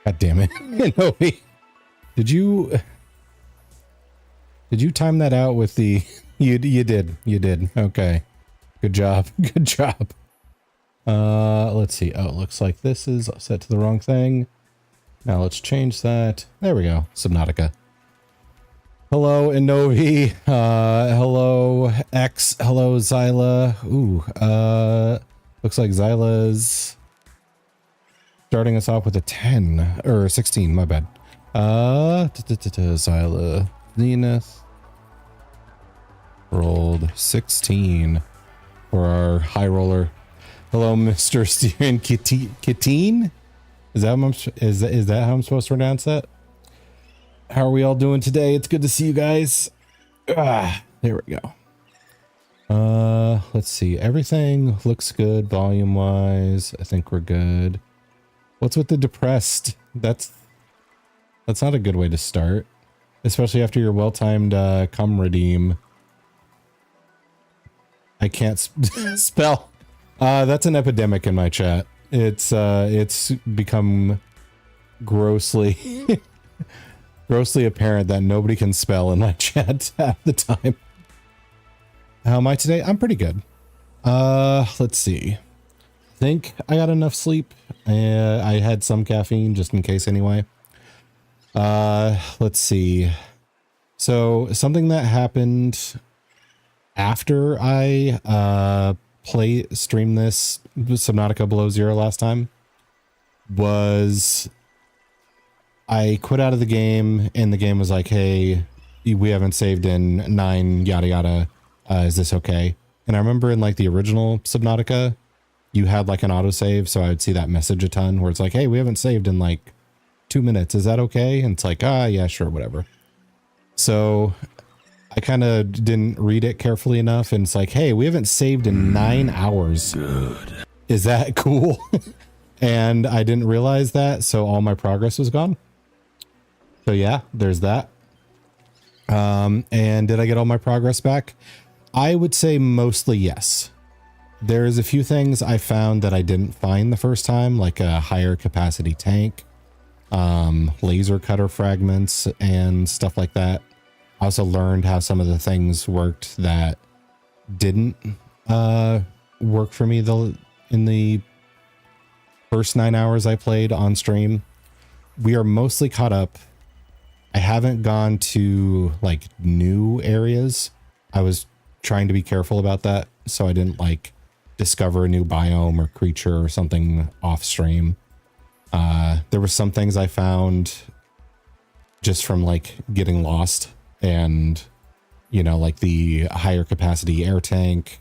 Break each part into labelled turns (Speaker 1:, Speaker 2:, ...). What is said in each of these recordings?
Speaker 1: God damn it. No, did you time that out with the you did. Okay. Good job. Good job. Let's see. Oh, it looks like this is set to the wrong thing. Now let's change that. There we go. Subnautica. Hello, Inovi. Hello, X. Hello, Zyla. Ooh, looks like Zyla's starting us off with a 10 or 16. My bad. Zyla, Zenith rolled 16 for our high roller. Hello, Mr. Steven Kitteen. Is that how I'm supposed to pronounce that? How are we all doing today? It's good to see you guys. There we go. Let's see. Everything looks good volume wise. I think we're good. What's with the depressed? That's not a good way to start, especially after your well-timed come redeem. I can't spell. That's an epidemic in my chat. It's become grossly apparent that nobody can spell in my chat half the time. How am I today? I'm pretty good. Let's see. I think I got enough sleep. I had some caffeine just in case anyway. Let's see. So something that happened after I streamed this Subnautica Below Zero last time was I quit out of the game and the game was like, hey, we haven't saved in 9 yada yada. Is this okay? And I remember in like the original Subnautica, you had like an autosave, so I would see that message a ton where it's like, hey, we haven't saved in like 2 minutes. Is that okay? And it's like, yeah, sure, whatever. So I kind of didn't read it carefully enough, and it's like, hey, we haven't saved in 9 hours. Good. Is that cool? And I didn't realize that, so all my progress was gone. So yeah, there's that. And did I get all my progress back? I would say mostly yes. There's a few things I found that I didn't find the first time, like a higher capacity tank, laser cutter fragments, and stuff like that. I also learned how some of the things worked that didn't work for me in the first 9 hours I played on stream. We are mostly caught up. I haven't gone to like new areas. I was trying to be careful about that, so I didn't like discover a new biome or creature or something off stream. There were some things I found just from like getting lost, and you know, like the higher capacity air tank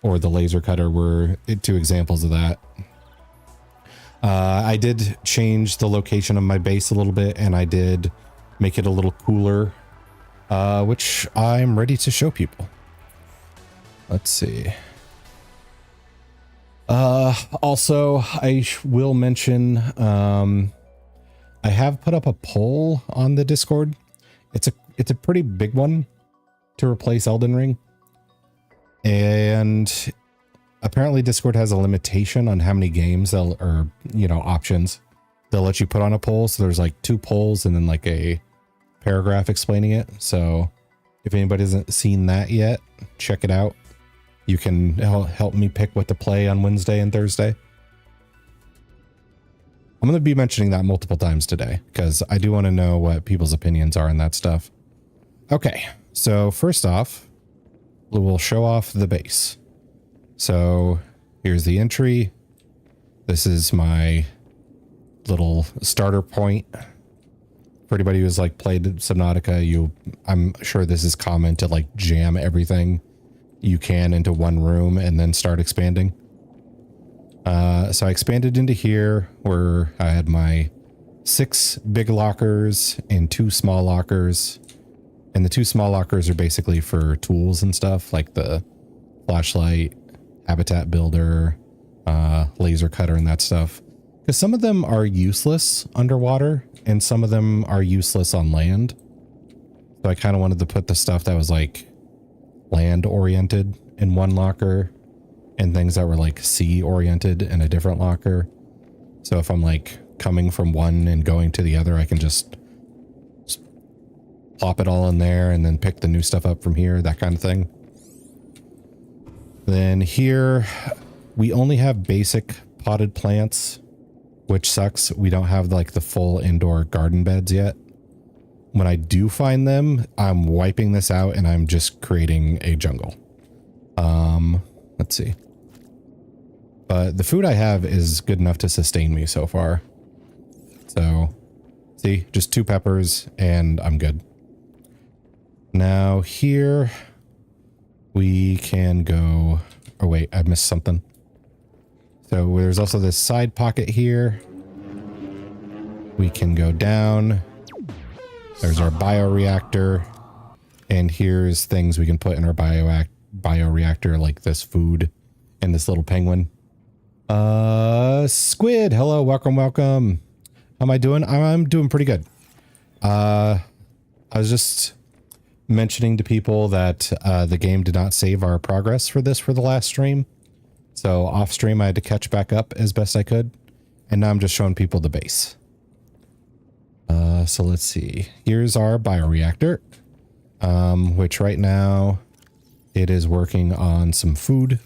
Speaker 1: or the laser cutter were 2 examples of that. I did change the location of my base a little bit, and I did make it a little cooler, which I'm ready to show people. Let's see. Also, I will mention, I have put up a poll on the Discord. It's a pretty big one to replace Elden Ring. And apparently Discord has a limitation on how many games options they'll let you put on a poll. So there's like 2 polls and then like a paragraph explaining it. So if anybody hasn't seen that yet, check it out. You can help me pick what to play on Wednesday and Thursday. I'm going to be mentioning that multiple times today because I do want to know what people's opinions are on that stuff. Okay, so first off, we'll show off the base. So here's the entry. This is my little starter point. For anybody who's like played Subnautica, I'm sure this is common to like jam everything you can into one room and then start expanding. So I expanded into here where I had my 6 big lockers and 2 small lockers. And the 2 small lockers are basically for tools and stuff like the flashlight, habitat builder, laser cutter, and that stuff. Because some of them are useless underwater and some of them are useless on land. So I kind of wanted to put the stuff that was like land oriented in one locker and things that were like sea oriented in a different locker. So if I'm like coming from one and going to the other, I can just plop it all in there and then pick the new stuff up from here, that kind of thing. Then here, we only have basic potted plants, which sucks. We don't have like the full indoor garden beds yet. When I do find them, I'm wiping this out and I'm just creating a jungle. Let's see. But the food I have is good enough to sustain me so far. So, see, just 2 peppers and I'm good. Now here we can go, oh wait, I missed something. So there's also this side pocket here. We can go down. There's our bioreactor. And here's things we can put in our bioreactor, like this food and this little penguin. Squid, hello, welcome, welcome. How am I doing? I'm doing pretty good. I was just mentioning to people that the game did not save our progress for the last stream. So off stream, I had to catch back up as best I could. And now I'm just showing people the base. So let's see. Here's our bioreactor, which right now it is working on some food,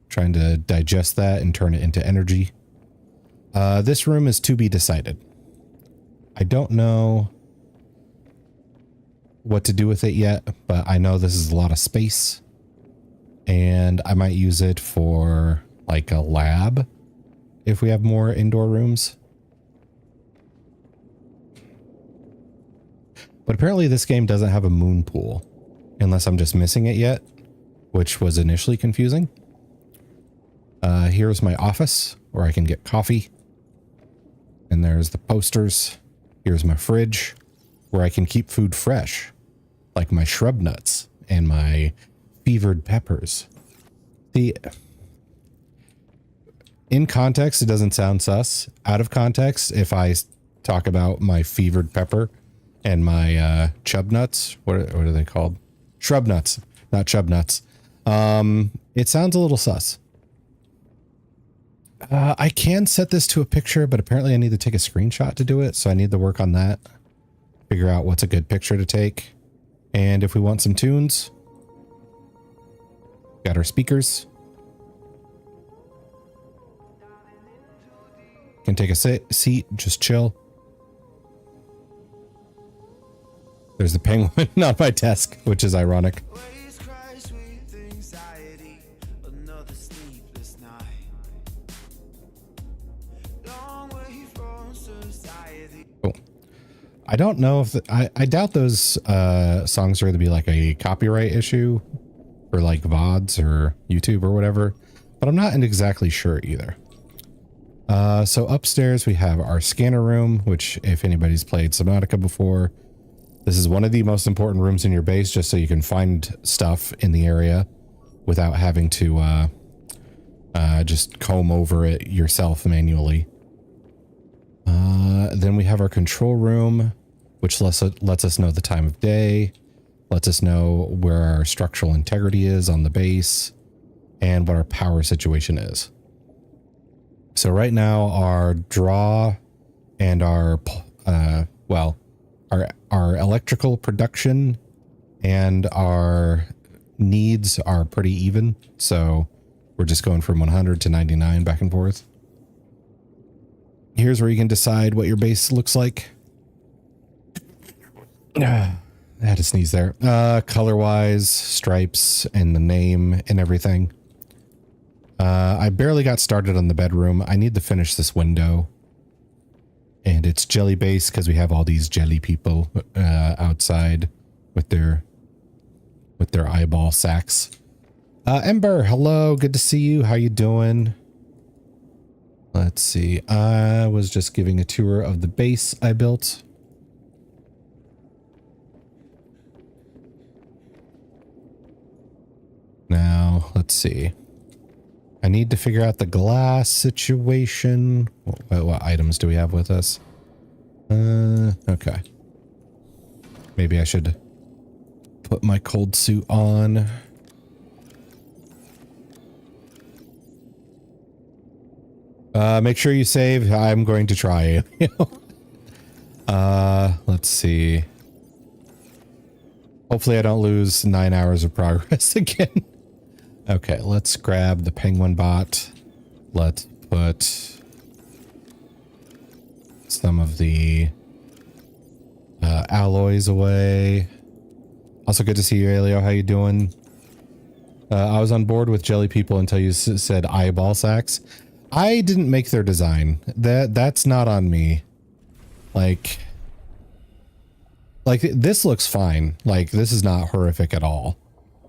Speaker 1: trying to digest that and turn it into energy. This room is to be decided. I don't know what to do with it yet, but I know this is a lot of space and I might use it for like a lab if we have more indoor rooms. But apparently this game doesn't have a moon pool, unless I'm just missing it yet, which was initially confusing. Here's my office where I can get coffee. And there's the posters. Here's my fridge where I can keep food fresh, like my shrub nuts and my fevered peppers. In context, it doesn't sound sus. Out of context, if I talk about my fevered pepper and my chub nuts, what are they called? Shrub nuts, not chub nuts. It sounds a little sus. I can set this to a picture, but apparently I need to take a screenshot to do it. So I need to work on that. Figure out what's a good picture to take. And if we want some tunes, got our speakers. Can take a seat, just chill. There's the penguin on my desk, which is ironic. Cool. I don't know if I doubt those songs are going to be like a copyright issue for like VODs or YouTube or whatever, but I'm not exactly sure either. So upstairs we have our scanner room, which if anybody's played Subnautica before, this is one of the most important rooms in your base, just so you can find stuff in the area without having to just comb over it yourself manually. Then we have our control room, which lets us know the time of day, lets us know where our structural integrity is on the base, and what our power situation is. So right now our draw and our electrical production and our needs are pretty even. So we're just going from 100 to 99 back and forth. Here's where you can decide what your base looks like. I had to sneeze there. Color-wise, stripes, and the name and everything. I barely got started on the bedroom. I need to finish this window. And it's jelly based because we have all these jelly people outside with their eyeball sacks. Ember, hello, good to see you. How you doing? Let's see. I was just giving a tour of the base I built. Now, let's see. I need to figure out the glass situation. What items do we have with us? Okay. Maybe I should put my cold suit on. Make sure you save. I'm going to try. Let's see. Hopefully I don't lose 9 hours of progress again. Okay, let's grab the penguin bot. Let's put some of the alloys away. Also good to see you, Elio. How you doing? I was on board with jelly people until you said eyeball sacks. I didn't make their design. That's not on me. Like this looks fine. Like this is not horrific at all.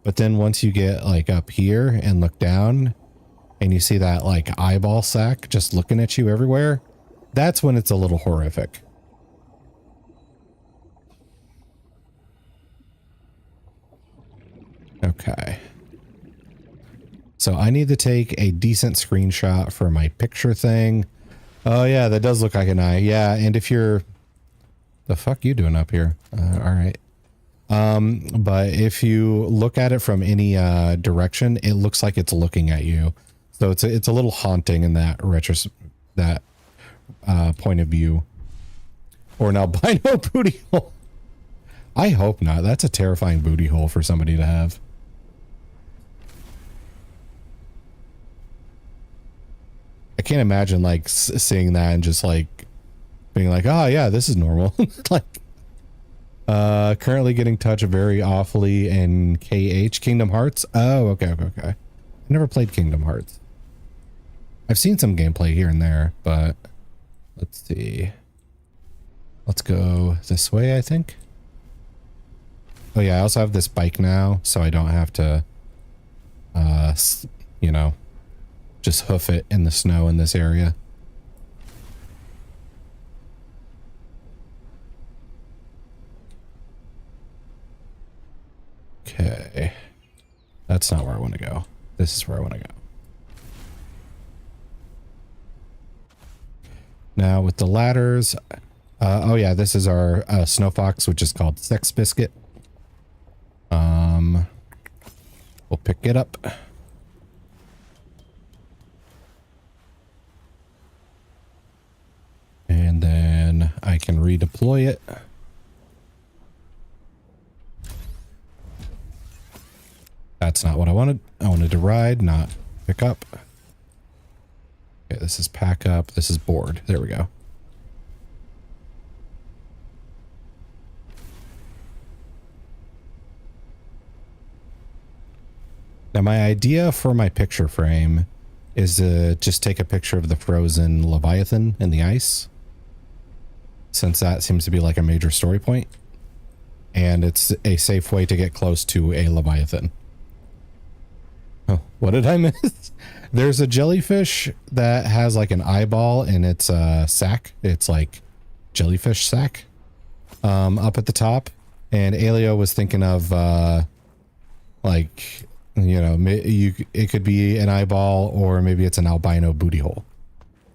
Speaker 1: But then once you get like up here and look down and you see that like eyeball sack just looking at you everywhere, that's when it's a little horrific. Okay. So I need to take a decent screenshot for my picture thing. Oh yeah, that does look like an eye. Yeah, and if you're... The fuck you doing up here? All right. But if you look at it from any direction, it looks like it's looking at you. So it's a little haunting in that point of view. Or an albino booty hole. I hope not. That's a terrifying booty hole for somebody to have. I can't imagine like seeing that and just like being like, oh yeah, this is normal. Like, currently getting touched very awfully in KH Kingdom Hearts. Oh, okay. I never played Kingdom Hearts. I've seen some gameplay here and there, but let's see. Let's go this way, I think. Oh yeah, I also have this bike now, so I don't have to, you know, just hoof it in the snow in this area. Okay. That's not where I want to go. This is where I want to go. Now with the ladders, oh yeah, this is our snow fox, which is called Sex Biscuit. We'll pick it up. And then I can redeploy it. That's not what I wanted. I wanted to ride, not pick up. Okay, this is pack up. This is board. There we go. Now my idea for my picture frame is to just take a picture of the frozen Leviathan in the ice, since that seems to be like a major story point, and it's a safe way to get close to a Leviathan. Oh, what did I miss? There's a jellyfish that has like an eyeball in its sack. It's like jellyfish sack up at the top, and Alio was thinking of like, you know, it could be an eyeball or maybe it's an albino booty hole,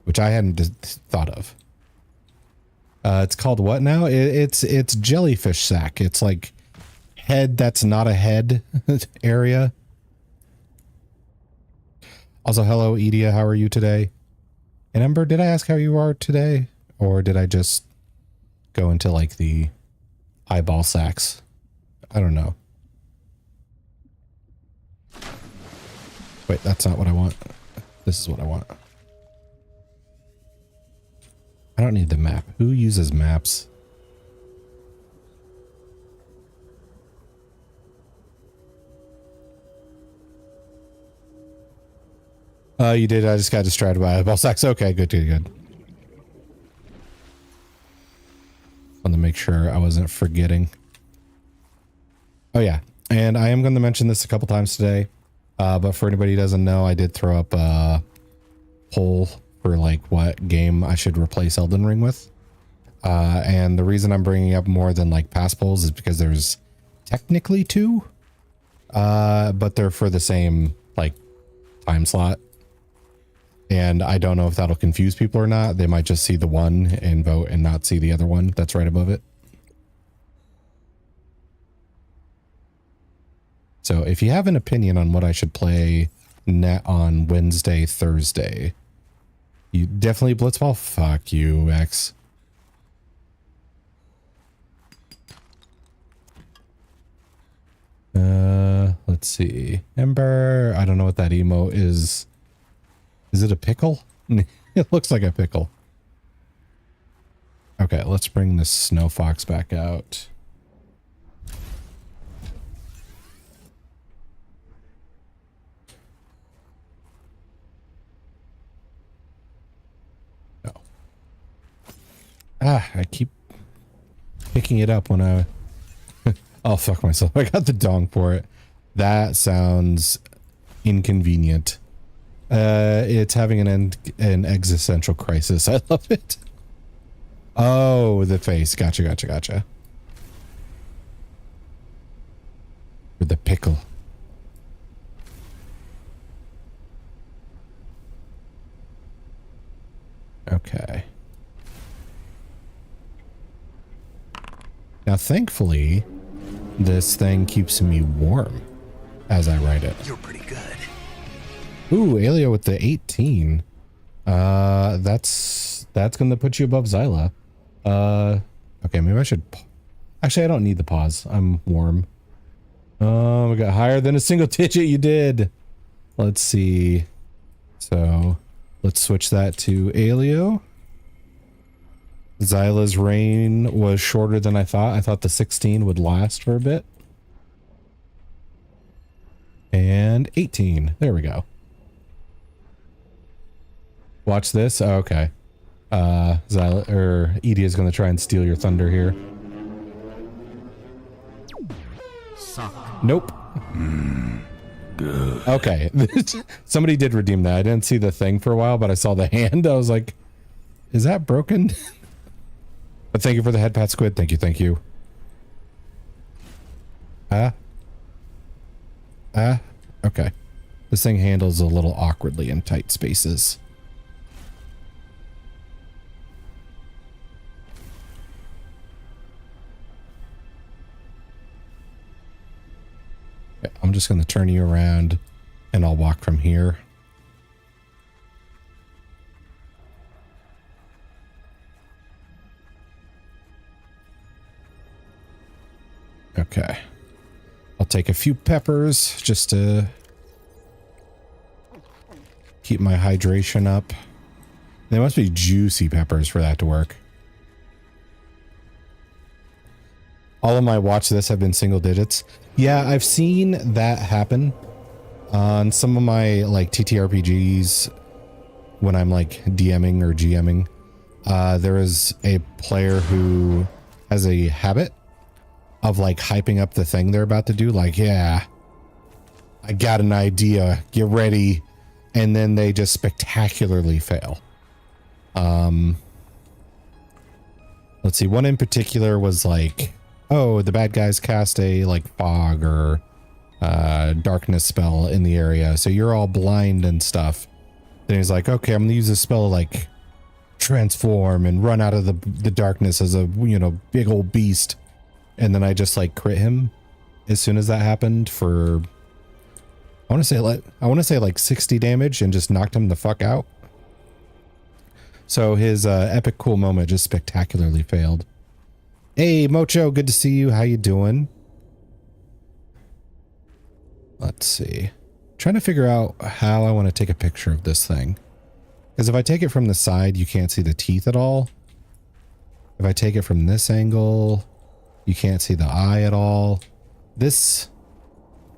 Speaker 1: which I hadn't thought of. It's called what now? It's jellyfish sack. It's like head that's not a head area. Also, hello, Edia. How are you today? And Ember, did I ask how you are today? Or did I just go into like the eyeball sacks? I don't know. Wait, that's not what I want. This is what I want. I don't need the map. Who uses maps? You did. I just got distracted by eyeball sacks. Okay, good. Want to make sure I wasn't forgetting. Oh yeah, and I am going to mention this a couple times today. But for anybody who doesn't know, I did throw up a poll for like what game I should replace Elden Ring with. And the reason I'm bringing up more than like past polls is because there's technically two, but they're for the same like time slot. And I don't know if that'll confuse people or not. They might just see the one and vote and not see the other one that's right above it. So if you have an opinion on what I should play on Wednesday, Thursday, You definitely blitzball? Fuck you, X. Let's see. Ember. I don't know what that emote is. Is it a pickle? It looks like a pickle. Okay, let's bring this snow fox back out. Oh. Ah, I keep picking it up when I... Oh, fuck myself. I got the dong for it. That sounds inconvenient. It's having an existential crisis. I love it. Oh, the face. Gotcha, gotcha, gotcha. With the pickle. Okay. Now, thankfully, this thing keeps me warm as I ride it.
Speaker 2: You're pretty good.
Speaker 1: Ooh, Alio with the 18. That's gonna put you above Zyla. Okay, maybe I should... Actually, I don't need the pause. I'm warm. Oh, we got higher than a single digit. You did. Let's see. So, let's switch that to Alio. Zyla's reign was shorter than I thought. I thought the 16 would last for a bit. And 18. There we go. Watch this. Oh, okay. Zyla or Edie is going to try and steal your thunder here.
Speaker 2: Suck.
Speaker 1: Nope.
Speaker 2: Good.
Speaker 1: Okay. Somebody did redeem that. I didn't see the thing for a while, but I saw the hand. I was like, is that broken? But thank you for the head pat, Squid. Thank you. Thank you. Okay. This thing handles a little awkwardly in tight spaces. Okay, I'm just going to turn you around and I'll walk from here. Okay. I'll take a few peppers just to keep my hydration up. They must be juicy peppers for that to work. All of my watch this have been single digits. Yeah, I've seen that happen on some of my like TTRPGs when I'm like DMing or GMing. There is a player who has a habit of like hyping up the thing they're about to do. Like, yeah, I got an idea. Get ready. And then they just spectacularly fail. Let's see. One in particular was like, oh, the bad guys cast a like fog or darkness spell in the area. So you're all blind and stuff. Then he's like, okay, I'm going to use this spell to like transform and run out of the darkness as a, you know, big old beast. And then I just like crit him as soon as that happened for, I want to say like 60 damage and just knocked him the fuck out. So his epic cool moment just spectacularly failed. Hey, Mocho, good to see you. How you doing? Let's see. Trying to figure out how I want to take a picture of this thing. Because if I take it from the side, you can't see the teeth at all. If I take it from this angle, you can't see the eye at all. This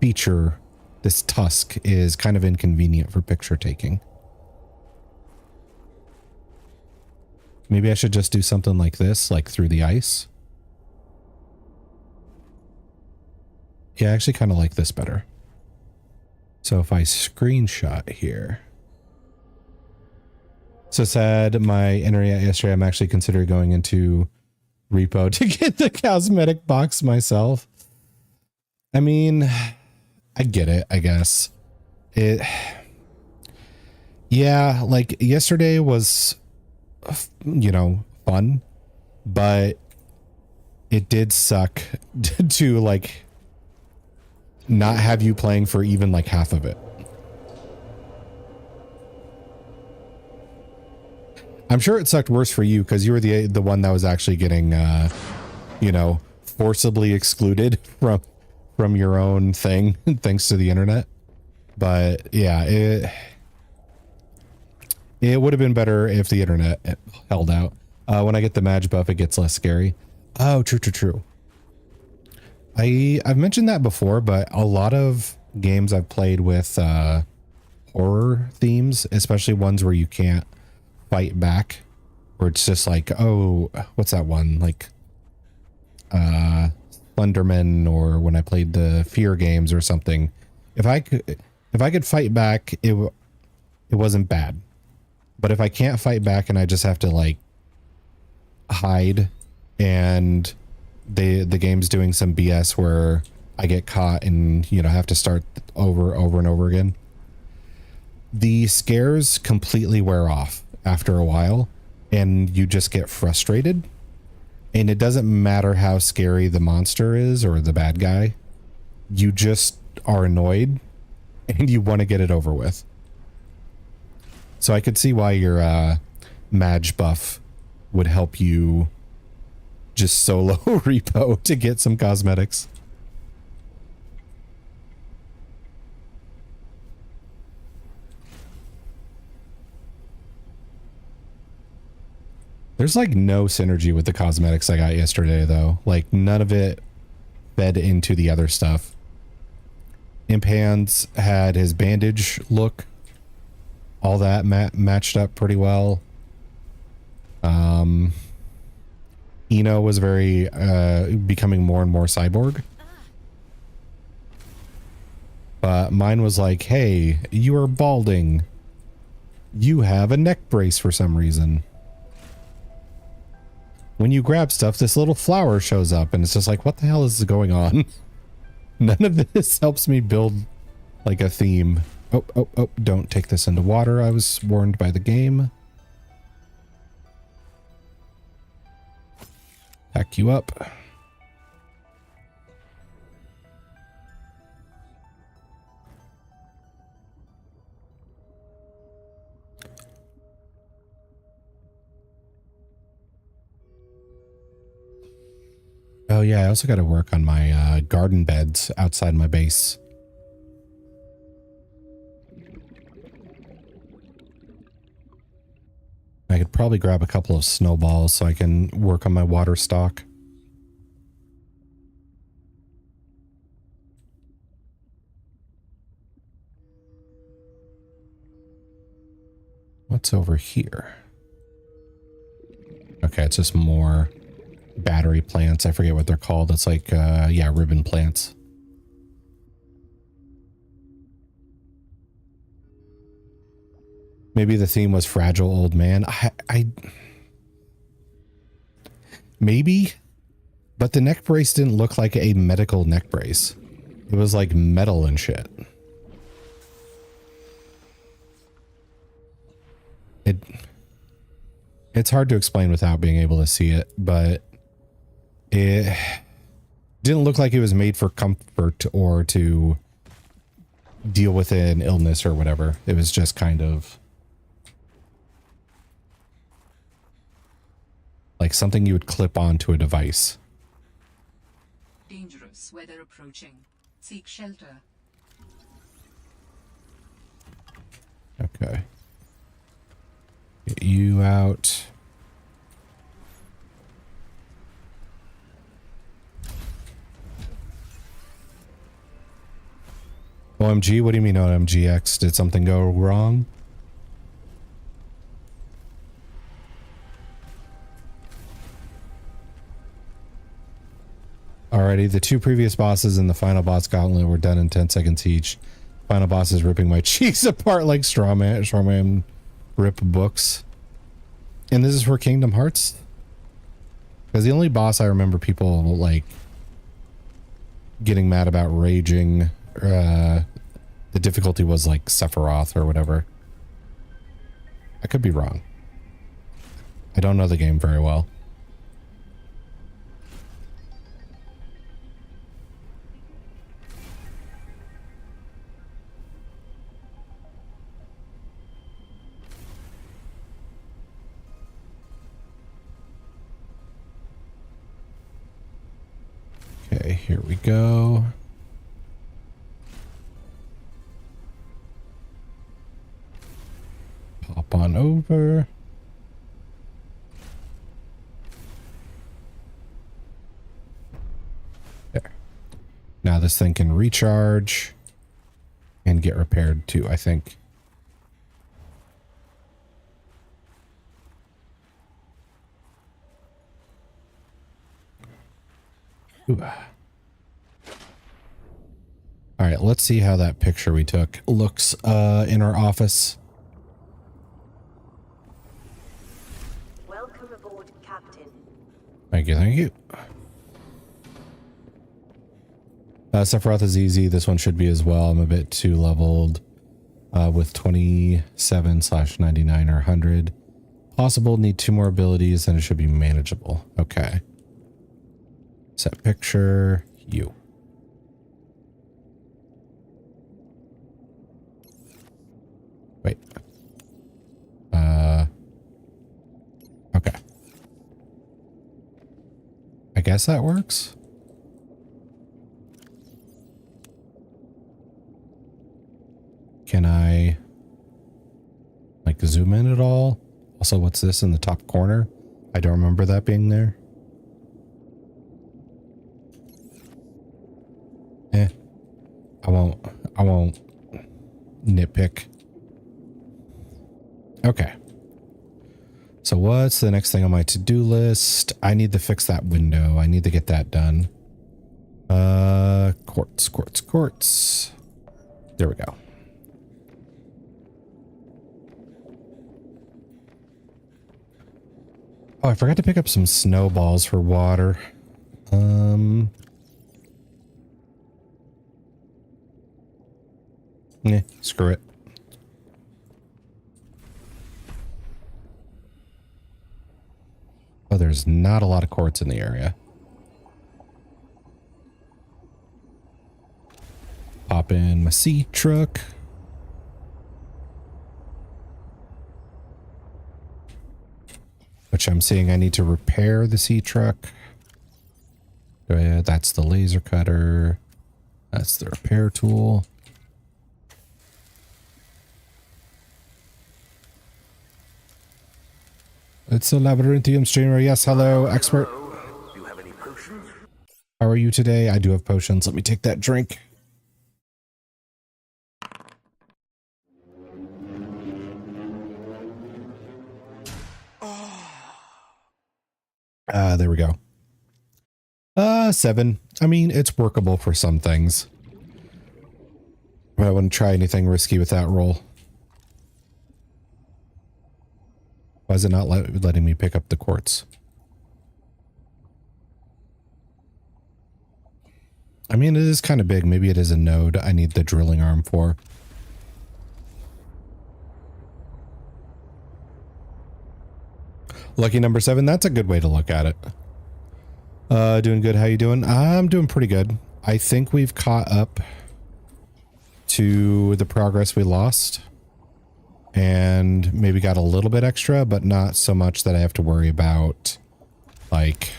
Speaker 1: feature, this tusk, is kind of inconvenient for picture taking. Maybe I should just do something like this, like through the ice. Yeah, I actually kind of like this better. So if I screenshot here. So sad, my internet yesterday, I'm actually considering going into repo to get the cosmetic box myself. I mean, I get it, I guess. Yeah, like yesterday was, you know, fun, but it did suck to like not have you playing for even like half of it. I'm sure it sucked worse for you because you were the one that was actually getting, you know, forcibly excluded from your own thing thanks to the internet. But yeah, it would have been better if the internet held out. When I get the Madge buff, it gets less scary. Oh, true, true, true. I've mentioned that before, but a lot of games I've played with horror themes, especially ones where you can't fight back, where it's just like, oh, what's that one? Like Slenderman, or when I played the Fear games or something. If I could fight back, it wasn't bad. But if I can't fight back and I just have to like hide, and the game's doing some BS where I get caught and, you know, have to start over and over again, the scares completely wear off after a while and you just get frustrated. And it doesn't matter how scary the monster is or the bad guy, you just are annoyed and you want to get it over with. So I could see why your Madge buff would help you just solo repo to get some cosmetics. There's like no synergy with the cosmetics I got yesterday though. Like none of it fed into the other stuff. Imp Hands had his bandage look. All that matched up pretty well. Eno was very becoming more and more cyborg. But mine was like, hey, you are balding. You have a neck brace for some reason. When you grab stuff, this little flower shows up and it's just like, what the hell is going on? None of this helps me build like a theme. Oh, don't take this into water. I was warned by the game. Pack you up. Oh yeah, I also got to work on my garden beds outside my base. I could probably grab a couple of snowballs so I can work on my water stock. What's over here? Okay, it's just more battery plants. I forget what they're called. It's like, yeah, ribbon plants. Maybe the theme was fragile old man. I maybe, but the neck brace didn't look like a medical neck brace. It was like metal and shit. It's hard to explain without being able to see it, but it didn't look like it was made for comfort or to deal with an illness or whatever. It was just kind of like something you would clip onto a device.
Speaker 3: Dangerous weather approaching. Seek shelter.
Speaker 1: Okay. Get you out. OMG? What do you mean OMGX? Did something go wrong? Alrighty, the two previous bosses and the final boss gauntlet were done in 10 seconds each. Final boss is ripping my cheeks apart like strawman rip books. And this is for Kingdom Hearts? Because the only boss I remember people like getting mad about raging, the difficulty was like Sephiroth or whatever. I could be wrong. I don't know the game very well. Okay, here we go. Pop on over. There. Now this thing can recharge and get repaired too, I think. Ooh. All right, let's see how that picture we took looks in our office.
Speaker 4: Welcome aboard, Captain.
Speaker 1: Thank you, thank you. Sephiroth is easy. This one should be as well. I'm a bit too leveled with 27/99 or 100. Possible, need 2 more abilities and it should be manageable. Okay. Set picture, you. Wait. Okay. I guess that works. Can I like zoom in at all? Also, what's this in the top corner? I don't remember that being there. I won't nitpick. Okay. So what's the next thing on my to-do list? I need to fix that window. I need to get that done. Quartz. There we go. Oh, I forgot to pick up some snowballs for water. Screw it. Oh, there's not a lot of quartz in the area. Pop in my sea truck. Which I'm seeing I need to repair the sea truck. That's the laser cutter. That's the repair tool. It's a labyrinthium streamer. Yes, hello, expert.
Speaker 5: Hello. Do you have any potions?
Speaker 1: How are you today? I do have potions. Let me take that drink. There we go. 7. I mean, it's workable for some things. I wouldn't try anything risky with that roll. Why is it not letting me pick up the quartz? I mean, it is kind of big. Maybe it is a node I need the drilling arm for. Lucky number 7. That's a good way to look at it. Doing good. How you doing? I'm doing pretty good. I think we've caught up to the progress we lost. And maybe got a little bit extra, but not so much that I have to worry about, like,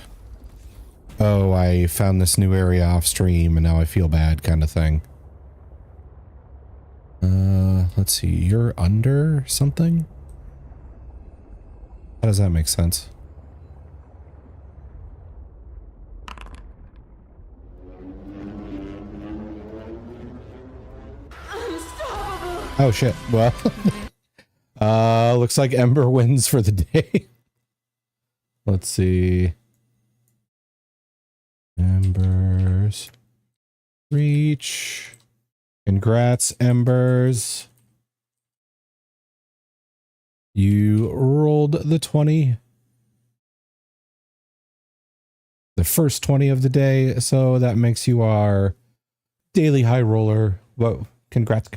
Speaker 1: oh, I found this new area off stream and now I feel bad kind of thing. Let's see. You're under something? How does that make sense? Oh shit. Well, looks like Ember wins for the day. Let's see. Embers. Reach. Congrats, Embers. You rolled the 20. The first 20 of the day, so that makes you our daily high roller. Whoa, congrats.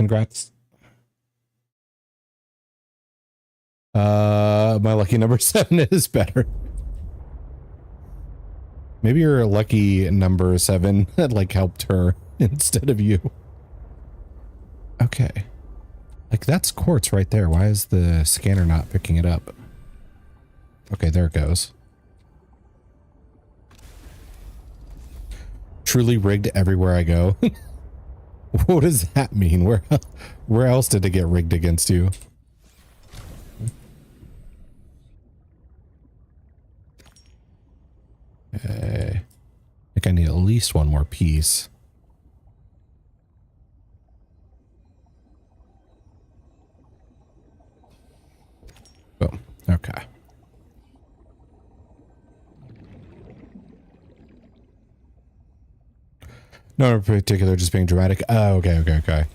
Speaker 1: My lucky number 7 is better. Maybe your lucky number 7 had like helped her instead of you. Okay. Like that's quartz right there. Why is the scanner not picking it up? Okay, there it goes. truly rigged everywhere I go. What does that mean? Where else did it get rigged against you? Okay. I think I need at least one more piece. Boom. Okay. No in particular, just being dramatic. Oh, okay.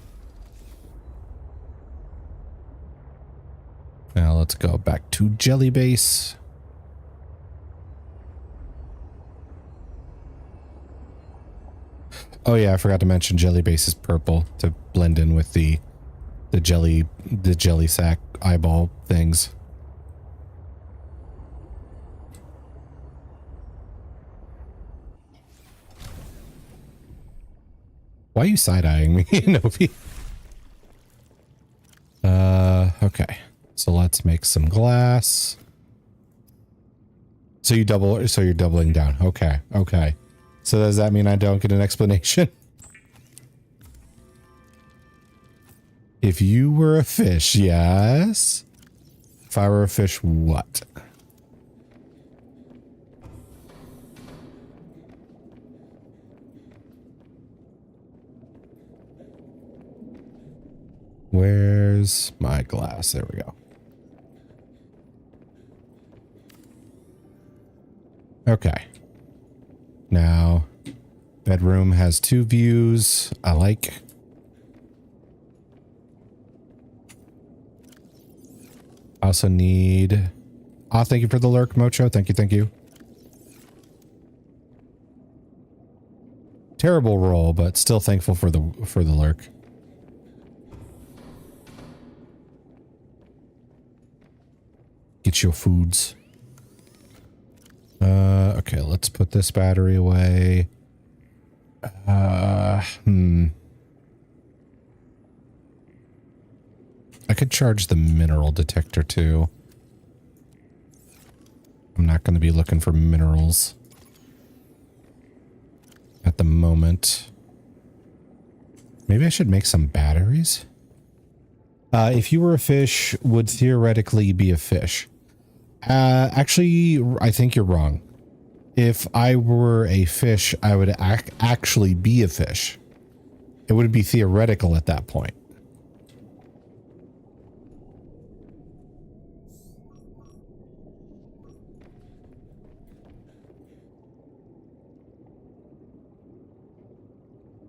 Speaker 1: Now let's go back to Jelly Base. Oh yeah, I forgot to mention Jelly Base is purple to blend in with the jelly sack eyeball things. Why are you side-eyeing me, Novi? Okay. So let's make some glass. So you're doubling down. Okay. So does that mean I don't get an explanation? If you were a fish, yes. If I were a fish, what? Where's my glass? There we go. Okay. Now, bedroom has 2 views. I like. I also need... Oh, thank you for the lurk, Mocho. Thank you. Terrible roll, but still thankful for the lurk. Get your foods. Okay, let's put this battery away. I could charge the mineral detector too. I'm not going to be looking for minerals at the moment. Maybe I should make some batteries. If you were a fish, would theoretically be a fish. Actually, I think you're wrong. If I were a fish, I would actually be a fish. It would be theoretical at that point.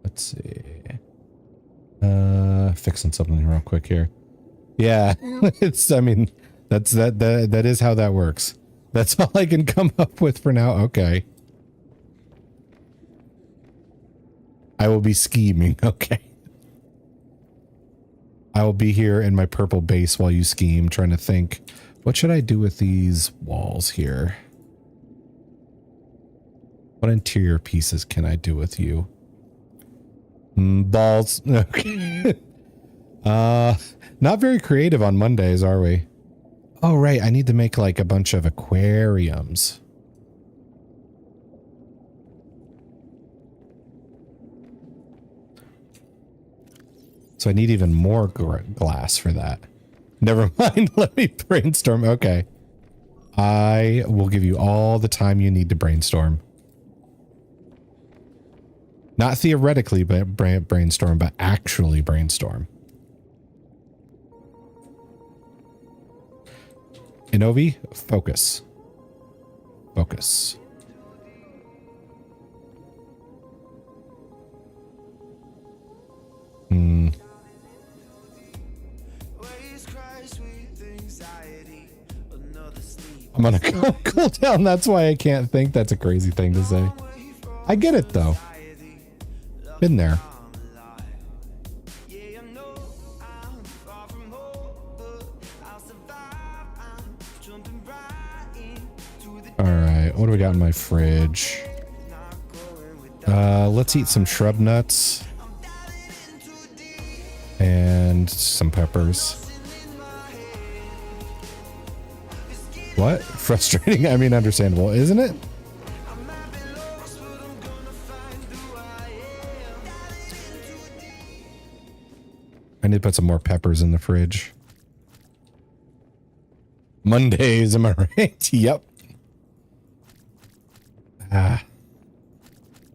Speaker 1: Let's see. Fixing something real quick here. Yeah, I mean, that is how that works. That's all I can come up with for now. Okay. I will be scheming. Okay. I will be here in my purple base while you scheme, trying to think, what should I do with these walls here? What interior pieces can I do with you? Balls. Okay. Not very creative on Mondays, are we? Oh, right. I need to make like a bunch of aquariums. So I need even more glass for that. Never mind. Let me brainstorm. Okay. I will give you all the time you need to brainstorm. Not theoretically, but brainstorm, but actually brainstorm. Inovi, focus. Focus. I'm gonna cool down. That's why I can't think. That's a crazy thing to say. I get it though. Been there. Alright, what do we got in my fridge? Let's eat some shrub nuts. And some peppers. What? Frustrating? I mean, understandable, isn't it? I need to put some more peppers in the fridge. Mondays, am I right? Yep. I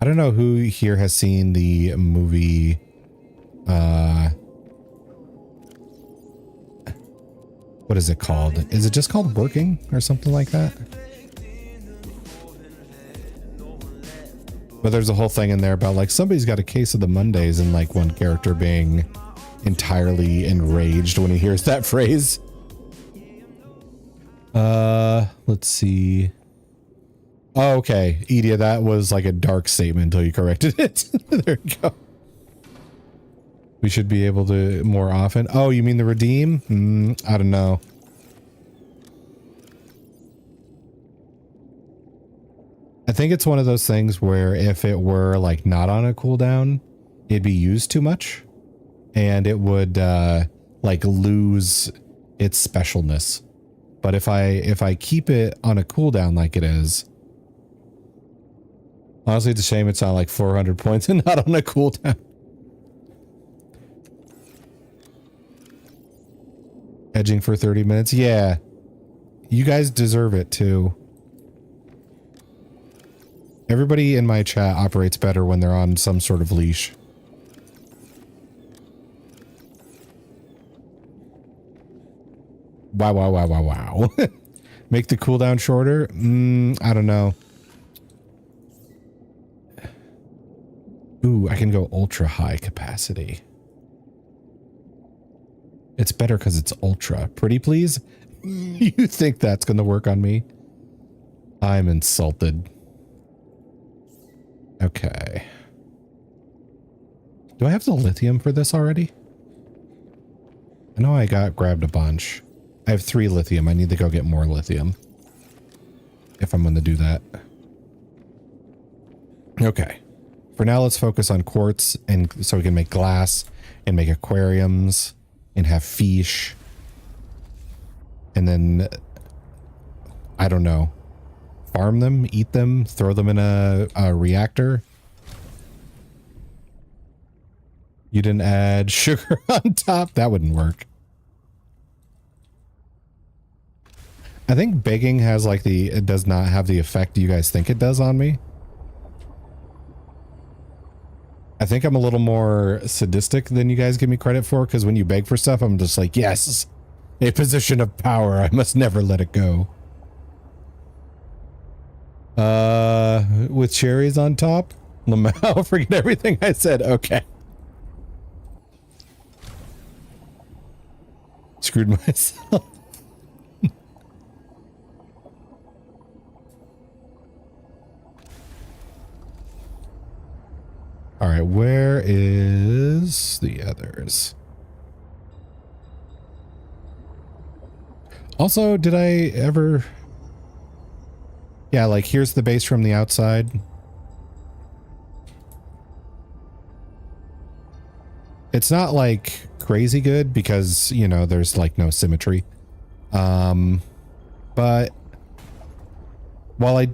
Speaker 1: don't know who here has seen the movie, what is it called? Is it just called Working or something like that? But there's a whole thing in there about like somebody's got a case of the Mondays and like one character being entirely enraged when he hears that phrase. Let's see. Oh, okay. Edia, that was like a dark statement until you corrected it. There you go. We should be able to more often. Oh, you mean the redeem? I don't know. I think it's one of those things where if it were like not on a cooldown, it'd be used too much and it would like lose its specialness. But if I keep it on a cooldown like it is, honestly, it's a shame it's not like 400 points and not on a cooldown. Edging for 30 minutes. Yeah. You guys deserve it too. Everybody in my chat operates better when they're on some sort of leash. Wow, wow, wow, wow, wow. Make the cooldown shorter? I don't know. Ooh, I can go ultra high capacity. It's better because it's ultra. Pretty please? You think that's going to work on me? I'm insulted. Okay. Do I have the lithium for this already? I know I grabbed a bunch. I have 3 lithium. I need to go get more lithium. If I'm going to do that. Okay. For now, let's focus on quartz and so we can make glass and make aquariums and have fish. And then, I don't know, farm them, eat them, throw them in a reactor. You didn't add sugar on top? That wouldn't work. I think begging has like it does not have the effect you guys think it does on me. I think I'm a little more sadistic than you guys give me credit for, because when you beg for stuff, I'm just like, yes, a position of power. I must never let it go. With cherries on top? Lamau, forget everything I said. Okay. Screwed myself. All right, where is the others? Also, did I ever... Yeah, like here's the base from the outside. It's not like crazy good because, you know, there's like no symmetry. But while I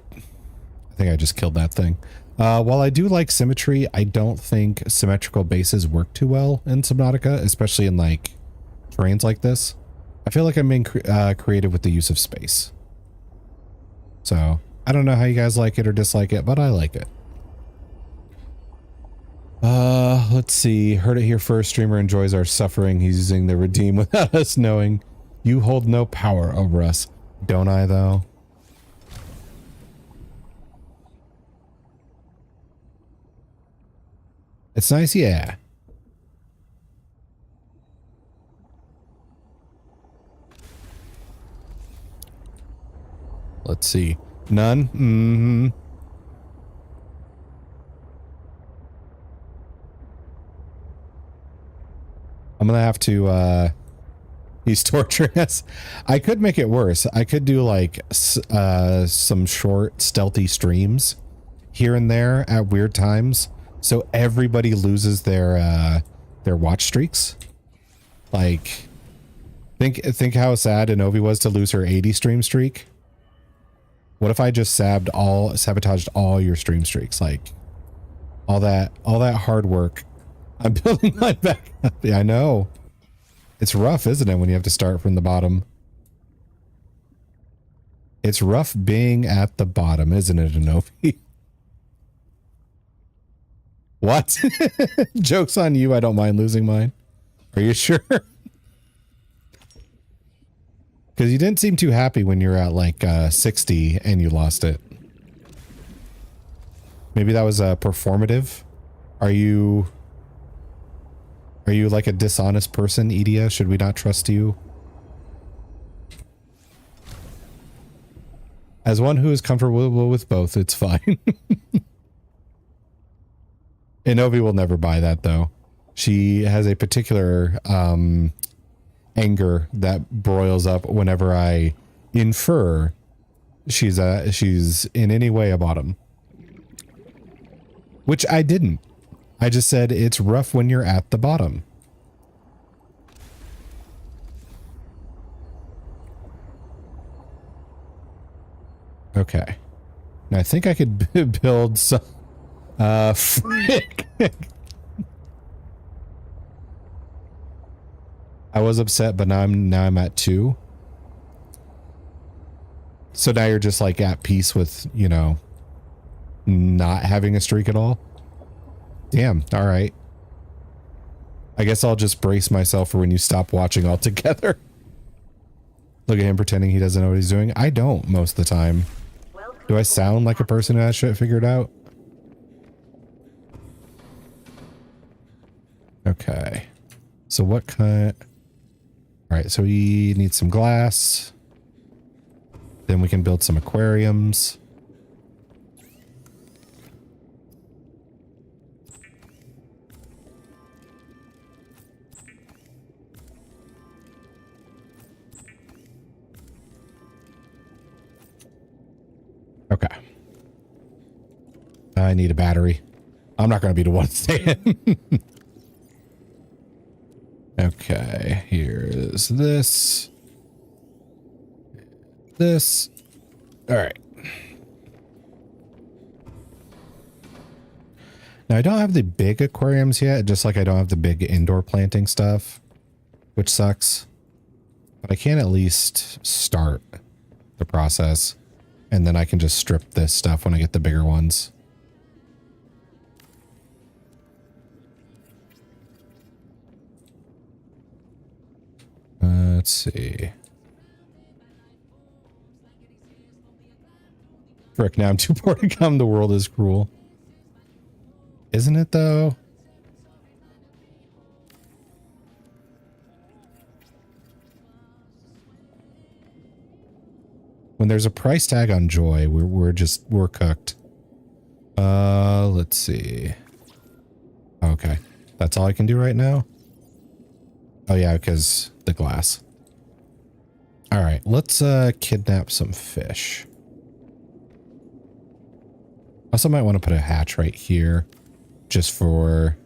Speaker 1: think I just killed that thing. While I do like symmetry, I don't think symmetrical bases work too well in Subnautica, especially in like terrains like this. I feel like I'm being creative with the use of space. So I don't know how you guys like it or dislike it, but I like it. Let's see. Heard it here first. Streamer enjoys our suffering. He's using the redeem without us knowing. You hold no power over us. Don't I though? It's nice, yeah. Let's see. None? Mm-hmm. I'm gonna have to, he's torturing us. I could make it worse. I could do like, some short, stealthy streams here and there at weird times. So everybody loses their watch streaks. Like, think how sad Inovi was to lose her 80 stream streak. What if I just sabotaged all your stream streaks? Like, all that hard work. I'm building my back up. Yeah, I know. It's rough, isn't it, when you have to start from the bottom? It's rough being at the bottom, isn't it, Anofi? What? Joke's on you, I don't mind losing mine. Are you sure? Because you didn't seem too happy when you're at like 60 and you lost it. Maybe that was performative. Are you like a dishonest person, Edia? Should we not trust you? As one who is comfortable with both, it's fine. Inovi will never buy that though. She has a particular anger that broils up whenever I infer she's in any way a bottom. Which I didn't. I just said it's rough when you're at the bottom. Okay. Now I think I could build some frick. I was upset, but now I'm at 2. So now you're just like at peace with, you know, not having a streak at all. Damn. All right. I guess I'll just brace myself for when you stop watching altogether. Look at him pretending he doesn't know what he's doing. I don't most of the time. Do I sound like a person who has shit figured out? Okay. So what kind... Alright, so we need some glass. Then we can build some aquariums. Okay. I need a battery. I'm not going to be the one staying. Okay, here's this. This. All right. Now, I don't have the big aquariums yet, just like I don't have the big indoor planting stuff, which sucks. But I can at least start the process, and then I can just strip this stuff when I get the bigger ones. Let's see. Frick, now I'm too poor to come. The world is cruel. Isn't it, though? When there's a price tag on joy, we're cooked. Let's see. Okay. That's all I can do right now? Oh yeah, because the glass. All right, let's kidnap some fish. Also might want to put a hatch right here just for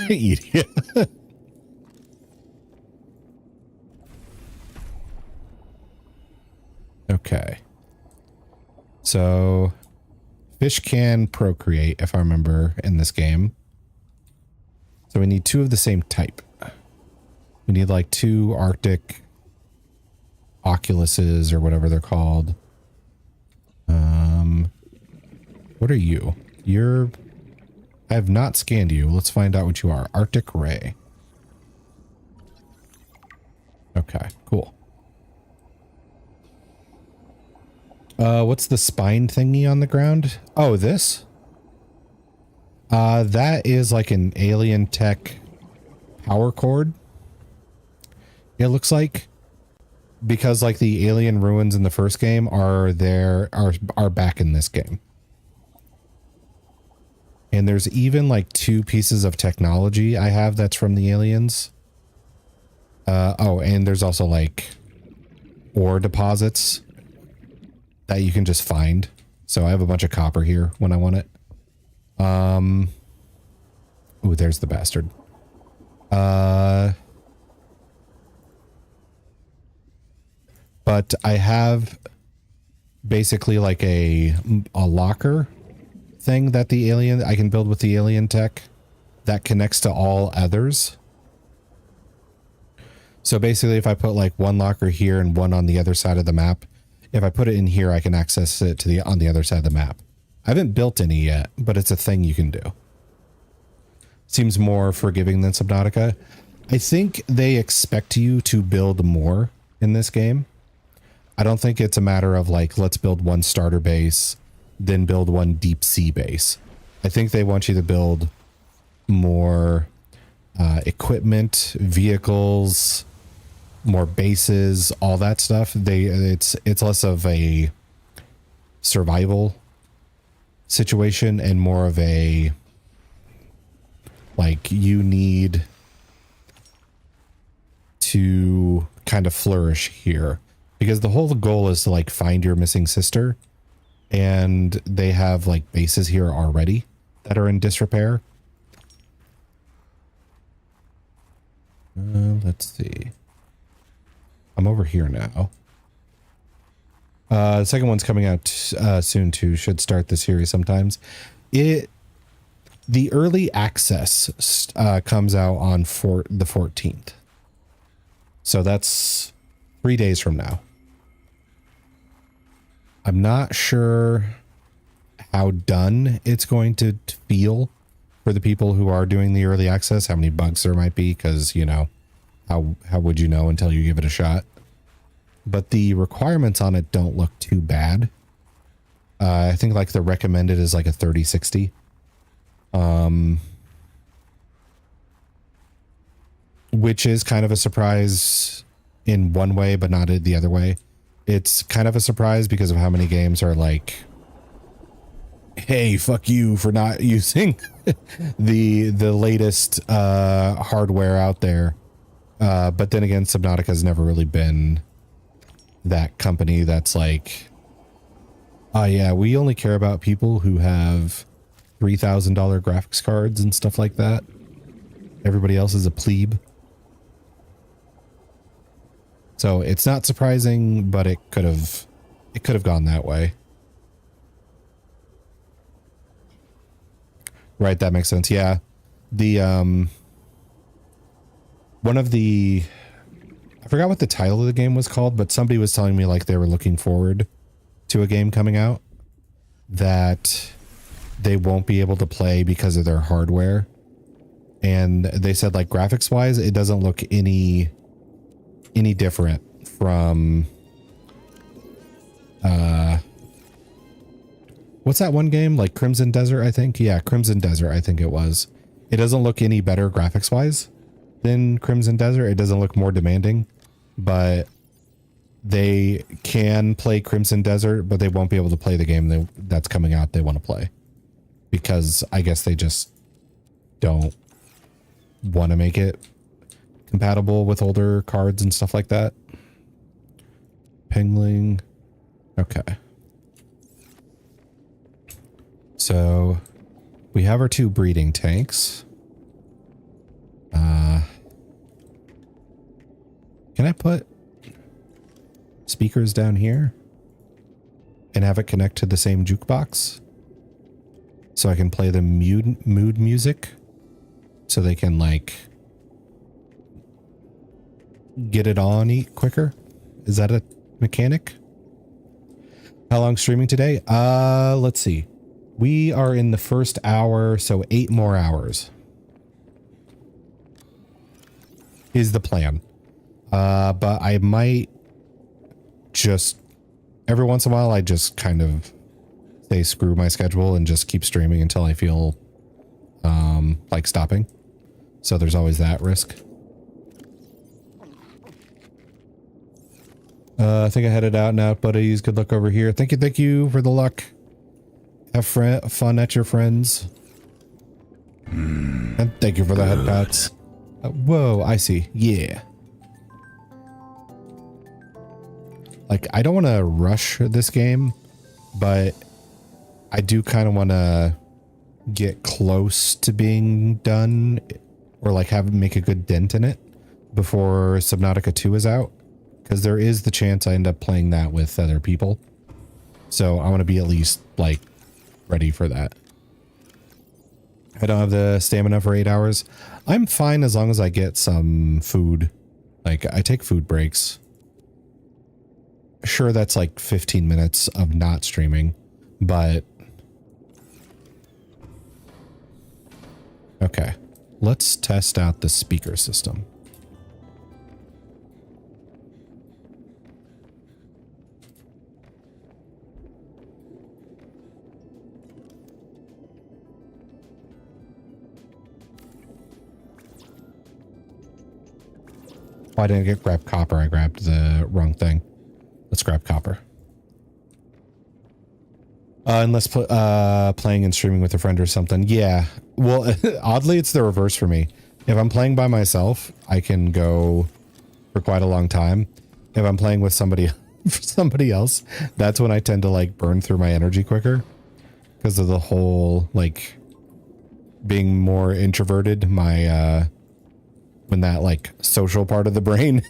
Speaker 1: eating. Okay. So fish can procreate, if I remember, in this game. So we need 2 of the same type. We need like 2 Arctic oculuses or whatever they're called. What are you? I have not scanned you. Let's find out what you are. Arctic Ray. Okay, cool. What's the spine thingy on the ground? Oh, this? That is like an alien tech power cord. It looks like, because like the alien ruins in the first game are back in this game. And there's even like 2 pieces of technology I have that's from the aliens. Oh, and there's also like ore deposits that you can just find. So I have a bunch of copper here when I want it. Ooh, there's the bastard. But I have basically like a locker thing that I can build with the alien tech that connects to all others. So basically, if I put like one locker here and one on the other side of the map, if I put it in here, I can access it to on the other side of the map. I haven't built any yet, but it's a thing you can do. Seems more forgiving than Subnautica. I think they expect you to build more in this game. I don't think it's a matter of like, let's build one starter base, then build one deep sea base. I think they want you to build more equipment, vehicles, more bases, all that stuff. It's less of a survival situation and more of a like you need to kind of flourish here, because the whole goal is to like find your missing sister, and they have like bases here already that are in disrepair. Let's see. I'm over here now. The second one's coming out soon too. Should start the series sometimes. The early access comes out on the 14th. So that's 3 days from now. I'm not sure how done it's going to feel for the people who are doing the early access, how many bugs there might be, because, you know, how would you know until you give it a shot? But the requirements on it don't look too bad. I think like the recommended is like a 3060. Which is kind of a surprise in one way, but not the other way. It's kind of a surprise because of how many games are like, hey, fuck you for not using the latest hardware out there. But then again, Subnautica has never really been that company that's like, oh yeah, we only care about people who have $3,000 graphics cards and stuff like that. Everybody else is a plebe. So it's not surprising, but it could have gone that way. Right, that makes sense. Yeah. The one of the, I forgot what the title of the game was called, but somebody was telling me like they were looking forward to a game coming out that they won't be able to play because of their hardware. And they said like graphics wise, it doesn't look any different from what's that one game, like Crimson Desert, I think? Yeah, Crimson Desert, I think it was. It doesn't look any better graphics wise than Crimson Desert. It doesn't look more demanding, but they can play Crimson Desert, but they won't be able to play the game that's coming out they want to play, because I guess they just don't want to make it compatible with older cards and stuff like that. Pingling. Okay. So we have our 2 breeding tanks. Can I put speakers down here and have it connect to the same jukebox so I can play the mood music so they can like get it on quicker? Is that a mechanic? How long streaming today? Let's see. We are in the first hour, so 8 more hours is the plan. But I might just every once in a while, I just kind of say screw my schedule and just keep streaming until I feel like stopping. So there's always that risk. I think I headed out now, buddies. Good luck over here. Thank you for the luck. Have fun at your friends. And thank you for the head pats. Whoa, I see. Yeah. Like, I don't want to rush this game, but I do kind of want to get close to being done, or like make a good dent in it before Subnautica 2 is out, because there is the chance I end up playing that with other people. So I want to be at least like ready for that. I don't have the stamina for 8 hours. I'm fine as long as I get some food Like, I take food breaks. Sure, that's like 15 minutes of not streaming, but... Okay, let's test out the speaker system. Oh, I didn't grab copper. I grabbed the wrong thing. Let's grab copper. Unless playing and streaming with a friend or something. Yeah. Well, oddly, it's the reverse for me. If I'm playing by myself, I can go for quite a long time. If I'm playing with somebody else, that's when I tend to like burn through my energy quicker because of the whole like being more introverted. My when that like social part of the brain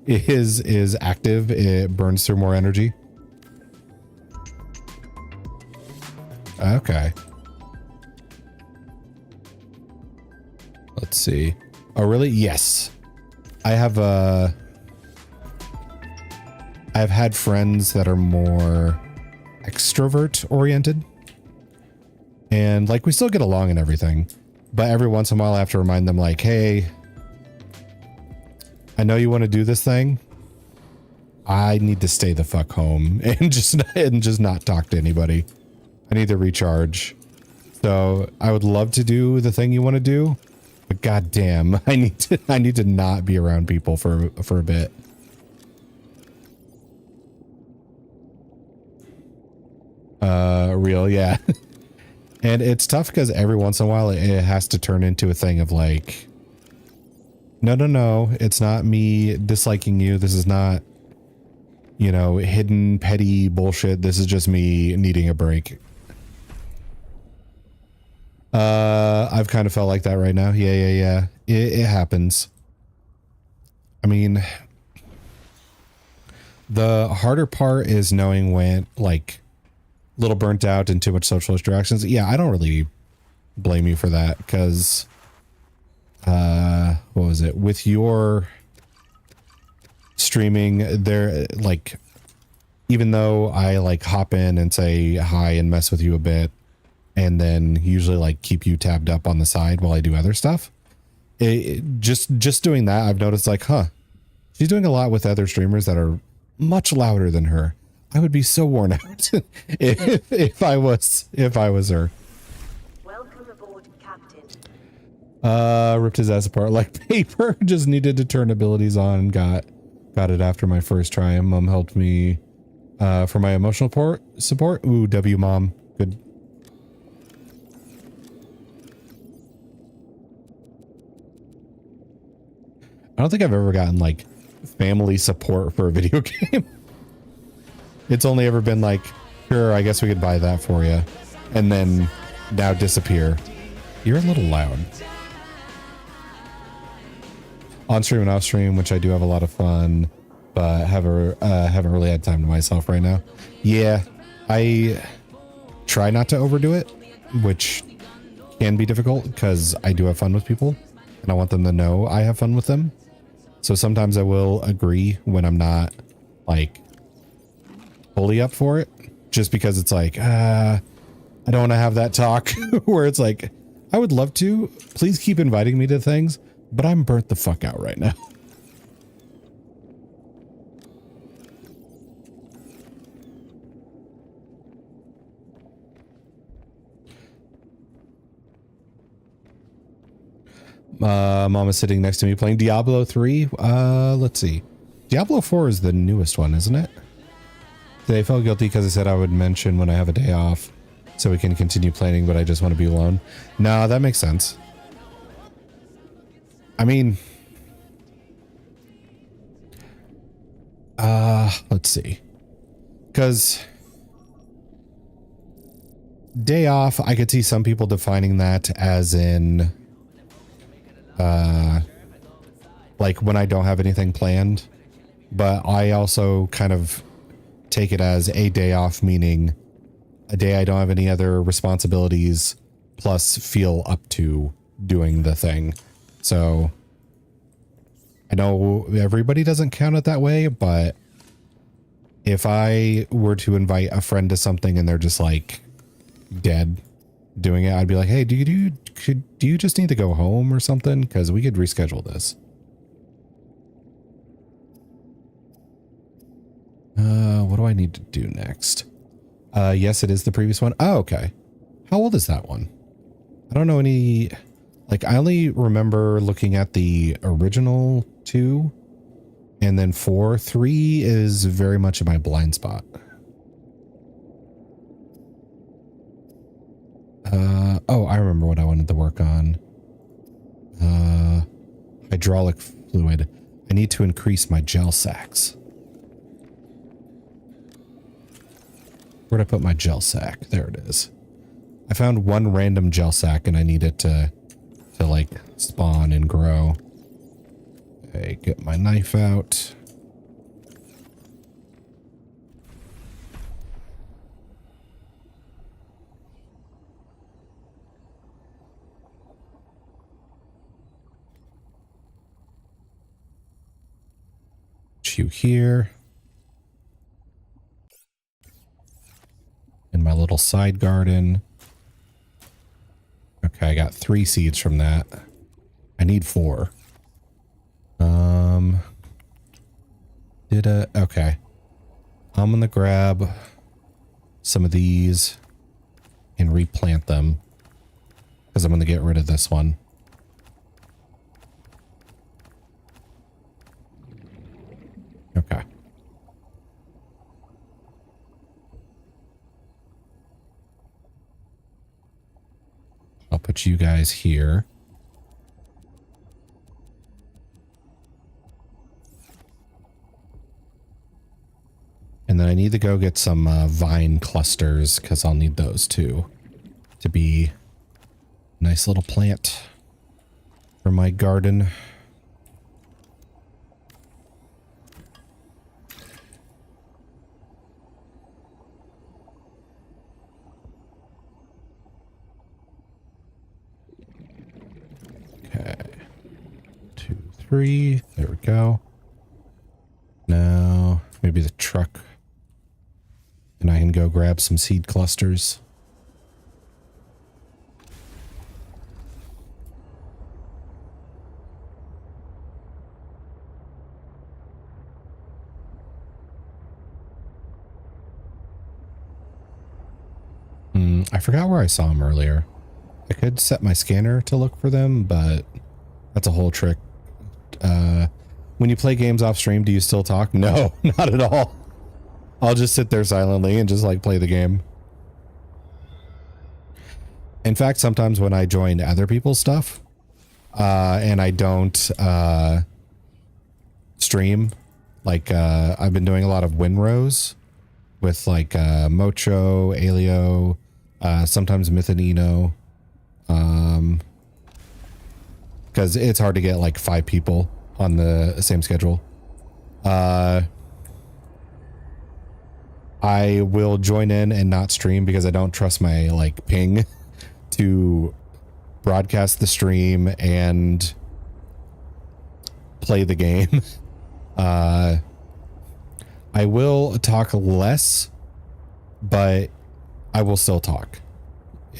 Speaker 1: is active, it burns through more energy. Okay. Let's see. Oh, really? Yes. I've had friends that are more extrovert oriented. And like we still get along and everything. But every once in a while I have to remind them like, hey, I know you want to do this thing. I need to stay the fuck home and just not talk to anybody. I need to recharge. So I would love to do the thing you want to do, but goddamn, I need to not be around people for a bit. Real, yeah. And it's tough because every once in a while it has to turn into a thing of like, no, it's not me disliking you. This is not, you know, hidden petty bullshit. This is just me needing a break. I've kind of felt like that right now. Yeah. It happens. I mean, the harder part is knowing when, like, a little burnt out and too much social interactions. Yeah, I don't really blame you for that because, what was it? With your streaming there, like, even though I like hop in and say hi and mess with you a bit, and then usually like keep you tabbed up on the side while I do other stuff. Just doing that, I've noticed like, she's doing a lot with other streamers that are much louder than her. I would be so worn out if I was her.
Speaker 4: Welcome aboard, Captain.
Speaker 1: Ripped his ass apart like paper. Just needed to turn abilities on and got it after my first try. Mom helped me for my emotional support. Ooh, W mom. Good. I don't think I've ever gotten like family support for a video game. It's only ever been like, sure, I guess we could buy that for you. And then now disappear. You're a little loud. On stream and off stream, which I do have a lot of fun, but haven't really had time to myself right now. Yeah, I try not to overdo it, which can be difficult because I do have fun with people and I want them to know I have fun with them. So sometimes I will agree when I'm not like fully up for it, just because it's like, I don't want to have that talk where it's like, I would love to, please keep inviting me to things, but I'm burnt the fuck out right now. Mom is sitting next to me playing Diablo 3. Let's see. Diablo 4 is the newest one, isn't it? Today I felt guilty because I said I would mention when I have a day off so we can continue playing, but I just want to be alone. No, that makes sense. I mean, let's see. Because day off, I could see some people defining that as in like when I don't have anything planned, but I also kind of take it as a day off, meaning a day I don't have any other responsibilities plus feel up to doing the thing. So I know everybody doesn't count it that way, but if I were to invite a friend to something and they're just like dead doing it, I'd be like, hey, do you just need to go home or something? Because we could reschedule this. What do I need to do next? Yes, it is the previous one. Oh, okay. How old is that one? I don't know any, like, I only remember looking at the original 2 and then 4. 3 is very much in my blind spot. Oh, I remember what I wanted to work on. Hydraulic fluid. I need to increase my gel sacks. Where'd I put my gel sack? There it is. I found one random gel sack and I need it to like spawn and grow. Okay, get my knife out. You here. In my little side garden. Okay, I got 3 seeds from that. I need 4. Okay. I'm gonna grab some of these and replant them because I'm gonna get rid of this one. Okay. I'll put you guys here. And then I need to go get some vine clusters because I'll need those too to be a nice little plant for my garden. Okay. 2, 3. There we go. Now, maybe the truck. And I can go grab some seed clusters. I forgot where I saw them earlier. I could set my scanner to look for them, but that's a whole trick. When you play games off stream, do you still talk? No, not at all. I'll just sit there silently and just like play the game. In fact, sometimes when I join other people's stuff, and I don't stream, like I've been doing a lot of Winrose with like Mocho, Alio, sometimes Mythanino, because it's hard to get like 5 people on the same schedule. I will join in and not stream because I don't trust my like ping to broadcast the stream and play the game. I will talk less, but I will still talk.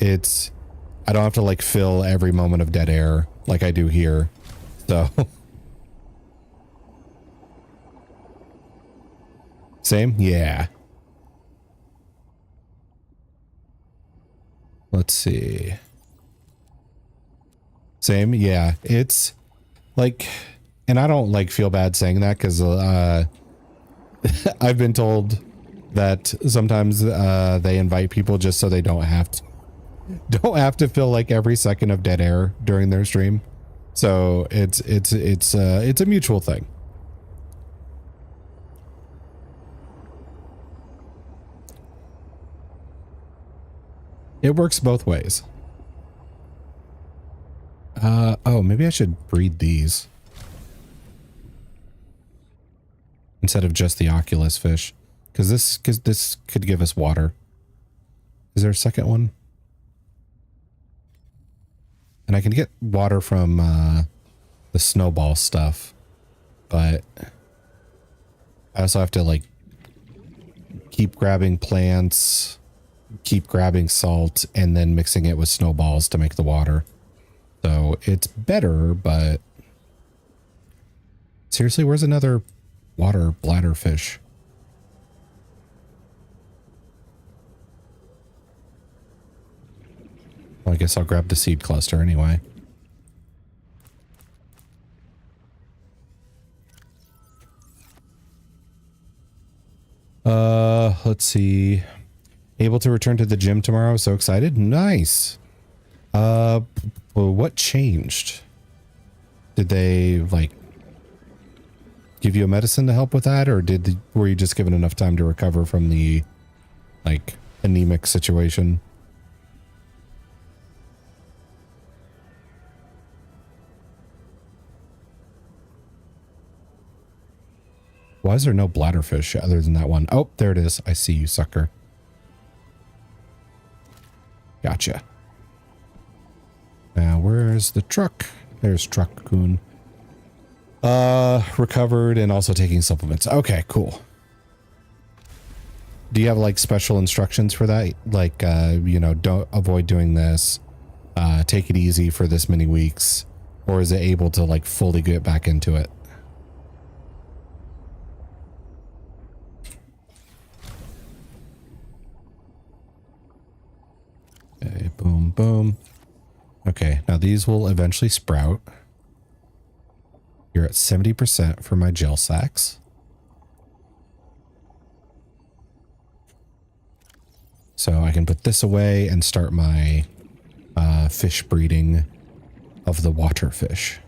Speaker 1: I don't have to like fill every moment of dead air like I do here. So same? Yeah. Let's see. Same? Yeah. It's like, and I don't like feel bad saying that because I've been told that sometimes they invite people just so they don't have to fill like every second of dead air during their stream. So it's a mutual thing. It works both ways. Oh, maybe I should breed these instead of just the Oculus fish, because this could give us water. Is there a second one? And I can get water from the snowball stuff. but I also have to like keep grabbing plants, keep grabbing salt, and then mixing it with snowballs to make the water. So it's better, but seriously, where's another water bladder fish? Well, I guess I'll grab the seed cluster anyway. Let's see. Able to return to the gym tomorrow. So excited. Nice. Well, what changed? Did they like give you a medicine to help with that, or were you just given enough time to recover from the like anemic situation? Why is there no bladderfish other than that one? Oh, there it is. I see you, sucker. Gotcha. Now, where's the truck? There's Truck Coon. Recovered and also taking supplements. Okay, cool. Do you have like special instructions for that? Like, you know, don't avoid doing this. Take it easy for this many weeks. Or is it able to like fully get back into it? Okay, boom, boom. Okay, now these will eventually sprout. You're at 70% for my gel sacks. So I can put this away and start my fish breeding of the water fish.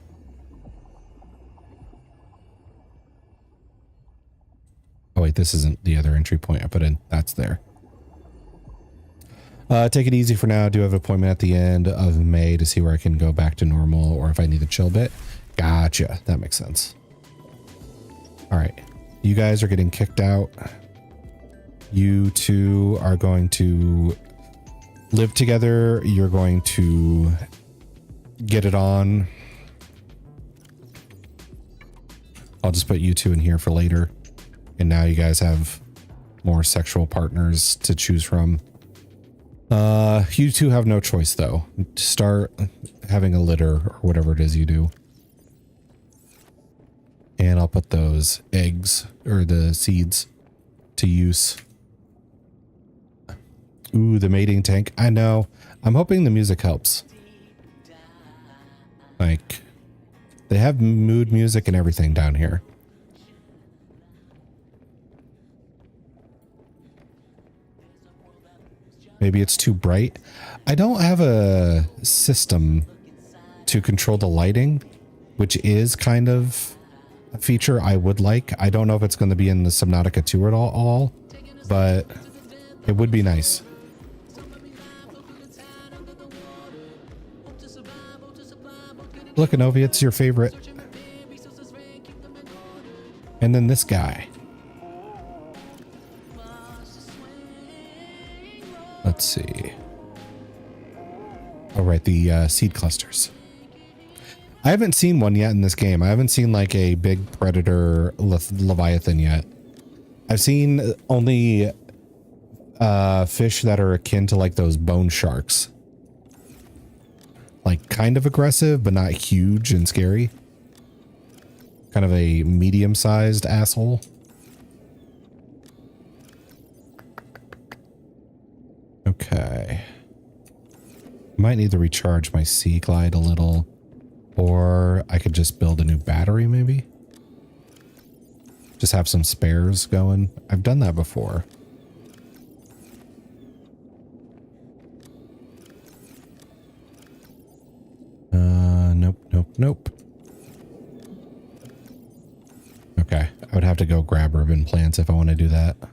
Speaker 1: Oh wait, this isn't the other entry point I put in. That's there. Take it easy for now. Do have an appointment at the end of May to see where I can go back to normal or if I need to chill a bit. Gotcha. That makes sense. All right. You guys are getting kicked out. You two are going to live together. You're going to get it on. I'll just put you two in here for later. And now you guys have more sexual partners to choose from. You two have no choice though. Start having a litter or whatever it is you do. And I'll put those eggs or the seeds to use. Ooh, the mating tank. I know. I'm hoping the music helps. Like, they have mood music and everything down here. Maybe it's too bright. I don't have a system to control the lighting, which is kind of a feature I would like. I don't know if it's going to be in the Subnautica 2 at all, but it would be nice. Look, Anovi, it's your favorite. And then this guy. Let's see. Oh, right, the seed clusters. I haven't seen one yet in this game. I haven't seen like a big predator leviathan yet. I've seen only fish that are akin to like those bone sharks. Like kind of aggressive, but not huge and scary. Kind of a medium-sized asshole. Okay. Might need to recharge my Sea Glide a little. Or I could just build a new battery, maybe? Just have some spares going. I've done that before. Nope. Okay, I would have to go grab urban plants if I want to do that. How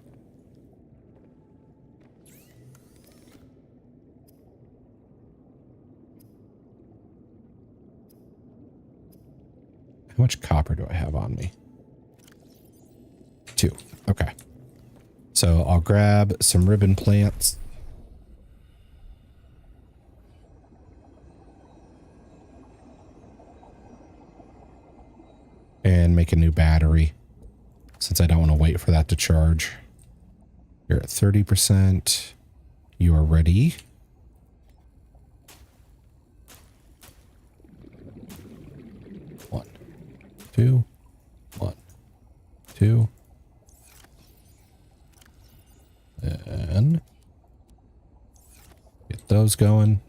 Speaker 1: much copper do I have on me? 2. Okay. So I'll grab some ribbon plants. and make a new battery since I don't want to wait for that to charge. You're at 30%. You are ready. One, two, one, two. And get those going.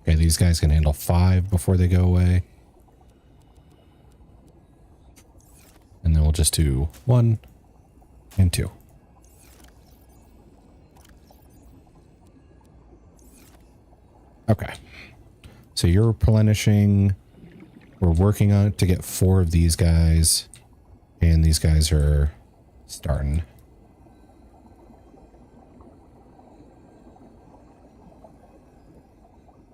Speaker 1: Okay, these guys can handle 5 before they go away. And then we'll just do 1 and 2. Okay. So you're replenishing. We're working on it to get 4 of these guys. And these guys are starting.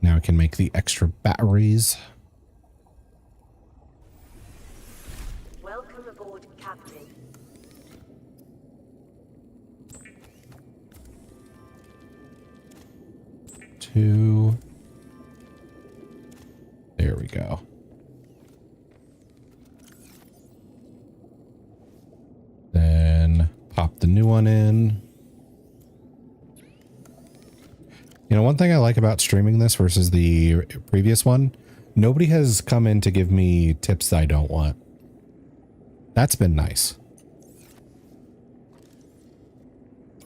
Speaker 1: Now I can make the extra batteries.
Speaker 4: Welcome aboard, Captain.
Speaker 1: Two. There we go. Then pop the new one in. You know, one thing I like about streaming this versus the previous one, nobody has come in to give me tips that I don't want. That's been nice.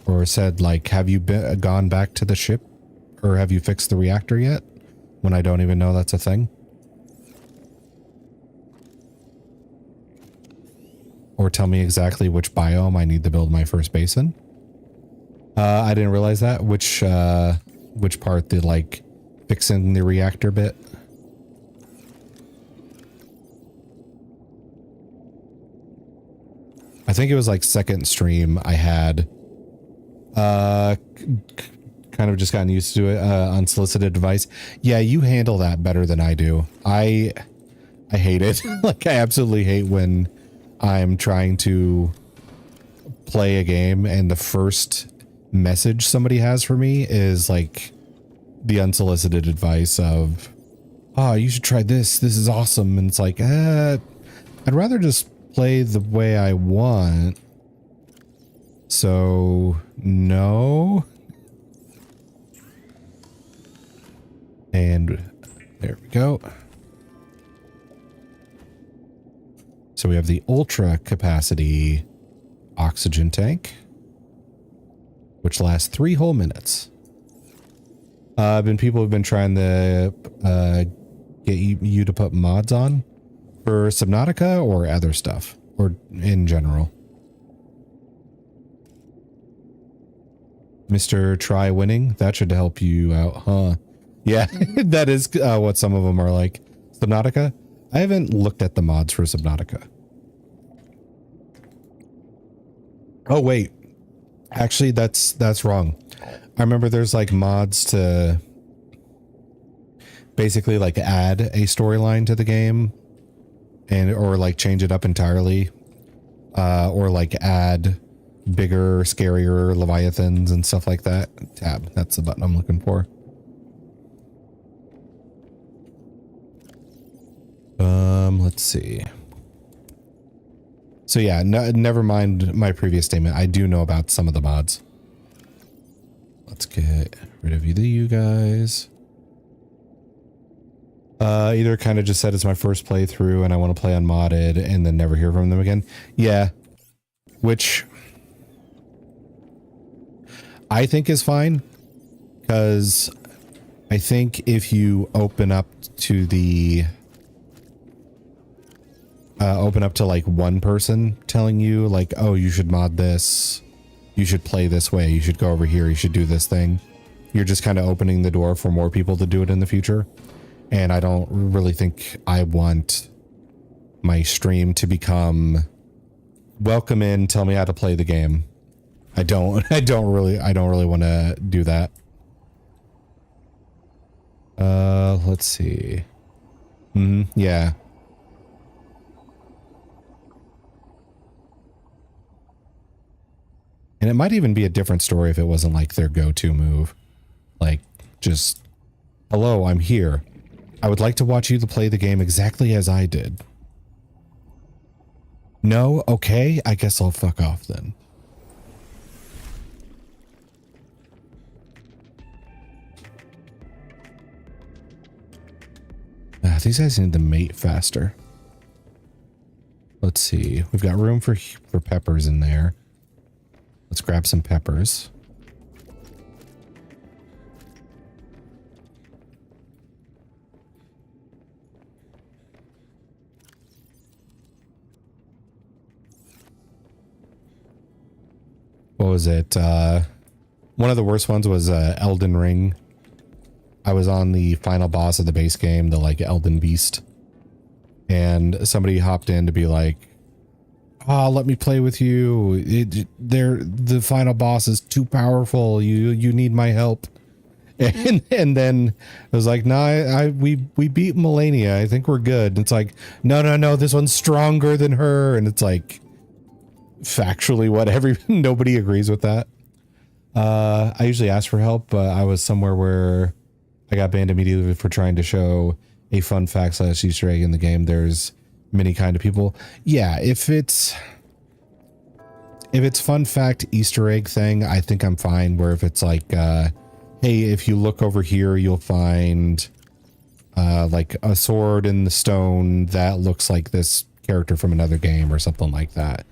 Speaker 1: Or said, like, have you gone back to the ship? Or have you fixed the reactor yet? When I don't even know that's a thing. Or tell me exactly which biome I need to build my first base in. I didn't realize that. Which part, the, like, fixing the reactor bit? I think it was like second stream I had kind of just gotten used to it, unsolicited advice. Yeah, you handle that better than I do. I hate it. Like, I absolutely hate when I'm trying to play a game and the first message somebody has for me is like the unsolicited advice of, oh, you should try this. This is awesome. And it's like, I'd rather just play the way I want. So, no. And there we go. So we have the ultra capacity oxygen tank, which lasts 3 whole minutes. People have been trying to get you to put mods on for Subnautica or other stuff, or in general. Mr. Try Winning, that should help you out, huh? Yeah, that is what some of them are like. Subnautica? I haven't looked at the mods for Subnautica. Oh, wait. Actually, that's wrong. I remember there's like mods to basically like add a storyline to the game and or like change it up entirely. Or like add bigger, scarier leviathans and stuff like that. Tab, that's the button I'm looking for. Let's see. So yeah, never mind my previous statement. I do know about some of the mods. Let's get rid of you guys. Either kind of just said it's my first playthrough and I want to play unmodded and then never hear from them again. Yeah. Which I think is fine. Because I think if you open up to the like one person telling you like, oh, you should mod this, you should play this way, you should go over here, you should do this thing, you're just kind of opening the door for more people to do it in the future. And I don't really think I want my stream to become welcome in, tell me how to play the game. I don't really want to do that. Let's see. Yeah. And it might even be a different story if it wasn't like their go-to move. Like, just, hello, I'm here. I would like to watch you to play the game exactly as I did. No? Okay, I guess I'll fuck off then. These guys need to mate faster. Let's see. We've got room for peppers in there. Let's grab some peppers. What was it? One of the worst ones was Elden Ring. I was on the final boss of the base game, the like Elden Beast. And somebody hopped in to be like, "Oh, let me play with you. The final boss is too powerful. You need my help." And then it was like, "No, we beat Melania. I think we're good." And it's like, no, this one's stronger than her. And it's like, factually, nobody agrees with that. I usually ask for help, but I was somewhere where I got banned immediately for trying to show a fun fact / Easter egg in the game. There's many kind of people. Yeah, if it's fun fact Easter egg thing, I think I'm fine. Where if it's like, hey, if you look over here, you'll find like a sword in the stone that looks like this character from another game or something like that.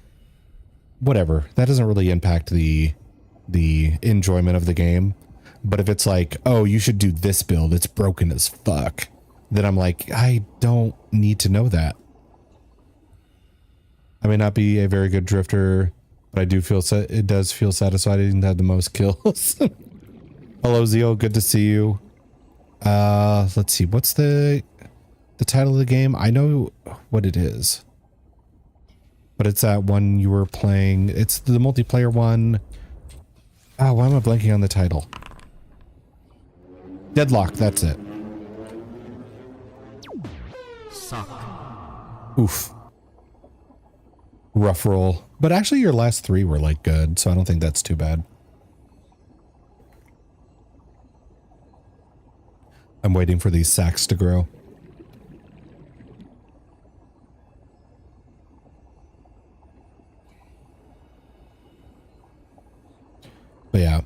Speaker 1: Whatever. That doesn't really impact the enjoyment of the game. But if it's like, oh, you should do this build, it's broken as fuck, then I'm like, I don't need to know that. I may not be a very good drifter, but I do feel it does feel satisfying to have the most kills. Hello, Zio. Good to see you. Let's see. What's the title of the game? I know what it is, but it's that one you were playing. It's the multiplayer one. Oh, why am I blanking on the title? Deadlock, that's it.
Speaker 2: Suck.
Speaker 1: Oof. Rough roll. But actually your last 3 were like good, so I don't think that's too bad. I'm waiting for these sacks to grow. But yeah.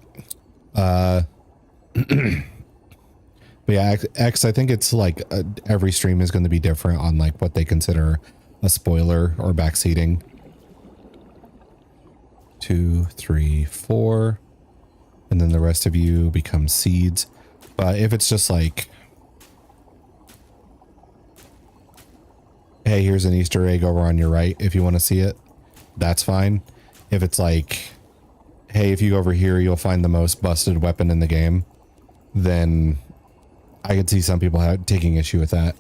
Speaker 1: But yeah, X, I think it's like every stream is going to be different on like what they consider a spoiler or backseating. 2, 3, 4. And then the rest of you become seeds. But if it's just like, hey, here's an Easter egg over on your right if you want to see it, that's fine. If it's like, hey, if you go over here, you'll find the most busted weapon in the game, then I could see some people taking issue with that.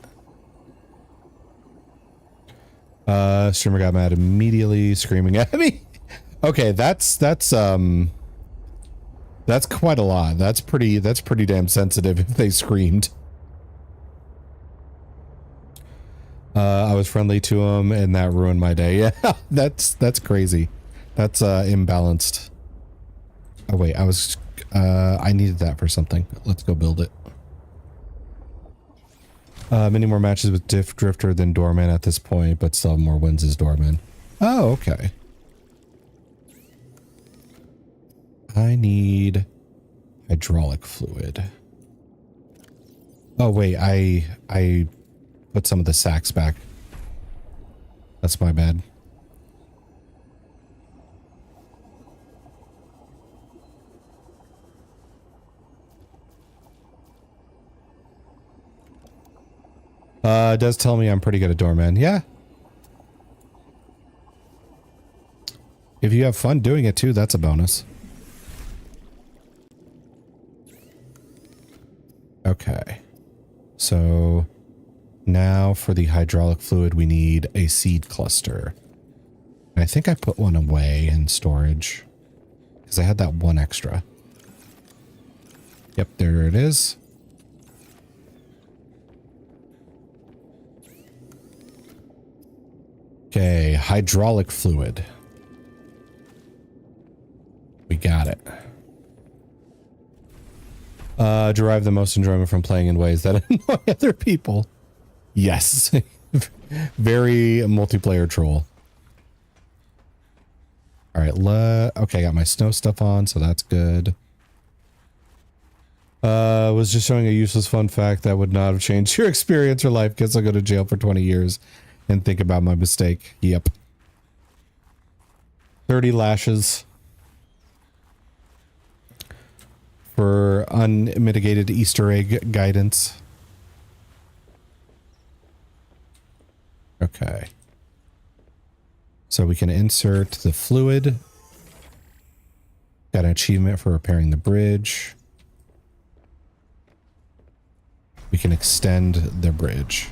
Speaker 1: Streamer got mad immediately, screaming at me. Okay, that's quite a lot. That's pretty damn sensitive if they screamed. I was friendly to him and that ruined my day. Yeah, that's crazy. That's imbalanced. Oh wait, I needed that for something. Let's go build it. Many more matches with Drifter than Doorman at this point, but still have more wins as Doorman. Oh, okay. I need hydraulic fluid. Oh wait, I put some of the sacks back. That's my bad. It does tell me I'm pretty good at Doorman. Yeah. If you have fun doing it too, that's a bonus. Okay. So now for the hydraulic fluid, we need a seed cluster. And I think I put one away in storage because I had that one extra. Yep, there it is. Okay, hydraulic fluid. Derive the most enjoyment from playing in ways that annoy other people. Yes. Very multiplayer troll. All right, okay, I got my snow stuff on, so that's good. Was just showing a useless fun fact that would not have changed your experience or life. Guess I'll go to jail for 20 years and think about my mistake. Yep. 30 lashes for unmitigated Easter egg guidance. Okay. So we can insert the fluid. Got an achievement for repairing the bridge. We can extend the bridge.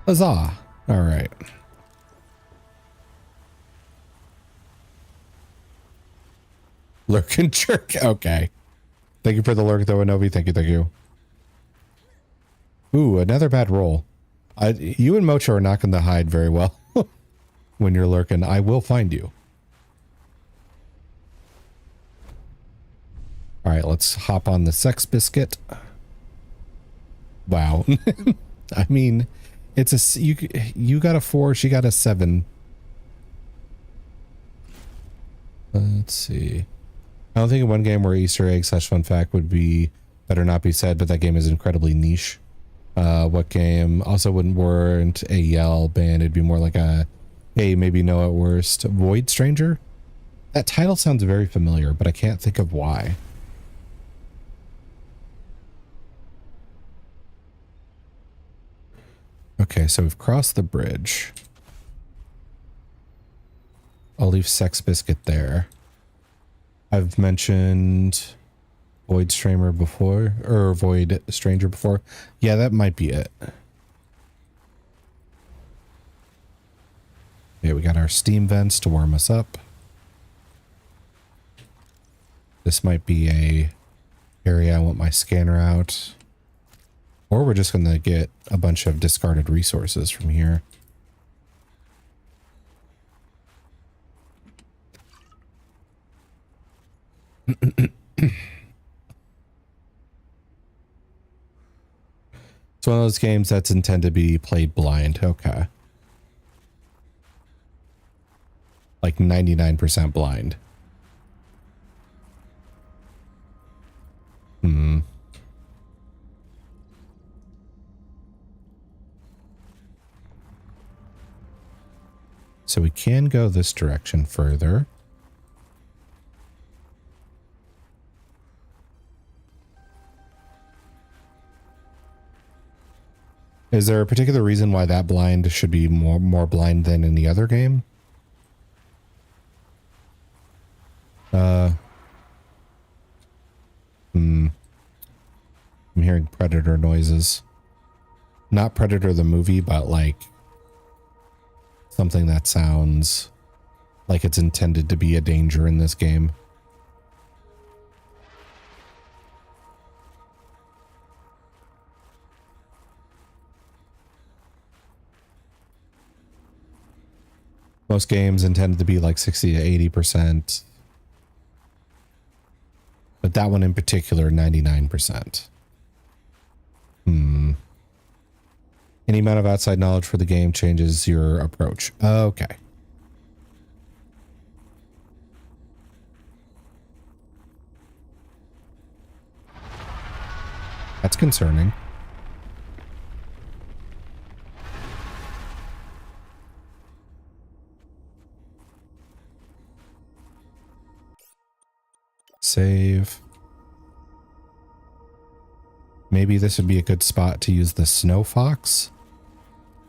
Speaker 1: Huzzah! All right. Lurk and jerk. Okay. Thank you for the lurk, though, Anobi. Thank you, thank you. Ooh, another bad roll. You and Mocho are not going to hide very well when you're lurking. I will find you. All right, let's hop on the sex biscuit. Wow. I mean, it's a you got a 4, she got a 7. Let's see. I don't think in one game where Easter egg / fun fact would be better not be said, but that game is incredibly niche. What game also wouldn't warrant a yell ban? It'd be more like a, hey, maybe no at worst. Void Stranger? That title sounds very familiar, but I can't think of why. Okay, so we've crossed the bridge. I'll leave Sex Biscuit there. I've mentioned Void Stranger before, or Void Stranger before. Yeah, that might be it. Yeah, we got our steam vents to warm us up. This might be a area I want my scanner out. Or we're just going to get a bunch of discarded resources from here. It's one of those games that's intended to be played blind. Okay. Like 99% blind. So we can go this direction further. Is there a particular reason why that blind should be more blind than in the other game? I'm hearing predator noises. Not Predator the movie, but like something that sounds like it's intended to be a danger in this game. Most games intended to be like 60 to 80%. But that one in particular, 99%. Any amount of outside knowledge for the game changes your approach. Okay. That's concerning. Save. Maybe this would be a good spot to use the snow fox.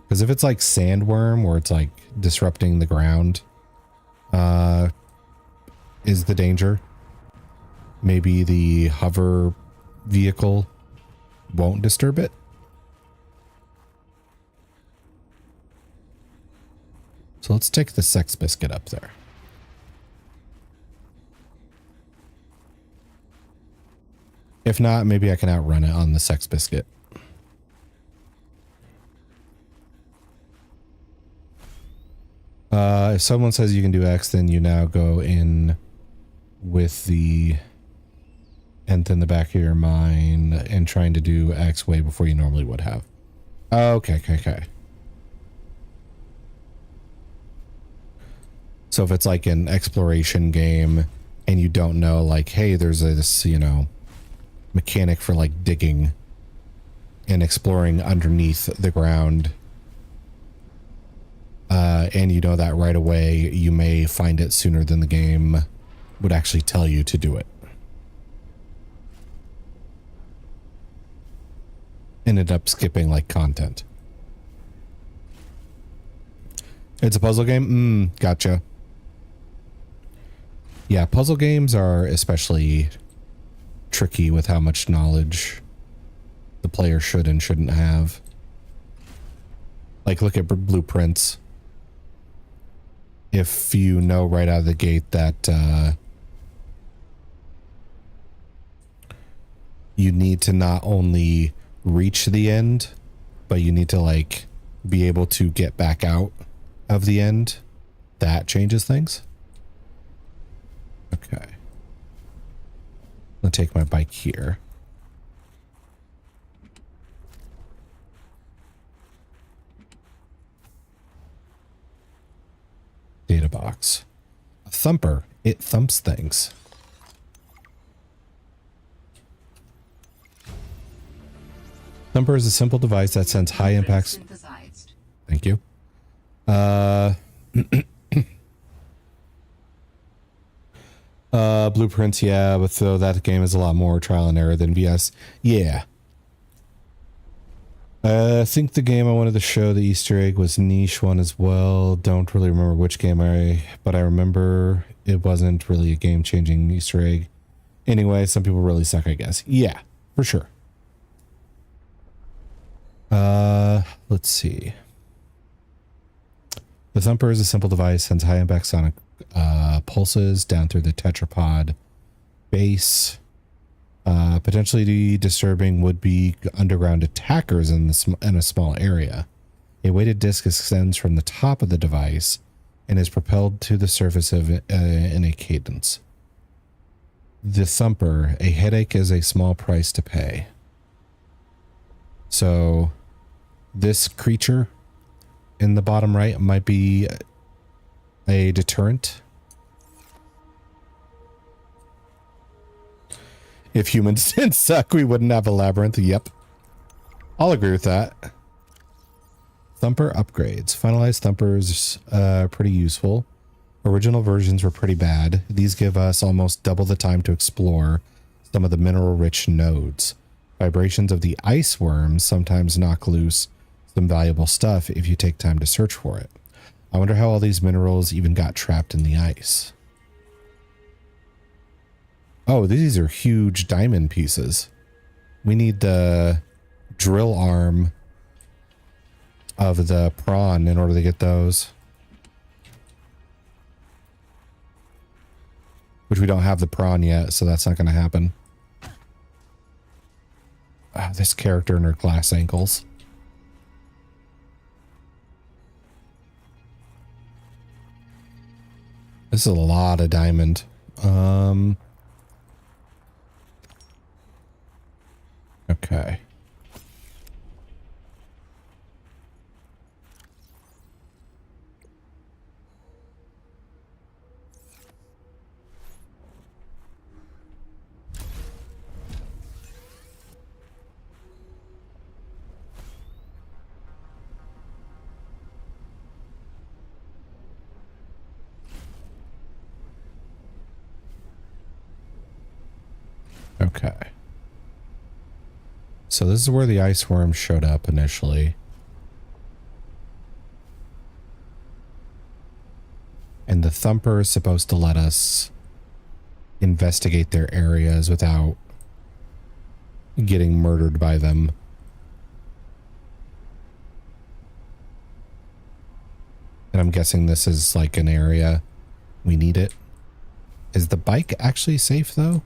Speaker 1: Because if it's like sandworm or it's like disrupting the ground, is the danger. Maybe the hover vehicle won't disturb it. So let's take the sex biscuit up there. If not, maybe I can outrun it on the sex biscuit. If someone says you can do X, then you now go in with the nth in the back of your mind and trying to do X way before you normally would have. Okay, okay. So if it's like an exploration game and you don't know, like, hey, there's this, you know, mechanic for like digging and exploring underneath the ground, and you know that right away, you may find it sooner than the game would actually tell you to do it. Ended up skipping like content. It's a puzzle game? Gotcha. Yeah, puzzle games are especially tricky with how much knowledge the player should and shouldn't have. Like, look at blueprints. If you know right out of the gate that you need to not only reach the end, but you need to like be able to get back out of the end, that changes things. Okay. I'll take my bike here. Data box. A thumper. It thumps things. Thumper is a simple device that sends high impacts. Thank you. Blueprints, yeah, but though that game is a lot more trial and error than VS. Yeah. I think the game I wanted to show the Easter egg was niche one as well. Don't really remember which game but I remember it wasn't really a game-changing Easter egg. Anyway, some people really suck, I guess. Yeah, for sure. Let's see. The thumper is a simple device, sends high impact sonic pulses down through the tetrapod base. Potentially disturbing would-be underground attackers in a small area. A weighted disc extends from the top of the device and is propelled to the surface of in a cadence. The thumper, a headache is a small price to pay. So this creature in the bottom right might be a deterrent. If humans didn't suck, we wouldn't have a labyrinth. Yep. I'll agree with that. Thumper upgrades. Finalized thumpers are pretty useful. Original versions were pretty bad. These give us almost double the time to explore some of the mineral-rich nodes. Vibrations of the ice worms sometimes knock loose some valuable stuff if you take time to search for it. I wonder how all these minerals even got trapped in the ice. Oh, these are huge diamond pieces. We need the drill arm of the prawn in order to get those. Which we don't have the prawn yet, so that's not going to happen. This character and her glass ankles. This is a lot of diamond. Okay. Okay. So this is where the ice worm showed up initially. And the thumper is supposed to let us investigate their areas without getting murdered by them. And I'm guessing this is like an area we need it. Is the bike actually safe though?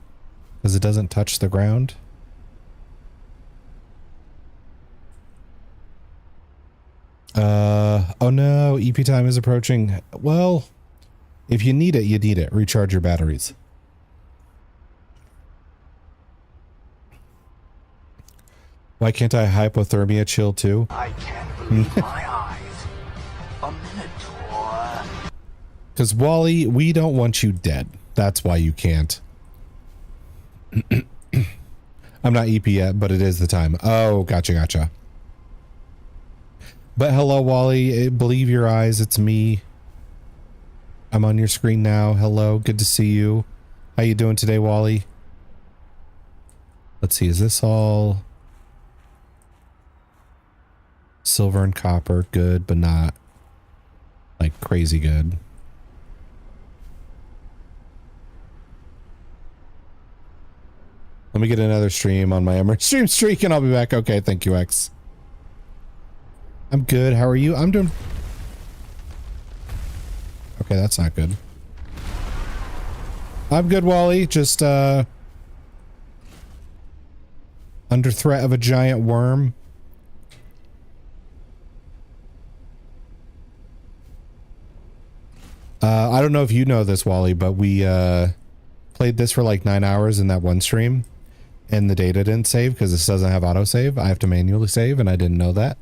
Speaker 1: Because it doesn't touch the ground. Oh no, EP time is approaching. Well, if you need it, you need it. Recharge your batteries. Why can't I hypothermia chill too?
Speaker 5: I can't believe my eyes. A minotaur.
Speaker 1: Because Wally, we don't want you dead. That's why you can't. I'm not EP yet, but it is the time. Oh, gotcha. But hello, Wally. Believe your eyes. It's me. I'm on your screen now. Hello. Good to see you. How you doing today, Wally? Let's see. Is this all silver and copper? Good, but not like crazy good. Let me get another stream on my Emerald stream streak and I'll be back. Okay, thank you, X. I'm good. How are you? I'm doing... Okay, that's not good. I'm good, Wally. Just, under threat of a giant worm. I don't know if you know this, Wally, but we, played this for like 9 hours in that one stream. And the data didn't save because this doesn't have autosave. I have to manually save, and I didn't know that.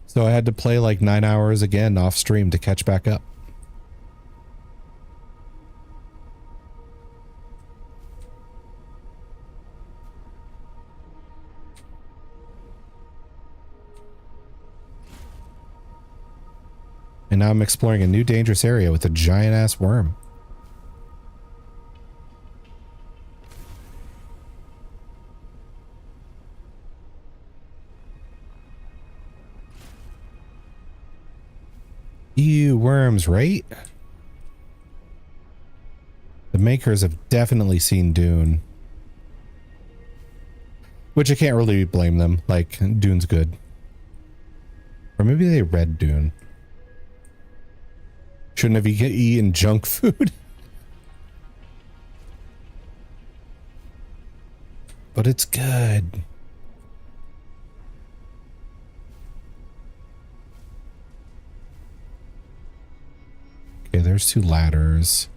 Speaker 1: So I had to play like 9 hours again off stream to catch back up. And now I'm exploring a new dangerous area with a giant ass worm. Ew, worms, right? The makers have definitely seen Dune. Which I can't really blame them. Like, Dune's good. Or maybe they read Dune. Shouldn't have eaten junk food. But it's good. Okay, there's 2 ladders.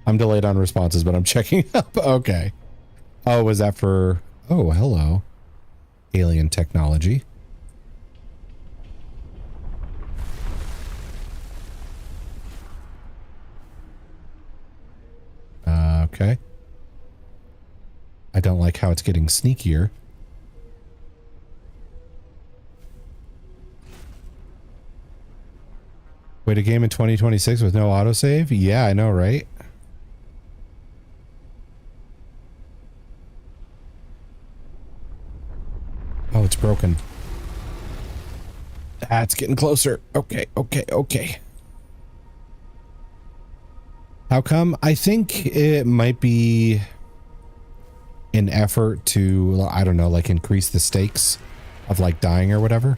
Speaker 1: I'm delayed on responses, but I'm checking up. Okay. Oh, was that for... Oh, hello. Alien technology. Okay. I don't like how it's getting sneakier. Wait, a game in 2026 with no autosave? Yeah, I know, right? Oh, it's broken. Ah, it's getting closer. Okay. How come? I think it might be an effort to, I don't know, like increase the stakes of like dying or whatever.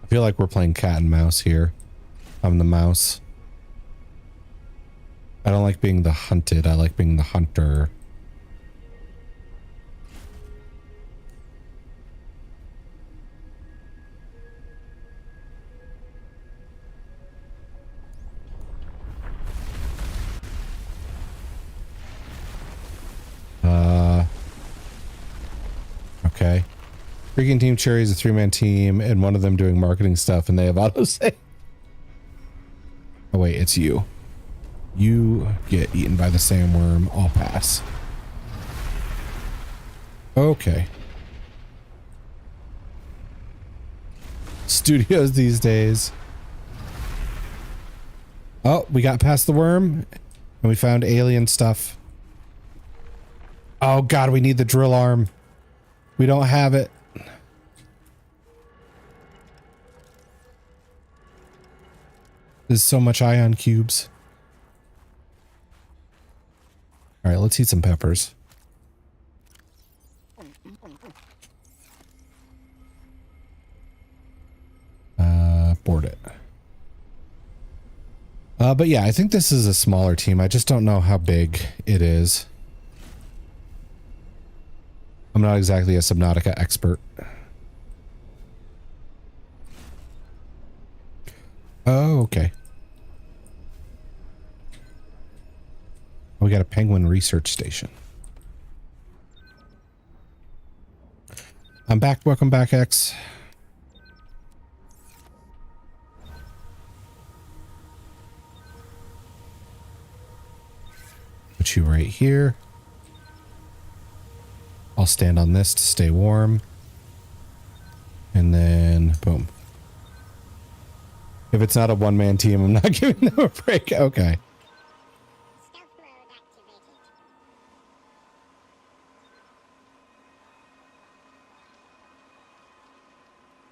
Speaker 1: I feel like we're playing cat and mouse here. I'm the mouse. I don't like being the hunted. I like being the hunter. Okay. Freaking Team Cherry is a 3-man team, and one of them doing marketing stuff, and they have autosave. Oh wait, it's you. You get eaten by the sandworm. I'll pass. Okay. Studios these days. Oh, we got past the worm, and we found alien stuff. Oh god, we need the drill arm. We don't have it. There's so much ion cubes. All right, let's eat some peppers. Board it. But yeah, I think this is a smaller team. I just don't know how big it is. I'm not exactly a Subnautica expert. Oh, okay. We got a penguin research station. I'm back. Welcome back, X. Put you right here. I'll stand on this to stay warm. And then, boom. If it's not a one-man team, I'm not giving them a break. Okay.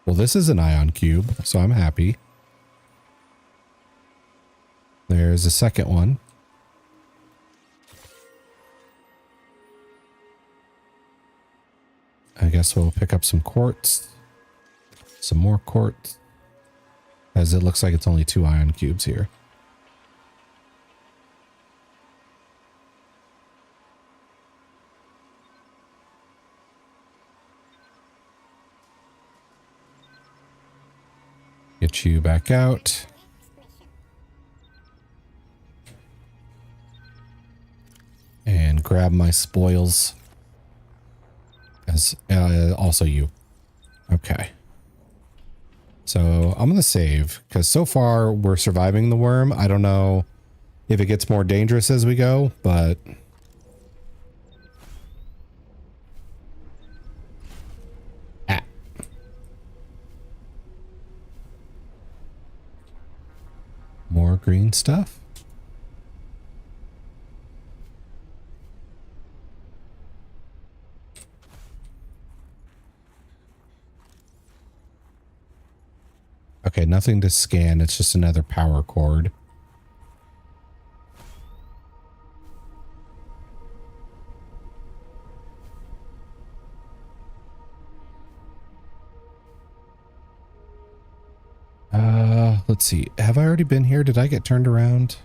Speaker 1: Well, this is an ion cube, so I'm happy. There's a second one. I guess we'll pick up some quartz. Some more quartz. As it looks like it's only 2 ion cubes here. Get you back out. And grab my spoils. As also you. Okay. So I'm going to save because so far we're surviving the worm. I don't know if it gets more dangerous as we go, but more green stuff. Okay, nothing to scan. It's just another power cord. Let's see. Have I already been here? Did I get turned around?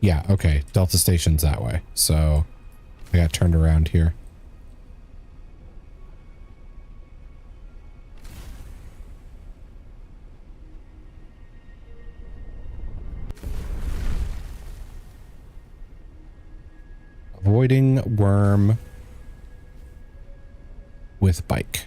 Speaker 1: Yeah, okay. Delta Station's that way. So I got turned around here. Avoiding worm with bike.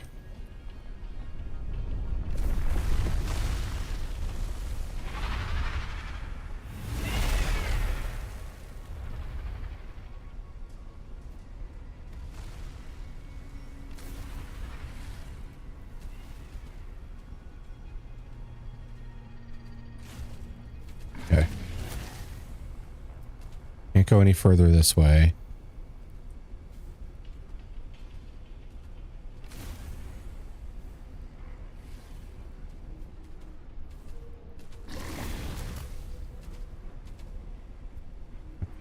Speaker 1: Okay. Can't go any further this way.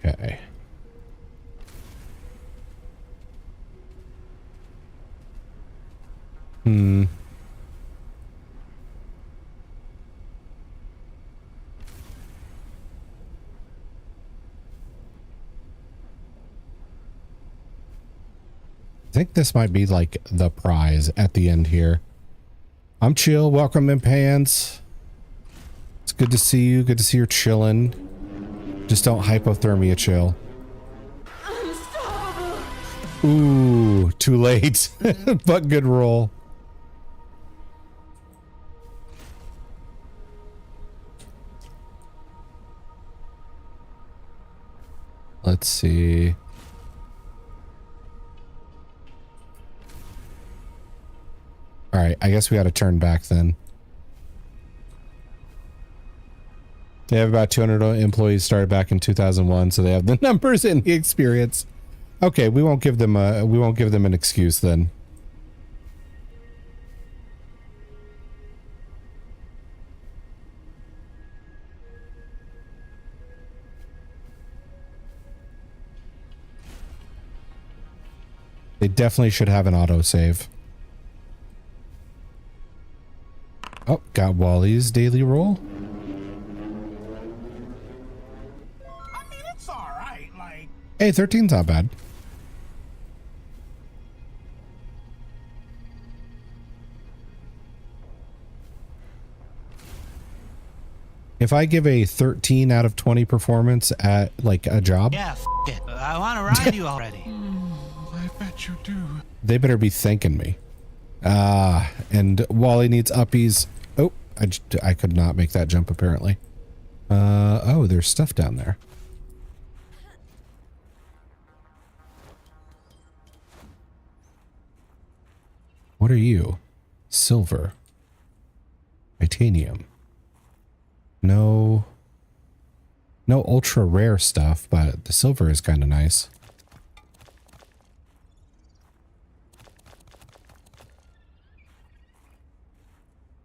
Speaker 1: Okay. I think this might be like the prize at the end here. I'm chill. Welcome in pants. It's good to see you. Good to see you're chilling. Just don't hypothermia chill. Ooh, too late. But good roll. Let's see. All right, I guess we got to turn back then. They have about 200 employees started back in 2001, so they have the numbers and the experience. Okay, we won't give them an excuse then. They definitely should have an autosave. Oh, got Wally's daily roll. Hey, 13's not bad. If I give a 13 out of 20 performance at like a job,
Speaker 2: Yeah, it. I want to ride you already.
Speaker 6: I bet you do.
Speaker 1: they better be thanking me. And Wally needs uppies. Oh, I could not make that jump apparently. Oh, there's stuff down there. What are you? Silver. Titanium. No ultra rare stuff, but the silver is kind of nice.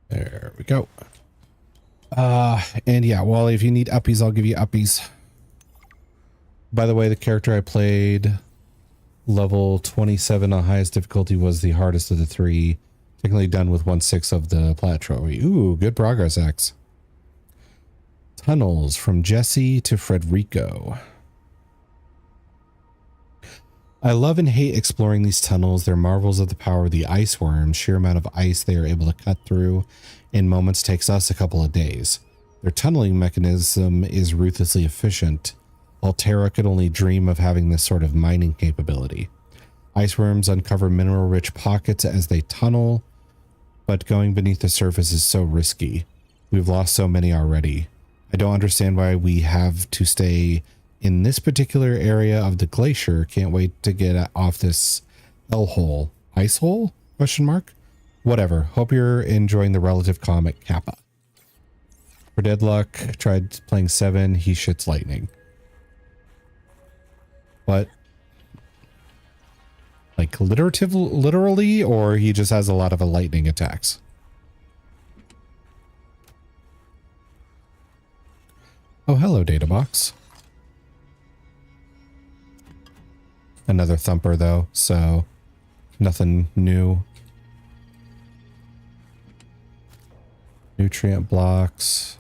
Speaker 1: There we go. And yeah, Wally, if you need uppies, I'll give you uppies. By the way, the character I played, level 27 on highest difficulty, was the hardest of the three. Technically done with 1/6 of the plat trophy. Ooh, good progress, X. Tunnels from Jesse to Frederico. I love and hate exploring these tunnels. They're marvels of the power of the ice worms. Sheer amount of ice they are able to cut through in moments takes us a couple of days. Their tunneling mechanism is ruthlessly efficient. Altera could only dream of having this sort of mining capability. Ice worms uncover mineral-rich pockets as they tunnel, but going beneath the surface is so risky. We've lost so many already. I don't understand why we have to stay in this particular area of the glacier. Can't wait to get off this L-hole. Ice hole? Question mark? Whatever. Hope you're enjoying the relative comic Kappa. For Deadlock, tried playing 7. He shits lightning. What? Like literally, or he just has a lot of lightning attacks? Oh, hello, Databox. Another thumper, though, so nothing new. Nutrient blocks.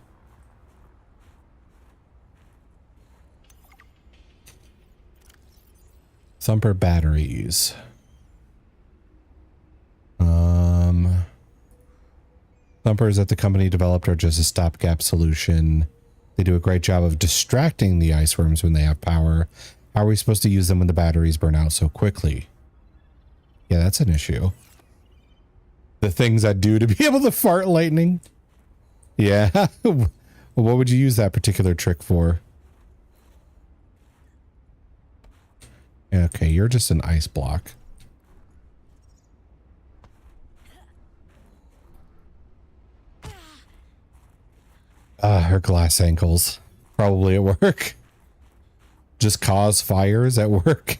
Speaker 1: Thumper batteries. Thumpers that the company developed are just a stopgap solution. They do a great job of distracting the ice worms when they have power. How are we supposed to use them when the batteries burn out so quickly? Yeah, that's an issue. The things I do to be able to fart lightning. Yeah. Well, what would you use that particular trick for? Okay, you're just an ice block. Her glass ankles. Probably at work. Just cause fires at work.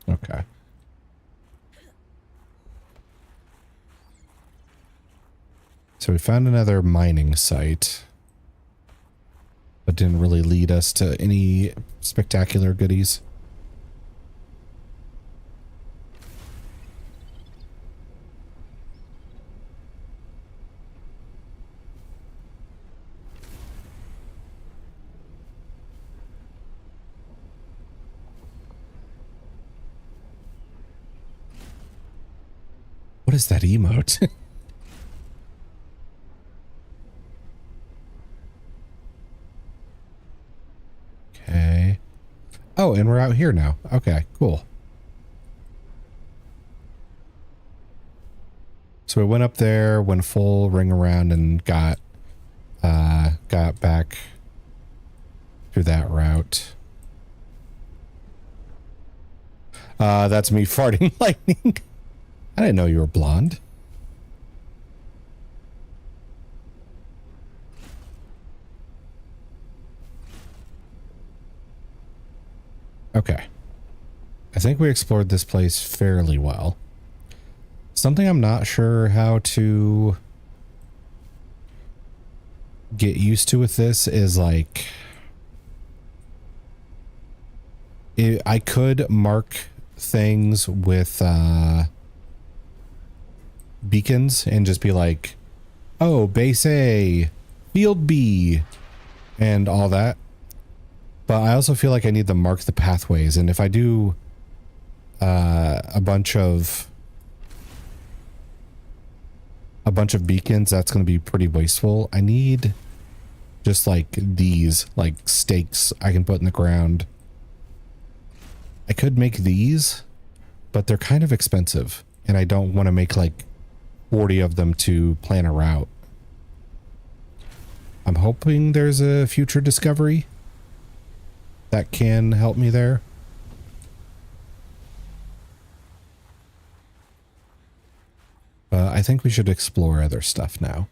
Speaker 1: Okay. So we found another mining site, but didn't really lead us to any spectacular goodies. What is that emote? Okay. Oh, and we're out here now. Okay, cool. So we went up there, went full ring around, and got back through that route. That's me farting lightning. I didn't know you were blonde. Okay. I think we explored this place fairly well. Something I'm not sure how to get used to with this is like... I could mark things with beacons and just be like, oh, base A, field B, and all that. But I also feel like I need to mark the pathways. And if I do a bunch of beacons, that's going to be pretty wasteful. I need just like these, like stakes I can put in the ground. I could make these, but they're kind of expensive, and I don't want to make like 40 of them to plan a route. I'm hoping there's a future discovery that can help me there. I think we should explore other stuff now.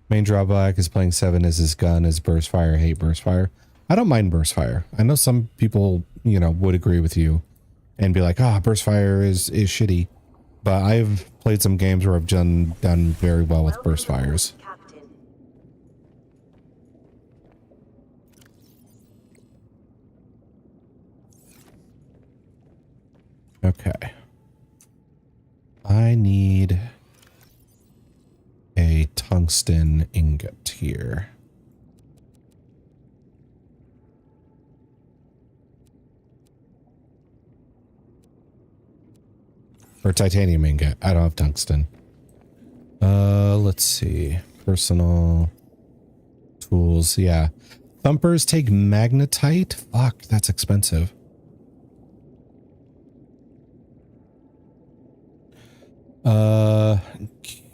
Speaker 1: Main drawback is playing 7 as his gun is burst fire. I hate burst fire. I don't mind burst fire. I know some people, you know, would agree with you and be like, burst fire is shitty. But I've played some games where I've done very well with burst fires.
Speaker 4: Captain.
Speaker 1: Okay. I need a tungsten ingot here. Or titanium ingot. I don't have tungsten. Let's see. Personal tools. Yeah. Thumpers take magnetite. Fuck, that's expensive.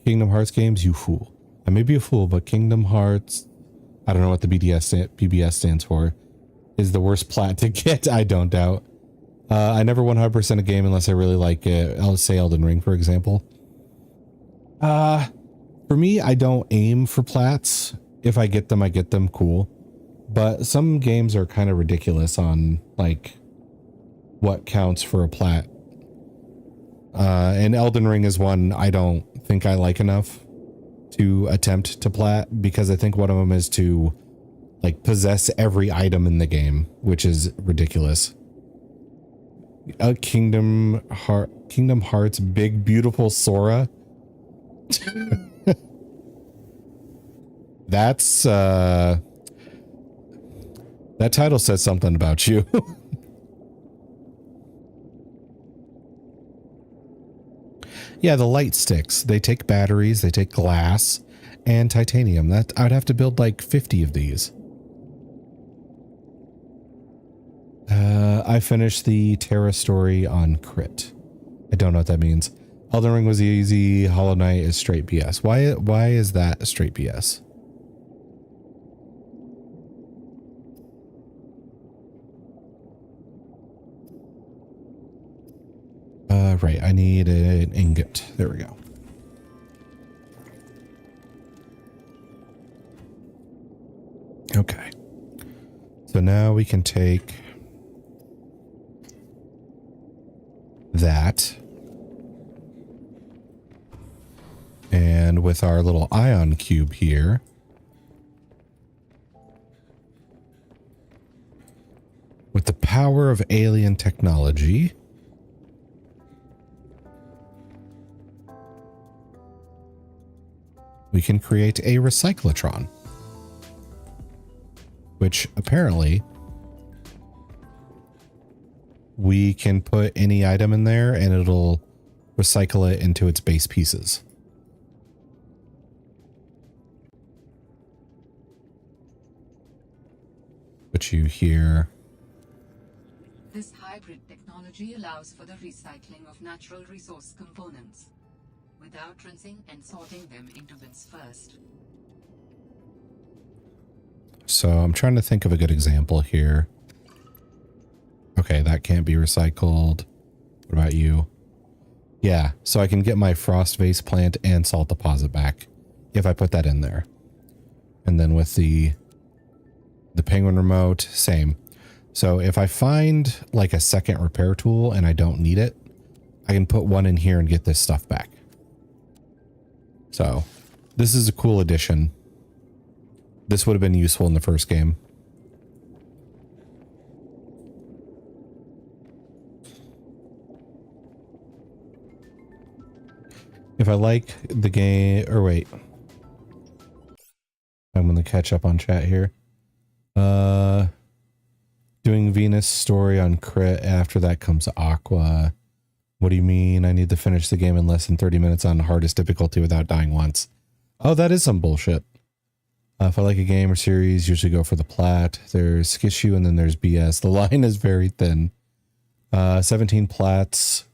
Speaker 1: Kingdom Hearts games, you fool. I may be a fool, but Kingdom Hearts, I don't know what the BBS stands for, is the worst plat to get. I don't doubt. I never 100% a game unless I really like it. I'll say Elden Ring, for example. For me, I don't aim for plats. If I get them, cool. But some games are kind of ridiculous on, like, what counts for a plat. And Elden Ring is one I don't think I like enough to attempt to plat, because I think one of them is to, like, possess every item in the game, which is ridiculous. Kingdom Hearts Big Beautiful Sora. That's that title says something about you. Yeah, the light sticks. They take batteries, they take glass and titanium. That I'd have to build like 50 of these. I finished the Terra story on crit. I don't know what that means. Elden Ring was easy. Hollow Knight is straight BS. Why is that a straight BS? Right. I need an ingot. There we go. Okay. So now we can take that, and with our little ion cube here, with the power of alien technology, we can create a recyclotron, which apparently we can put any item in there and it'll recycle it into its base pieces. Put you here.
Speaker 3: This hybrid technology allows for the recycling of natural resource components, without rinsing and sorting them into bins first.
Speaker 1: So I'm trying to think of a good example here. Okay, that can't be recycled. What about you? Yeah, so I can get my frost vase plant and salt deposit back if I put that in there. And then with the penguin remote, same. So if I find like a second repair tool and I don't need it, I can put one in here and get this stuff back. So this is a cool addition. This would have been useful in the first game. If I like the game, or wait, I'm gonna catch up on chat here. Doing Venus story on crit. After that comes Aqua. What do you mean? I need to finish the game in less than 30 minutes on hardest difficulty without dying once. Oh, that is some bullshit. If I like a game or series, usually go for the plat. There's Skishu and then there's BS. The line is very thin. 17 plats,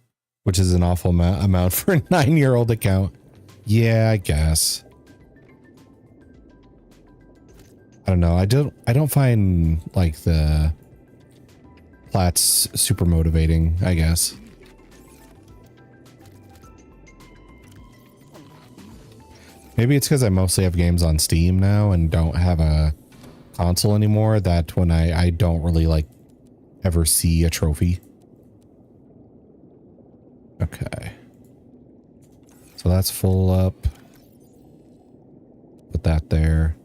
Speaker 1: which is an awful amount for a 9-year-old account. Yeah, I guess. I don't know. I don't find like the plats super motivating, I guess. Maybe it's because I mostly have games on Steam now and don't have a console anymore, that when I don't really like ever see a trophy. Okay. So that's full up. Put that there.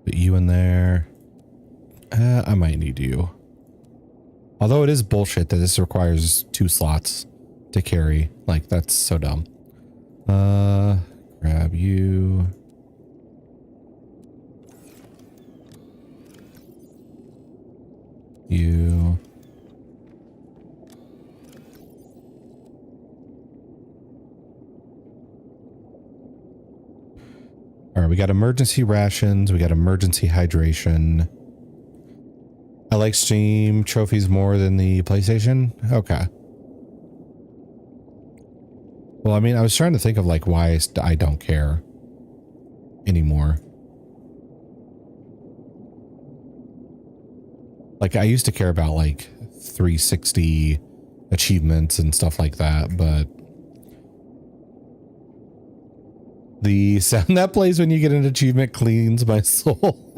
Speaker 1: Put you in there. I might need you. Although it is bullshit that this requires 2 slots to carry. Like, that's so dumb. Grab you. You. All right, we got emergency rations. We got emergency hydration. I like Steam trophies more than the PlayStation. Okay. Well, I mean, I was trying to think of like why I don't care anymore. Like, I used to care about like 360 achievements and stuff like that, but the sound that plays when you get an achievement cleans my soul.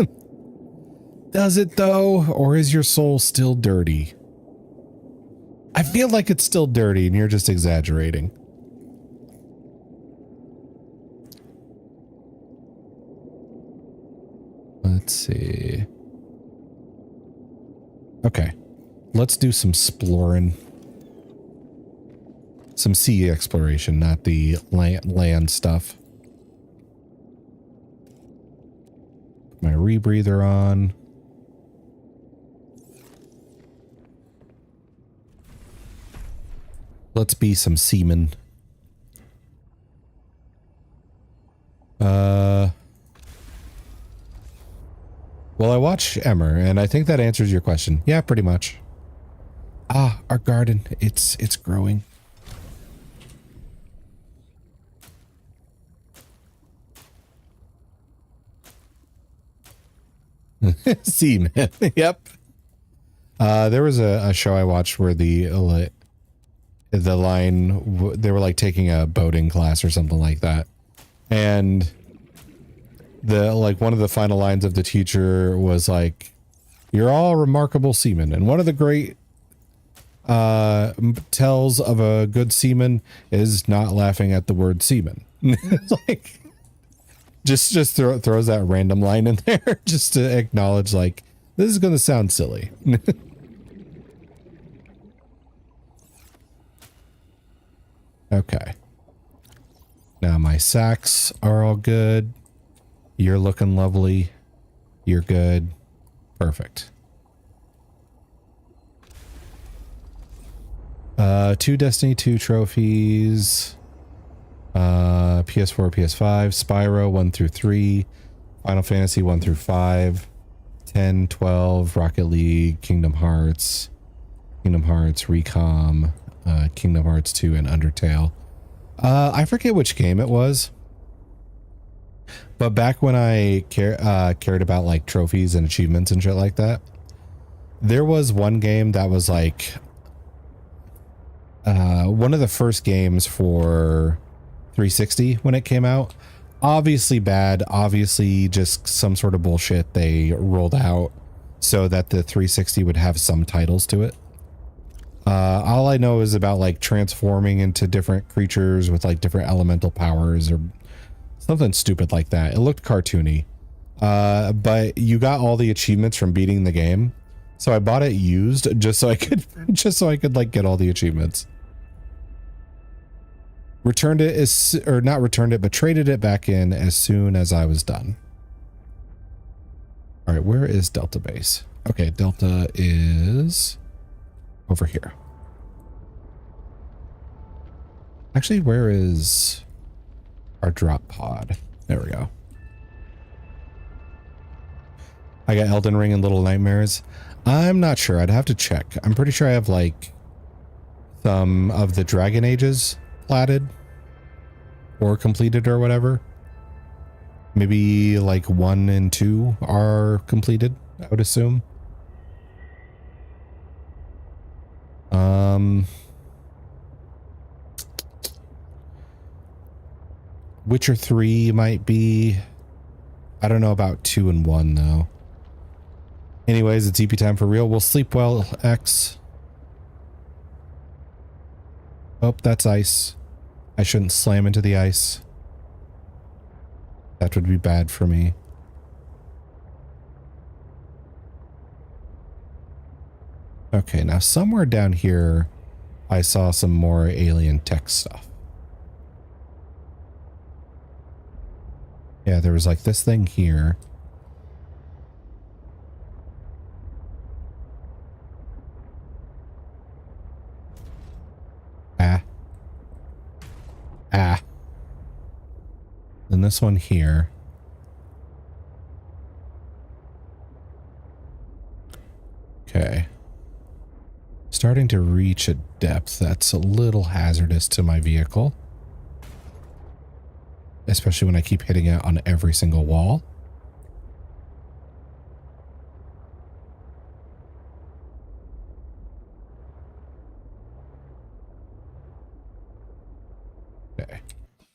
Speaker 1: Does it though? Or is your soul still dirty? I feel like it's still dirty and you're just exaggerating. Let's see. Okay. Let's do some exploring. Some sea exploration, not the land stuff. Put my rebreather on. Let's be some seamen. Well, I watch Emmer, and I think that answers your question. Yeah, pretty much. Ah, our garden. It's growing. Seaman. Yep. There was a show I watched where the line, they were like taking a boating class or something like that, and one of the final lines of the teacher was like, "You're all remarkable seamen, and one of the great tells of a good seaman is not laughing at the word seaman." It's like just throws that random line in there just to acknowledge like this is going to sound silly. Okay. Now my sacks are all good. You're looking lovely. You're good. Perfect. 2 Destiny 2 trophies. PS4, PS5, Spyro 1 through 3, Final Fantasy 1 through 5, 10, 12, Rocket League, Kingdom Hearts, Recom, Kingdom Hearts 2, and Undertale. I forget which game it was, but back when I cared about like trophies and achievements and shit like that, there was one game that was like one of the first games for 360 when it came out. Obviously bad, obviously just some sort of bullshit they rolled out so that the 360 would have some titles to it. All I know is about like transforming into different creatures with like different elemental powers or something stupid like that. It looked cartoony. But you got all the achievements from beating the game. So I bought it used just so I could like get all the achievements. Returned it or not returned it, but traded it back in as soon as I was done. All right, where is Delta base? Okay, Delta is over here. Actually, where is our drop pod? There we go. I got Elden Ring and Little Nightmares. I'm not sure. I'd have to check. I'm pretty sure I have like some of the Dragon Ages platted or completed or whatever. Maybe like 1 and 2 are completed, I would assume. Witcher 3 might be. I don't know about 2 and 1 though. Anyways, it's EP time for real. We'll sleep well, X. Oh, that's ice. I shouldn't slam into the ice. That would be bad for me. Okay, now somewhere down here, I saw some more alien tech stuff. Yeah, there was like this thing here. Then this one here. Okay. Starting to reach a depth that's a little hazardous to my vehicle. Especially when I keep hitting it on every single wall. Okay.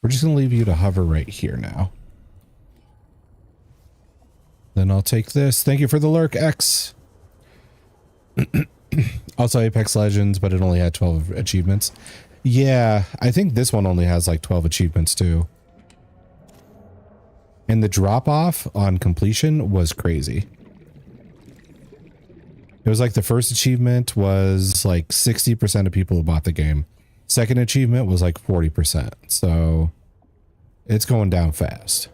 Speaker 1: We're just going to leave you to hover right here now. Then I'll take this. Thank you for the lurk, X. Also Apex Legends, but it only had 12 achievements. Yeah, I think this one only has like 12 achievements too. And the drop off on completion was crazy. It was like the first achievement was like 60% of people who bought the game. Second achievement was like 40%. So it's going down fast.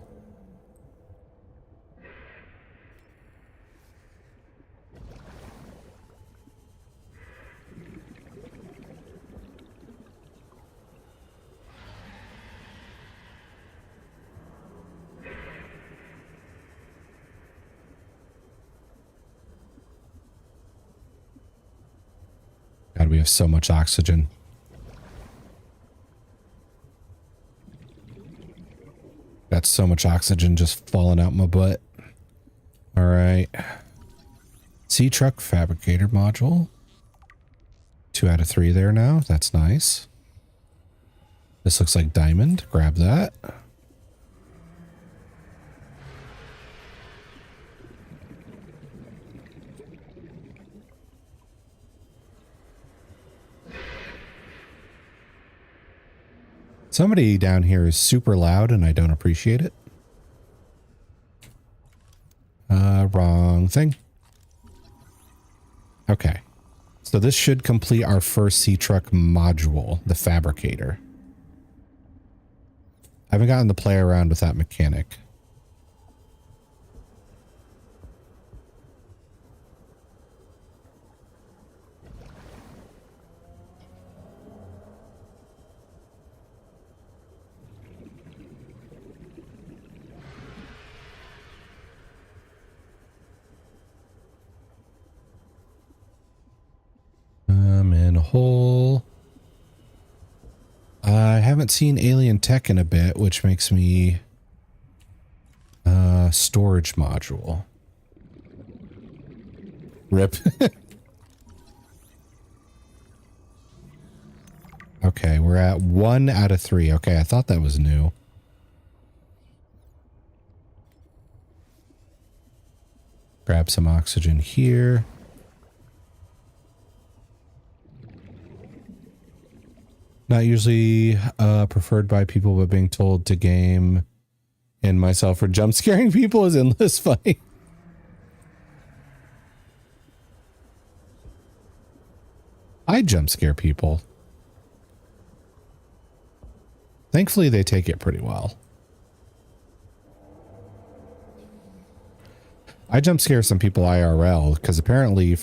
Speaker 1: God, we have so much oxygen. Got so much oxygen just falling out my butt. All right. C-Truck Fabricator module. 2 out of 3 there now. That's nice. This looks like diamond. Grab that. Somebody down here is super loud and I don't appreciate it. Wrong thing. Okay. So this should complete our first C-Truck module, the Fabricator. I haven't gotten to play around with that mechanic. I'm in a hole. I haven't seen alien tech in a bit, which makes me storage module. Rip. Okay, we're at 1 out of 3. Okay, I thought that was new. Grab some oxygen here. Not usually preferred by people, but being told to game and myself for jump scaring people is endless funny. I jump scare people. Thankfully, they take it pretty well. I jump scare some people IRL because apparently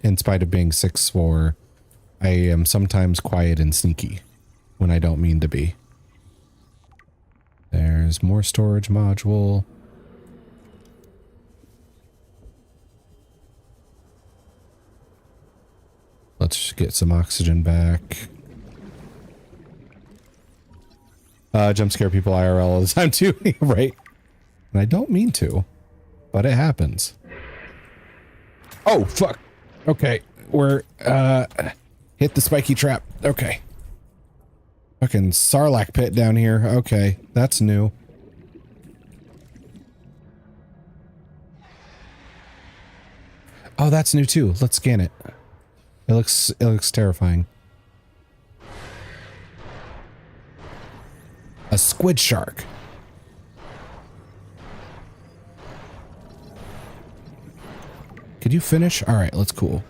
Speaker 1: in spite of being 6'4", I am sometimes quiet and sneaky when I don't mean to be. There's more storage module. Let's get some oxygen back. Jump scare people IRL all the time too, right? And I don't mean to, but it happens. Oh, fuck. Okay, we're, hit the spiky trap. Okay. Fucking Sarlacc pit down here. Okay, that's new. Oh, that's new too. Let's scan it. It looks terrifying. A squid shark. Could you finish? All right, let's cool.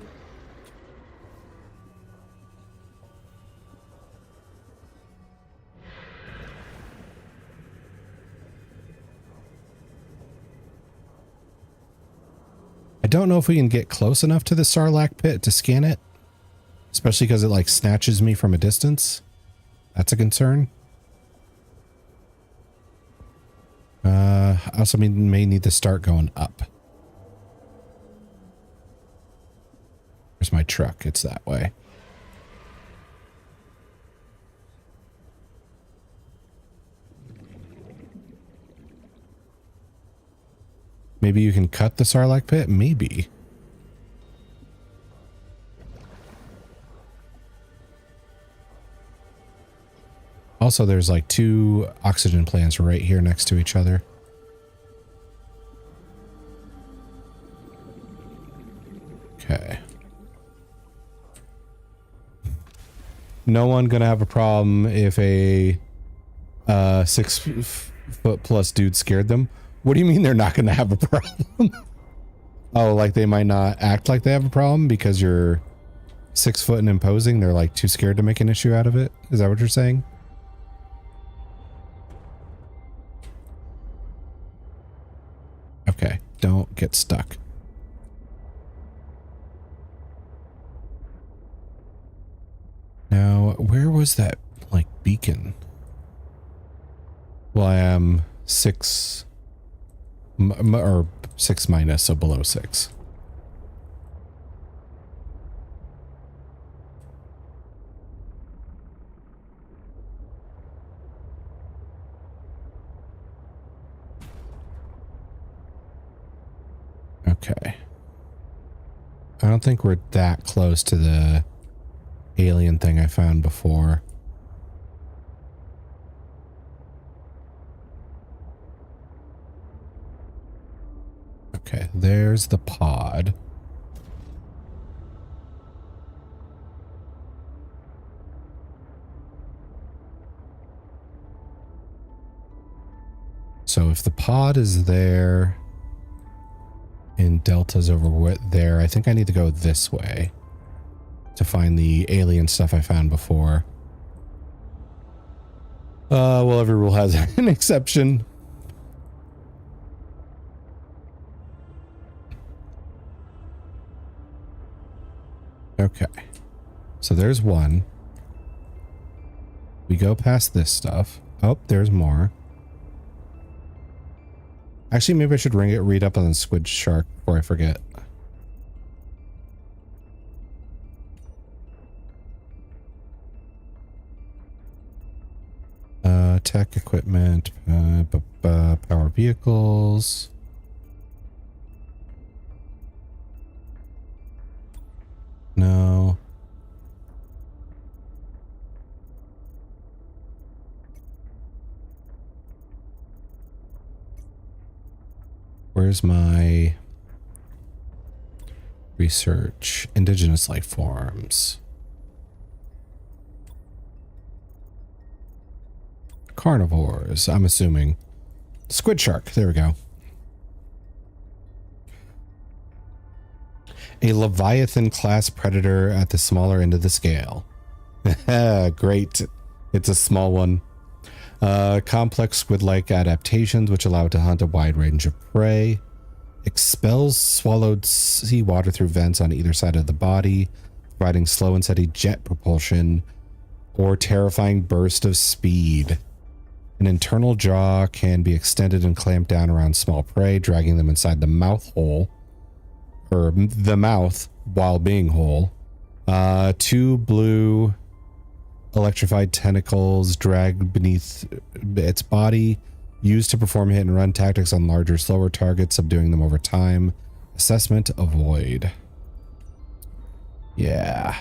Speaker 1: I don't know if we can get close enough to the Sarlacc pit to scan it, especially because it like snatches me from a distance. That's a concern. I also may need to start going up. Where's my truck? It's that way. Maybe you can cut the Sarlacc pit? Maybe. Also, there's like 2 oxygen plants right here next to each other. Okay. No one gonna have a problem if a 6 foot plus dude scared them. What do you mean they're not gonna have a problem? Oh, like they might not act like they have a problem because you're 6 foot and imposing. They're like too scared to make an issue out of it. Is that what you're saying? Okay, don't get stuck. Now, where was that, like, beacon? Well, I am 6, or 6 minus, so below 6. Okay. I don't think we're that close to the alien thing I found before. Okay, there's the pod. So if the pod is there and Delta's over there, I think I need to go this way to find the alien stuff I found before. Well, every rule has an exception. Okay. So there's one. We go past this stuff. Oh, there's more. Actually, maybe I should read up on the squid shark before I forget. Tech equipment, power vehicles. No. Where's my research? Indigenous life forms. Carnivores, I'm assuming. Squid shark, there we go. A Leviathan class predator at the smaller end of the scale. Great. It's a small one. Complex squid-like adaptations which allow it to hunt a wide range of prey. Expels swallowed seawater through vents on either side of the body, providing slow and steady jet propulsion or terrifying burst of speed. An internal jaw can be extended and clamped down around small prey, dragging them inside the mouth hole, or the mouth while being whole. 2 blue electrified tentacles drag beneath its body, used to perform hit and run tactics on larger, slower targets, subduing them over time. Assessment avoid. Yeah.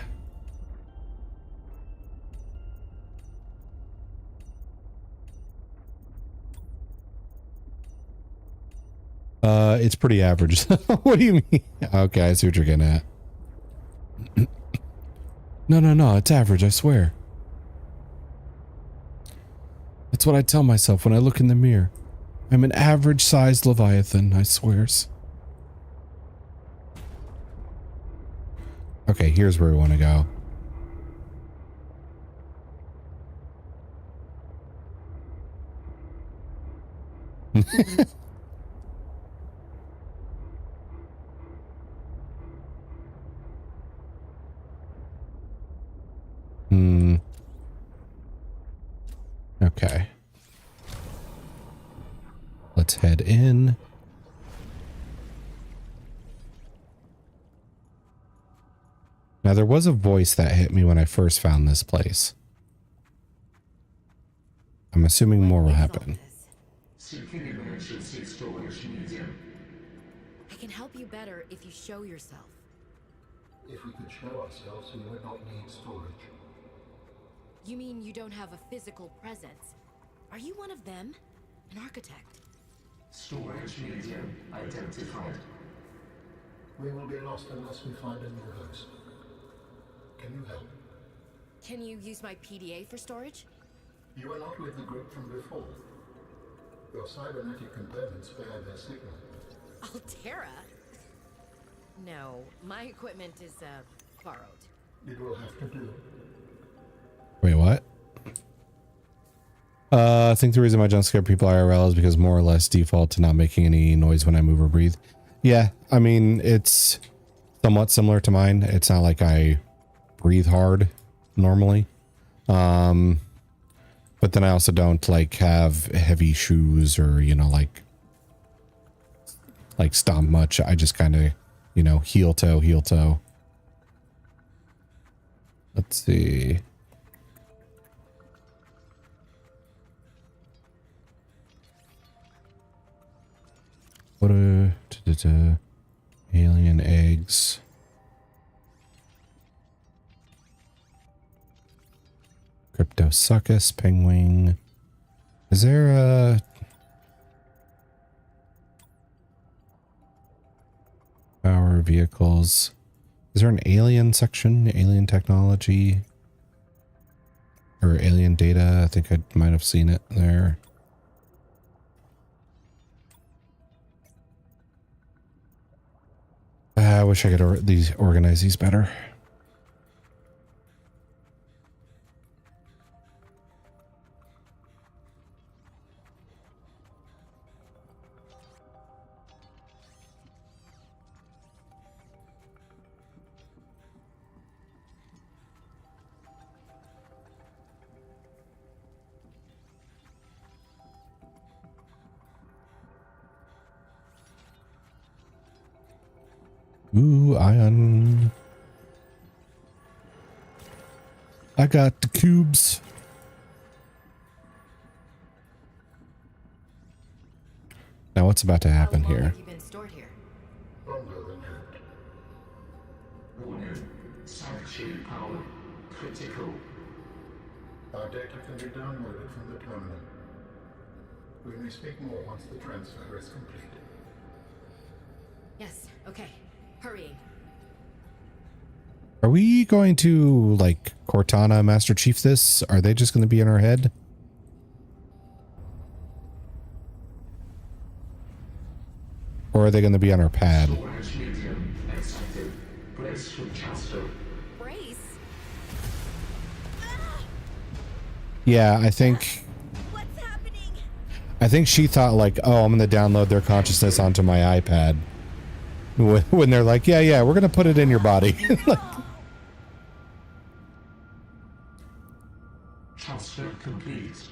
Speaker 1: It's pretty average. What do you mean? Okay, I see what you're getting at. No, it's average, I swear. That's what I tell myself when I look in the mirror. I'm an average-sized Leviathan, I swears. Okay, here's where we want to go. Okay. Let's head in. Now, there was a voice that hit me when I first found this place. I'm assuming more will happen.
Speaker 7: I can help you better if you show yourself.
Speaker 8: If we could show ourselves, we would not need storage.
Speaker 7: You mean you don't have a physical presence? Are you one of them? An architect?
Speaker 8: Storage medium identified. We will be lost unless we find a new host. Can you help?
Speaker 7: Can you use my PDA for storage?
Speaker 8: You are not with the group from before. Your cybernetic components bear their signal.
Speaker 7: Altera? No, my equipment is, borrowed.
Speaker 8: It will have to do.
Speaker 1: Wait, what? I think the reason my jump scare people IRL is because more or less default to not making any noise when I move or breathe. Yeah, I mean, it's somewhat similar to mine. It's not like I breathe hard normally. But then I also don't like have heavy shoes or, you know, like stomp much. I just kind of, you know, heel toe. Let's see. What alien eggs. Cryptosuchus, penguin. Is there a power vehicles? Is there an alien section? Alien technology? Or alien data? I think I might have seen it there. I wish I could organize these better. Ooh, ion. I got the cubes. Now what's about to happen here?
Speaker 7: How long have you been stored here?
Speaker 8: Longer than hoped.
Speaker 5: Warning. Sanctuary power critical.
Speaker 8: Our data can be downloaded from the terminal. We may speak more once the transfer is complete.
Speaker 7: Yes, okay. Hurrying.
Speaker 1: Are we going to, like, Cortana Master Chief this? Are they just going to be in our head? Or are they going to be on our pad?
Speaker 5: Storage medium accepted.
Speaker 8: brace for Chancellor.
Speaker 7: Brace?
Speaker 1: Yeah, I think
Speaker 7: What's happening?
Speaker 1: she thought like, oh, I'm gonna download their consciousness onto my iPad. When they're like, yeah, we're gonna put it in your body.
Speaker 8: Transfer complete.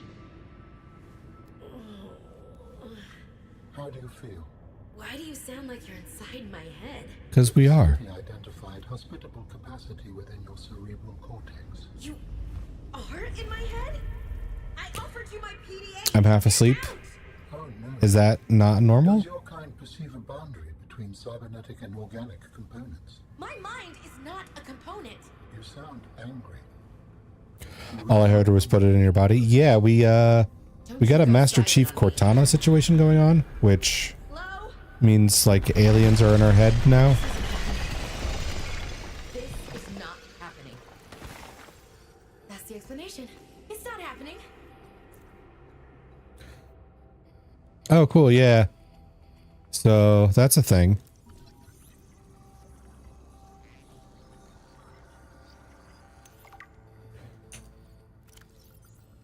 Speaker 8: How do you feel?
Speaker 7: Why do you sound like you're inside my head?
Speaker 1: Because we are.
Speaker 8: The identified hospitable capacity within your cerebral cortex.
Speaker 7: You are in my head? I offered you my PDA.
Speaker 1: I'm half asleep.
Speaker 8: Oh no.
Speaker 1: Is that not normal?
Speaker 8: Does your kind perceive a boundary between cybernetic and organic components?
Speaker 7: My mind is not a component.
Speaker 8: You sound angry.
Speaker 1: All I heard was put it in your body. Yeah, we got a Master Chief Cortana situation going on, which
Speaker 7: Hello?
Speaker 1: means like aliens are in our head now.
Speaker 7: This is not happening. That's the explanation. It's not happening.
Speaker 1: Oh, cool. Yeah. So that's a thing.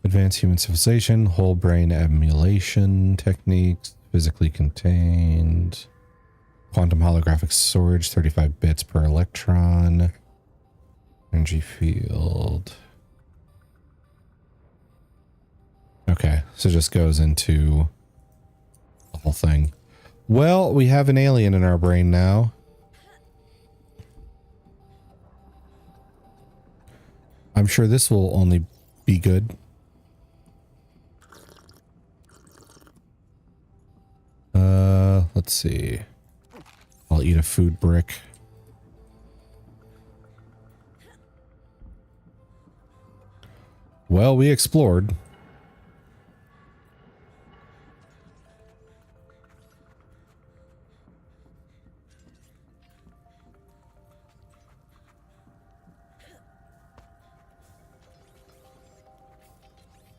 Speaker 1: Advanced human civilization, whole brain emulation techniques, physically contained, quantum holographic storage, 35 bits per electron, energy field. Okay, so it just goes into the whole thing. Well, we have an alien in our brain now. I'm sure this will only be good. Let's see. I'll eat a food brick. Well, we explored.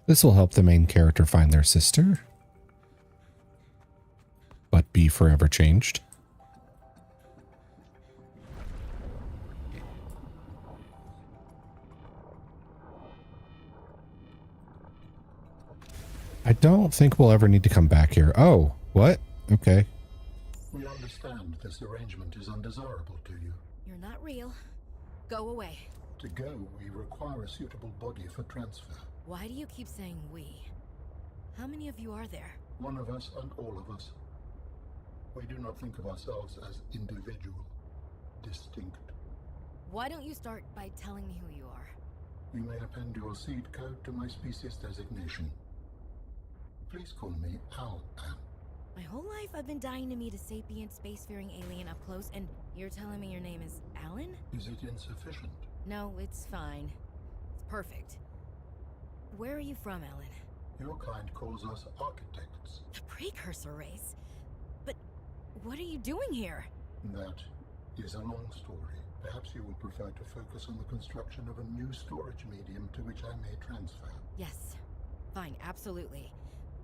Speaker 1: This will help the main character find their sister, but be forever changed. I don't think we'll ever need to come back here. Oh, what? Okay.
Speaker 8: We understand this arrangement is undesirable to you.
Speaker 7: You're not real. Go away.
Speaker 8: To go, we require a suitable body for transfer.
Speaker 7: Why do you keep saying we? How many of you are there?
Speaker 8: One of us and all of us. We do not think of ourselves as individual, distinct.
Speaker 7: Why don't you start by telling me who you are?
Speaker 8: You may append your seed code to my species designation. Please call me Al.
Speaker 7: My whole life I've been dying to meet a sapient spacefaring alien up close, and you're telling me your name is Alan?
Speaker 8: Is it insufficient?
Speaker 7: No, it's fine. It's perfect. Where are you from, Alan?
Speaker 8: Your kind calls us architects.
Speaker 7: The precursor race? But what are you doing here?
Speaker 8: That is a long story. Perhaps you will prefer to focus on the construction of a new storage medium to which I may transfer.
Speaker 7: Yes. Fine, absolutely.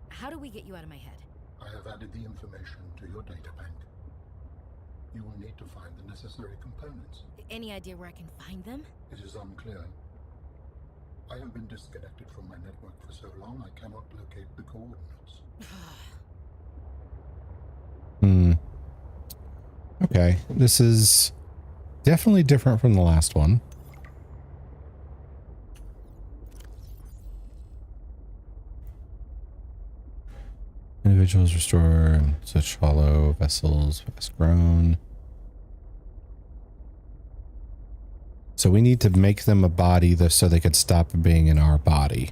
Speaker 7: How do we get you out of my head?
Speaker 8: I have added the information to your data bank. You will need to find the necessary components.
Speaker 7: Any idea where I can find them?
Speaker 8: It is unclear. I have been disconnected from my network for so long I cannot locate the coordinates.
Speaker 1: Okay, this is definitely different from the last one. Individuals restore such hollow vessels, fast grown. So we need to make them a body so they can stop being in our body.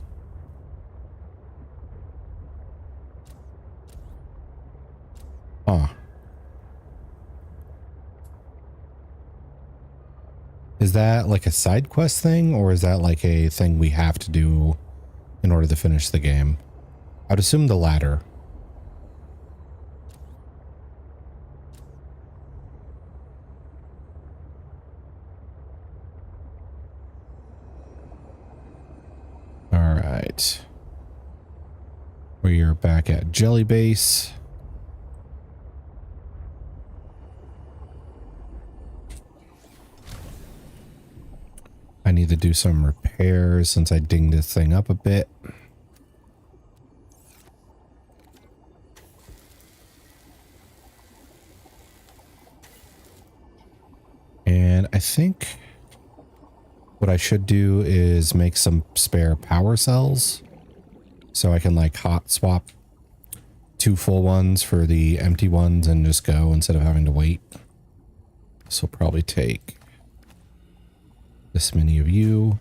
Speaker 1: Huh. Is that like a side quest thing, or is that like a thing we have to do in order to finish the game? I'd assume the latter. All right. We are back at Jelly Base. need to do some repairs since I dinged this thing up a bit. And I think what I should do is make some spare power cells so I can like hot swap 2 full ones for the empty ones and just go instead of having to wait. This will probably take this many of you.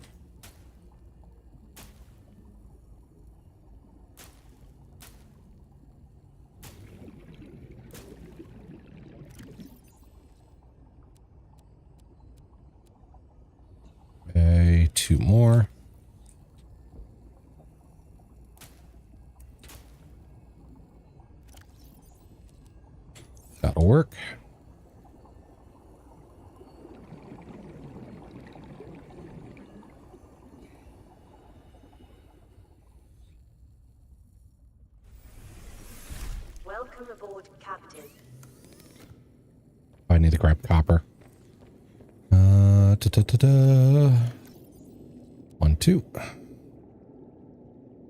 Speaker 1: Okay, 2 more. That'll work.
Speaker 4: Welcome aboard, Captain.
Speaker 1: I need to grab copper. 1, 2.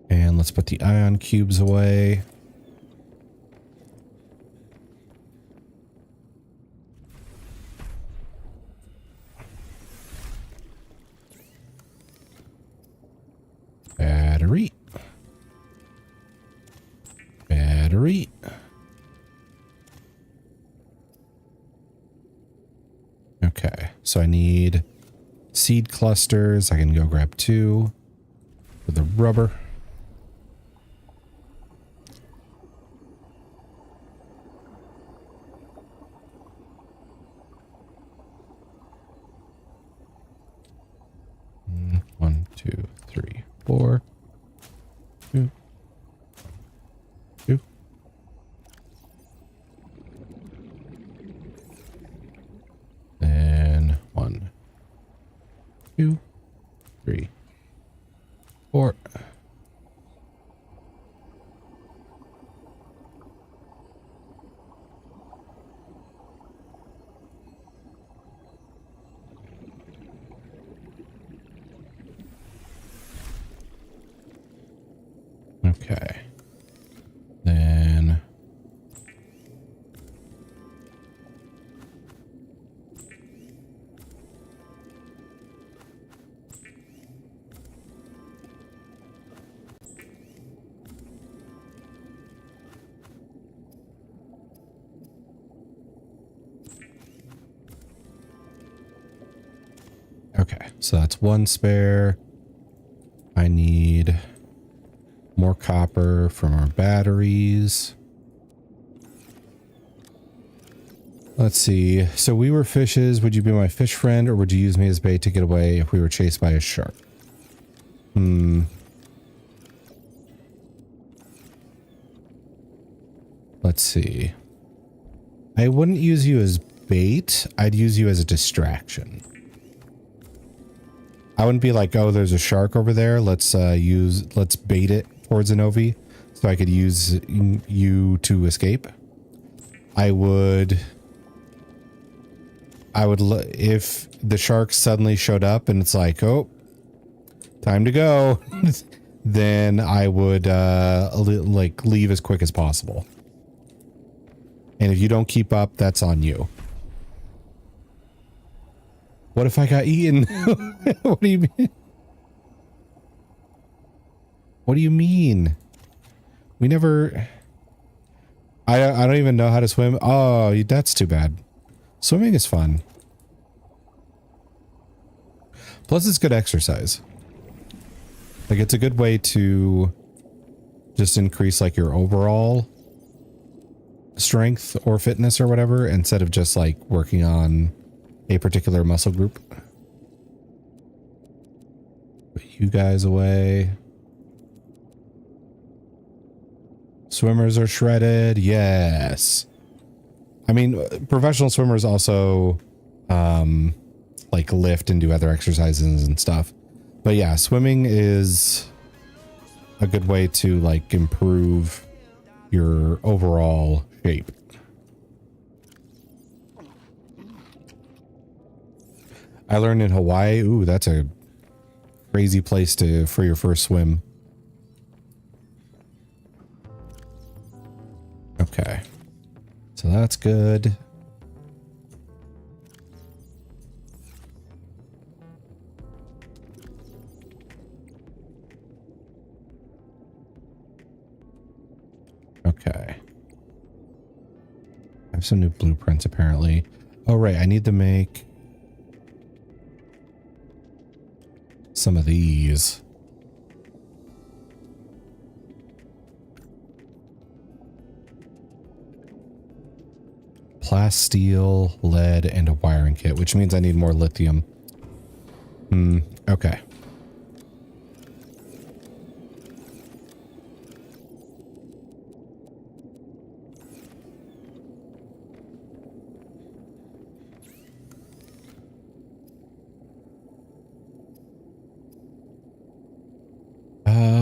Speaker 1: And let's put the ion cubes away. Battery. Battery. Okay, so I need seed clusters. I can go grab 2 for the rubber. One, 2, 3, 4. 2. 2. Then 1, 2, 3, 4. Okay. Then okay, so that's 1 spare. I need more copper from our batteries. Let's see. So we were fishes. Would you be my fish friend or would you use me as bait to get away if we were chased by a shark? Let's see. I wouldn't use you as bait. I'd use you as a distraction. I wouldn't be like, oh, there's a shark over there. Let's bait it towards an OV so I could use you to escape. I would if the shark suddenly showed up and it's like, oh, time to go, then I would like leave as quick as possible. And if you don't keep up, that's on you. What if I got eaten? What do you mean? What do you mean? We never... I don't even know how to swim. Oh, that's too bad. Swimming is fun. Plus, it's good exercise. Like, it's a good way to just increase, like, your overall strength or fitness or whatever, instead of just, like, working on a particular muscle group. Put you guys away. Swimmers are shredded. Yes. I mean, professional swimmers also like lift and do other exercises and stuff. But yeah, swimming is a good way to like improve your overall shape. I learned in Hawaii. Ooh, that's a crazy place for your first swim. Okay. So that's good. Okay. I have some new blueprints apparently. Oh, right. I need to make some of these. Plasteel, lead, and a wiring kit, which means I need more lithium. Okay.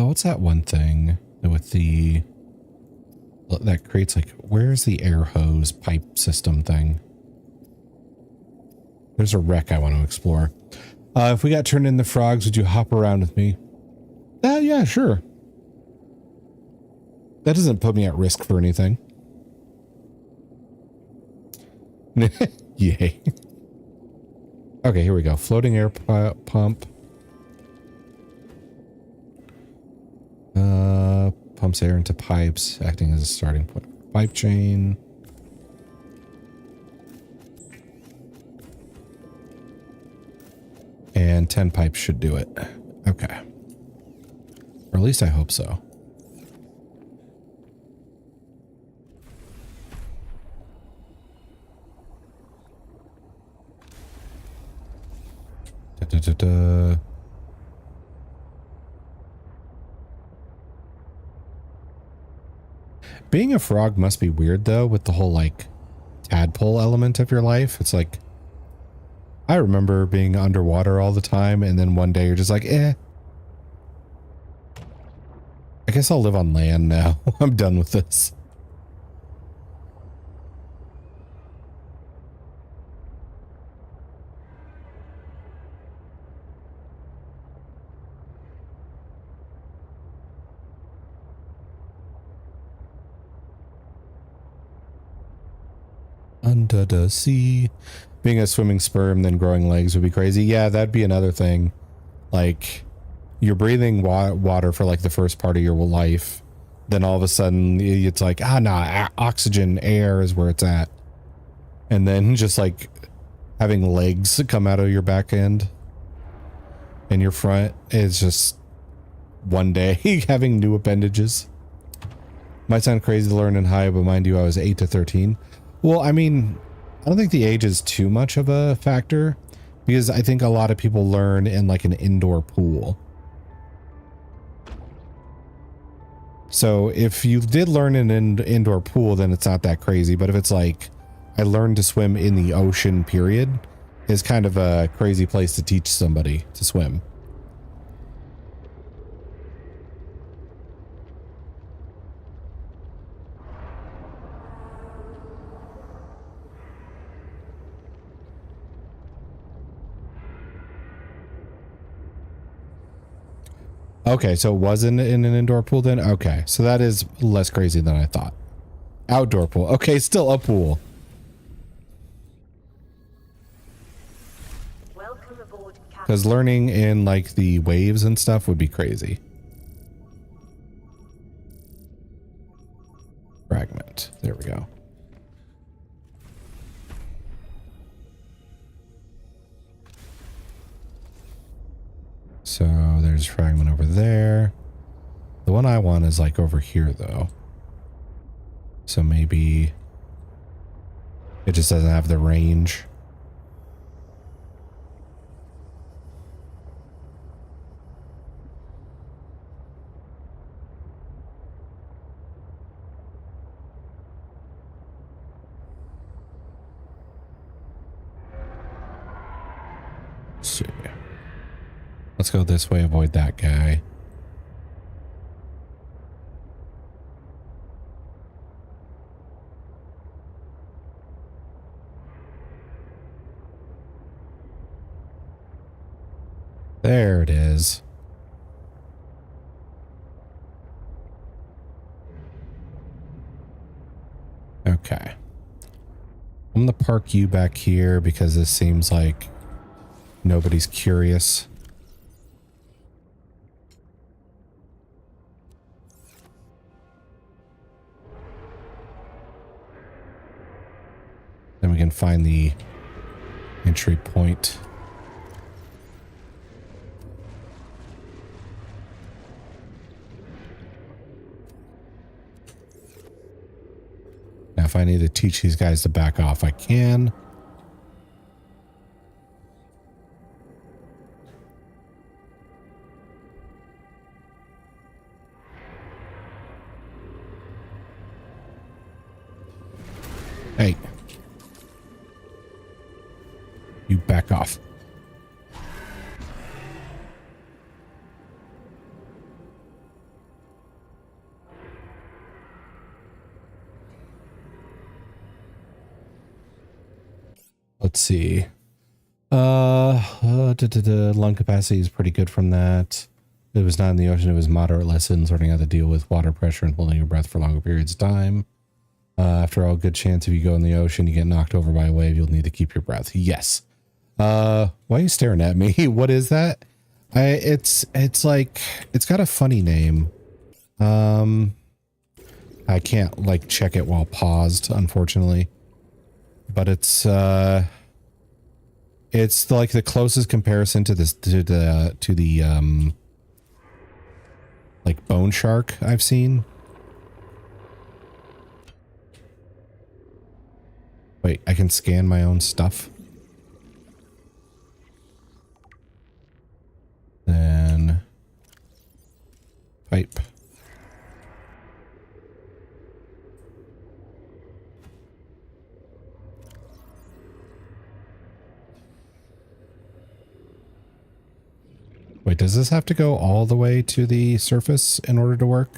Speaker 1: What's that one thing with that creates like, where's the air hose pipe system thing? There's a wreck I want to explore. If we got turned into frogs, would you hop around with me? Yeah, sure. That doesn't put me at risk for anything. Yay. Okay, here we go. Floating air pump. Pumps air into pipes, acting as a starting point. Pipe chain. And 10 pipes should do it. Okay. Or at least I hope so. Being a frog must be weird though, with the whole like tadpole element of your life. It's like, I remember being underwater all the time, and then one day you're just like, I guess I'll live on land now. I'm done with this. Under the sea. Being a swimming sperm, then growing legs would be crazy. Yeah, that'd be another thing. Like, you're breathing water for like the first part of your life. Then all of a sudden, it's like, oxygen, air is where it's at. And then just like having legs come out of your back end and your front is just one day having new appendages. Might sound crazy to learn in high, but mind you, I was 8 to 13. Well, I mean, I don't think the age is too much of a factor because I think a lot of people learn in like an indoor pool. So if you did learn in an indoor pool, then it's not that crazy. But if it's like, I learned to swim in the ocean, period, is kind of a crazy place to teach somebody to swim. Okay, so it wasn't in an indoor pool then? Okay, so that is less crazy than I thought. Outdoor pool. Okay, still a pool.
Speaker 4: Welcome aboard, Captain.
Speaker 1: Because learning in like the waves and stuff would be crazy. Fragment. There we go. So there's fragment over there. The one I want is like over here though. So maybe it just doesn't have the range. Let's see. Let's go this way, avoid that guy. There it is. Okay. I'm going to park you back here because this seems like nobody's curious. Then we can find the entry point. Now, if I need to teach these guys to back off, I can. Hey. You back off. Let's see. Lung capacity is pretty good from that. It was not in the ocean. It was moderate lessons, learning how to deal with water pressure and holding your breath for longer periods of time. After all, good chance if you go in the ocean, you get knocked over by a wave, you'll need to keep your breath. Yes. Why are you staring at me? What is that? It's like, it's got a funny name. I can't like check it while paused, unfortunately. But it's like the closest comparison to this, to the like bone shark I've seen. Wait, I can scan my own stuff. Then pipe. Wait, does this have to go all the way to the surface in order to work?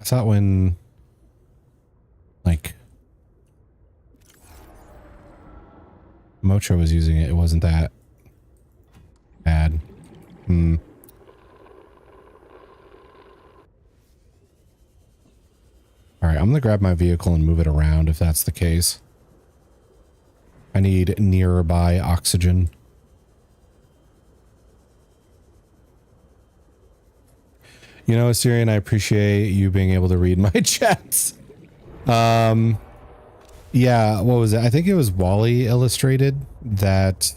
Speaker 1: I thought when, like, Mocho was using it, it wasn't that bad. Alright, I'm gonna grab my vehicle and move it around if that's the case. I need nearby oxygen. You know, Asterion, I appreciate you being able to read my chats. Yeah, what was it? I think it was Wally illustrated that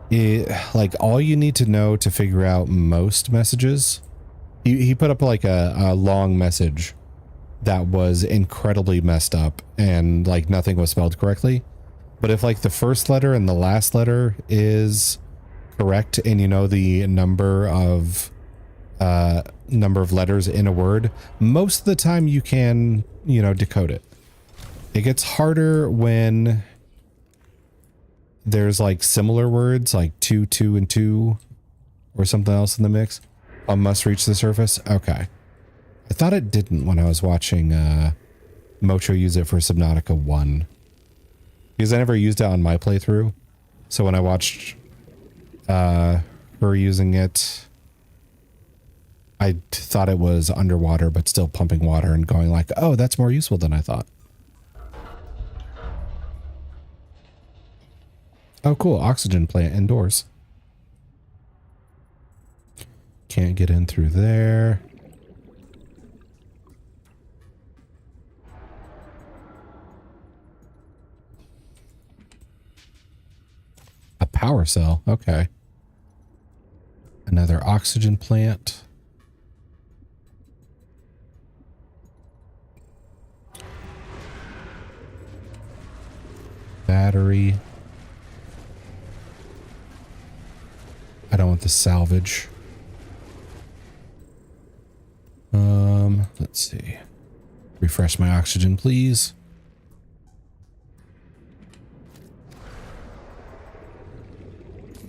Speaker 1: it, like, all you need to know to figure out most messages. He put up like a long message that was incredibly messed up and like nothing was spelled correctly. But if like the first letter and the last letter is correct and you know the number of letters in a word, most of the time you can, you know, decode it. It gets harder when there's like similar words like 2, 2, and 2 or something else in the mix. Must reach the surface. Okay. I thought it didn't when I was watching Mocho use it for Subnautica 1. Because I never used it on my playthrough. So when I watched her using it, I thought it was underwater, but still pumping water and going like, oh, that's more useful than I thought. Oh, cool. Oxygen plant indoors. Can't get in through there. A power cell. Okay. Another oxygen plant. Battery. I don't want the salvage. Let's see. Refresh my oxygen, please.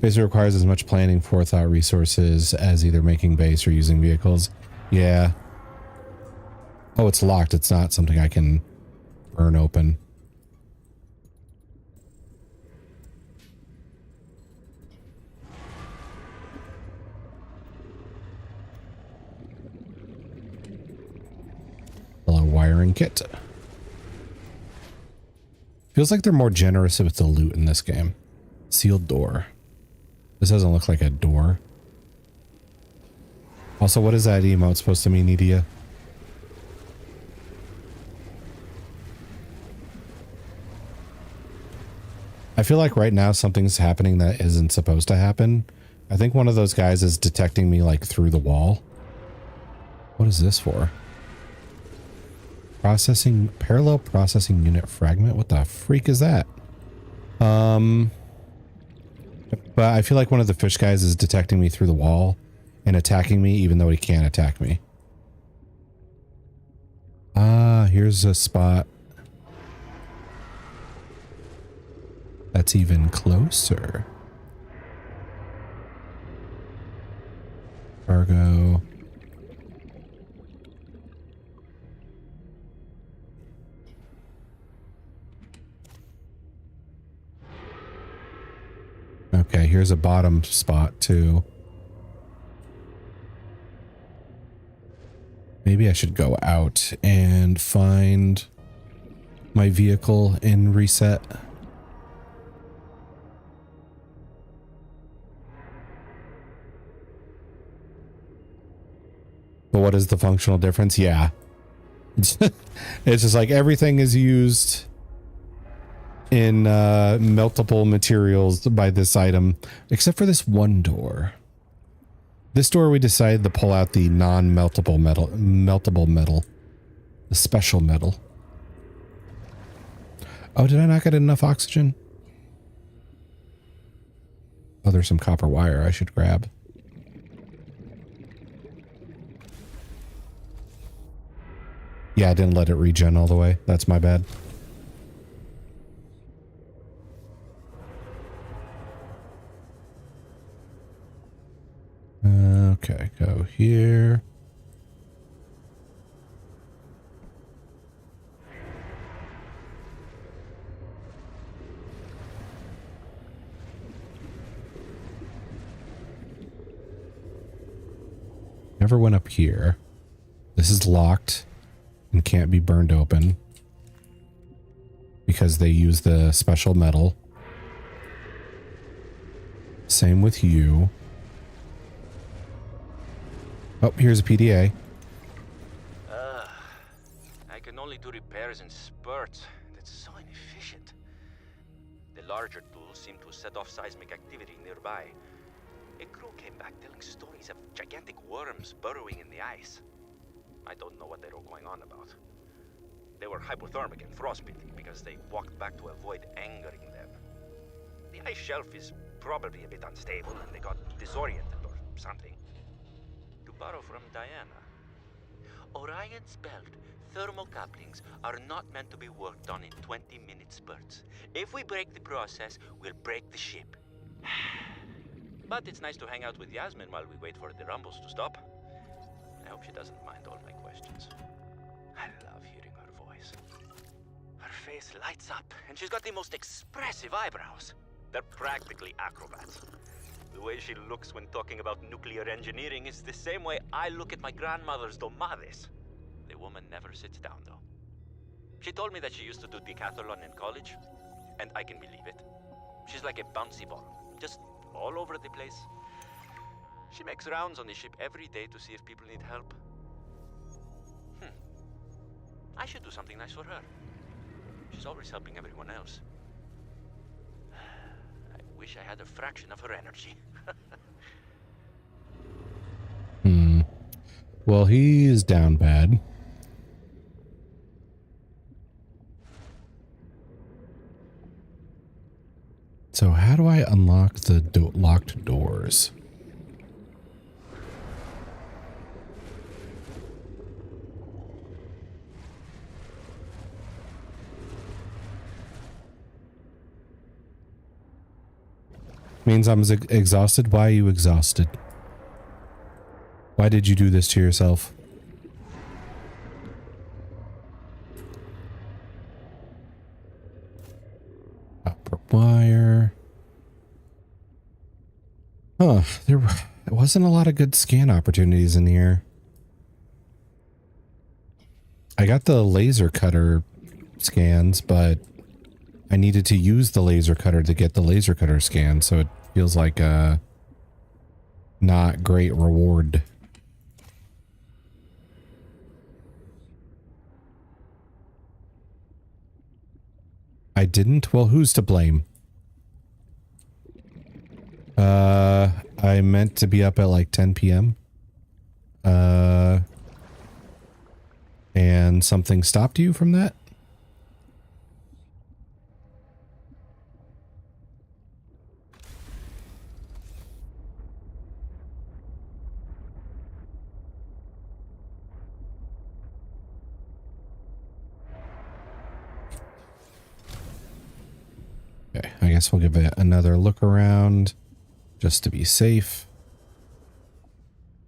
Speaker 1: Basically requires as much planning, forethought, resources as either making base or using vehicles. Yeah. Oh, it's locked. It's not something I can burn open. wiring kit. Feels like they're more generous with the loot in this game. Sealed door. This doesn't look like a door. Also, what is that emote supposed to mean, Nidia? I feel like right now something's happening that isn't supposed to happen. I think one of those guys is detecting me like through the wall. What is this for? Processing, parallel processing unit fragment. What the freak is that? But I feel like one of the fish guys is detecting me through the wall and attacking me even though he can't attack me. Ah, here's a spot that's even closer. Cargo. Okay, here's a bottom spot too. Maybe I should go out and find my vehicle and reset. But what is the functional difference? Yeah. It's just like everything is used in multiple materials by this item, except for this one door. This door we decided to pull out the non-meltable metal, the special metal. Oh, did I not get enough oxygen? Oh, there's some copper wire I should grab. Yeah, I didn't let it regen all the way. That's my bad. Okay, go here. Never went up here. This is locked and can't be burned open because they use the special metal. Same with you. Oh, here's a PDA.
Speaker 9: I can only do repairs in spurts. That's so inefficient. The larger tools seem to set off seismic activity nearby. A crew came back telling stories of gigantic worms burrowing in the ice. I don't know what they were going on about. They were hypothermic and frostbitten because they walked back to avoid angering them. The ice shelf is probably a bit unstable and they got disoriented or something. To borrow from Diana, Orion's belt thermal couplings are not meant to be worked on in 20-minute spurts. If we break the process, we'll break the ship. But it's nice to hang out with Yasmin while we wait for the rumbles to stop. I hope she doesn't mind all my questions. I love hearing her voice. Her face lights up, and she's got the most expressive eyebrows. They're practically acrobats. The way she looks when talking about nuclear engineering is the same way I look at my grandmother's domades. The woman never sits down, though. She told me that she used to do decathlon in college, and I can believe it. She's like a bouncy ball, just all over the place. She makes rounds on the ship every day to see if people need help. I should do something nice for her. She's always helping everyone else. I wish I had a fraction of her energy.
Speaker 1: Well, he's down bad. So how do I unlock the locked doors? Means I'm exhausted. Why are you exhausted? Why did you do this to yourself? Copper wire. Huh, there wasn't a lot of good scan opportunities in here. I got the laser cutter scans, but I needed to use the laser cutter to get the laser cutter scan, so it feels like a not great reward. I didn't? Well, who's to blame? I meant to be up at like 10 p.m. And something stopped you from that? Okay, I guess we'll give it another look around just to be safe.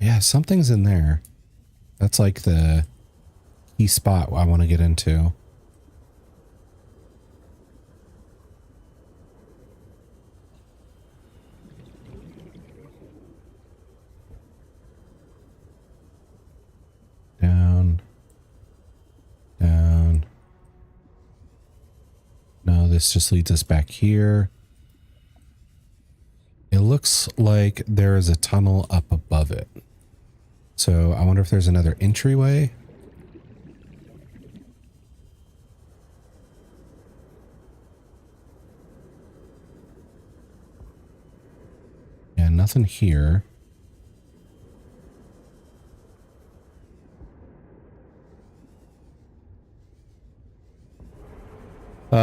Speaker 1: Yeah, something's in there. That's like the key spot I want to get into. Down. Down. No, this just leads us back here. It looks like there is a tunnel up above it. So I wonder if there's another entryway. Yeah, nothing here.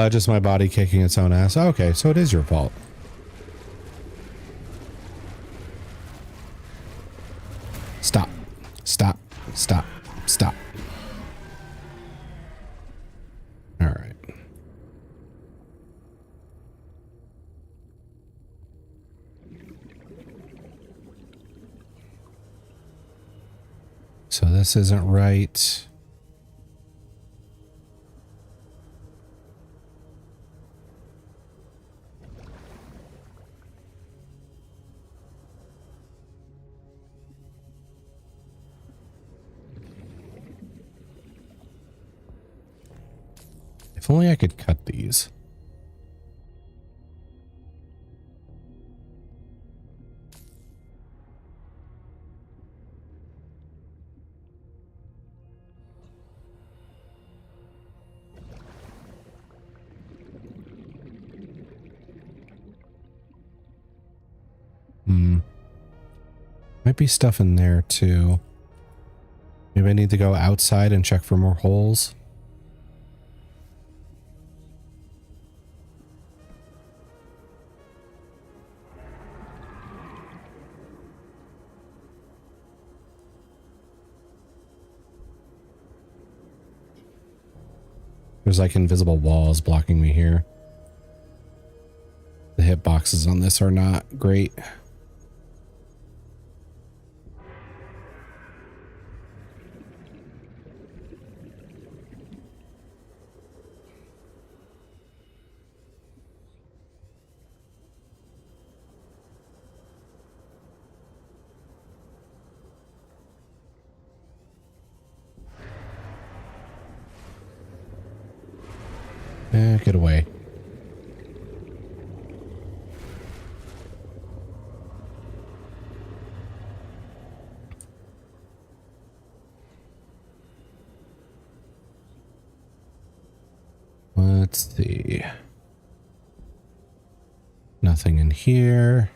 Speaker 1: Just my body kicking its own ass. Okay, so it is your fault. Stop. Stop. Stop. Stop. All right. So this isn't right. If only I could cut these. Might be stuff in there too. Maybe I need to go outside and check for more holes. There's like invisible walls blocking me here. The hitboxes on this are not great. Get away. Let's see. Nothing in here.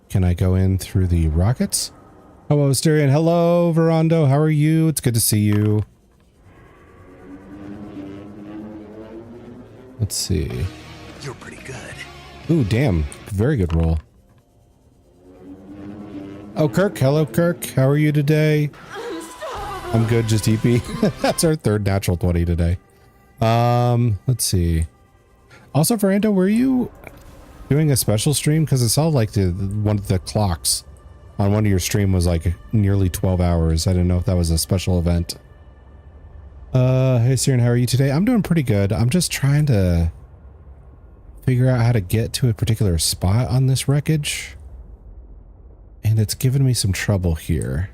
Speaker 1: Can I go in through the rockets? Hello, Asterion. Hello, Verondo. How are you? It's good to see you. Let's see.
Speaker 5: You're pretty good.
Speaker 1: Ooh, damn. Very good roll. Oh, Kirk. Hello, Kirk. How are you today? I'm good, just EP. That's our third natural 20 today. Let's see. Also, Veranda, were you doing a special stream? Because I saw like one of the clocks on one of your stream was like nearly 12 hours. I didn't know if that was a special event. Hey, Siren, how are you today? I'm doing pretty good. I'm just trying to figure out how to get to a particular spot on this wreckage. And it's given me some trouble here.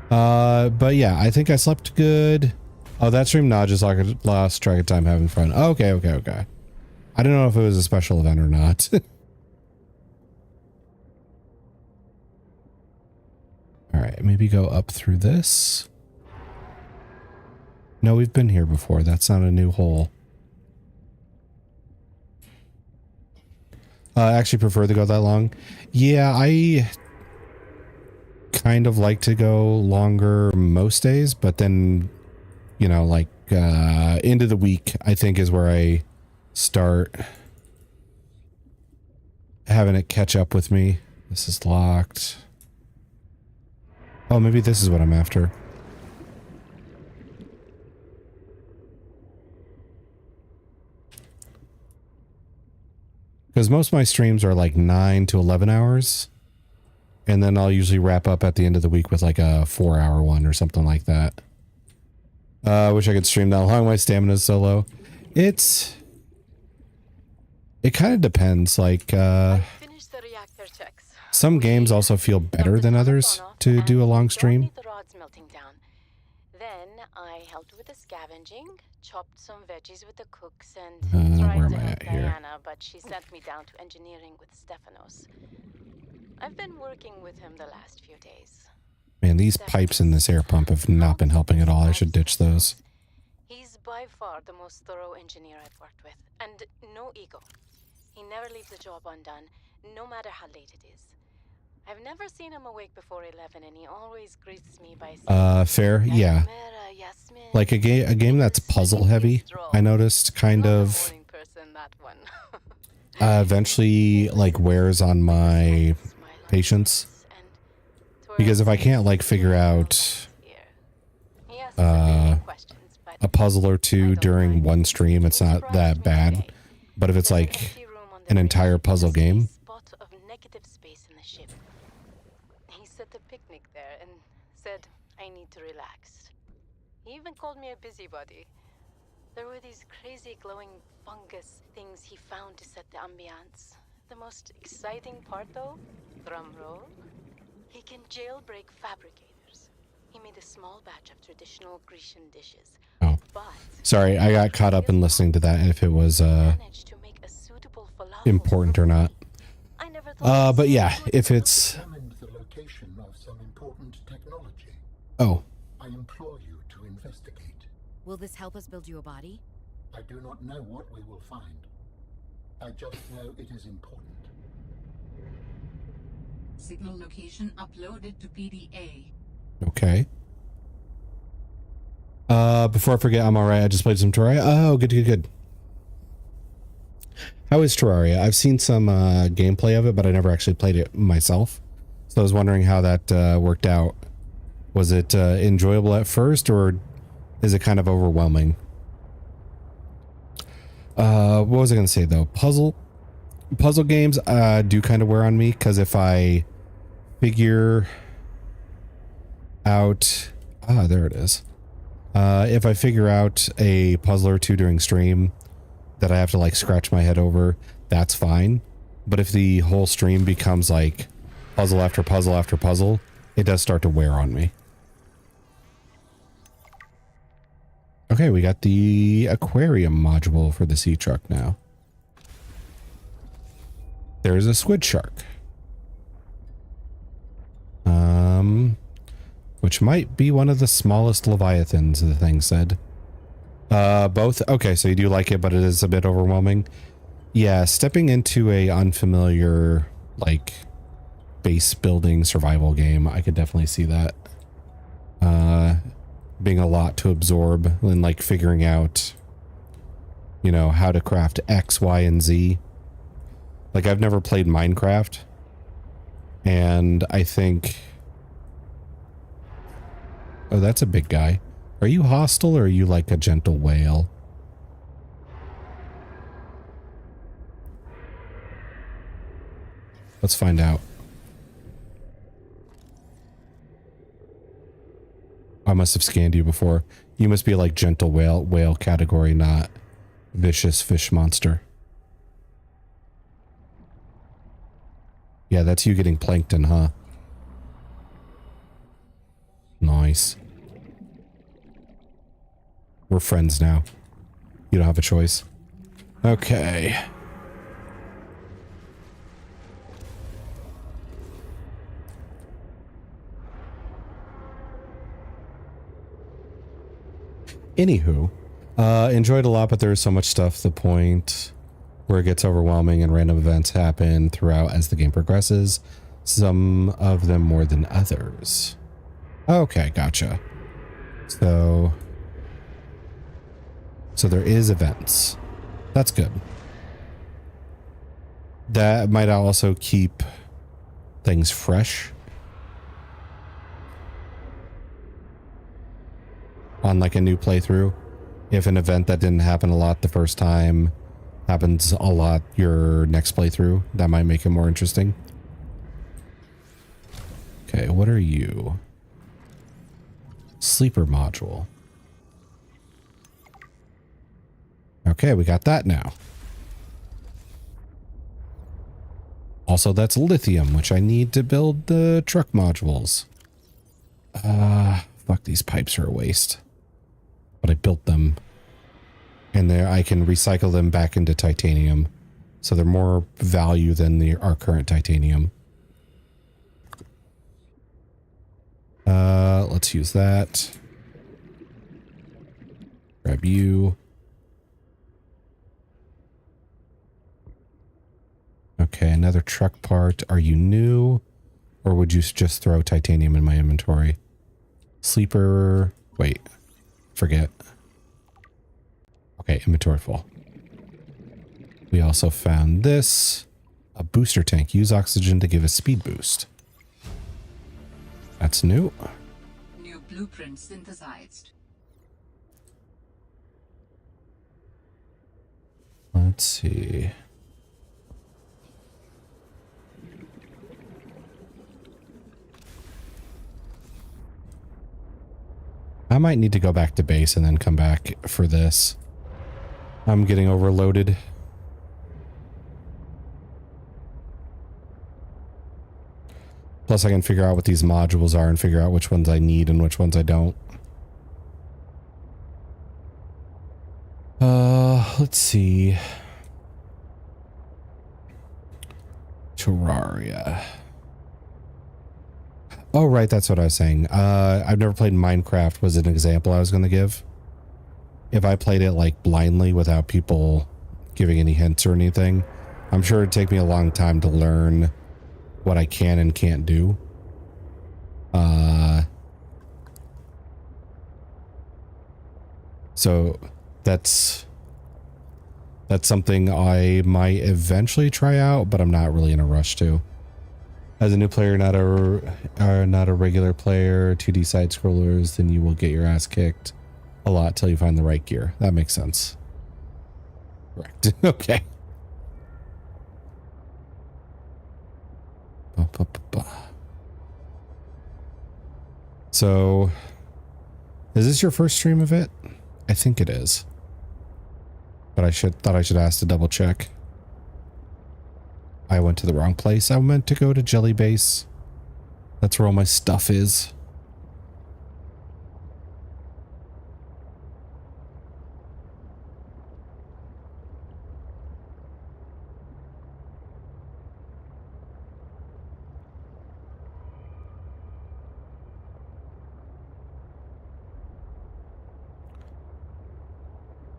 Speaker 1: But yeah, I think I slept good. Oh, that stream? No, I just lost track of time having fun. Okay. I don't know if it was a special event or not. All right, maybe go up through this. No, we've been here before. That's not a new hole. I actually prefer to go that long. Yeah, I kind of like to go longer most days, but then, you know, like into the week, I think is where I start having it catch up with me. This is locked. Oh, maybe this is what I'm after. Because most of my streams are like 9 to 11 hours. And then I'll usually wrap up at the end of the week with like a 4-hour one or something like that. I wish I could stream that long. My stamina is so low. It kind of depends. Like, some games also feel better than others to do a long stream.
Speaker 10: Then I helped with the scavenging, chopped some veggies with the cooks, and
Speaker 1: where
Speaker 10: tried
Speaker 1: am
Speaker 10: to
Speaker 1: I
Speaker 10: help
Speaker 1: at here?
Speaker 10: Diana, but she sent me down to engineering with Stefanos. I've been working with him the last few days.
Speaker 1: Man, these pipes in this air pump have not been helping at all. I should ditch those.
Speaker 10: He's by far the most thorough engineer I've worked with, and no ego. He never leaves a job undone, no matter how late it is. I've never seen him awake before 11, and he always greets me by saying,
Speaker 1: Fair, yeah. Like a game that's puzzle heavy, I noticed kind of eventually like wears on my patience. Because if I can't like figure out a puzzle or two during one stream, it's not that bad. But if it's like an entire puzzle game,
Speaker 10: I need to relax. He even called me a busybody. There were these crazy glowing fungus things he found to set the ambiance. The most exciting part though, drum roll, he can jailbreak fabricators. He made a small batch of traditional Grecian dishes.
Speaker 1: oh, sorry, I got caught up in listening to that and if it was important or not. But yeah, if it's oh.
Speaker 8: I implore you to investigate.
Speaker 7: Will this help us build you a body?
Speaker 8: I do not know what we will find. I just know it is important.
Speaker 3: Signal location uploaded to PDA.
Speaker 1: Okay. Before I forget, I'm alright. I just played some Terraria. Oh, good. How is Terraria? I've seen some gameplay of it, but I never actually played it myself. So I was wondering how that worked out. Was it enjoyable at first, or is it kind of overwhelming? What was I going to say, though? Puzzle games do kind of wear on me, because if I figure out... Ah, there it is. If I figure out a puzzle or two during stream that I have to, like, scratch my head over, that's fine. But if the whole stream becomes, like, puzzle after puzzle after puzzle, it does start to wear on me. Okay, we got the aquarium module for the sea truck now. There's a squid shark. Which might be one of the smallest leviathans, the thing said. Both? Okay, so you do like it, but it is a bit overwhelming. Yeah, stepping into a unfamiliar, like, base building survival game, I could definitely see that. Being a lot to absorb and like figuring out, you know, how to craft X, Y, and Z. Like I've never played Minecraft, and I think, oh, that's a big guy. Are you hostile or are you like a gentle whale? Let's find out. I must have scanned you before. You must be like gentle whale category, not vicious fish monster. Yeah, that's you getting plankton, huh? Nice. We're friends now. You don't have a choice. Okay. Anywho, enjoyed a lot, but there was so much stuff. The point where it gets overwhelming and random events happen throughout as the game progresses. Some of them more than others. Okay, gotcha. So there is events. That's good. That might also keep things fresh on like a new playthrough. If an event that didn't happen a lot the first time happens a lot your next playthrough, that might make it more interesting. Okay, what are you? Sleeper module. Okay, we got that now. Also, that's lithium, which I need to build the truck modules. Fuck, these pipes are a waste. But I built them. And there I can recycle them back into titanium. So they're more value than our current titanium. Let's use that. Grab you. Okay, another truck part. Are you new? Or would you just throw titanium in my inventory? Sleeper. Wait. Forget. Okay, inventory full. We also found this. A booster tank. Use oxygen to give a speed boost. That's new.
Speaker 3: New blueprint synthesized.
Speaker 1: Let's see. I might need to go back to base and then come back for this. I'm getting overloaded. Plus I can figure out what these modules are and figure out which ones I need and which ones I don't. Let's see. Terraria. Oh, right. That's what I was saying. I've never played Minecraft was an example I was going to give. If I played it like blindly without people giving any hints or anything, I'm sure it'd take me a long time to learn what I can and can't do. So that's something I might eventually try out, but I'm not really in a rush to. As a new player, not a regular player, 2D side scrollers, then you will get your ass kicked a lot till you find the right gear. That makes sense. Correct. Okay. So, is this your first stream of it? I think it is. But I thought I should ask to double check. I went to the wrong place. I meant to go to Jelly Base. That's where all my stuff is.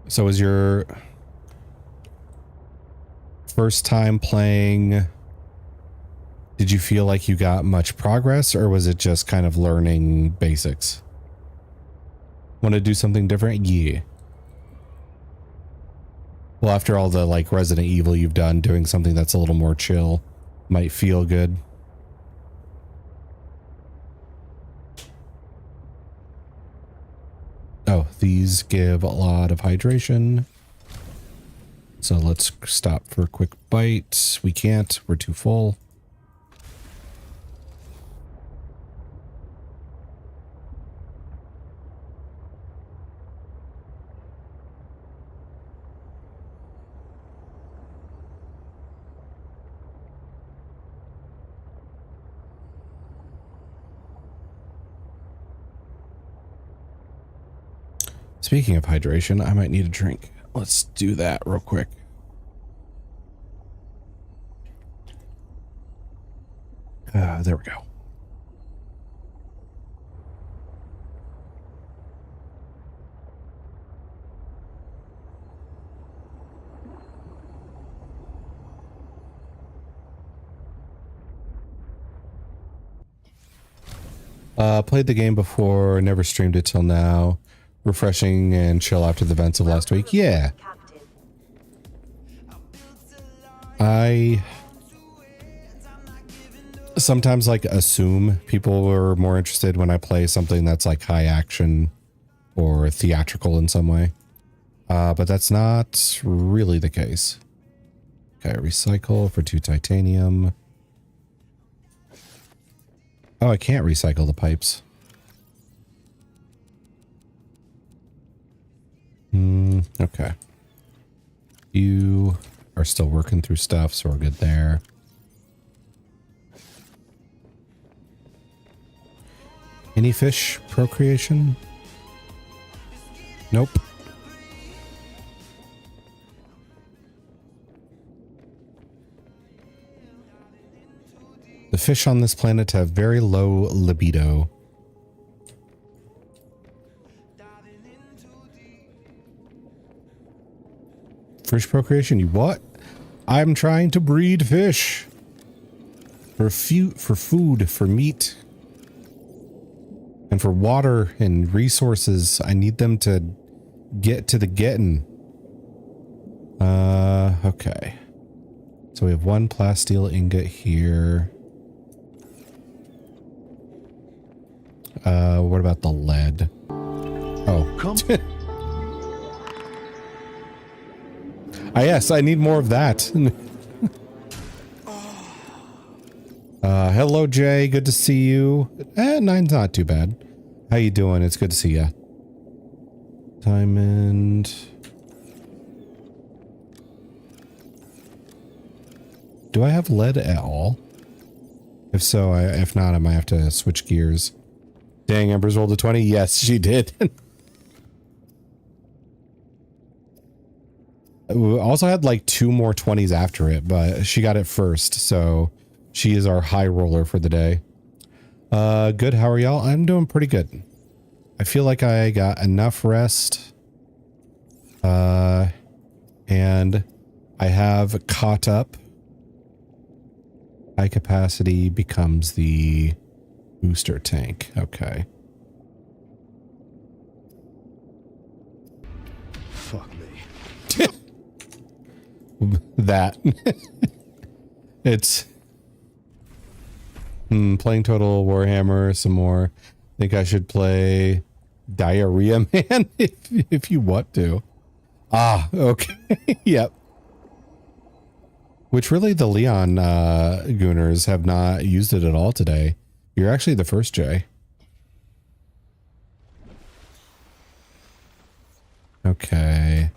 Speaker 1: So was your first time playing, did you feel like you got much progress, or was it just kind of learning basics? Want to do something different? Yeah. Well, after all the like Resident Evil you've done, doing something that's a little more chill might feel good. Oh, these give a lot of hydration. So let's stop for a quick bite. We can't. We're too full. Speaking of hydration, I might need a drink. Let's do that real quick. There we go. Played the game before, never streamed it till now. Refreshing and chill after the events of last week. Yeah. I sometimes like assume people are more interested when I play something that's like high action or theatrical in some way. But that's not really the case. Okay, recycle for 2 titanium. Oh, I can't recycle the pipes. Okay. You are still working through stuff, so we're good there. Any fish procreation? Nope. The fish on this planet have very low libido. Fish procreation? You what? I'm trying to breed fish. For food, for meat. And for water and resources. I need them to get to the getting. Okay. So we have 1 plasteel ingot here. What about the lead? Oh. Come. Yes, I need more of that. Hello, Jay. Good to see you. 9's not too bad. How you doing? It's good to see you. Diamond. Do I have lead at all? If so, if not, I might have to switch gears. Dang, Ember's rolled a 20. Yes, she did. We also had like 2 more 20s after it, but she got it first, so she is our high roller for the day. Good, how are y'all? I'm doing pretty good. I feel like I got enough rest. And I have caught up. High capacity becomes the booster tank. Okay.
Speaker 11: Fuck me.
Speaker 1: That. It's playing Total Warhammer some more. Think I should play Diarrhea Man if you want to. Ah, okay. Yep. Which really the Leon Gooners have not used it at all today. You're actually the first, Jay. Okay.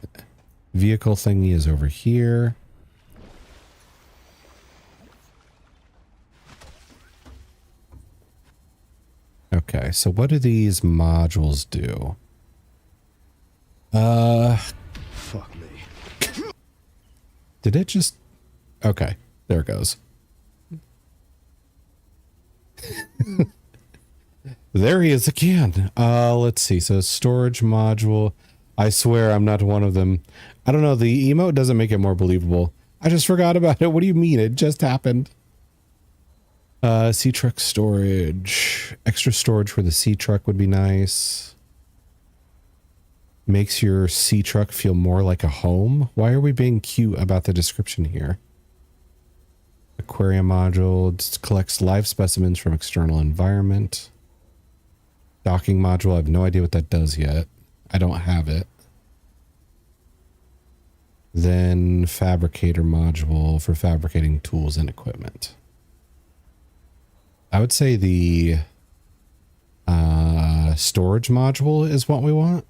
Speaker 1: Vehicle thingy is over here. Okay, so what do these modules do?
Speaker 11: Fuck me.
Speaker 1: Did it just... Okay, there it goes. There he is again. Let's see. So storage module. I swear I'm not one of them. I don't know. The emote doesn't make it more believable. I just forgot about it. What do you mean? It just happened. Sea truck storage. Extra storage for the sea truck would be nice. Makes your sea truck feel more like a home. Why are we being cute about the description here? Aquarium module collects live specimens from external environment. Docking module. I have no idea what that does yet. I don't have it. Then fabricator module for fabricating tools and equipment. I would say the storage module is what we want.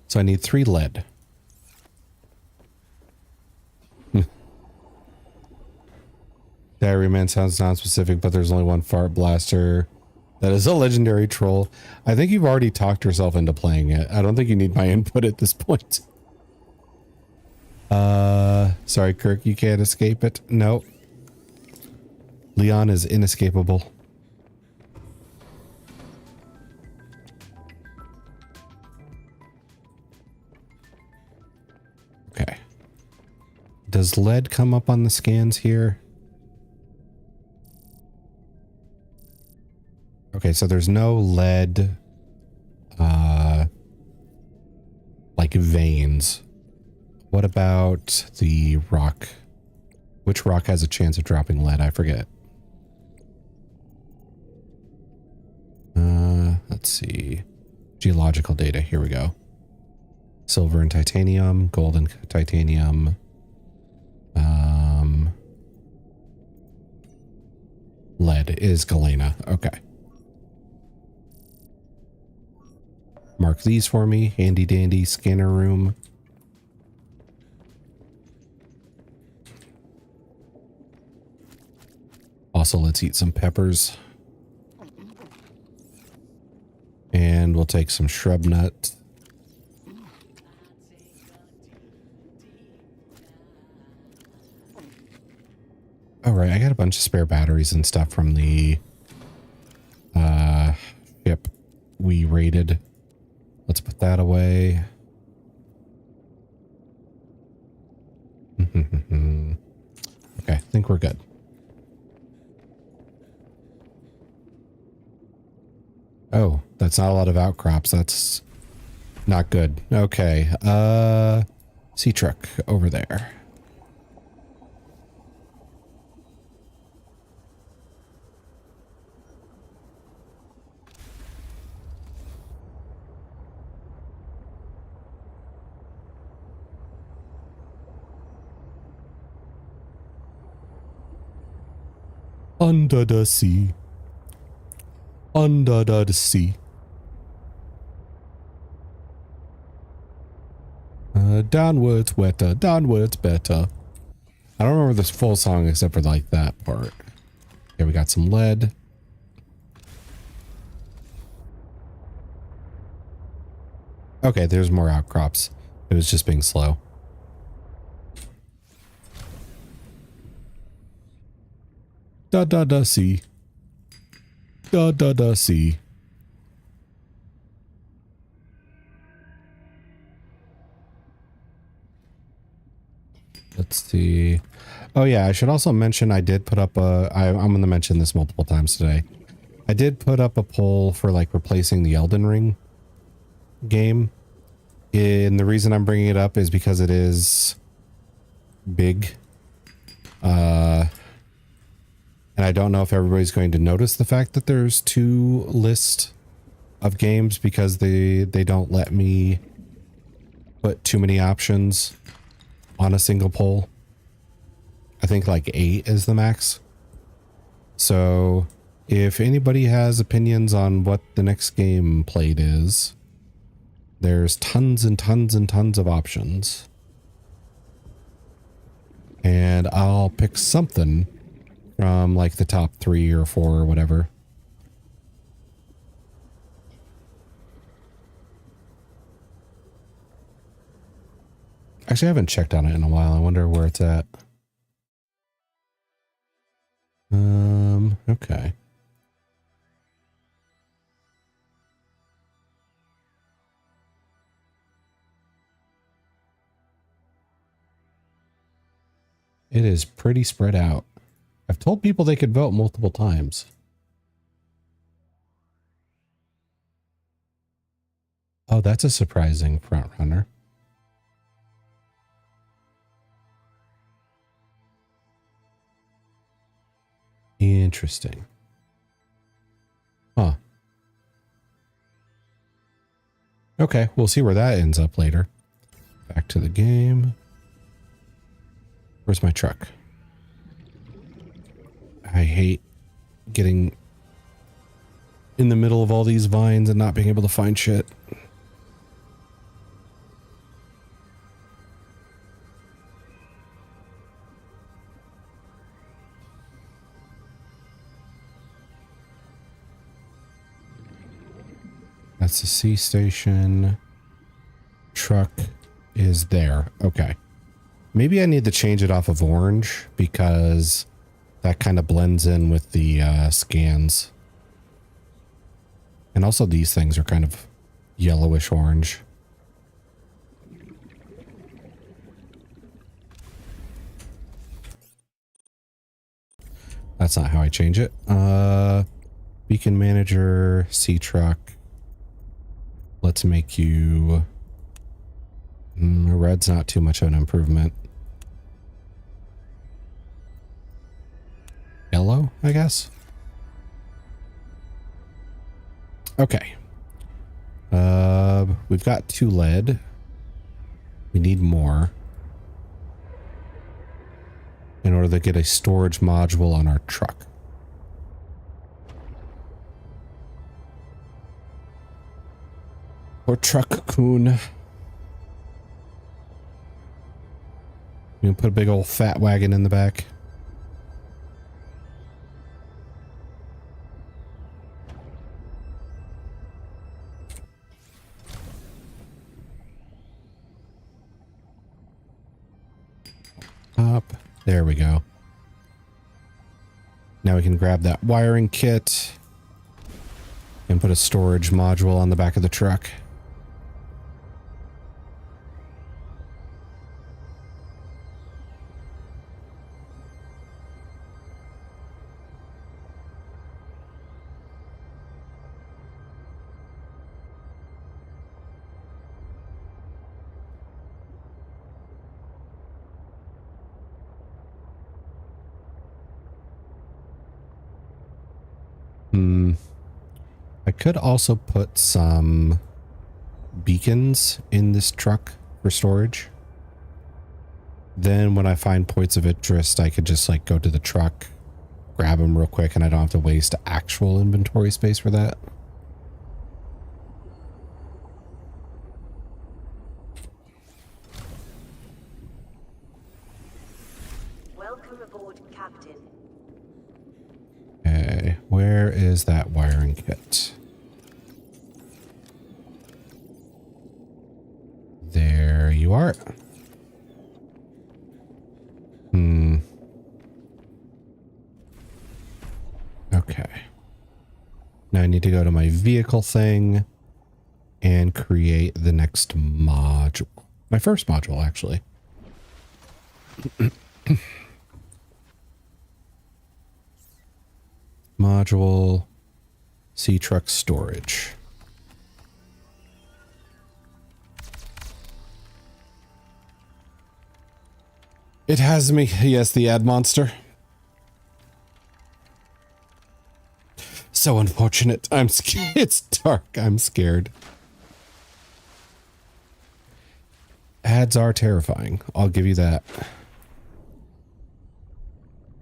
Speaker 1: So I need 3 lead. Diaryman sounds non-specific, but there's only one fart blaster. That is a legendary troll. I think you've already talked yourself into playing it. I don't think you need my input at this point. Sorry, Kirk, you can't escape it. No. Leon is inescapable. Okay. Does lead come up on the scans here? Okay, so there's no lead, like veins. What about the rock? Which rock has a chance of dropping lead? I forget. Let's see. Geological data. Here we go. Silver and titanium, gold and titanium. Lead is galena. Okay. Mark these for me. Handy dandy scanner room. Also, let's eat some peppers. And we'll take some shrub nut. All right, I got a bunch of spare batteries and stuff from the ship we raided. Let's put that away. Okay, I think we're good. Oh, that's not a lot of outcrops. That's not good. Okay, sea truck over there. Under the sea. Under the sea. Downwards wetter, downwards better. I don't remember this full song except for like that part. Okay, we got some lead. Okay, there's more outcrops. It was just being slow. Da da da sea. Da da da sea. Let's see. Oh yeah, I should also mention I did put up I'm going to mention this multiple times today. I did put up a poll for like replacing the Elden Ring game. And the reason I'm bringing it up is because it is big. And I don't know if everybody's going to notice the fact that there's two lists of games because they don't let me put too many options on a single poll. I think like 8 is the max. So if anybody has opinions on what the next game played is, there's tons and tons and tons of options. And I'll pick something from like the top 3 or 4 or whatever. Actually, I haven't checked on it in a while. I wonder where it's at. Okay. It is pretty spread out. I've told people they could vote multiple times. Oh, that's a surprising front runner. Interesting. Huh. Okay, we'll see where that ends up later. Back to the game. Where's my truck? I hate getting in the middle of all these vines and not being able to find shit. That's the C station. Truck is there. Okay. Maybe I need to change it off of orange because that kind of blends in with the scans. And also these things are kind of yellowish orange. That's not how I change it. Beacon manager, C truck. Let's make you... red's not too much of an improvement. Yellow, I guess. Okay. We've got 2 lead. We need more in order to get a storage module on our truck. Or truck coon. We can put a big old fat wagon in the back. Up. There we go. Now we can grab that wiring kit and put a storage module on the back of the truck. I could also put some beacons in this truck for storage. Then when I find points of interest, I could just like go to the truck, grab them real quick, and I don't have to waste actual inventory space for that.
Speaker 4: Welcome aboard, Captain.
Speaker 1: Okay, where is that wiring kit? There you are. Okay. Now I need to go to my vehicle thing and create the next module. My first module, actually. Module C truck storage. It has me. Yes, the ad monster. So unfortunate. I'm scared. It's dark. I'm scared. Ads are terrifying. I'll give you that.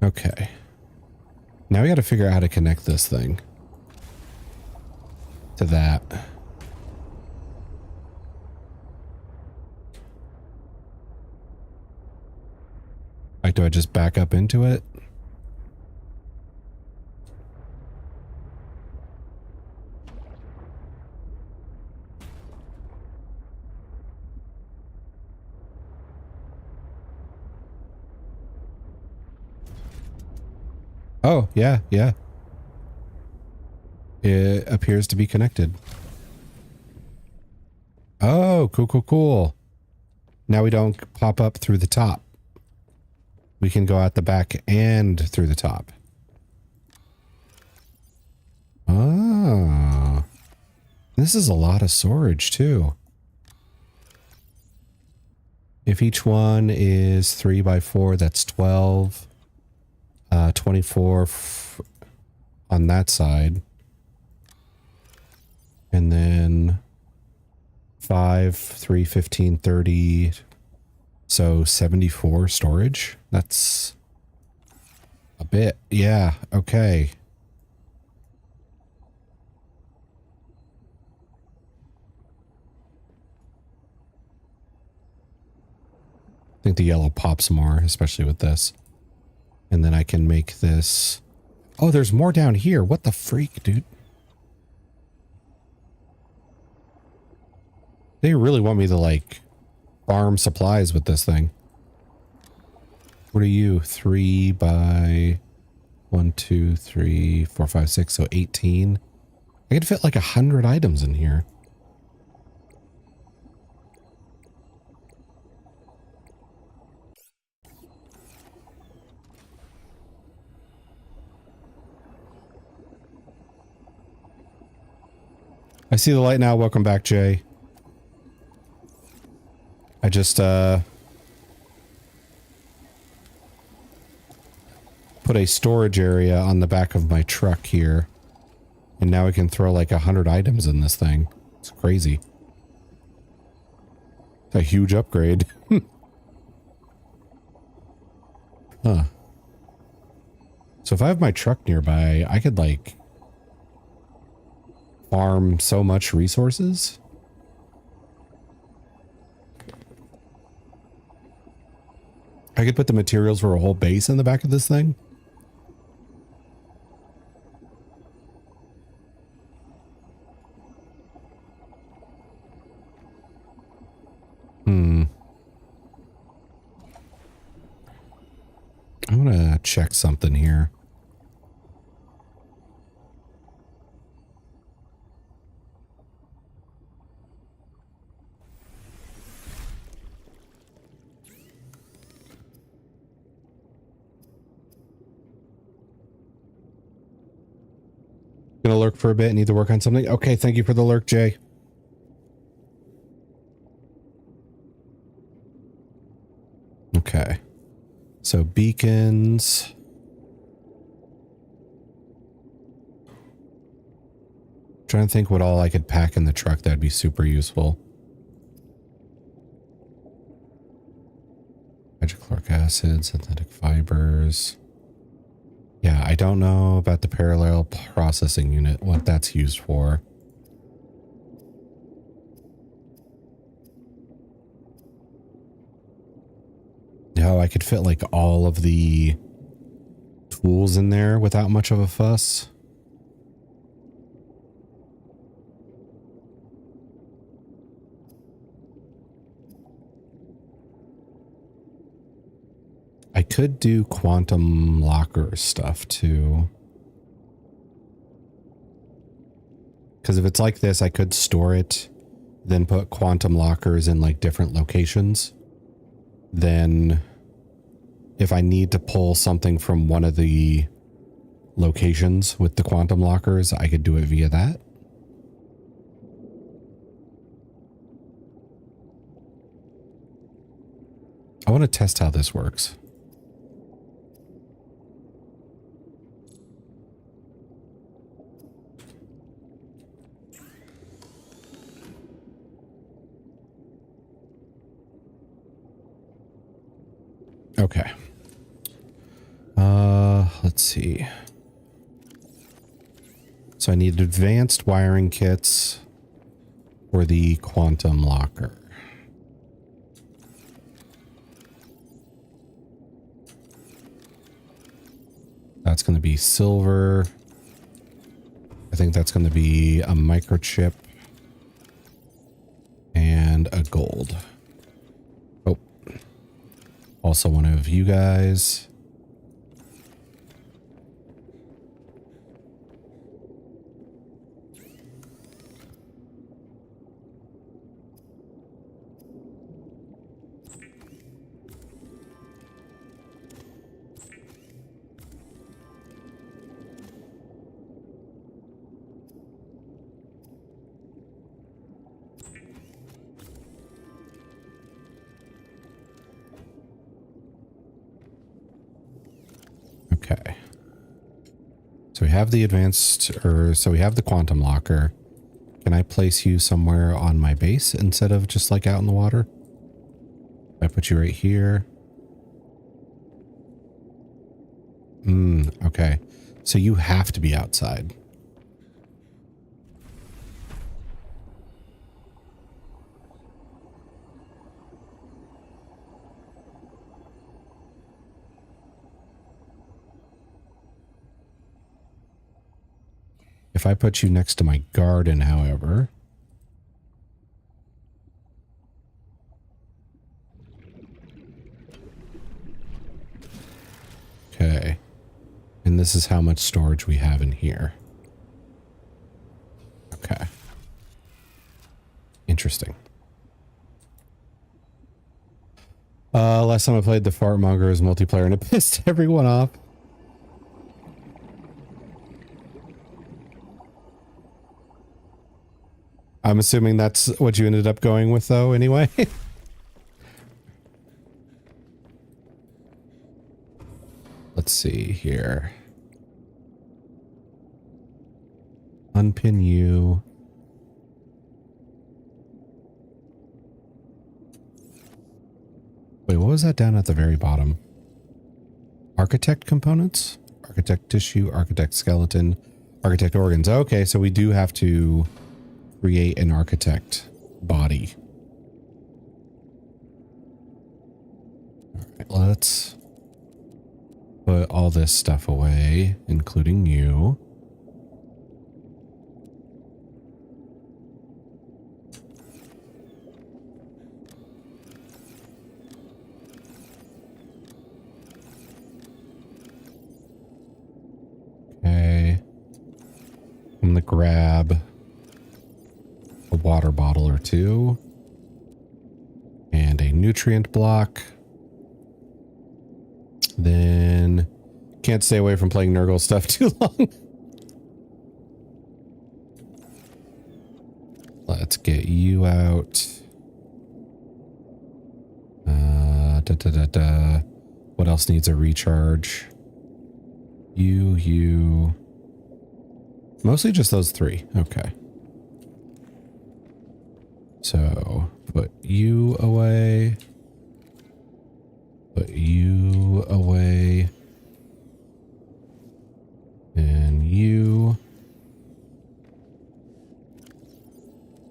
Speaker 1: Okay. Now we got to figure out how to connect this thing to that. Like, do I just back up into it? Oh, yeah, yeah. It appears to be connected. Oh, cool, cool, cool. Now we don't pop up through the top. We can go out the back and through the top. Ah. This is a lot of storage, too. If each one is 3 by 4, that's 12. 24 on that side. And then 5, 3, 15, 30. So 74 storage. That's a bit. Yeah. Okay. I think the yellow pops more, especially with this. And then I can make this. Oh, there's more down here. What the freak, dude? They really want me to like farm supplies with this thing. What are you? 3 by 1, 2, 3, 4, 5, 6. So 18. I could fit like 100 items in here. I see the light now. Welcome back, Jay. I just put a storage area on the back of my truck here. And now I can throw like 100 items in this thing. It's crazy. It's a huge upgrade. Huh. So if I have my truck nearby, I could like farm so much resources. I could put the materials for a whole base in the back of this thing. I want to check something here. Gonna lurk for a bit. Need to work on something. Okay, thank you for the lurk, Jay. Okay. So beacons. Trying to think what all I could pack in the truck that'd be super useful. Hydrochloric acid, synthetic fibers. Yeah, I don't know about the parallel processing unit, what that's used for. No, I could fit like all of the tools in there without much of a fuss. I could do quantum locker stuff too. Because if it's like this, I could store it, then put quantum lockers in like different locations. Then if I need to pull something from one of the locations with the quantum lockers, I could do it via that. I want to test how this works. Okay. Let's see. So I need advanced wiring kits for the quantum locker. That's going to be silver. I think that's going to be a microchip and a gold. Oh, also one of you guys. Okay. So we have the so we have the quantum locker. Can I place you somewhere on my base instead of just like out in the water? I put you right here. Okay. So you have to be outside. If I put you next to my garden, however, this is how much storage we have in here. Okay. Interesting. Last time I played the Fartmongers multiplayer and it pissed everyone off. I'm assuming that's what you ended up going with though anyway. Let's see here. Unpin you. Wait, what was that down at the very bottom? Architect components? Architect tissue, architect skeleton, architect organs. Okay, so we do have to create an architect body. All right, let's put all this stuff away, including you. Okay. I'm gonna grab a water bottle or two and a nutrient block. Then can't stay away from playing Nurgle stuff too long. Let's get you out. What else needs a recharge? You. Mostly just those three. Okay. So put you away. Put you away. And you.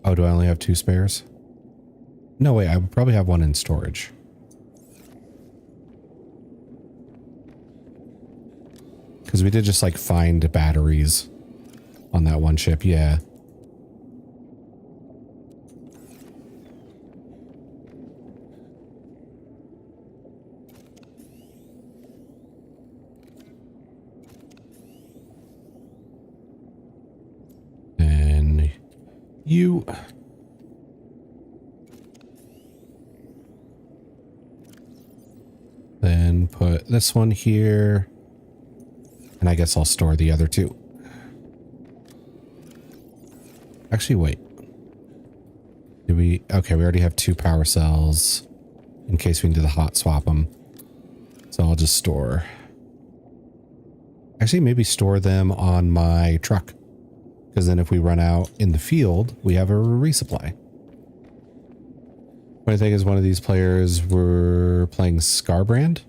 Speaker 1: Oh, do I only have 2 spares? No, wait, I would probably have one in storage. Because we did just like find batteries on that one ship, yeah. And you. Then put this one here. And I guess I'll store the other 2. Actually, wait. Do we? Okay, we already have 2 power cells in case we need to hot swap them. So I'll just store. Actually, maybe store them on my truck. Because then if we run out in the field, we have a resupply. What I think is one of these players were playing Scarbrand.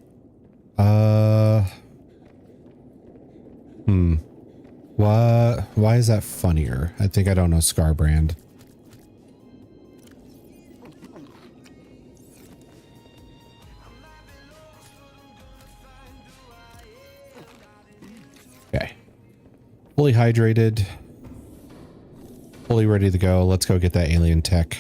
Speaker 1: Why is that funnier? I think I don't know Scarbrand. Okay. Fully hydrated. Fully ready to go. Let's go get that alien tech.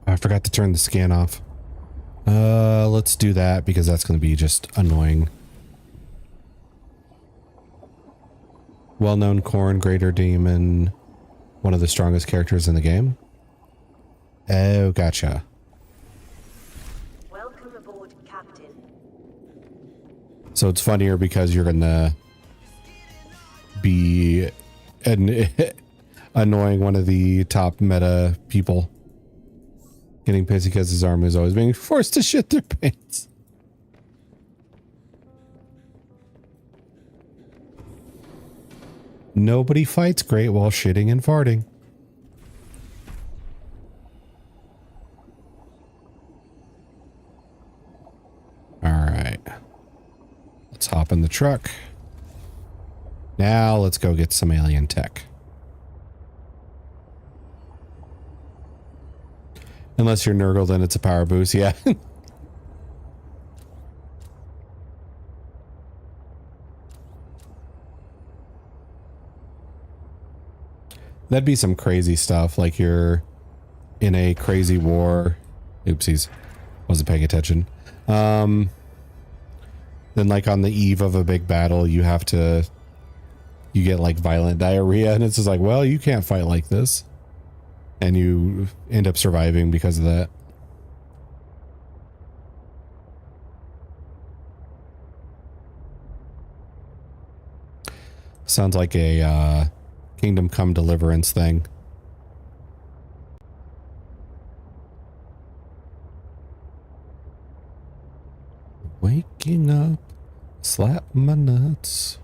Speaker 1: I forgot to turn the scan off. Let's do that because that's going to be just annoying. Well-known Khorne, Greater Demon, one of the strongest characters in the game. Oh, gotcha.
Speaker 4: Welcome aboard, Captain.
Speaker 1: So it's funnier because you're going to be annoying one of the top meta people. Getting pissy because his army is always being forced to shit their pants. Nobody fights great while shitting and farting. All right. Let's hop in the truck. Now let's go get some alien tech. Unless you're Nurgle, then it's a power boost, yeah. That'd be some crazy stuff, like you're in a crazy war. Oopsies. Wasn't paying attention. Then like on the eve of a big battle, you get like violent diarrhea, and it's just like, well, you can't fight like this. And you end up surviving because of that. Sounds like a Kingdom Come Deliverance thing. Waking up, slap my nuts.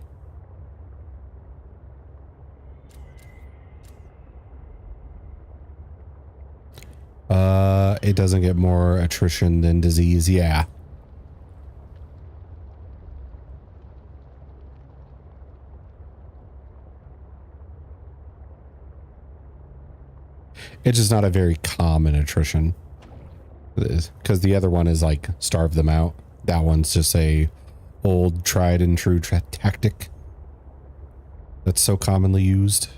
Speaker 1: It doesn't get more attrition than disease. Yeah. It's just not a very common attrition. Because the other one is like starve them out. That one's just a old tried and true tactic that's so commonly used.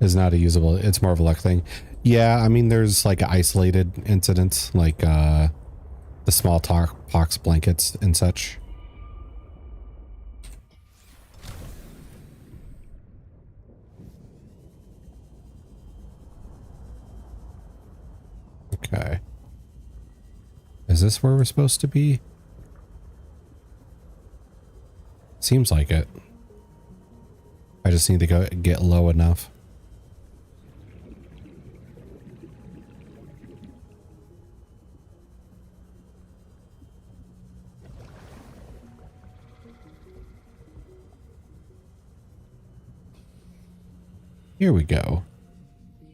Speaker 1: Is not a usable, it's more of a luck thing. Yeah, I mean there's like isolated incidents like the smallpox blankets and such. Okay. Is this where we're supposed to be? Seems like it. I just need to go get low enough. Here we go.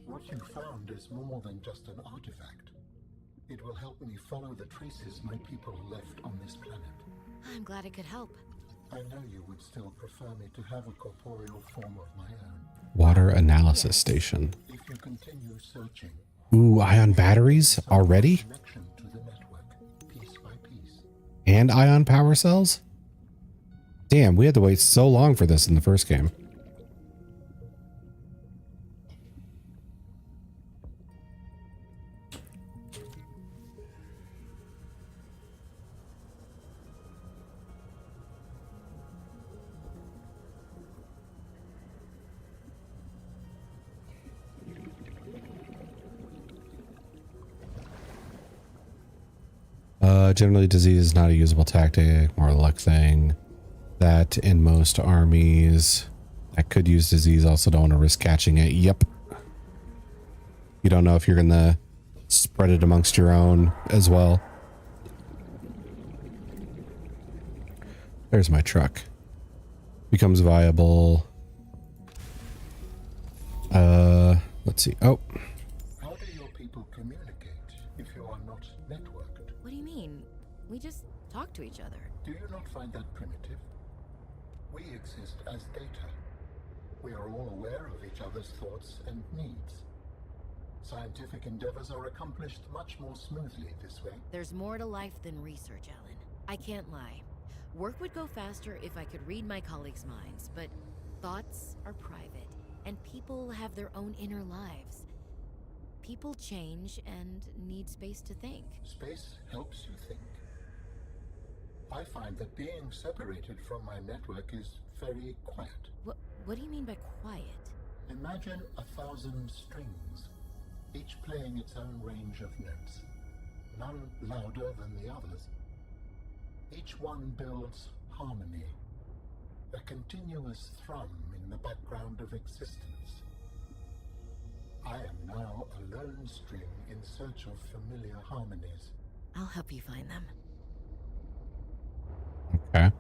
Speaker 8: What you found is more than just an artifact. It will help me follow the traces my people left on this planet.
Speaker 7: I'm glad it could help.
Speaker 8: I know you would still prefer me to have a corporeal form of my own.
Speaker 1: Water analysis station.
Speaker 8: If you continue searching.
Speaker 1: Ooh, ion batteries already?
Speaker 8: Connection to the network, piece by piece.
Speaker 1: And ion power cells? Damn, we had to wait so long for this in the first game. Generally disease is not a usable tactic, more a luck thing. That in most armies that could use disease also don't want to risk catching it. Yep. You don't know if you're gonna spread it amongst your own as well. There's my truck. Becomes viable. Let's see. Oh.
Speaker 8: How do your people communicate if you are not networked?
Speaker 7: What do you mean? We just talk to each other.
Speaker 8: Do you not find that primitive? We exist as data. We are all aware of each other's thoughts and needs. Scientific endeavors are accomplished much more smoothly this way.
Speaker 7: There's more to life than research, Alan. I can't lie. Work would go faster if I could read my colleagues' minds, but thoughts are private, and people have their own inner lives. People change and need space to think.
Speaker 8: Space helps you think. I find that being separated from my network is very quiet.
Speaker 7: What do you mean by quiet?
Speaker 8: Imagine 1,000 strings, each playing its own range of notes, none louder than the others. Each one builds harmony, a continuous thrum in the background of existence. I am now a lone string in search of familiar harmonies.
Speaker 7: I'll help you find them.
Speaker 1: Okay.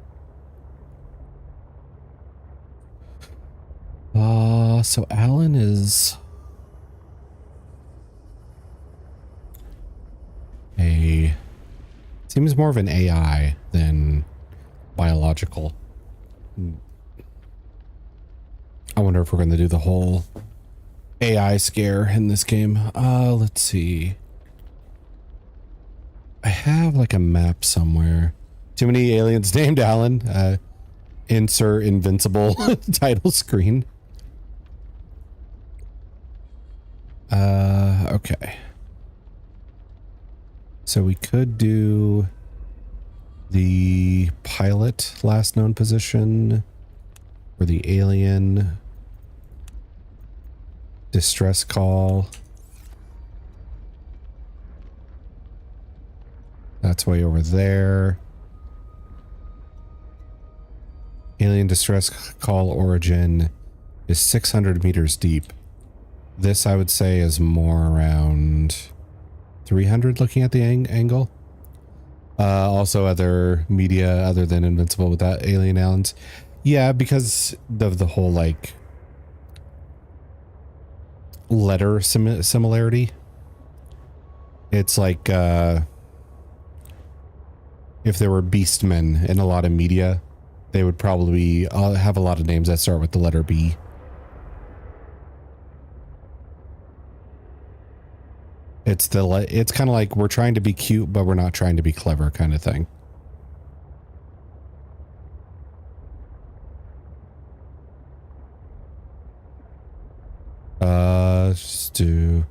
Speaker 1: So Alan is seems more of an AI than biological. I wonder if we're going to do the whole AI scare in this game. Let's see. I have like a map somewhere. Too many aliens named Alan. Insert invincible title screen. Okay. So we could do the pilot last known position or the alien distress call. That's way over there. Alien distress call origin is 600 meters deep. This I would say is more around 300 looking at the angle. Also other media other than Invincible with that alien aliens. Yeah, because of the whole like letter similarity. It's like if there were beastmen in a lot of media, they would probably have a lot of names that start with the letter B. It's kind of like we're trying to be cute, but we're not trying to be clever kind of thing. Just do.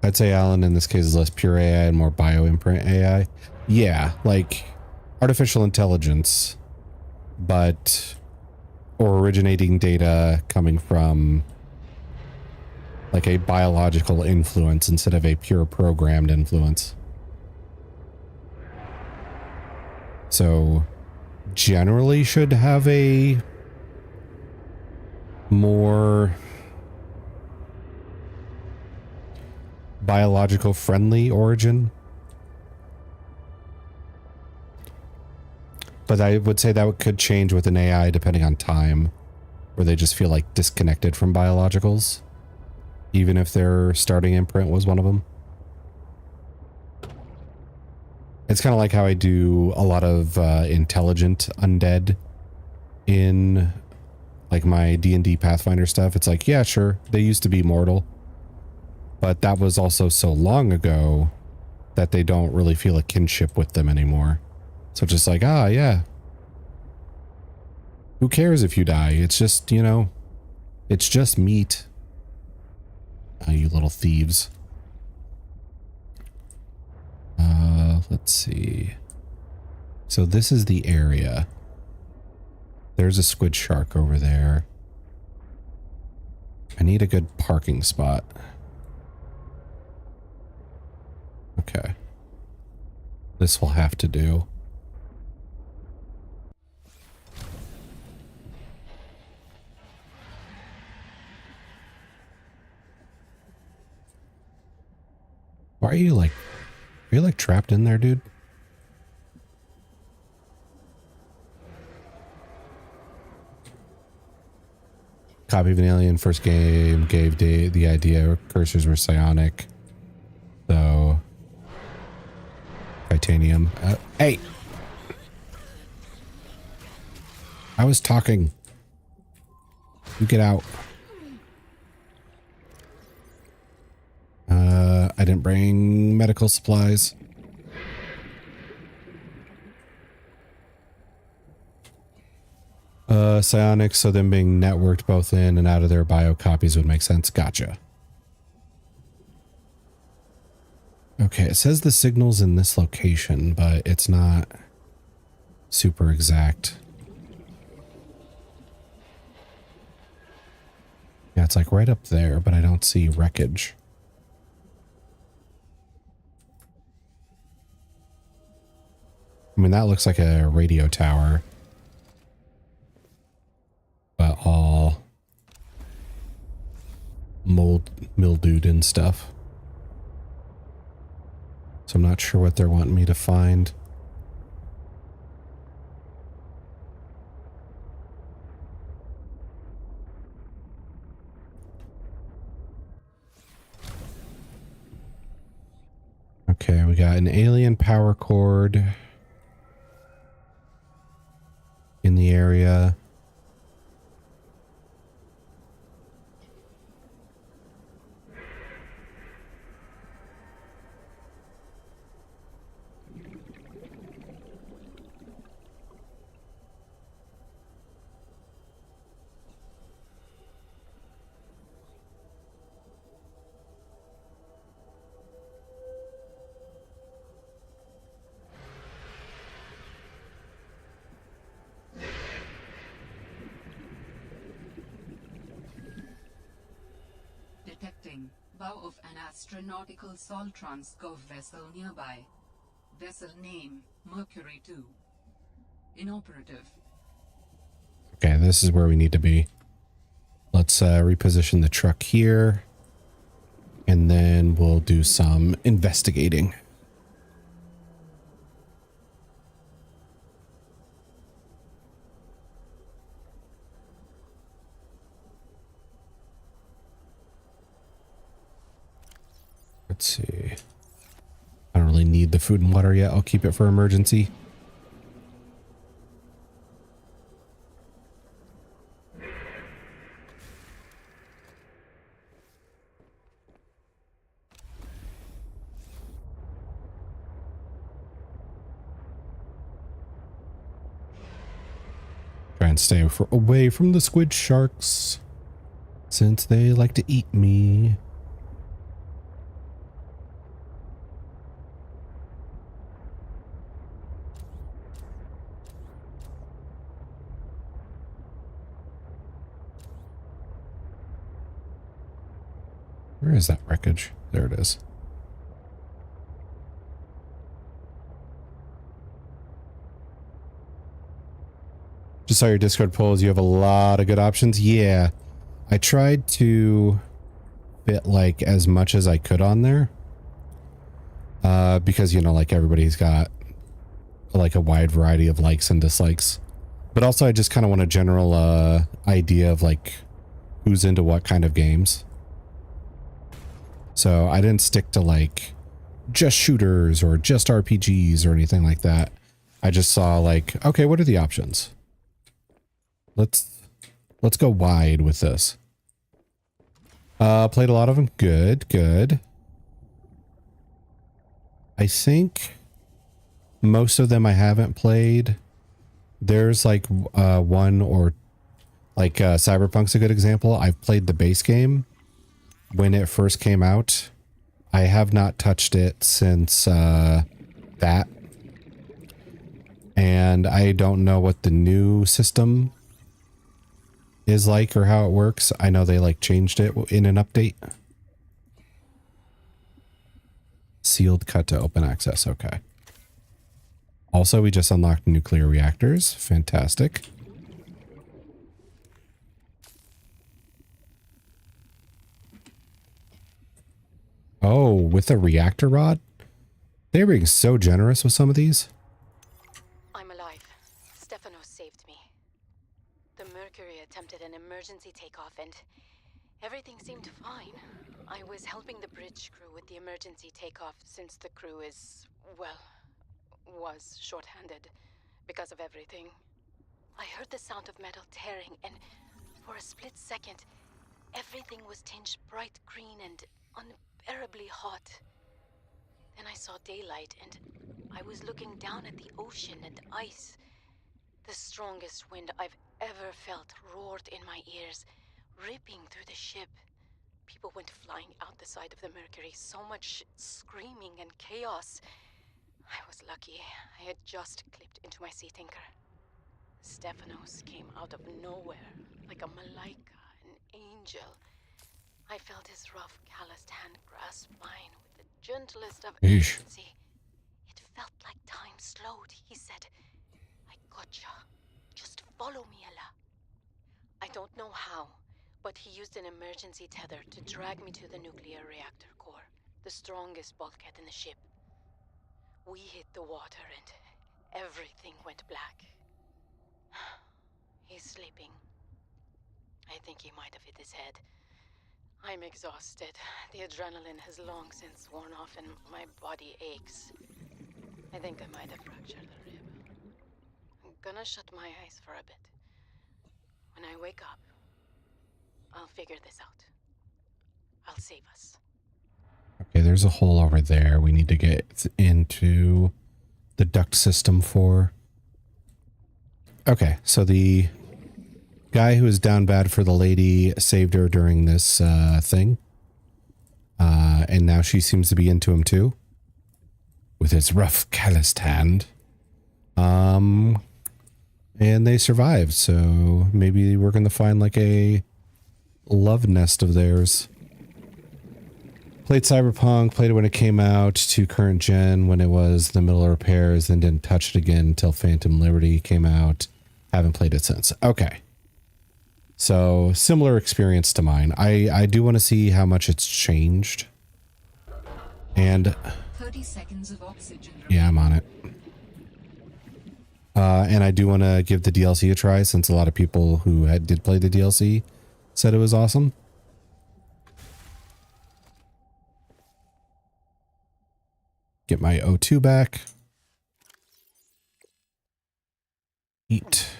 Speaker 1: I'd say Alan in this case is less pure AI and more bioimprint AI. Yeah, like artificial intelligence, but or originating data coming from like a biological influence instead of a pure programmed influence. So generally should have a more biological friendly origin. But I would say that could change with an AI depending on time, where they just feel like disconnected from biologicals, even if their starting imprint was one of them. It's kind of like how I do a lot of intelligent undead in like my D&D Pathfinder stuff. It's like, yeah, sure, they used to be mortal, but that was also so long ago that they don't really feel a kinship with them anymore. So just like, ah, yeah. Who cares if you die? It's just, you know, it's just meat. You little thieves. Let's see. So this is the area. There's a squid shark over there. I need a good parking spot. Okay. This will have to do. Why are you like trapped in there, dude? Copy of an alien first game gave the idea cursors were psionic. So titanium. Hey, I was talking. You get out. I didn't bring medical supplies. Psionics, so them being networked both in and out of their bio copies would make sense. Gotcha. Okay, it says the signal's in this location, but it's not super exact. Yeah, it's like right up there, but I don't see wreckage. I mean, that looks like a radio tower, but all mildewed and stuff. So I'm not sure what they're wanting me to find. Okay, we got an alien power cord in the area.
Speaker 3: Detecting bow of an astronautical Soltrans-Gov vessel nearby. Vessel name Mercury 2. Inoperative.
Speaker 1: Okay, this is where we need to be. Let's reposition the truck here, and then we'll do some investigating. Let's see. I don't really need the food and water yet. I'll keep it for emergency. Try and stay away from the squid sharks, since they like to eat me. Where is that wreckage? There it is. Just saw your Discord polls. You have a lot of good options. Yeah. I tried to fit like as much as I could on there. Because, you know, like everybody's got like a wide variety of likes and dislikes. But also I just kind of want a general idea of like who's into what kind of games. So I didn't stick to like just shooters or just RPGs or anything like that. I just saw like, okay, what are the options? Let's go wide with this. Played a lot of them. Good, good. I think most of them I haven't played. There's like one or like Cyberpunk's a good example. I've played the base game when it first came out. I have not touched it since that. And I don't know what the new system is like or how it works. I know they like changed it in an update. Sealed cut to open access. Okay. Also, we just unlocked nuclear reactors. Fantastic. Oh, with a reactor rod? They're being so generous with some of these.
Speaker 10: I'm alive. Stefanos saved me. The Mercury attempted an emergency takeoff and everything seemed fine. I was helping the bridge crew with the emergency takeoff since the crew is, well, was short-handed because of everything. I heard the sound of metal tearing and for a split second, everything was tinged bright green and unbearably hot. Then I saw daylight and I was looking down at the ocean and ice. The strongest wind I've ever felt roared in my ears, ripping through the ship. People went flying out the side of the Mercury, so much screaming and chaos. I was lucky. I had just clipped into my sea tinker. Stefanos came out of nowhere, like a malaika, an angel. I felt his rough, calloused hand grasp mine with the gentlest of urgency. It felt like time slowed. He said, I gotcha. Just follow me, Ella. I don't know how, but he used an emergency tether to drag me to the nuclear reactor core, the strongest bulkhead in the ship. We hit the water and everything went black. He's sleeping. I think he might have hit his head. I'm exhausted. The adrenaline has long since worn off and my body aches. I think I might have fractured a rib. I'm gonna shut my eyes for a bit. When I wake up, I'll figure this out. I'll save us.
Speaker 1: Okay, there's a hole over there we need to get into the duct system for. Okay, so the guy who was down bad for the lady saved her during this thing. And now she seems to be into him too. With his rough, calloused hand. And they survived, so maybe we're going to find like a love nest of theirs. Played Cyberpunk, played it when it came out, to current gen when it was in the middle of repairs, then didn't touch it again until Phantom Liberty came out. Haven't played it since. Okay. So, similar experience to mine. I do want to see how much it's changed. And
Speaker 3: 30 seconds of oxygen.
Speaker 1: Yeah, I'm on it. And I do want to give the DLC a try, since a lot of people who did play the DLC said it was awesome. Get my O2 back. Eat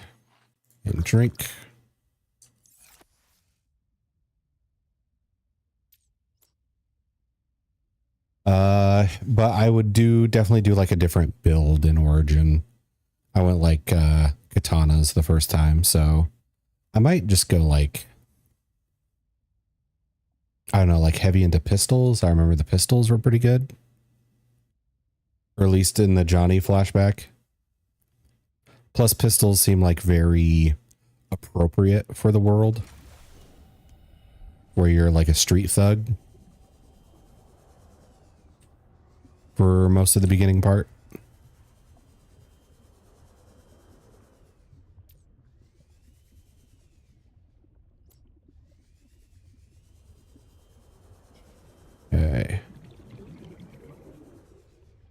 Speaker 1: and drink. But I would definitely do like a different build in Origin. I went like katanas the first time, so I might just go like, I don't know, like heavy into pistols. I remember the pistols were pretty good. Or at least in the Johnny flashback. Plus pistols seem like very appropriate for the world. Where you're like a street thug. For most of the beginning part. Okay.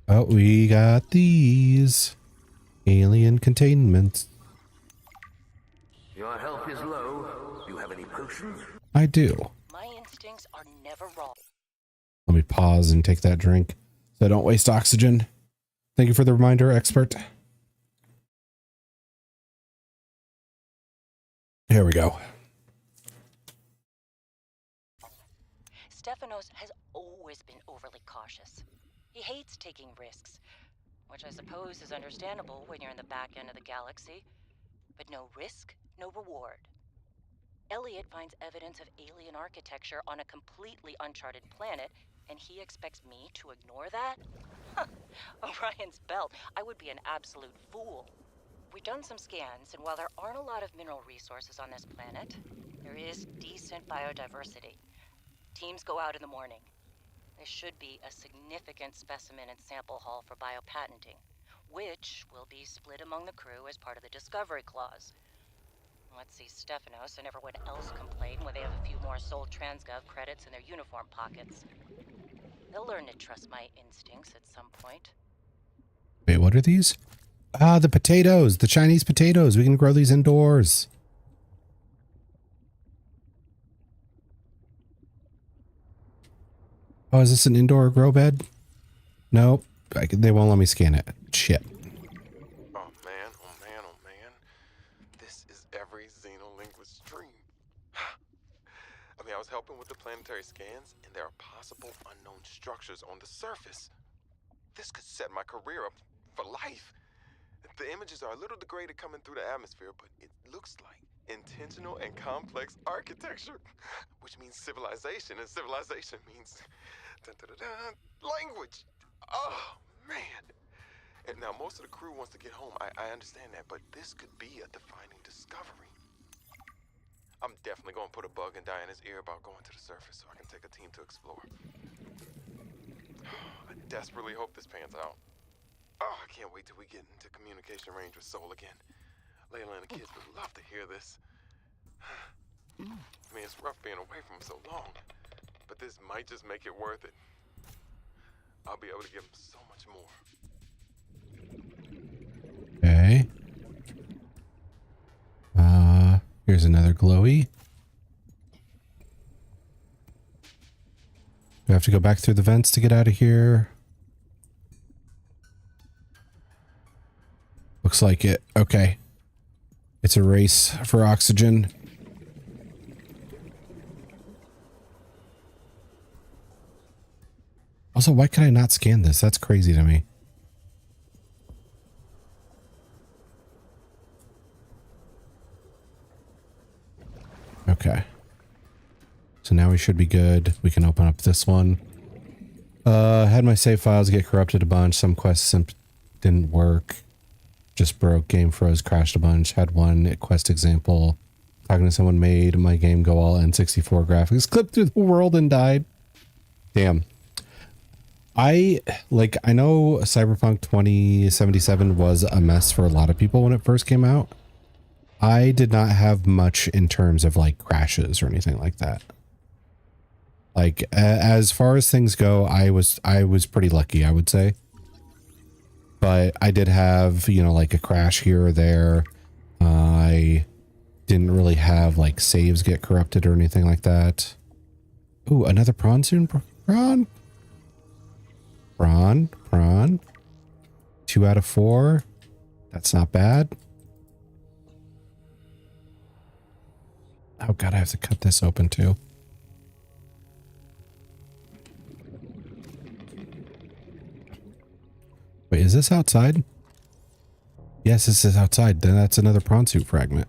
Speaker 1: Oh, we got these alien containments.
Speaker 5: Your health is low. Do you have any potions?
Speaker 1: I do.
Speaker 10: My instincts are never wrong.
Speaker 1: Let me pause and take that drink so I don't waste oxygen. Thank you for the reminder, expert. Here we go.
Speaker 12: Stefanos has always been overly cautious. He hates taking risks, which I suppose is understandable when you're in the back end of the galaxy. But no risk, no reward. Elliot finds evidence of alien architecture on a completely uncharted planet, and he expects me to ignore that? Orion's belt, I would be an absolute fool. We've done some scans, and while there aren't a lot of mineral resources on this planet, there is decent biodiversity. Teams go out in the morning. There should be a significant specimen and sample haul for biopatenting, which will be split among the crew as part of the discovery clause. Let's see Stefanos and everyone else complain when they have a few more Sol Transgov credits in their uniform pockets. They'll learn to trust my instincts at some point.
Speaker 1: Wait, what are these? Ah, the potatoes, the Chinese potatoes. We can grow these indoors. Oh, is this an indoor grow bed? Nope. They won't let me scan it. Shit.
Speaker 13: Oh man, oh man, oh man. This is every xenolinguist's dream. I mean, I was helping with the planetary scans, and there are possible unknown structures on the surface. This could set my career up for life. The images are a little degraded coming through the atmosphere, but it looks like intentional and complex architecture, which means civilization, and civilization means language. Oh, man. And now most of the crew wants to get home. I understand that, but this could be a defining discovery. I'm definitely going to put a bug in Diana's ear about going to the surface so I can take a team to explore. I desperately hope this pans out. Oh, I can't wait till we get into communication range with Sol again. Layla and the kids would love to hear this. I mean, it's rough being away from them so long, but this might just make it worth it. I'll be able to give them so much more.
Speaker 1: Okay. Here's another glowy. We have to go back through the vents to get out of here. Looks like it. Okay. It's a race for oxygen. Also, why can I not scan this? That's crazy to me. Okay. So now we should be good. We can open up this one. Had my save files get corrupted a bunch. Some quests didn't work. Just broke, game froze, crashed a bunch. Had one quest example. Talking to someone made my game go all N64 graphics. Clipped through the world and died. Damn. I know Cyberpunk 2077 was a mess for a lot of people when it first came out. I did not have much in terms of like crashes or anything like that. Like as far as things go, I was pretty lucky, I would say. But I did have, you know, like a crash here or there. I didn't really have like saves get corrupted or anything like that. Ooh, another prawn soon. Prawn. 2 out of 4. That's not bad. Oh god, I have to cut this open too. Wait, is this outside? Yes, this is outside. Then that's another prawn suit fragment.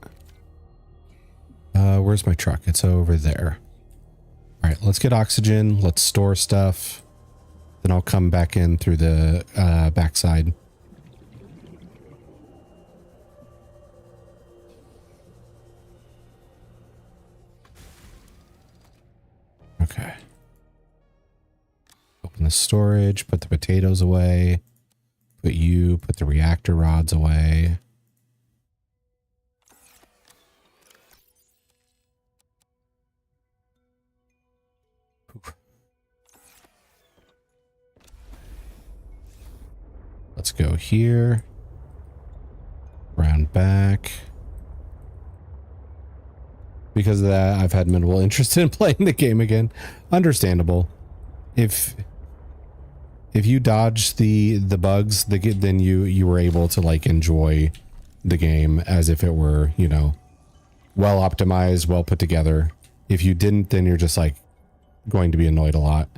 Speaker 1: Where's my truck? It's over there. All right, let's get oxygen. Let's store stuff. Then I'll come back in through the backside. Okay. Open the storage, put the potatoes away. Put the reactor rods away. Let's go here. Round back. Because of that, I've had minimal interest in playing the game again. Understandable. If you dodge the bugs, then you were able to like enjoy the game as if it were, you know, well optimized, well put together. If you didn't, then you're just like going to be annoyed a lot.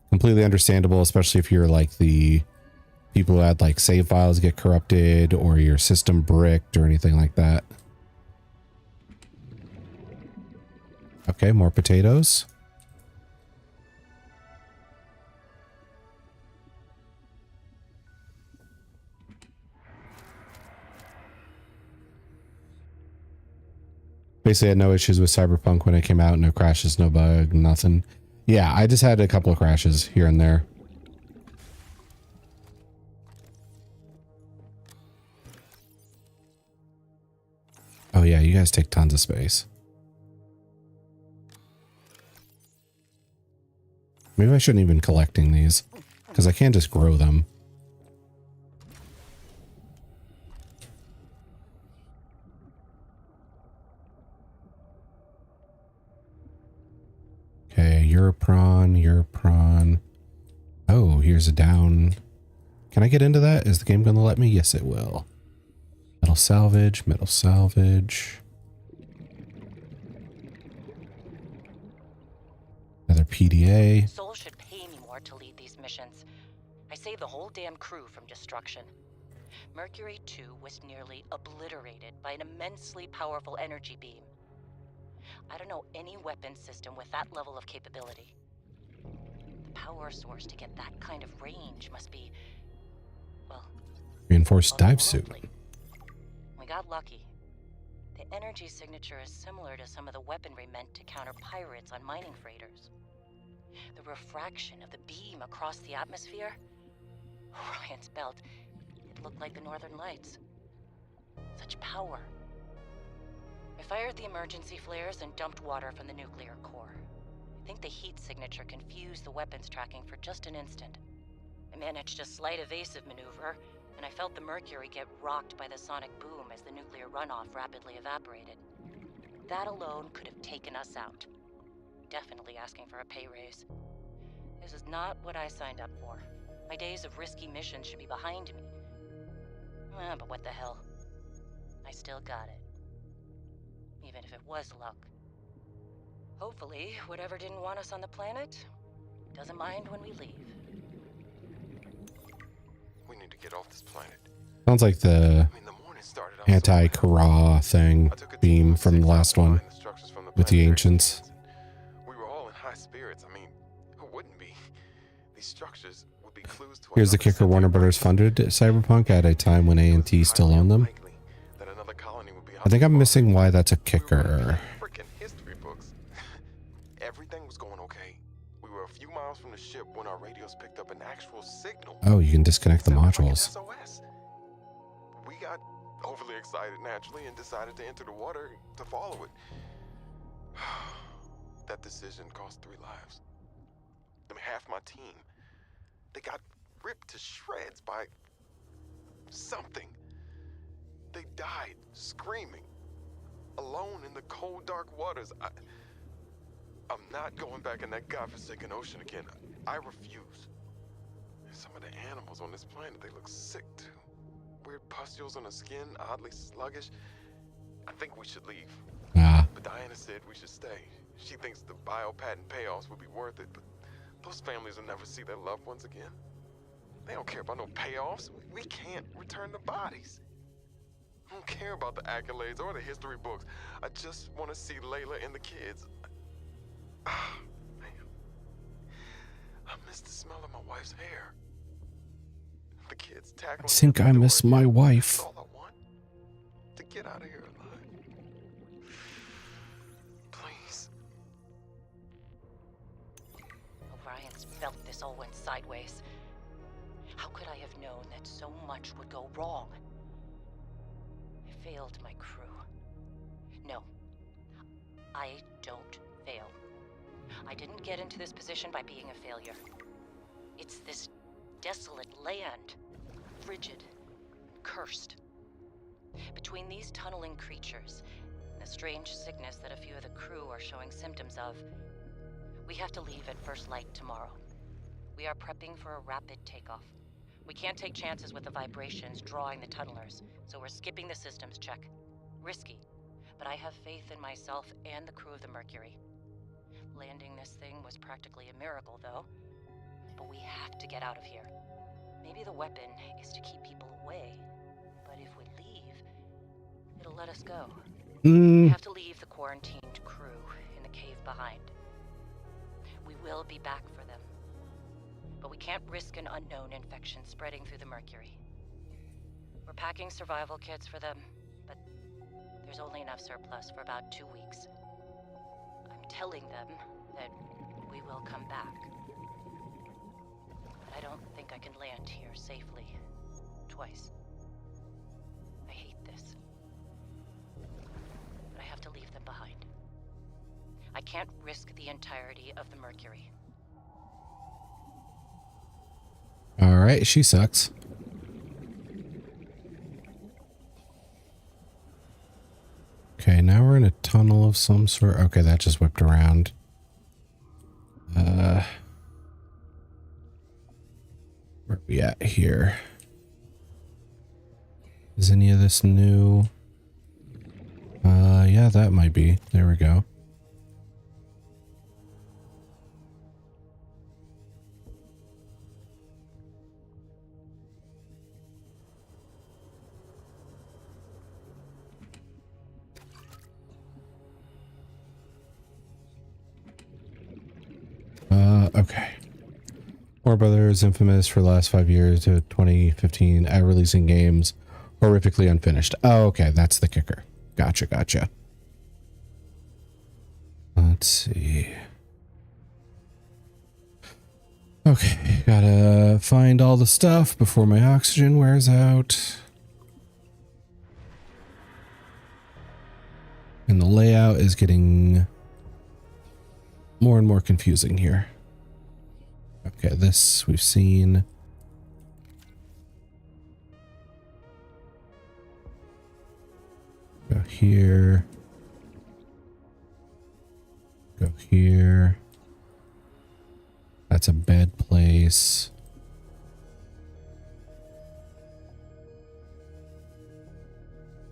Speaker 1: Completely understandable, especially if you're like the people who had like save files get corrupted or your system bricked or anything like that. Okay, more potatoes. Basically, I had no issues with Cyberpunk when it came out. No crashes, no bug, nothing. Yeah, I just had a couple of crashes here and there. Oh yeah, you guys take tons of space. Maybe I shouldn't even be collecting these, because I can't just grow them. Okay, you're a prawn, you're a prawn. Oh, here's a down. Can I get into that? Is the game going to let me? Yes, it will. Metal salvage, metal salvage. Another PDA.
Speaker 12: Sol should pay me more to lead these missions. I saved the whole damn crew from destruction. Mercury 2 was nearly obliterated by an immensely powerful energy beam. I don't know any weapon system with that level of capability. The power source to get that kind of range must be, well,
Speaker 1: Reinforced dive suit.
Speaker 12: We got lucky. The energy signature is similar to some of the weaponry meant to counter pirates on mining freighters. The refraction of the beam across the atmosphere? Ryan's belt, it looked like the Northern Lights. Such power. I fired the emergency flares and dumped water from the nuclear core. I think the heat signature confused the weapons tracking for just an instant. I managed a slight evasive maneuver, and I felt the Mercury get rocked by the sonic boom as the nuclear runoff rapidly evaporated. That alone could have taken us out. Definitely asking for a pay raise. This is not what I signed up for. My days of risky missions should be behind me. But what the hell? I still got it. Even if it was luck. Hopefully, whatever didn't want us on the planet doesn't mind when we leave.
Speaker 13: We need to get off this planet.
Speaker 1: Sounds like the anti-Kara thing beam from the last one with the ancients.
Speaker 13: We were all in high spirits. I mean, who wouldn't be? These structures would be clues to.
Speaker 1: Here's the kicker: Warner Brothers funded Cyberpunk at a time when A&T still owned them. I think I'm missing why that's a kicker.
Speaker 13: Freaking history books. Everything was going okay. We were a few miles from the ship when our radios picked up an actual signal.
Speaker 1: Oh, you can disconnect the modules.
Speaker 13: SOS. We got overly excited naturally and decided to enter the water to follow it. That decision cost 3 lives. I mean, half my team. They got ripped to shreds by something. They died screaming, alone in the cold, dark waters. I'm not going back in that godforsaken ocean again. I refuse. Some of the animals on this planet, they look sick too. Weird pustules on the skin, oddly sluggish. I think we should leave. But Diana said we should stay. She thinks the bio-patent payoffs would be worth it, but those families will never see their loved ones again. They don't care about no payoffs. We can't return the bodies. I don't care about the accolades or the history books. I just want to see Layla and the kids. Man. I miss the smell of my wife's hair. The kids tackling.
Speaker 1: I think I miss my wife.
Speaker 13: That's all I want. To get out of here alive. Please.
Speaker 12: Orion's felt this all went sideways. How could I have known that so much would go wrong? I failed my crew. No, I don't fail. I didn't get into this position by being a failure. It's this desolate land, frigid, cursed. Between these tunneling creatures and the strange sickness that a few of the crew are showing symptoms of, we have to leave at first light tomorrow. We are prepping for a rapid takeoff. We can't take chances with the vibrations drawing the tunnelers, so we're skipping the systems check. Risky, but I have faith in myself and the crew of the Mercury. Landing this thing was practically a miracle, though. But we have to get out of here. Maybe the weapon is to keep people away, but if we leave, it'll let us go. We have to leave the quarantined crew in the cave behind. We will be back for them, but we can't risk an unknown infection spreading through the Mercury. We're packing survival kits for them, but there's only enough surplus for about 2 weeks. I'm telling them that we will come back. But I don't think I can land here safely twice. I hate this. But I have to leave them behind. I can't risk the entirety of the Mercury.
Speaker 1: All right, she sucks. Okay, now we're in a tunnel of some sort. Okay, that just whipped around. Where are we at here? Is any of this new? Yeah, that might be. There we go. Okay. Warner Brothers infamous for the last 5 years to 2015 at releasing games horrifically unfinished. Oh, okay, that's the kicker. Gotcha. Let's see. Okay, gotta find all the stuff before my oxygen wears out. And the layout is getting more and more confusing here. Okay, this we've seen. Go here. Go here. That's a bed place.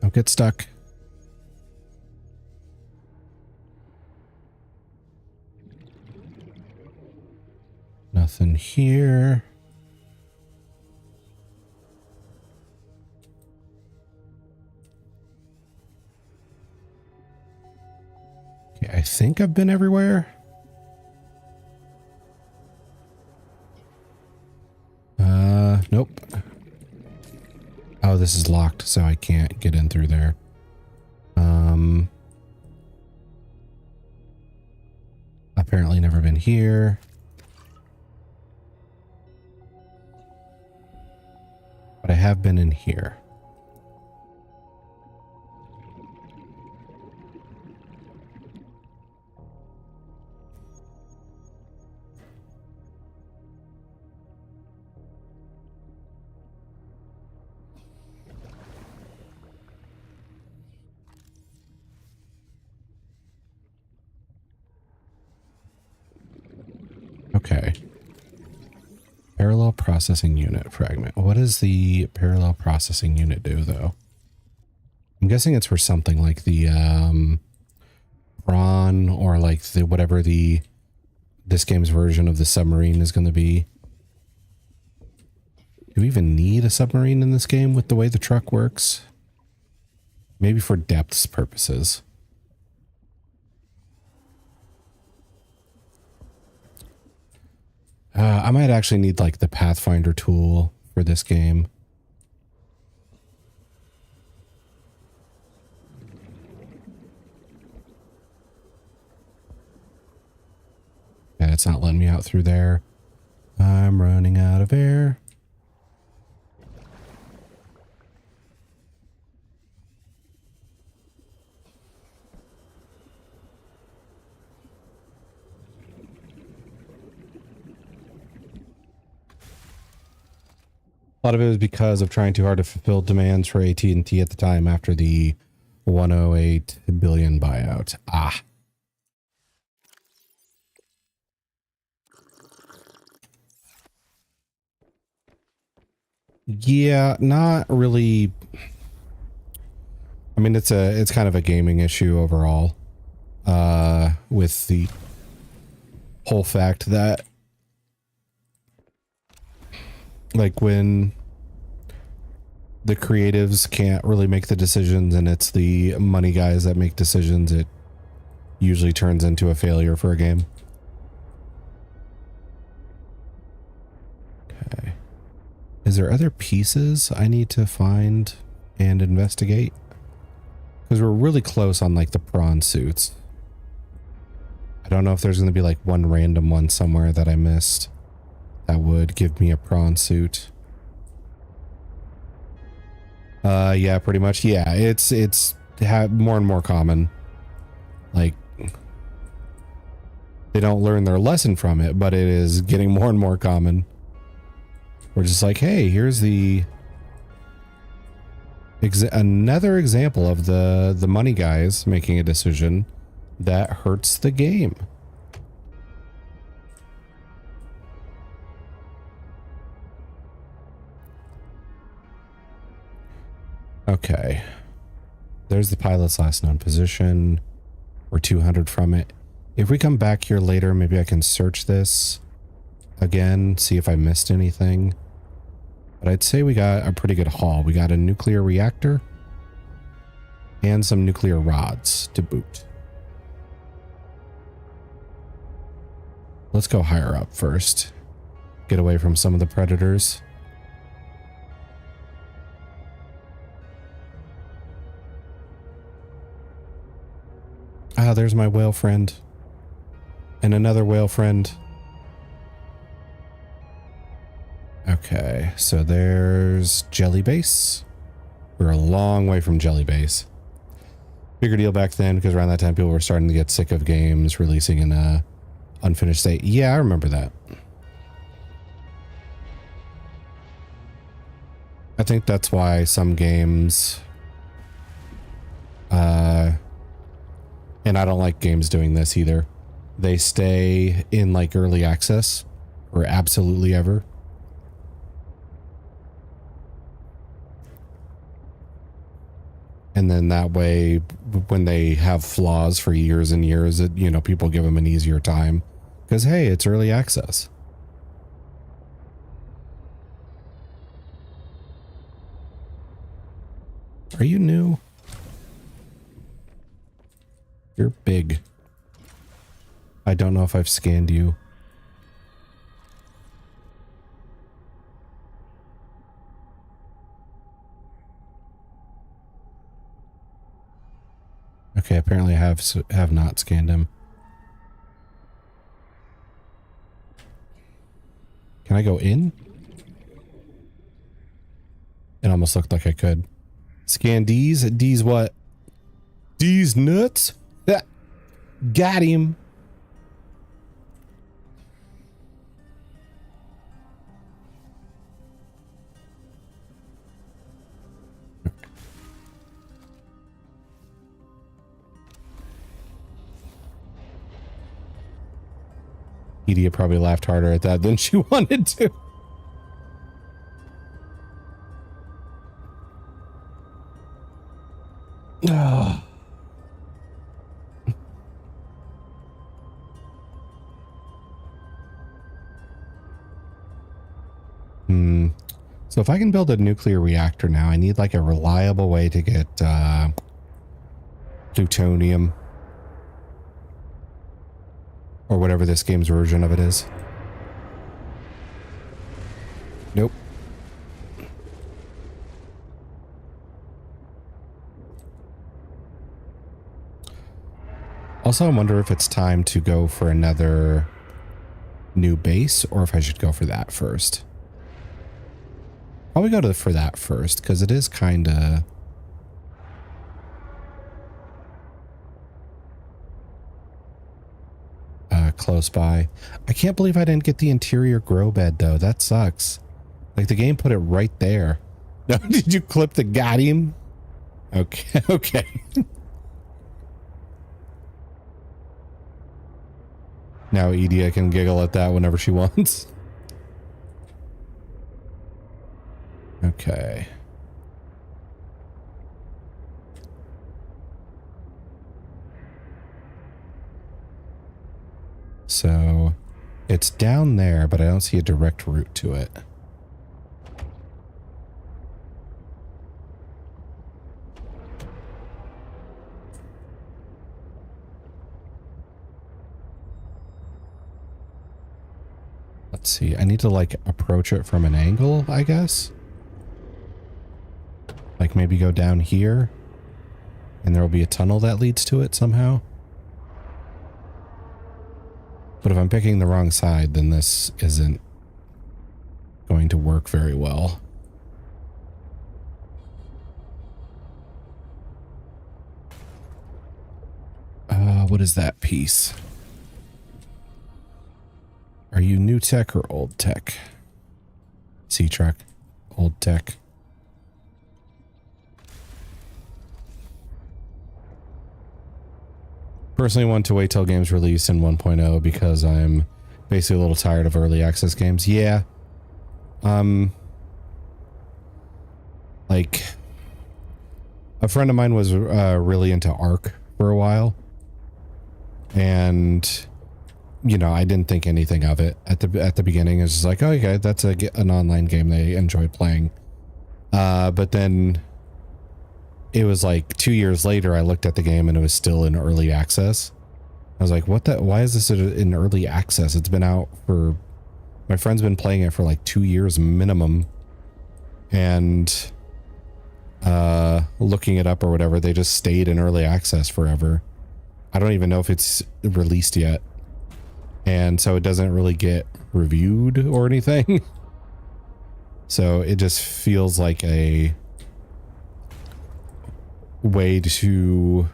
Speaker 1: Don't get stuck. Nothing here. Okay, I think I've been everywhere. Nope. Oh, this is locked, so I can't get in through there. Apparently never been here. But I have been in here. Okay. Parallel processing unit fragment. What does the parallel processing unit do, though? I'm guessing it's for something like the prawn, or like the whatever this game's version of the submarine is going to be. Do we even need a submarine in this game with the way the truck works? Maybe for depths purposes. I might actually need like the Pathfinder tool for this game. Yeah, it's not letting me out through there. I'm running out of air. A lot of it was because of trying too hard to fulfill demands for AT&T at the time after the 108 billion buyout. Ah. Yeah, not really. I mean, it's kind of a gaming issue overall. With the whole fact that like when the creatives can't really make the decisions and it's the money guys that make decisions, it usually turns into a failure for a game. Okay. Is there other pieces I need to find and investigate? Because we're really close on like the prawn suits. I don't know if there's going to be like one random one somewhere that I missed that would give me a prawn suit. Yeah, pretty much. Yeah, it's more and more common. Like, they don't learn their lesson from it, but it is getting more and more common. We're just like, hey, here's another example of the money guys making a decision that hurts the game. Okay. There's the pilot's last known position. We're 200 from it. If we come back here later, maybe I can search this again, see if I missed anything. But I'd say we got a pretty good haul. We got a nuclear reactor and some nuclear rods to boot. Let's go higher up first. Get away from some of the predators. Ah, there's my whale friend. And another whale friend. Okay, so there's Jelly Base. We're a long way from Jelly Base. Bigger deal back then, because around that time people were starting to get sick of games releasing in a unfinished state. Yeah, I remember that. I think that's why some games... and I don't like games doing this either. They stay in like early access or absolutely ever. And then that way, when they have flaws for years and years, it, you know, people give them an easier time because, hey, it's early access. Are you new? You're big. I don't know if I've scanned you. Okay, apparently I have not scanned him. Can I go in? It almost looked like I could. Scan D's? D's what? D's nuts? Got him. Edie probably laughed harder at that than she wanted to. So if I can build a nuclear reactor now, I need like a reliable way to get plutonium. Or whatever this game's version of it is. Nope. Also, I wonder if it's time to go for another new base or if I should go for that first. Probably go for that first because it is kind of... close by. I can't believe I didn't get the interior grow bed though. That sucks. Like the game put it right there. No, did you clip the got him? Okay, okay. Now Edie can giggle at that whenever she wants. Okay. So it's down there, but I don't see a direct route to it. Let's see. I need to like approach it from an angle, I guess. Like maybe go down here and there will be a tunnel that leads to it somehow. But if I'm picking the wrong side, then this isn't going to work very well. What is that piece? Are you new tech or old tech? C-Truck. Old tech. Personally want to wait till games release in 1.0 because I'm basically a little tired of early access games. Yeah. Like a friend of mine was really into Ark for a while. And you know, I didn't think anything of it at the beginning. It's just like, oh, okay, that's an online game they enjoy playing. But then it was like 2 years later, I looked at the game and it was still in early access. I was like, why is this in early access? It's been out for, my friend's been playing it for like 2 years minimum. And looking it up or whatever, they just stayed in early access forever. I don't even know if it's released yet. And so it doesn't really get reviewed or anything. So it just feels like a way to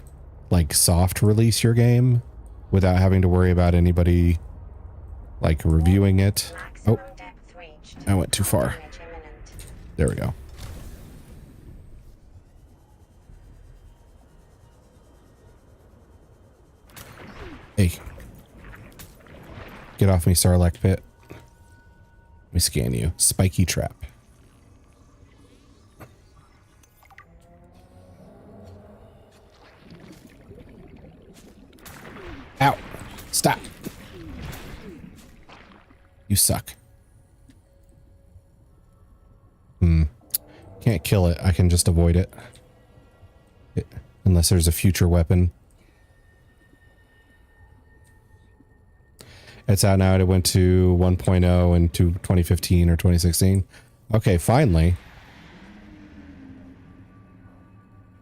Speaker 1: like soft release your game without having to worry about anybody like reviewing it. Oh, I went too far. There we go. Hey. Get off me, Sarlacc pit. Let me scan you. Spiky trap. Ow. Stop. You suck. Can't kill it. I can just avoid it. Unless there's a future weapon. It's out now. It went to 1.0 and to 2015 or 2016. Okay, finally.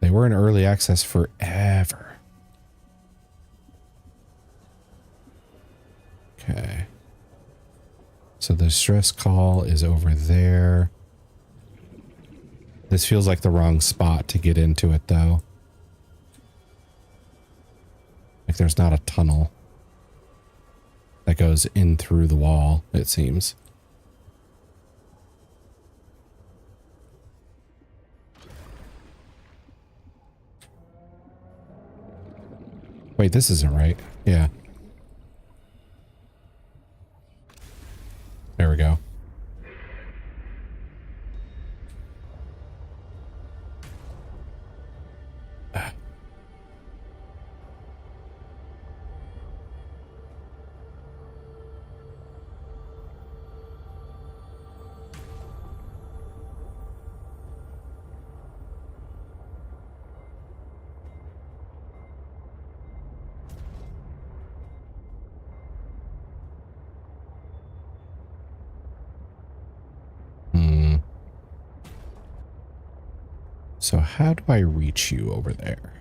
Speaker 1: They were in early access forever. Okay. So the distress call is over there. This feels like the wrong spot to get into it, though. Like there's not a tunnel that goes in through the wall, it seems. Wait, this isn't right. Yeah. There we go. So how do I reach you over there?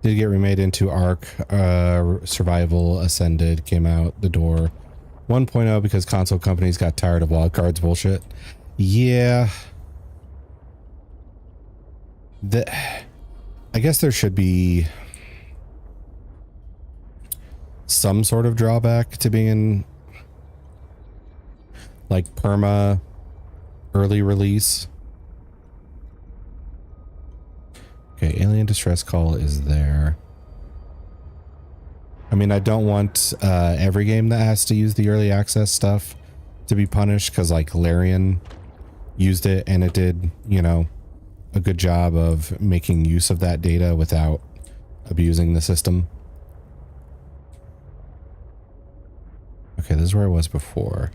Speaker 1: Did get remade into Arc. Survival Ascended came out the door. 1.0 because console companies got tired of wildcards bullshit. Yeah. I guess there should be some sort of drawback to being like perma early release. Okay, alien distress call is there. I mean, I don't want every game that has to use the early access stuff to be punished, because like Larian used it and it did, you know, a good job of making use of that data without abusing the system. Okay, this is where I was before.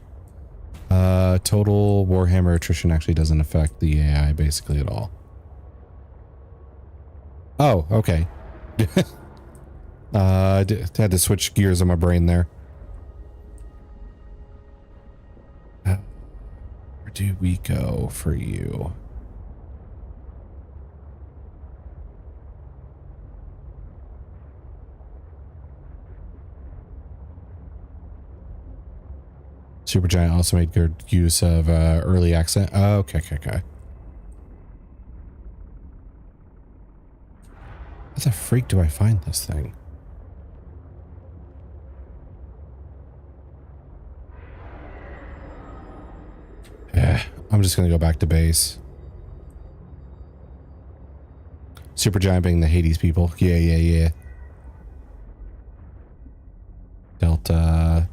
Speaker 1: Total Warhammer attrition actually doesn't affect the AI basically at all. Oh, okay. I had to switch gears on my brain there. Where do we go for you? Supergiant also made good use of early access. Oh, okay. How the freak do I find this thing? Yeah, I'm just gonna go back to base. Supergiant being the Hades people. Yeah. Delta.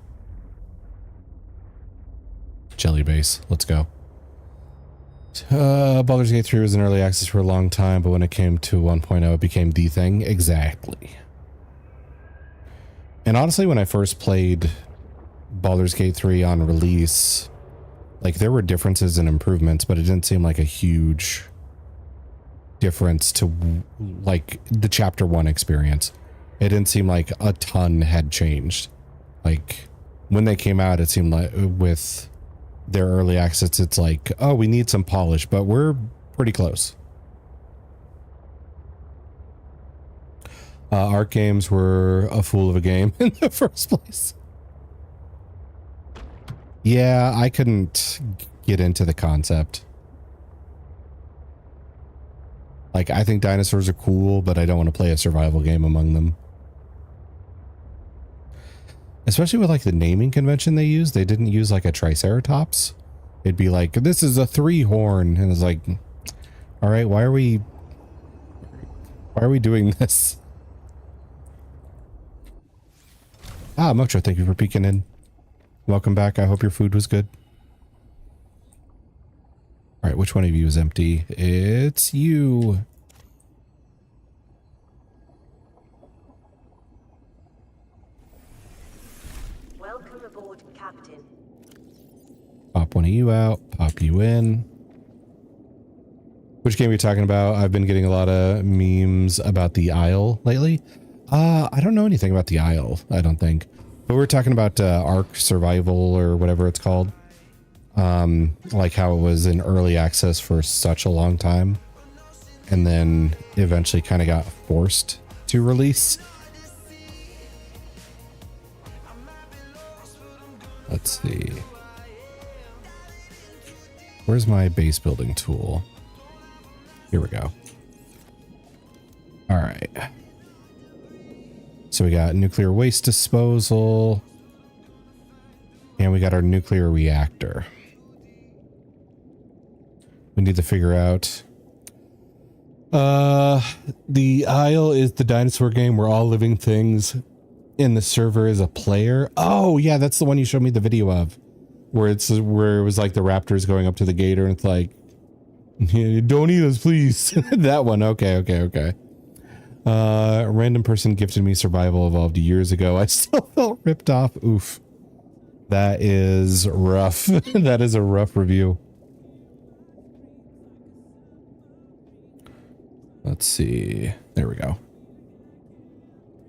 Speaker 1: Jelly base. Let's go. Baldur's Gate 3 was in early access for a long time, but when it came to 1.0, it became the thing. Exactly. And honestly, when I first played Baldur's Gate 3 on release, like there were differences and improvements, but it didn't seem like a huge difference to like the chapter 1 experience. It didn't seem like a ton had changed. Like when they came out, it seemed like with their early access, it's like, oh, we need some polish, but we're pretty close. Arc games were a fool of a game in the first place. Yeah, I couldn't get into the concept. Like, I think dinosaurs are cool, but I don't want to play a survival game among them. Especially with like the naming convention they used. They didn't use like a triceratops. It'd be like, this is a 3-horn. And it's like, all right, why are we doing this? Ah, Mocho, thank you for peeking in. Welcome back. I hope your food was good. All right, which one of you is empty? It's you.
Speaker 4: Welcome aboard, Captain.
Speaker 1: Pop one of you out, pop you in. Which game are you talking about? I've been getting a lot of memes about the Isle lately. I don't know anything about the Isle, I don't think. But we're talking about Ark Survival or whatever it's called. Like how it was in early access for such a long time. And then eventually kind of got forced to release. Let's see. Where's my base building tool? Here we go. All right. So we got nuclear waste disposal. And we got our nuclear reactor. We need to figure out. The Isle is the dinosaur game where all living things in the server is a player. Oh, yeah, that's the one you showed me the video of. Where it was like the raptors going up to the gator and it's like, don't eat us, please. That one. Okay. A random person gifted me Survival Evolved years ago. I still felt ripped off. Oof. That is rough. That is a rough review. Let's see. There we go.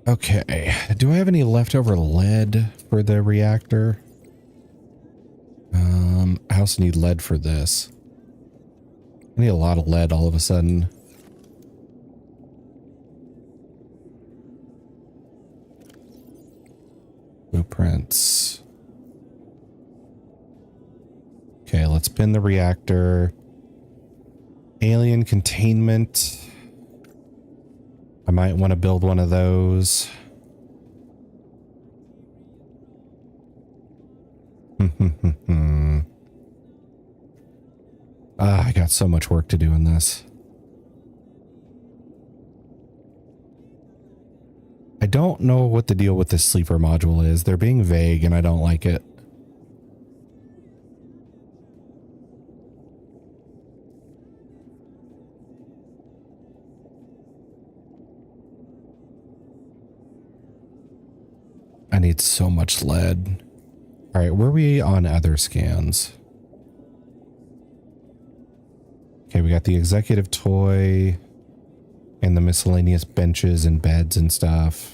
Speaker 1: Okay. Do I have any leftover lead for the reactor? I also need lead for this. I need a lot of lead all of a sudden. Blueprints. Okay, let's bin the reactor. Alien containment. I might want to build one of those. I got so much work to do in this. I don't know what the deal with this sleeper module is. They're being vague and I don't like it. I need so much lead. All right, where are we on other scans? Okay, we got the executive toy and the miscellaneous benches and beds and stuff.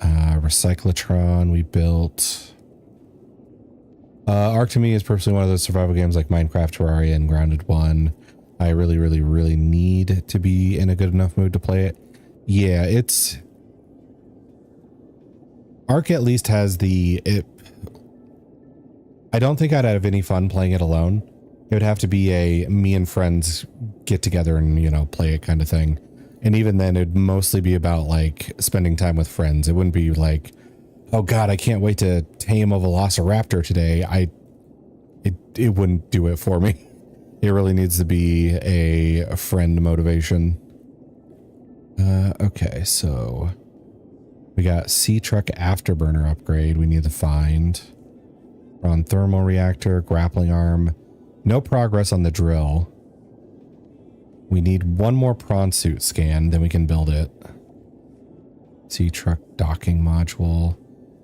Speaker 1: Recyclotron we built. Ark to me is personally one of those survival games like Minecraft, Terraria, and Grounded 1. I really need to be in a good enough mood to play it. Yeah, it's... Ark at least has I don't think I'd have any fun playing it alone. It would have to be a me and friends get together and, you know, play it kind of thing. And even then it'd mostly be about like spending time with friends. It wouldn't be like, oh God, I can't wait to tame a velociraptor today. It wouldn't do it for me. It really needs to be a friend motivation. Okay, so we got Sea Truck Afterburner upgrade we need to find. We're on thermal reactor, grappling arm. No progress on the drill. We need one more prawn suit scan, then we can build it. Sea Truck docking module.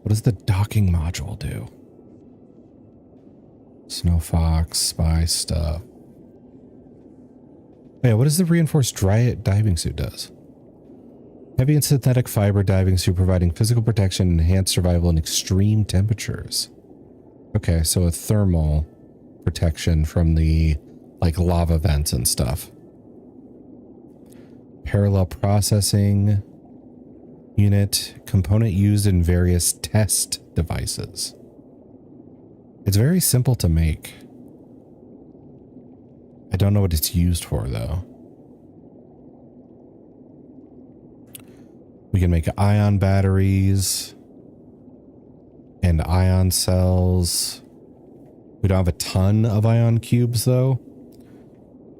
Speaker 1: What does the docking module do? Snow Fox, spy stuff. Yeah, what does the reinforced diving suit does? Heavy and synthetic fiber diving suit providing physical protection and enhanced survival in extreme temperatures. Okay, so a thermal protection from the like lava vents and stuff. Parallel processing unit, component used in various test devices. It's very simple to make. I don't know what it's used for though. We can make ion batteries and ion cells. We don't have a ton of ion cubes though,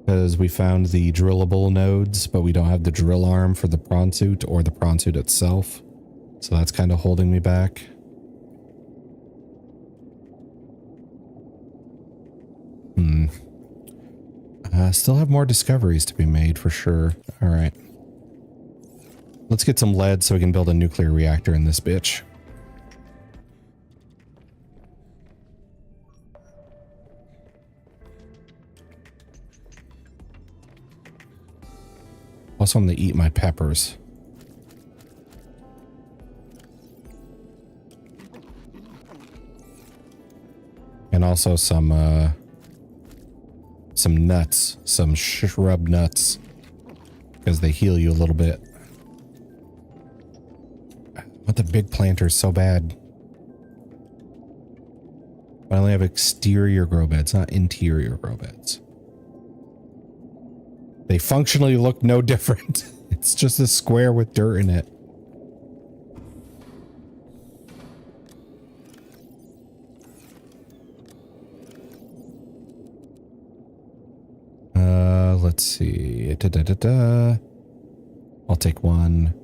Speaker 1: because we found the drillable nodes, but we don't have the drill arm for the prawn suit or the prawn suit itself. So that's kind of holding me back. Still have more discoveries to be made for sure. All right. Let's get some lead so we can build a nuclear reactor in this bitch. Also, I'm going to eat my peppers. And also some nuts, some shrub nuts, because they heal you a little bit. I want the big planters so bad. I only have exterior grow beds, not interior grow beds. They functionally look no different. It's just a square with dirt in it. Let's see. I'll take one.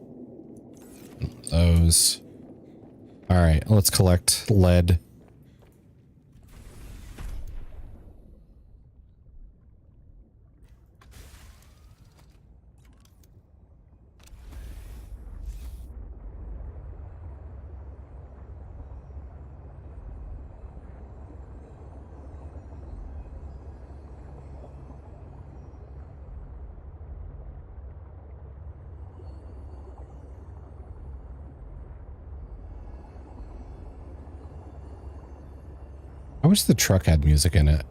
Speaker 1: Those. All right, let's collect lead. I wish the truck had music in it.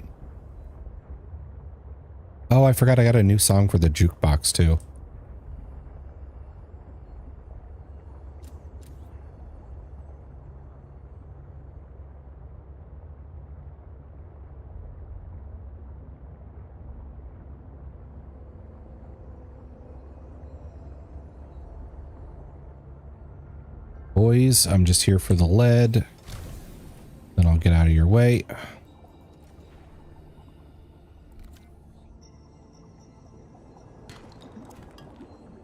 Speaker 1: Oh, I forgot I got a new song for the jukebox too. Boys, I'm just here for the lead. Then I'll get out of your way.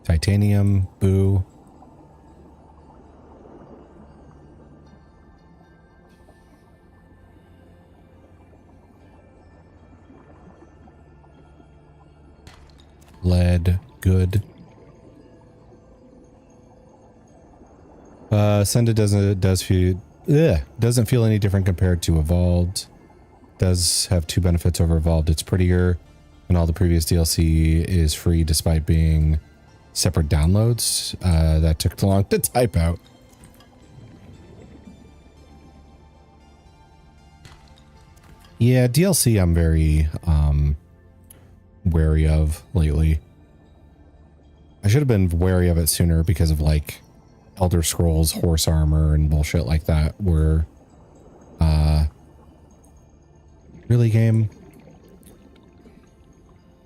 Speaker 1: Titanium, boo. Lead, good. Senda doesn't feel any different compared to Evolved. Does have two benefits over Evolved. It's prettier, and all the previous DLC is free despite being separate downloads. That took too long to type out. Yeah, DLC I'm very wary of lately. I should have been wary of it sooner because of like Elder Scrolls horse armor and bullshit like that were really game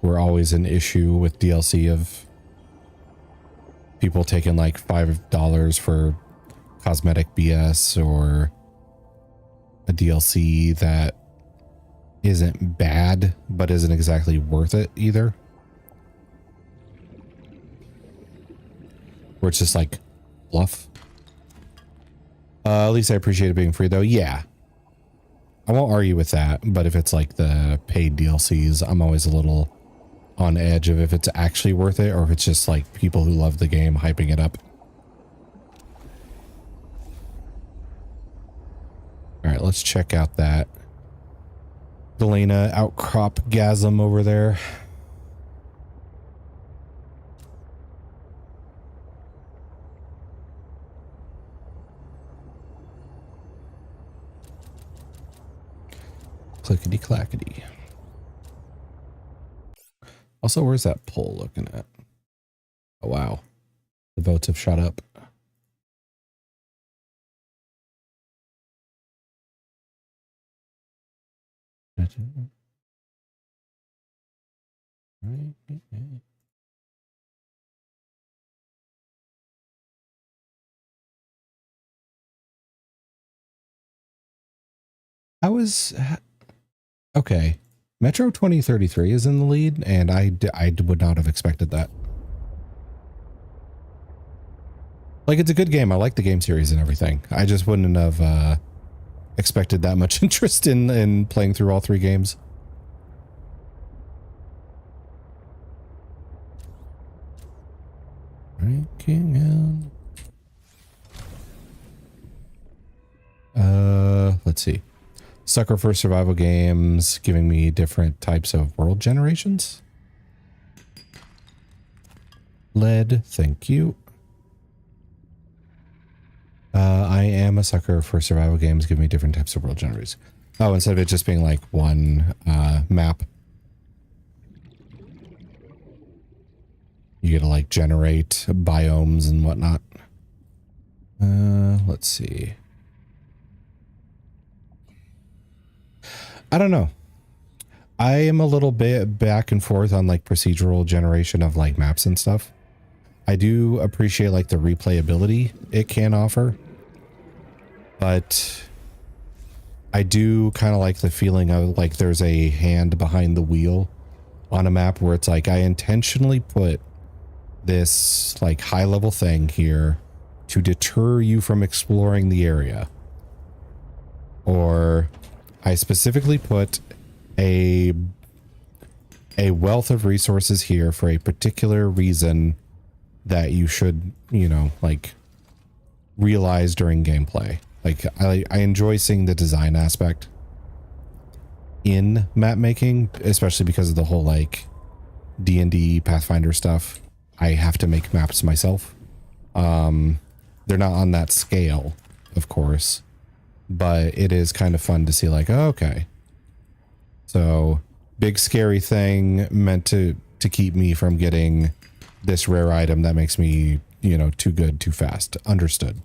Speaker 1: were always an issue with DLC of people taking like $5 for cosmetic BS or a DLC that isn't bad but isn't exactly worth it either. Where it's just like fluff. At least I appreciate it being free though. Yeah. I won't argue with that, but if it's like the paid DLCs, I'm always a little on edge of if it's actually worth it or if it's just like people who love the game hyping it up. All right, let's check out that Galena outcrop gasm over there. Clickety clackety. Also, where's that poll looking at? Oh, wow. The votes have shot up. I was okay. Metro 2033 is in the lead, and I would not have expected that. Like, it's a good game. I like the game series and everything. I just wouldn't have expected that much interest in playing through all 3 games. Breaking out. Let's see. Sucker for survival games, giving me different types of world generations. Lead, thank you. I am a sucker for survival games, giving me different types of world generations. Oh, instead of it just being like one map. You get to like generate biomes and whatnot. Let's see. I don't know. I am a little bit back and forth on like procedural generation of like maps and stuff. I do appreciate like the replayability it can offer, but I do kind of like the feeling of like there's a hand behind the wheel on a map where it's like I intentionally put this like high level thing here to deter you from exploring the area, or I specifically put a wealth of resources here for a particular reason that you should, you know, like realize during gameplay. Like I enjoy seeing the design aspect in map making, especially because of the whole like D&D Pathfinder stuff. I have to make maps myself. They're not on that scale, of course, but it is kind of fun to see like, oh, okay. So big scary thing meant to keep me from getting this rare item that makes me, you know, too good, too fast. Understood.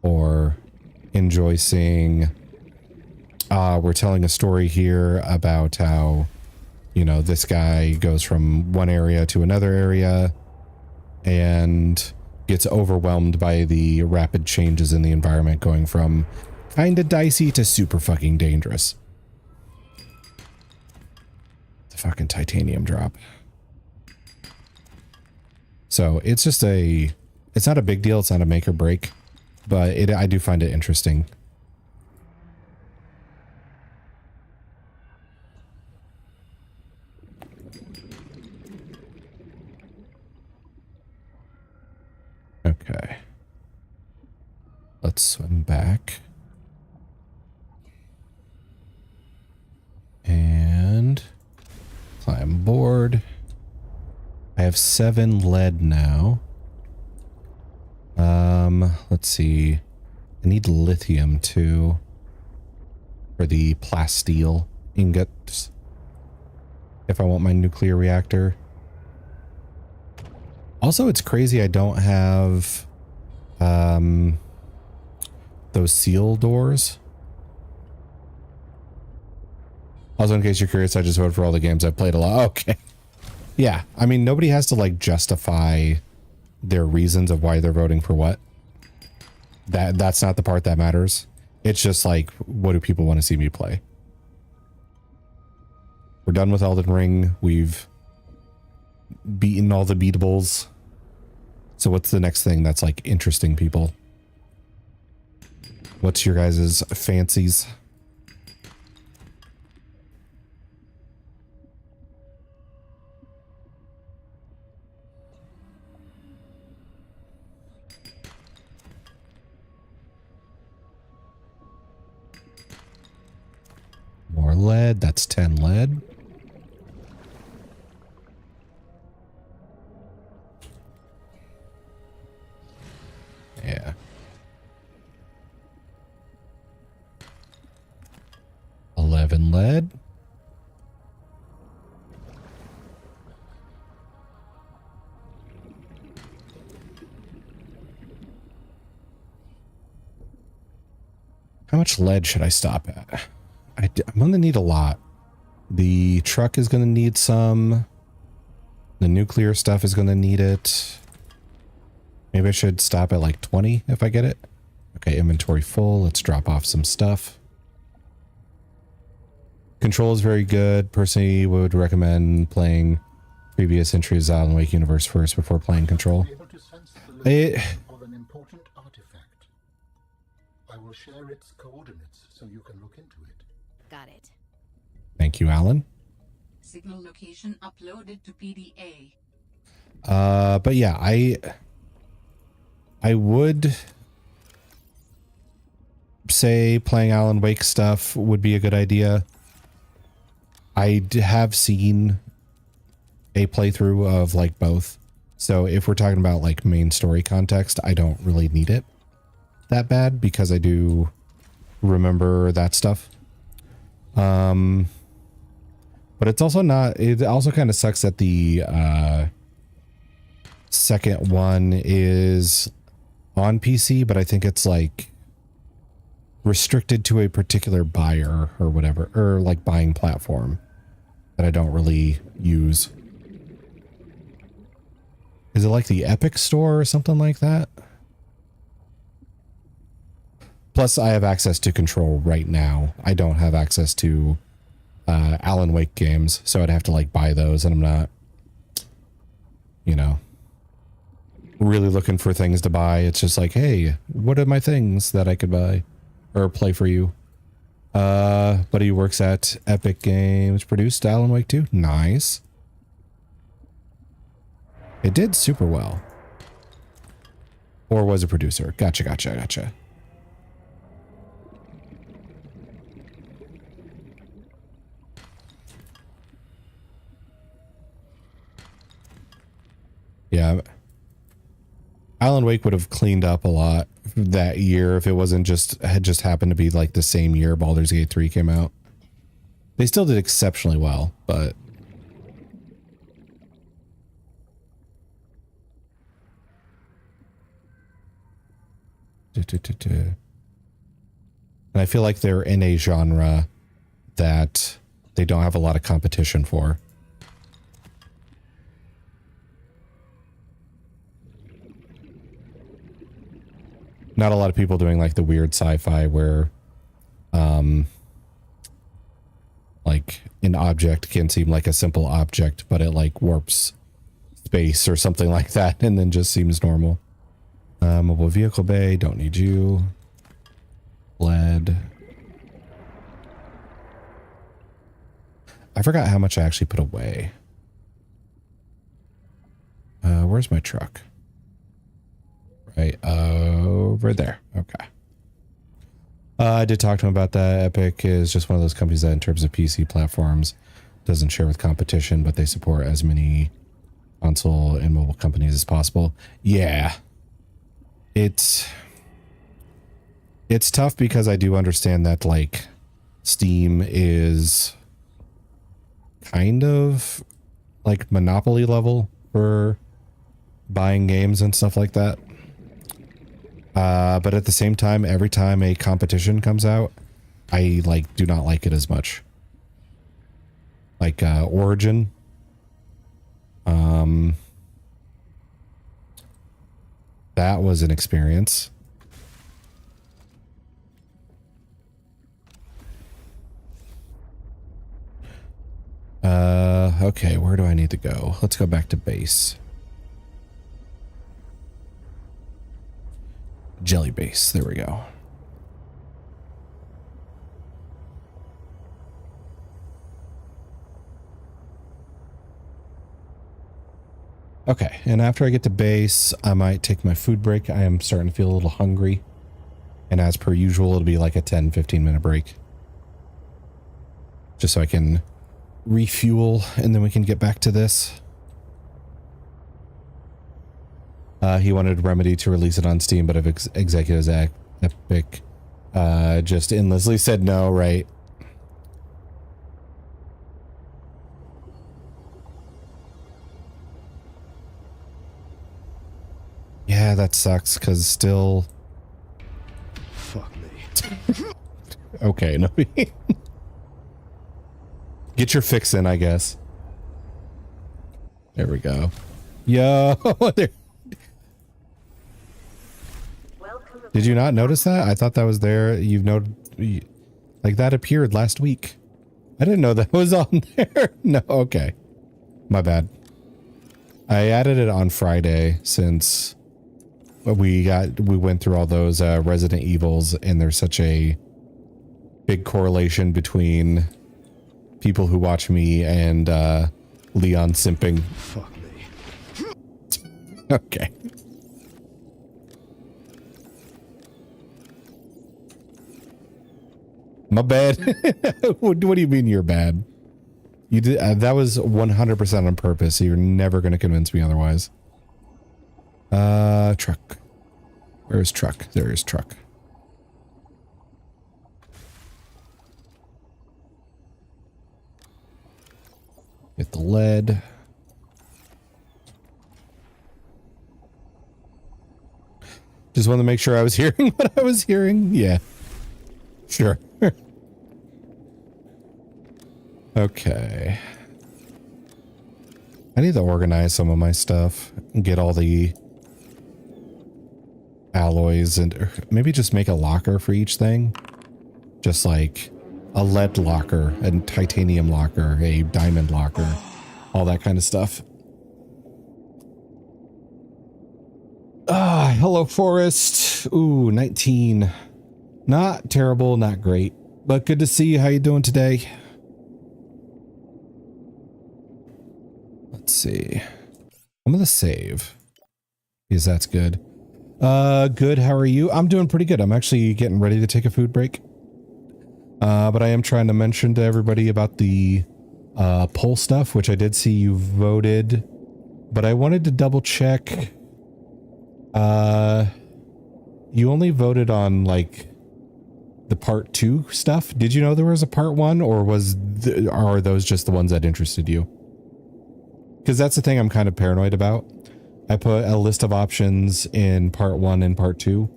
Speaker 1: Or enjoy seeing, we're telling a story here about how, you know, this guy goes from one area to another area and gets overwhelmed by the rapid changes in the environment, going from kind of dicey to super fucking dangerous. The fucking titanium drop. So it's just it's not a big deal. It's not a make or break, but I do find it interesting. Okay. Let's swim back. And climb aboard. I have 7 lead now. Let's see. I need lithium too for the plasteel ingots if I want my nuclear reactor. Also, it's crazy I don't have those seal doors. Also, in case you're curious, I just voted for all the games I've played a lot. Okay. Yeah, I mean, nobody has to like justify their reasons of why they're voting for what. That's not the part that matters. It's just like, what do people want to see me play? We're done with Elden Ring. We've beaten all the beatables. So what's the next thing that's like interesting people? What's your guys' fancies? More lead. That's 10 lead. Yeah. Lead. How much lead should I stop at? I'm going to need a lot. The truck is going to need some. The nuclear stuff is going to need it. Maybe I should stop at like 20 if I get it. Okay, inventory full. Let's drop off some stuff. Control is very good. Personally, would recommend playing previous entries of Alan Wake universe first before playing Control.
Speaker 8: will share its coordinates so you can look into it.
Speaker 7: Got it.
Speaker 1: Thank you, Alan.
Speaker 3: Signal location uploaded to PDA.
Speaker 1: But yeah, I would say playing Alan Wake stuff would be a good idea. I have seen a playthrough of like both. So if we're talking about like main story context, I don't really need it that bad because I do remember that stuff. But it's also not, it also kind of sucks that the second one is on PC, but I think it's like restricted to a particular buyer or whatever, or like buying platform that I don't really use. Is it like the Epic Store or something like that? Plus, I have access to Control right now. I don't have access to Alan Wake games, so I'd have to like buy those, and I'm not, you know, really looking for things to buy. It's just like, hey, what are my things that I could buy or play for you? But he works at Epic Games, produced Alan Wake 2. Nice. It did super well. Or was a producer. Gotcha. Yeah. Alan Wake would have cleaned up a lot that year if it wasn't had just happened to be like the same year Baldur's Gate 3 came out. They still did exceptionally well, but and I feel like they're in a genre that they don't have a lot of competition for. Not a lot of people doing like the weird sci-fi where like an object can seem like a simple object, but it like warps space or something like that and then just seems normal. Mobile vehicle bay, don't need you. Lead. I forgot how much I actually put away. Where's my truck? Right over there. Okay. I did talk to him about that. Epic is just one of those companies that in terms of PC platforms doesn't share with competition, but they support as many console and mobile companies as possible. Yeah. It's tough because I do understand that like Steam is kind of like monopoly level for buying games and stuff like that. But at the same time, every time a competition comes out, I like do not like it as much. Like Origin. That was an experience. Okay, where do I need to go? Let's go back to base. Jelly base, there we go. Okay, and after I get to base, I might take my food break. I am starting to feel a little hungry. And as per usual, it'll be like a 10-15 minute break. Just so I can refuel, and then we can get back to this. He wanted Remedy to release it on Steam, but if executives at Epic just endlessly said no, right? Yeah, that sucks, because still...
Speaker 11: Fuck me.
Speaker 1: Okay, no. Get your fix in, I guess. There we go. Yo, there. Did you not notice that? I thought that was there. You've noted, like that appeared last week. I didn't know that was on there. No, okay. My bad. I added it on Friday since we went through all those Resident Evils, and there's such a big correlation between people who watch me and Leon simping.
Speaker 11: Fuck me.
Speaker 1: Okay. My bad. What do you mean you're bad? You did that was 100% on purpose. So you're never going to convince me otherwise. Truck. Where's truck? There is truck. Get the lead. Just wanted to make sure I was hearing what I was hearing. Yeah. Sure. Okay. I need to organize some of my stuff and get all the alloys and maybe just make a locker for each thing. Just like a lead locker, a titanium locker, a diamond locker, all that kind of stuff. Ah, hello, Forest. Ooh, 19. Not terrible, not great, but good to see you. How you doing today? Let's see. I'm gonna save because that's good. Good. How are you? I'm doing pretty good. I'm actually getting ready to take a food break. But I am trying to mention to everybody about the poll stuff, which I did see you voted, but I wanted to double check. You only voted on like the part 2 stuff. Did you know there was a part 1, or are those just the ones that interested you? Because that's the thing I'm kind of paranoid about. I put a list of options in part 1 and part 2.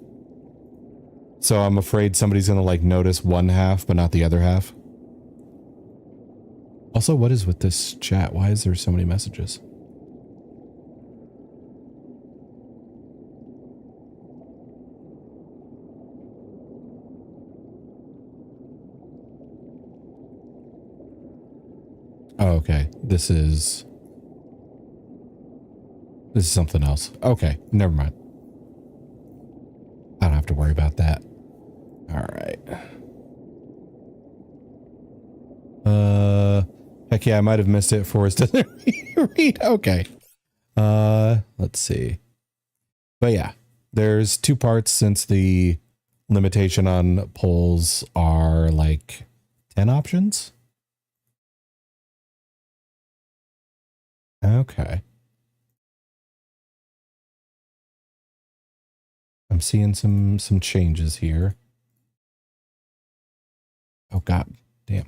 Speaker 1: So I'm afraid somebody's going to like notice one half, but not the other half. Also, what is with this chat? Why is there so many messages? Oh, okay. This is something else. Okay, never mind. I don't have to worry about that. All right. Heck yeah, I might have missed it. Forrest doesn't read. Okay. Let's see. But yeah, there's 2 parts since the limitation on polls are like 10 options. Okay. I'm seeing some changes here. Oh god damn.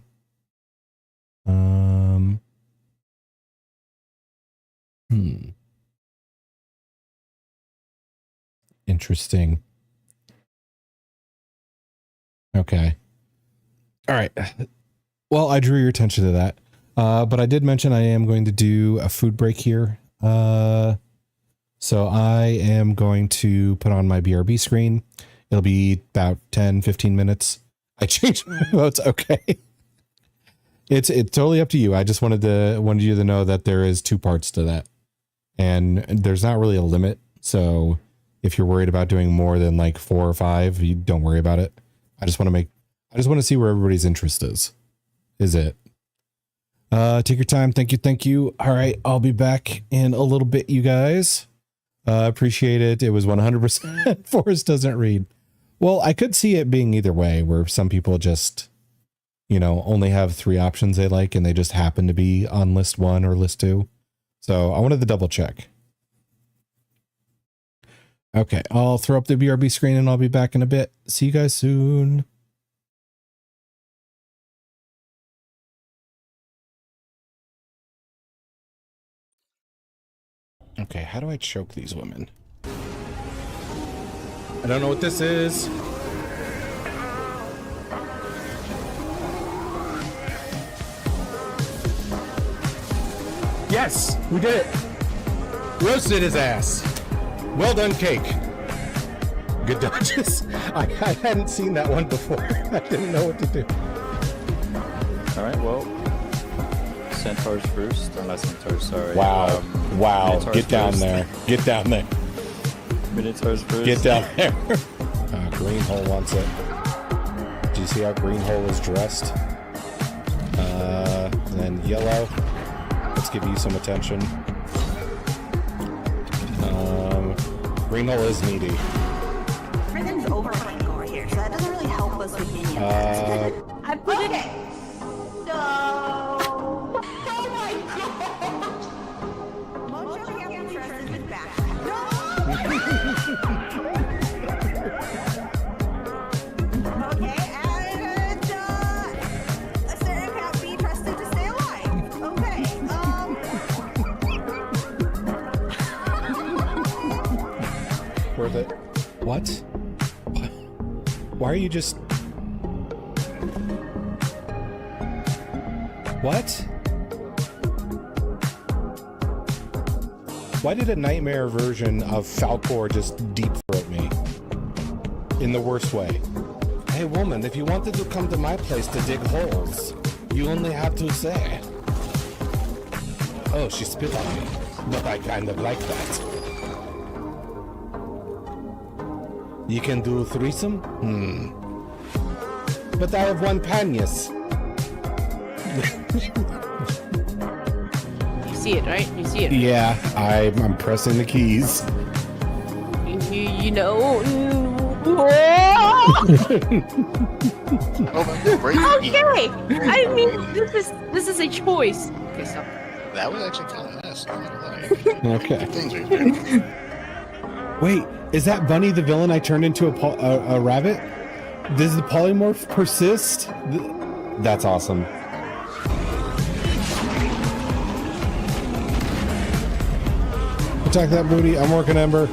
Speaker 1: Interesting. Okay. All right. Well, I drew your attention to that. But I did mention I am going to do a food break here. So I am going to put on my BRB screen. It'll be about 10, 15 minutes. I changed my votes. Okay. It's totally up to you. I just wanted you to know that there is 2 parts to that. And there's not really a limit. So if you're worried about doing more than like 4 or 5, you don't worry about it. I just want to see where everybody's interest is. Is it? Take your time. Thank you. Thank you. All right. I'll be back in a little bit, you guys. Appreciate it. It was 100%. Forrest doesn't read. Well, I could see it being either way, where some people just, only have 3 options they like, and they just happen to be on list 1 or list 2. So I wanted to double check. Okay. I'll throw up the BRB screen and I'll be back in a bit. See you guys soon. Okay, how do I choke these women? I don't know what this is. Yes, we did it. Roasted his ass. Well done, cake. Good dodges. I hadn't seen that one before. I didn't know what to do.
Speaker 14: All right, well, centaurs first, or not centaurs, sorry.
Speaker 1: Wow. Wow.
Speaker 14: Minotaurs
Speaker 1: Get down
Speaker 14: first.
Speaker 1: there. Get down there.
Speaker 14: Minotaur's first.
Speaker 1: Get down there. Green hole wants it. Do you see how green hole is dressed? And then yellow. Let's give you some attention. Green hole is needy.
Speaker 4: Everything's overrunning over here, so that doesn't really help us with any of that. I put it. No. Oh my god. Mojo can't be trusted with backpack. No. Okay, and Asterion can't be trusted to stay alive. Okay.
Speaker 1: Worth it. What? Why are you just... What? Why did a nightmare version of Falcor just deep throat me? In the worst way. Hey woman, if you wanted to come to my place to dig holes, you only have to say. Oh, she spit on me. But I kind of like that. You can do threesome? But I have one panias.
Speaker 15: You see it, right? You see it.
Speaker 1: Yeah, I'm pressing the keys.
Speaker 15: You know. Okay. I mean, this is a choice. Okay, stop.
Speaker 16: That was actually kind of nice.
Speaker 1: Okay.
Speaker 16: Things are good.
Speaker 1: Wait, is that Bunny the villain I turned into a rabbit? Does the polymorph persist? That's awesome. Attack that booty. I'm working Ember.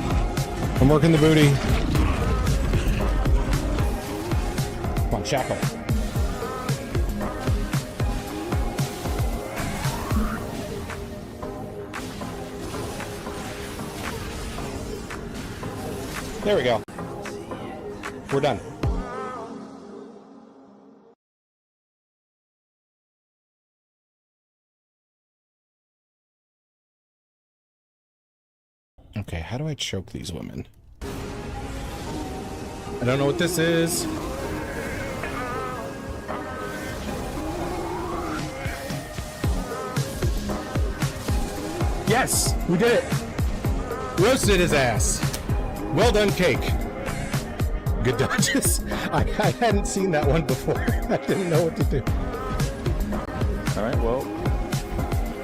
Speaker 1: I'm working the booty. Come on, shackle. There we go. We're done. Okay, how do I choke these women? I don't know what this is. Yes, we did it. Roasted his ass. Well done, cake. Good dodges. I hadn't seen that one before. I didn't know what to do.
Speaker 14: Alright, well.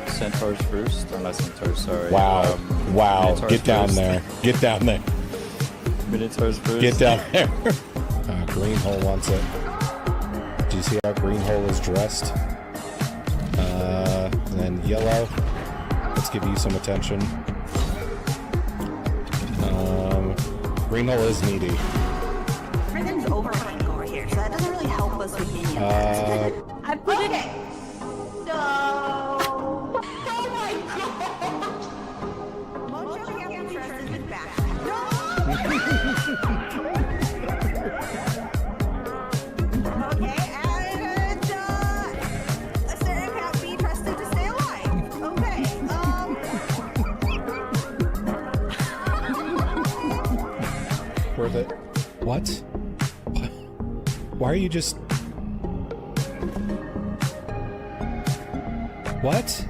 Speaker 14: Centaurs first. Or not Centaurs, sorry.
Speaker 1: Wow. Wow.
Speaker 14: Minotaurs
Speaker 1: Get down
Speaker 14: first.
Speaker 1: there. Get down there.
Speaker 14: Minotaurs first.
Speaker 1: Get down there. Green hole wants it. Do you see how green hole is dressed? And then yellow. Let's give you some attention. Green hole is needy.
Speaker 4: Everything's overrunning over here, so that doesn't really help us with any of that. I put it. No. Oh my god. Mojo can't be trusted with backpack. No. Okay, and Asterion can't be trusted to stay alive. Okay.
Speaker 1: Worth it. What? Why are you just... What?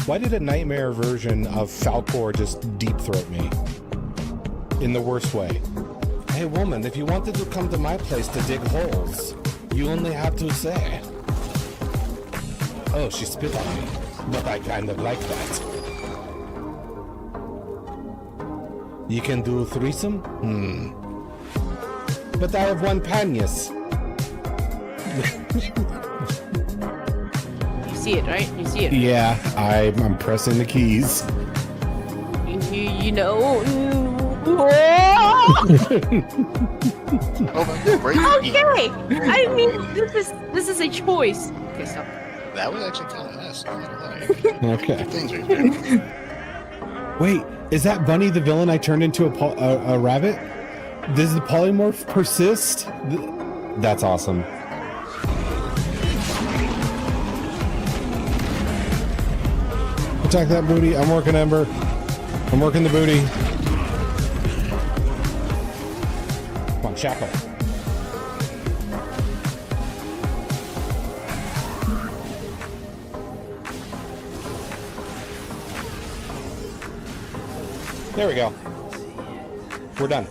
Speaker 1: Why did a nightmare version of Falcor just deep throat me? In the worst way. Hey woman, if you wanted to come to my place to dig holes, you only have to say. Oh, she spit on me. But I kind of like that. You can do threesome? But I have one panias.
Speaker 15: You see it, right? You see it.
Speaker 1: Yeah, I'm pressing the keys.
Speaker 15: You know. Okay. I mean, this is a choice. Okay, stop.
Speaker 16: That was actually kind of nice.
Speaker 1: Okay.
Speaker 16: Things are good.
Speaker 1: Wait, is that Bunny the villain I turned into a rabbit? Does the polymorph persist? That's awesome. Attack that booty. I'm working Ember. I'm working the booty. Come on, shackle. There we go. We're done.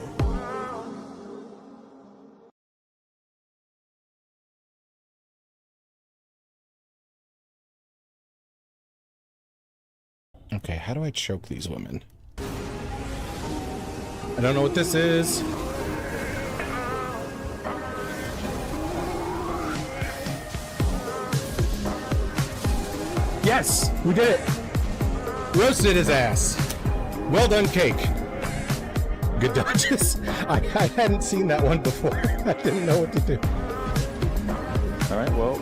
Speaker 1: Okay, how do I choke these women? I don't know what this is. Yes, we did it. Roasted his ass. Well done, cake. Good dodges. I hadn't seen that one before. I didn't know what to do.
Speaker 14: Alright, well.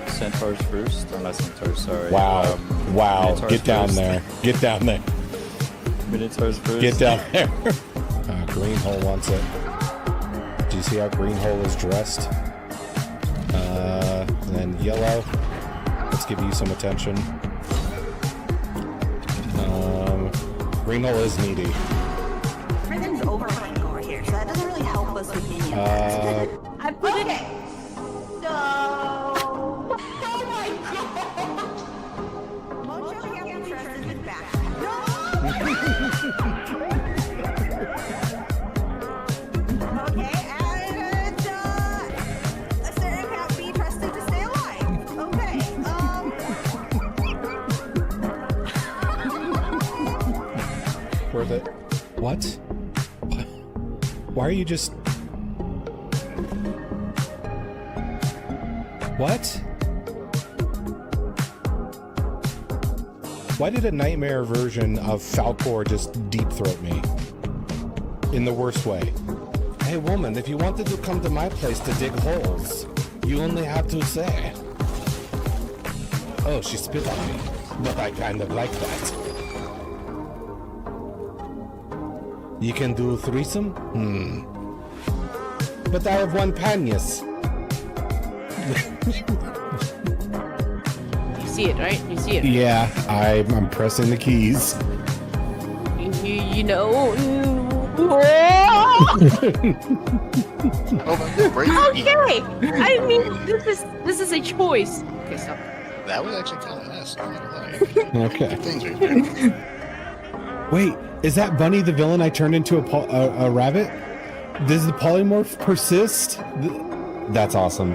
Speaker 14: Centaurs first. Oh, not Centaurs, sorry.
Speaker 1: Wow. Wow.
Speaker 14: Minotaurs
Speaker 1: Get down
Speaker 14: first.
Speaker 1: there. Get down there.
Speaker 14: Minotaurs first.
Speaker 1: Get down there. Green hole wants it. Do you see how green hole is dressed? And then yellow. Let's give you some attention. Green hole is needy.
Speaker 4: Everything's overplaying over here, so that doesn't really help us with minions. I put it. So. Oh my god! Mojo can't be trusted with back. No! Okay, and Asterion can't be trusted to stay alive. Okay,
Speaker 1: Worth it. What? Why are you just... What? Why did a nightmare version of Falcor just deep throat me? In the worst way. Hey woman, if you wanted to come to my place to dig holes, you only have to say. Oh, she spit on me. But I kind of like that. You can do threesome? But I have one panias.
Speaker 15: You see it, right? You see it.
Speaker 1: Yeah, I'm pressing the keys.
Speaker 15: You know. Okay. I mean, this is a choice. Okay, stop.
Speaker 16: That was actually kind of nice. I'm not gonna lie.
Speaker 1: Okay.
Speaker 16: Things are good.
Speaker 1: Wait, is that Bunny the villain I turned into a rabbit? Does the polymorph persist? That's awesome.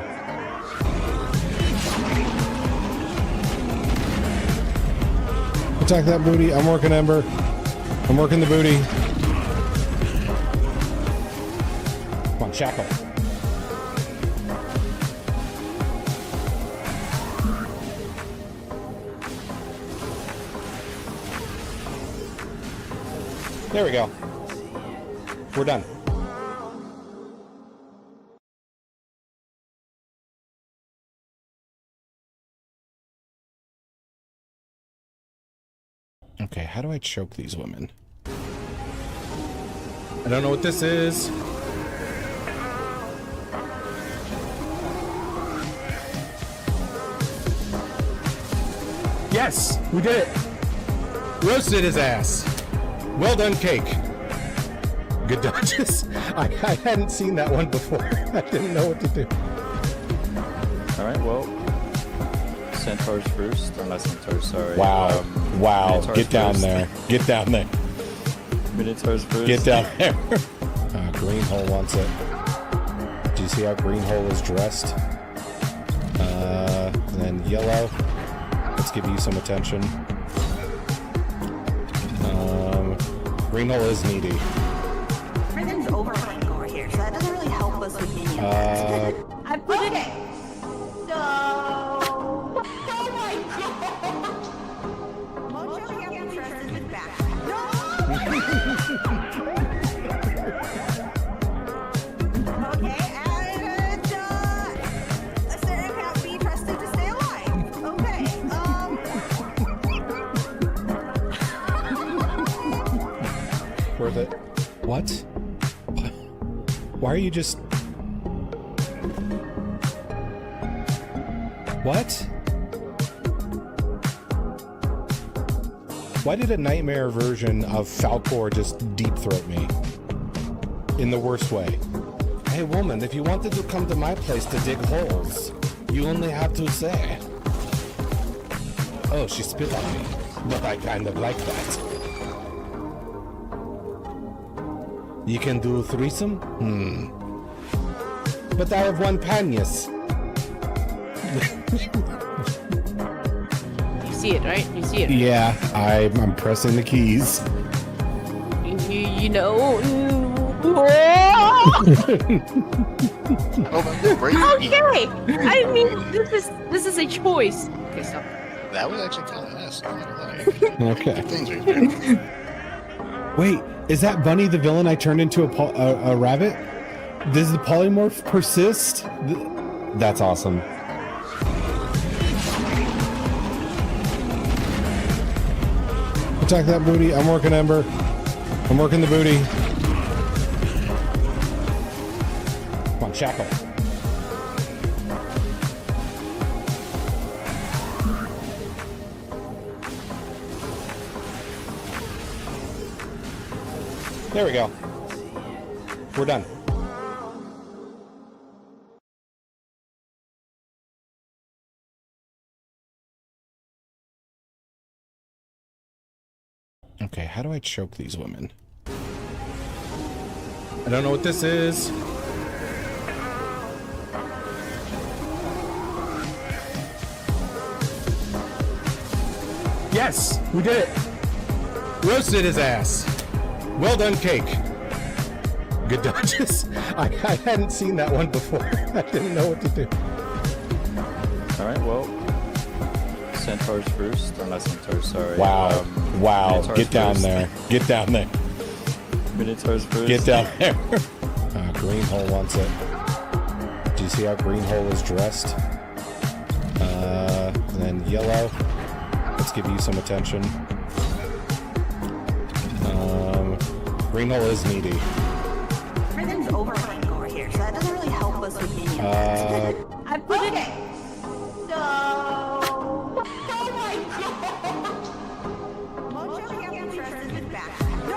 Speaker 1: Attack that booty. I'm working Ember. I'm working the booty. Come on, shackle. There we go. We're done. Okay, how do I choke these women? I don't know what this is. Yes, we did it. Roasted his ass. Well done, cake. Good dodges. I hadn't seen that one before. I didn't know what to do.
Speaker 14: Alright, well. Centaurs first. Oh, not Centaurs, sorry.
Speaker 1: Wow. Wow.
Speaker 14: Minotaurs
Speaker 1: Get down
Speaker 14: first.
Speaker 1: there. Get down there.
Speaker 14: Minotaurs first.
Speaker 1: Get down there. Green hole wants it. Do you see how green hole is dressed? And then yellow. Let's give you some attention. Green hole is needy.
Speaker 4: Everything's overplaying over here, so that doesn't really help us with minions. I put it. So. Oh my god! Mojo can't be trusted with back. No! Okay, and Asterion can't be trusted to stay alive. Okay,
Speaker 1: Worth it. What? Why are you just... What? Why did a nightmare version of Falcor just deep throat me? In the worst way. Hey woman, if you wanted to come to my place to dig holes, you only have to say. Oh, she spit on me, but I kind of like that. You can do threesome? But I have one panis.
Speaker 15: You see it, right? You see it.
Speaker 1: Yeah, I'm pressing the keys.
Speaker 15: You know. Okay. I mean, this is a choice. Okay, stop.
Speaker 16: That was actually kind of nice. I'm not gonna lie.
Speaker 1: Okay.
Speaker 16: Things we do.
Speaker 1: Wait, is that Bunny the villain I turned into a rabbit? Does the polymorph persist? That's awesome. Attack that booty. I'm working Ember. I'm working the booty. Come on, shackle. There we go. We're done. Okay, how do I choke these women? I don't know what this is. Yes, we did it. Roasted his ass. Well done, cake. Good dodges. I hadn't seen that one before. I didn't know what to do.
Speaker 14: Alright, well. Centaurs first. Or not centaurs, sorry.
Speaker 1: Wow. Wow.
Speaker 14: Minotaurs
Speaker 1: Get down
Speaker 14: first.
Speaker 1: there. Get down there.
Speaker 14: Minotaurs first.
Speaker 1: Get down there. Greenhole wants it. Do you see how Greenhole is dressed? And then yellow. Let's give you some attention. Greenhole is needy.
Speaker 4: Everything's overplaying over here, so that doesn't really help us with minions. I put it. So. Oh my god! Most of you have interested with backpack. No!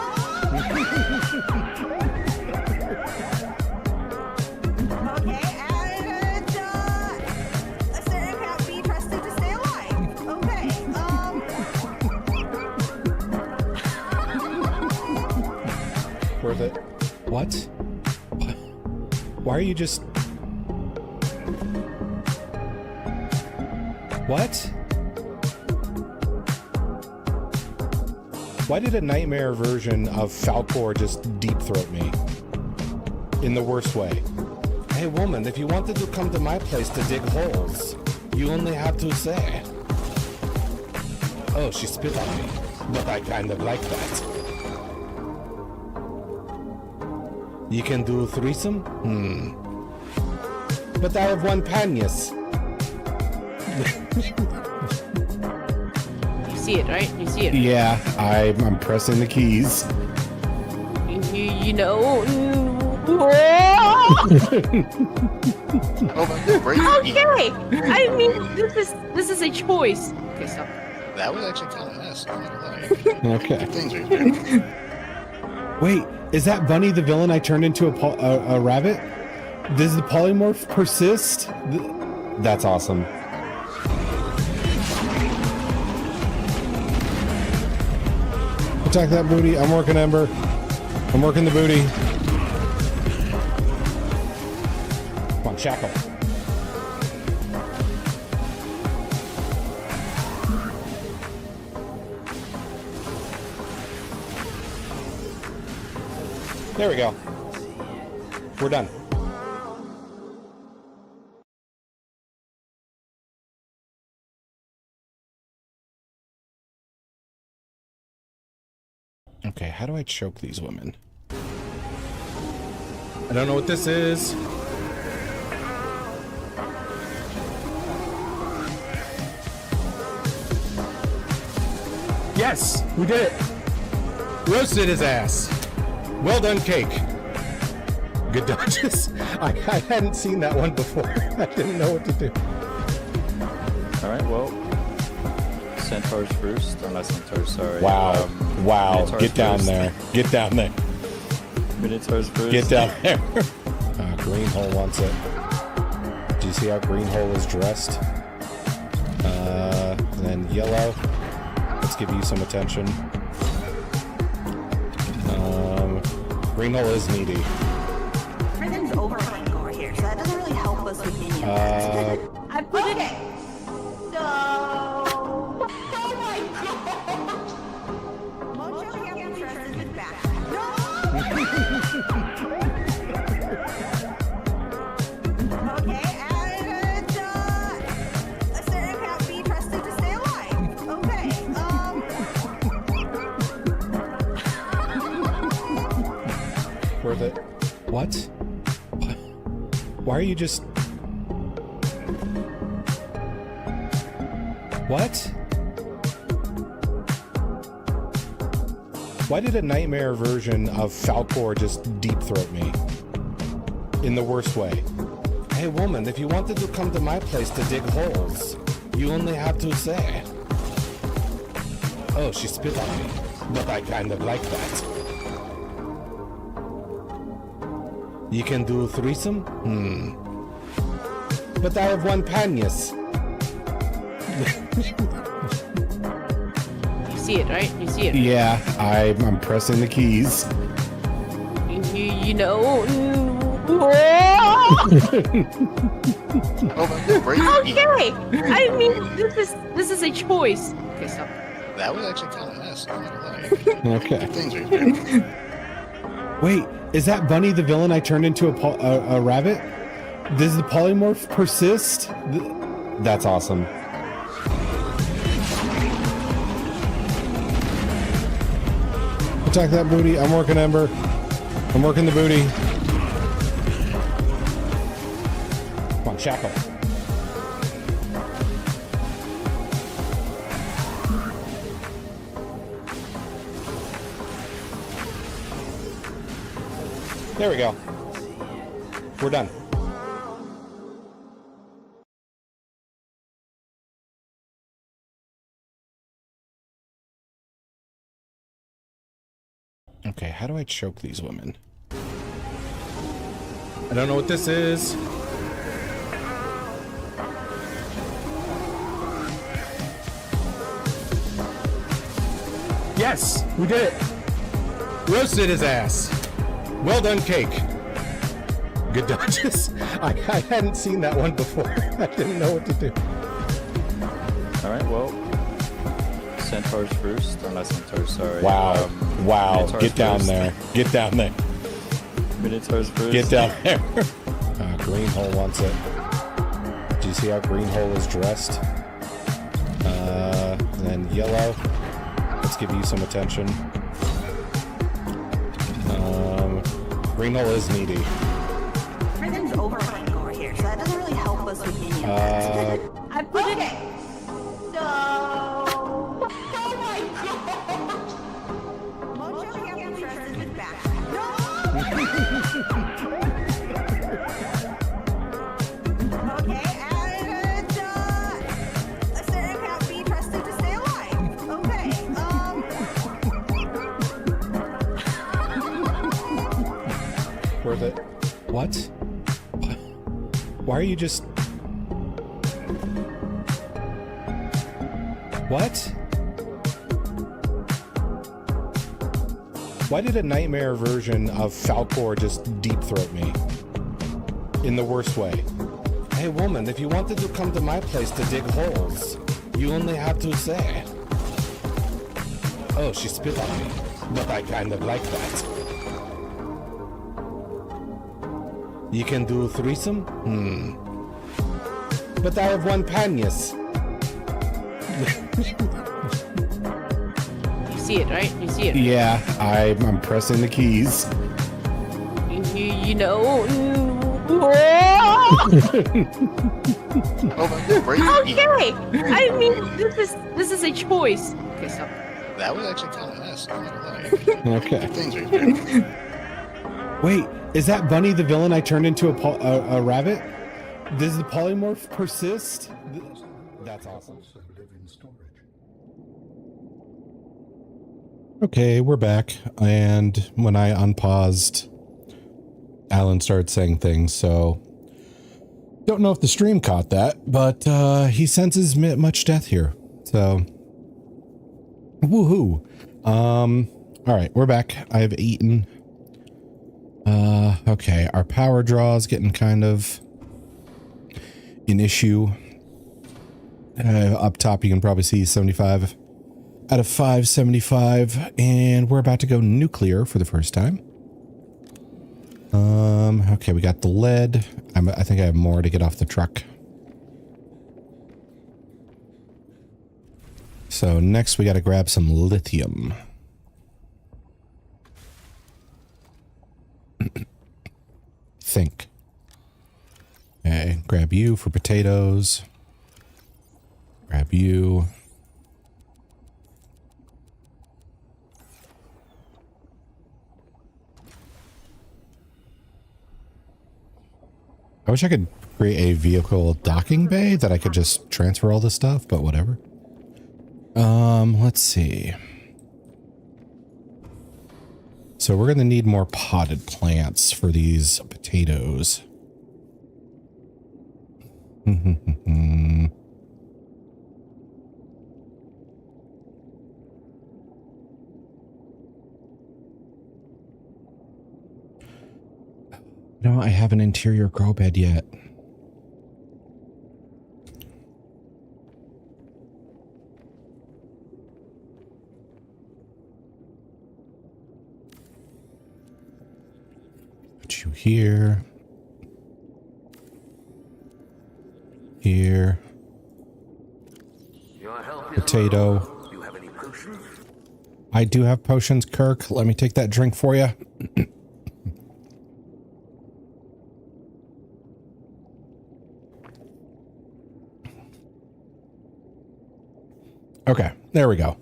Speaker 4: Okay, and Asterion can't be trusted to stay alive. Okay,
Speaker 1: Worth it. What? Why are you just... What? Why did a nightmare version of Falcor just deep throat me? In the worst way. Hey woman, if you wanted to come to my place to dig holes, you only have to say. Oh, she spit on me, but I kind of like that. You can do threesome? But I have one panis.
Speaker 15: You see it, right? You see it.
Speaker 1: Yeah, I'm pressing the keys.
Speaker 15: You know. Okay. I mean, this is a choice. Okay, stop.
Speaker 16: That was actually kind of nice. I'm not gonna lie.
Speaker 1: Okay.
Speaker 16: Things we do.
Speaker 1: Wait, is that Bunny the villain I turned into a rabbit? Does the polymorph persist? That's awesome. Attack that booty. I'm working Ember. I'm working the booty. Come on, shackle. There we go. We're done. Okay, how do I choke these women? I don't know what this is. Yes, we did it. Roasted his ass. Well done, cake. Good dodges. I hadn't seen that one before. I didn't know what to do.
Speaker 14: Alright, well. Centaurs first, or not Centaurs, sorry.
Speaker 1: Wow. Wow.
Speaker 14: Minotaurs
Speaker 1: Get down
Speaker 14: first.
Speaker 1: there. Get down there.
Speaker 14: Minotaurs first.
Speaker 1: Get down there. Green hole wants it. Do you see how green hole is dressed? And then yellow. Let's give you some attention. Green hole is needy.
Speaker 4: Everything's overflowing over here, so that doesn't really help us with any of that. I put it. So. Oh my god! Mojo can't be trusted with backpack. No! Okay, and a certain can't be trusted to stay alive. Okay,
Speaker 1: Worth it. What? Why are you just... What? Why did a nightmare version of Falcor just deep throat me? In the worst way. Hey woman, if you wanted to come to my place to dig holes, you only have to say. Oh, she spit on me. But I kind of like that. You can do threesome? But I have one panias.
Speaker 15: You see it, right? You see it.
Speaker 1: Yeah, I'm pressing the keys.
Speaker 15: You know. Okay. I mean, this is a choice. Okay, so.
Speaker 16: That was actually kind of nice. I'm not gonna lie.
Speaker 1: Okay.
Speaker 16: Things are good.
Speaker 1: Wait, is that Bunny the villain I turned into a rabbit? Does the polymorph persist? That's awesome. Attack that booty. I'm working Ember. I'm working the booty. Come on, Shackle. There we go. We're done. Okay, how do I choke these women? I don't know what this is. Yes, we did it. Roasted his ass. Well done, cake. Good dodges. I hadn't seen that one before. I didn't know what to do.
Speaker 14: Alright, well. Centaurs first, or not Centaurs, sorry.
Speaker 1: Wow. Wow.
Speaker 14: Minotaurs
Speaker 1: Get down
Speaker 14: first.
Speaker 1: there. Get down there.
Speaker 14: Minotaurs first.
Speaker 1: Get down there. Green hole wants it. Do you see how green hole is dressed? And then yellow. Let's give you some attention. Green hole is needy.
Speaker 4: Everything's overflowing over here, so that doesn't really help us with any of that. I put it. So. Oh my god! Mojo can't be trusted with backpack. Okay, and a certain can't be trusted to stay alive. Okay,
Speaker 1: Worth it. What? Why are you just... What? Why did a nightmare version of Falcor just deep throat me? In the worst way. Hey woman, if you wanted to come to my place to dig holes, you only have to say. Oh, she spit on me. But I kind of like that. You can do threesome? But I have one panias.
Speaker 15: You see it, right? You see it.
Speaker 1: Yeah, I'm pressing the keys.
Speaker 15: You know. Okay. I mean, this is a choice. Okay, so.
Speaker 16: That was actually kind of nice. I'm not gonna lie.
Speaker 1: Okay.
Speaker 16: Things are good.
Speaker 1: Wait, is that Bunny the villain I turned into a rabbit? Does the polymorph persist? That's awesome.
Speaker 8: Also live in storage.
Speaker 1: Okay, we're back. And when I unpaused, Alan started saying things, so don't know if the stream caught that, but he senses much death here. So, woohoo. All right, we're back. I've eaten. Okay, our power draw is getting kind of an issue. Up top, you can probably see 75 out of 575, and we're about to go nuclear for the first time. Okay, we got the lead. I think I have more to get off the truck. So next we got to grab some lithium. Think. Okay, grab you for potatoes. Grab you. I wish I could create a vehicle docking bay that I could just transfer all this stuff, but whatever. Let's see. So we're going to need more potted plants for these potatoes. No, I have an interior grow bed yet. Put you here. Here. Potato.
Speaker 5: You have any potions?
Speaker 1: I do have potions, Kirk. Let me take that drink for you. Okay, there we go.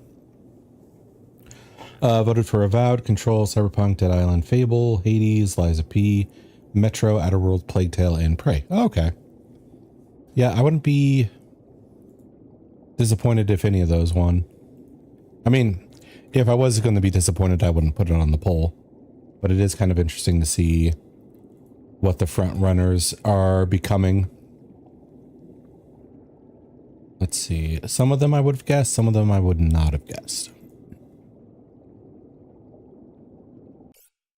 Speaker 1: Voted for Avowed, Control, Cyberpunk, Dead Island, Fable, Hades, Lies of P, Metro, Outer World, Plague Tale, and Prey. Oh, okay. Yeah, I wouldn't be disappointed if any of those won. I mean, if I was going to be disappointed, I wouldn't put it on the poll. But it is kind of interesting to see what the front runners are becoming. Let's see. Some of them I would have guessed. Some of them I would not have guessed.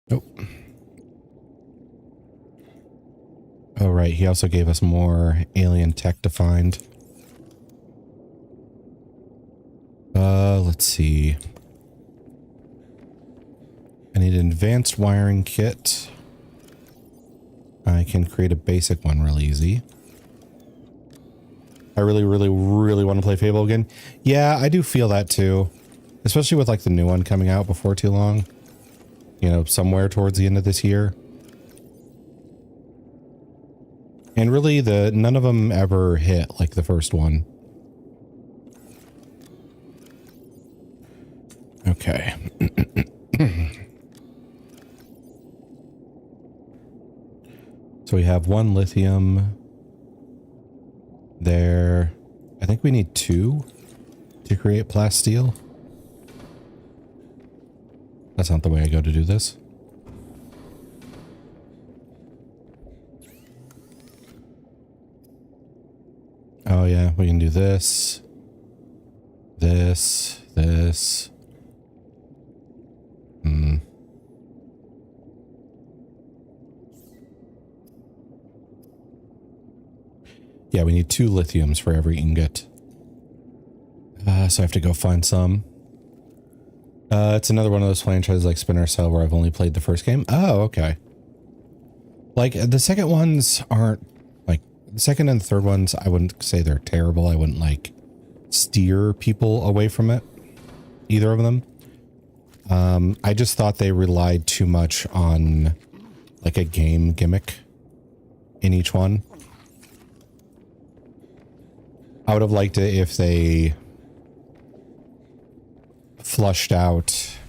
Speaker 1: Oh. Oh, right. He also gave us more alien tech to find. Let's see. I need an advanced wiring kit. I can create a basic one real easy. I really want to play Fable again. Yeah, I do feel that too. Especially with like the new one coming out before too long. You know, somewhere towards the end of this year. And really, none of them ever hit like the first one. Okay. So we have one lithium there. I think we need 2 to create plasteel. That's not the way I go to do this. Oh yeah, we can do this. This. Yeah, we need 2 lithiums for every ingot. So I have to go find some. It's another one of those franchises like Splinter Cell where I've only played the first game. Oh, okay. Like, the second ones aren't, like, the second and the third ones, I wouldn't say they're terrible. I wouldn't, like, steer people away from it. Either of them. I just thought they relied too much on, like, a game gimmick in each one. I would have liked it if they flushed out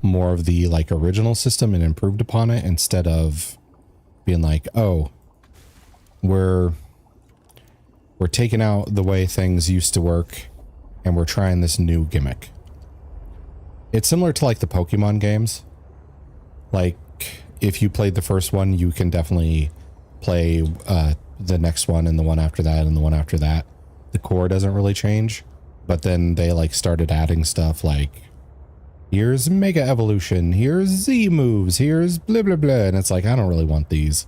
Speaker 1: more of the like original system and improved upon it instead of being like, oh, we're taking out the way things used to work and we're trying this new gimmick. It's similar to like the Pokemon games. Like if you played the first one, you can definitely play the next one and the one after that and the one after that. The core doesn't really change, but then they like started adding stuff like here's Mega Evolution, here's Z moves, here's blah blah blah, and it's like I don't really want these.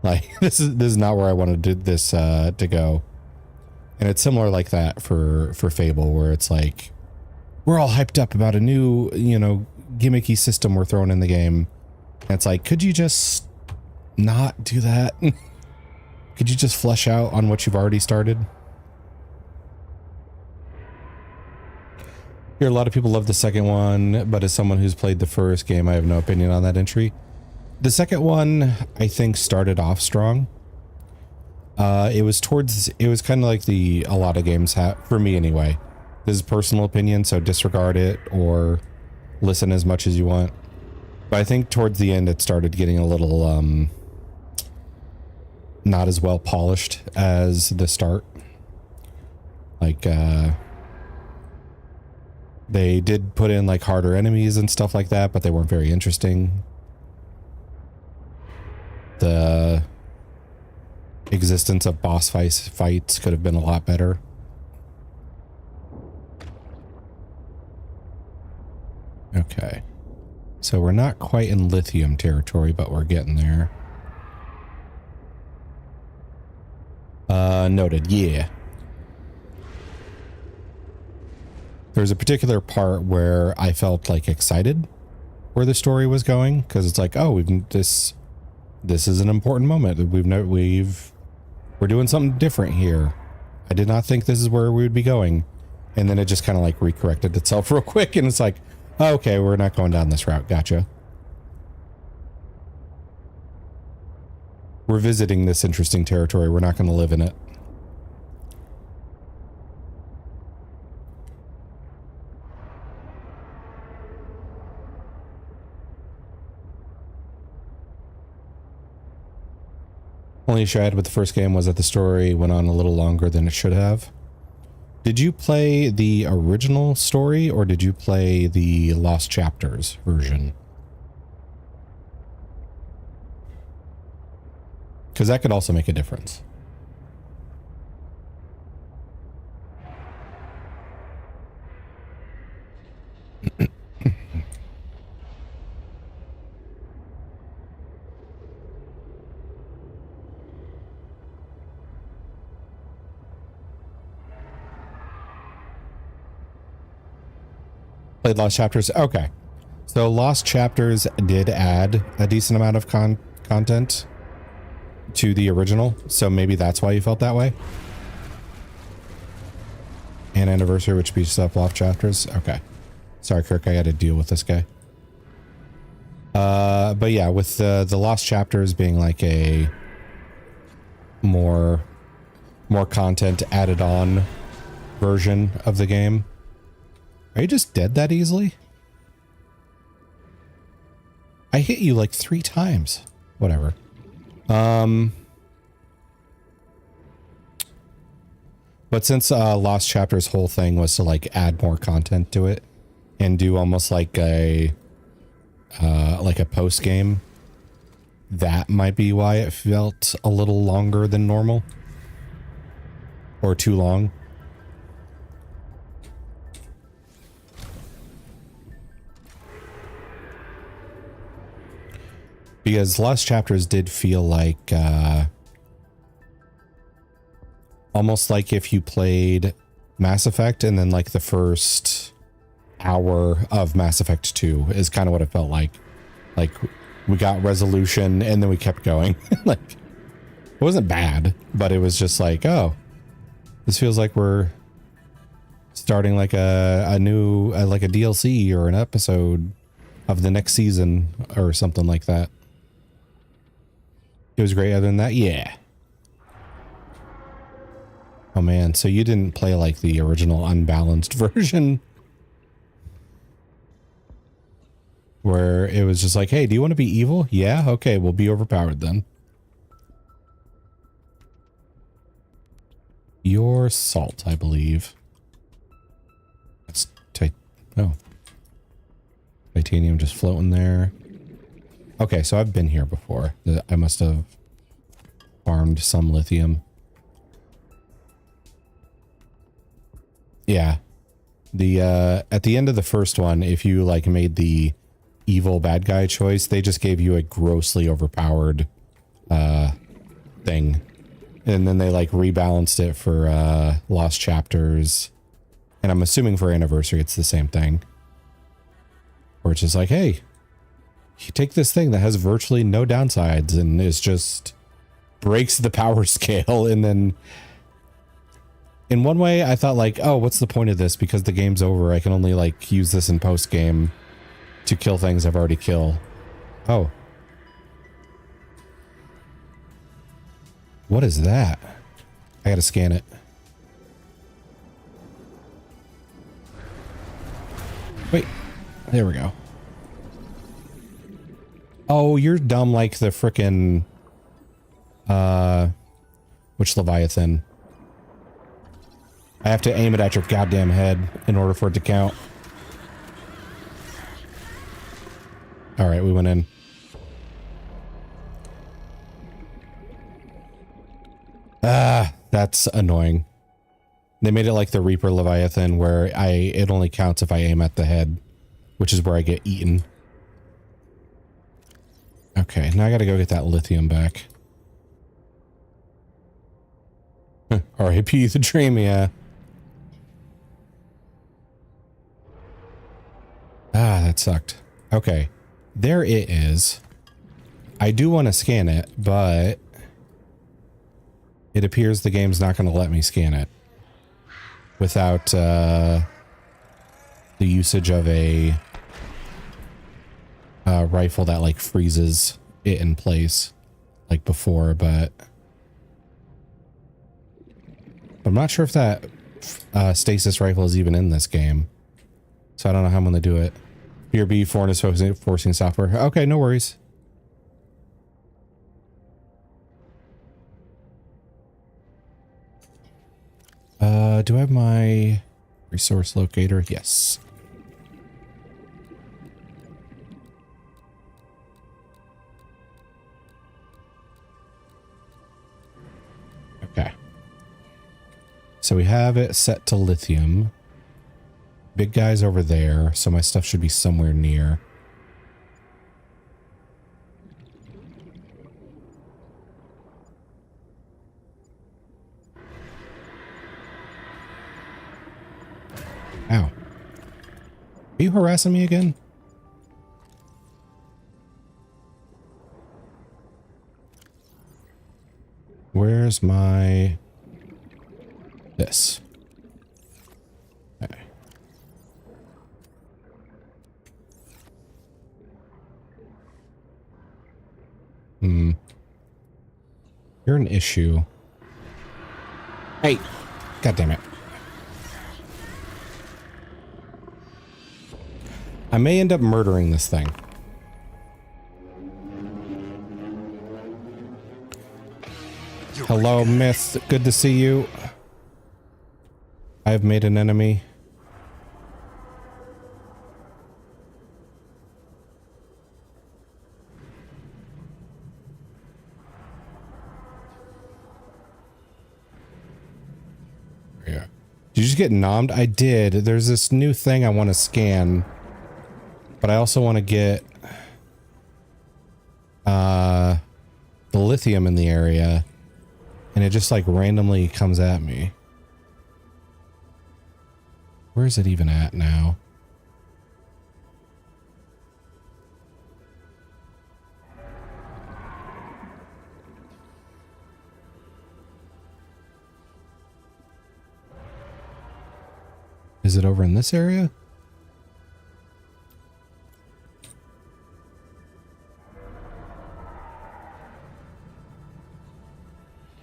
Speaker 1: Like this is not where I wanted this to go. And it's similar like that for Fable, where it's like we're all hyped up about a new, you know, gimmicky system we're throwing in the game. And it's like, could you just not do that? Could you just flesh out on what you've already started? Here, a lot of people love the second one, but as someone who's played the first game, I have no opinion on that entry. The second one, I think, started off strong. It was kind of like a lot of games have, for me anyway. This is personal opinion, so disregard it or listen as much as you want. But I think towards the end, it started getting a little, not as well polished as the start. Like, they did put in like harder enemies and stuff like that, but they weren't very interesting. The existence of boss fights could have been a lot better. Okay. So we're not quite in lithium territory, but we're getting there. Noted. Yeah. There's a particular part where I felt like excited where the story was going, because it's like, oh, this is an important moment. We're doing something different here. I did not think this is where we would be going. And then it just kind of like recorrected itself real quick, and it's like, oh, okay, we're not going down this route. Gotcha. We're visiting this interesting territory. We're not going to live in it. Only issue I had with the first game was that the story went on a little longer than it should have. Did you play the original story or did you play the Lost Chapters version? Because that could also make a difference. Played Lost Chapters. Okay. So Lost Chapters did add a decent amount of content to the original. So maybe that's why you felt that way. And Anniversary, which beats up Lost Chapters. Okay. Sorry, Kirk. I got to deal with this guy. But yeah, with the Lost Chapters being like a more content added on version of the game. Are you just dead that easily? I hit you like 3 times. Whatever. But since Lost Chapter's whole thing was to like add more content to it and do almost like a post game, that might be why it felt a little longer than normal. Or too long. Because Lost Chapters did feel like almost like if you played Mass Effect and then like the first hour of Mass Effect 2 is kind of what it felt like. Like we got resolution and then we kept going. Like it wasn't bad, but it was just like, oh, this feels like we're starting like a new like a DLC or an episode of the next season or something like that. It was great. Other than that, yeah. Oh man, so you didn't play like the original unbalanced version where it was just like, hey, do you want to be evil? Yeah, okay, we'll be overpowered then. Your salt, I believe. Let's take, oh. titanium just floating there. Okay, so I've been here before. I must have farmed some lithium. Yeah. The at the end of the first one, if you like made the evil bad guy choice, they just gave you a grossly overpowered thing. And then they like rebalanced it for Lost Chapters. And I'm assuming for Anniversary it's the same thing. Where it's just like, hey, you take this thing that has virtually no downsides and is just breaks the power scale. And then in one way I thought like, oh, what's the point of this? Because the game's over. I can only like use this in post game to kill things I've already killed. Oh. What is that? I gotta scan it. Wait, there we go. Oh, you're dumb like the frickin' which Leviathan? I have to aim it at your goddamn head in order for it to count. Alright, we went in. Ah, that's annoying. They made it like the Reaper Leviathan where it only counts if I aim at the head, which is where I get eaten. Okay, now I gotta go get that lithium back. R.I.P. the dream, yeah. Ah, that sucked. Okay, there it is. I do want to scan it, but it appears the game's not going to let me scan it without the usage of a rifle that like freezes it in place like before, but I'm not sure if that stasis rifle is even in this game. So I don't know how I'm going to do it. BRB foreign is forcing software. Okay, no worries. Do I have my resource locator? Yes. Okay. So we have it set to lithium. Big guy's over there, so my stuff should be somewhere near. Ow. Are you harassing me again? Where's my... this? Okay. You're an issue. Hey! God damn it. I may end up murdering this thing. Hello, Myth. Good to see you. I have made an enemy. Yeah. Did you just get nommed? I did. There's this new thing I want to scan. But I also want to get the lithium in the area. And it just like randomly comes at me. Where is it even at now? Is it over in this area?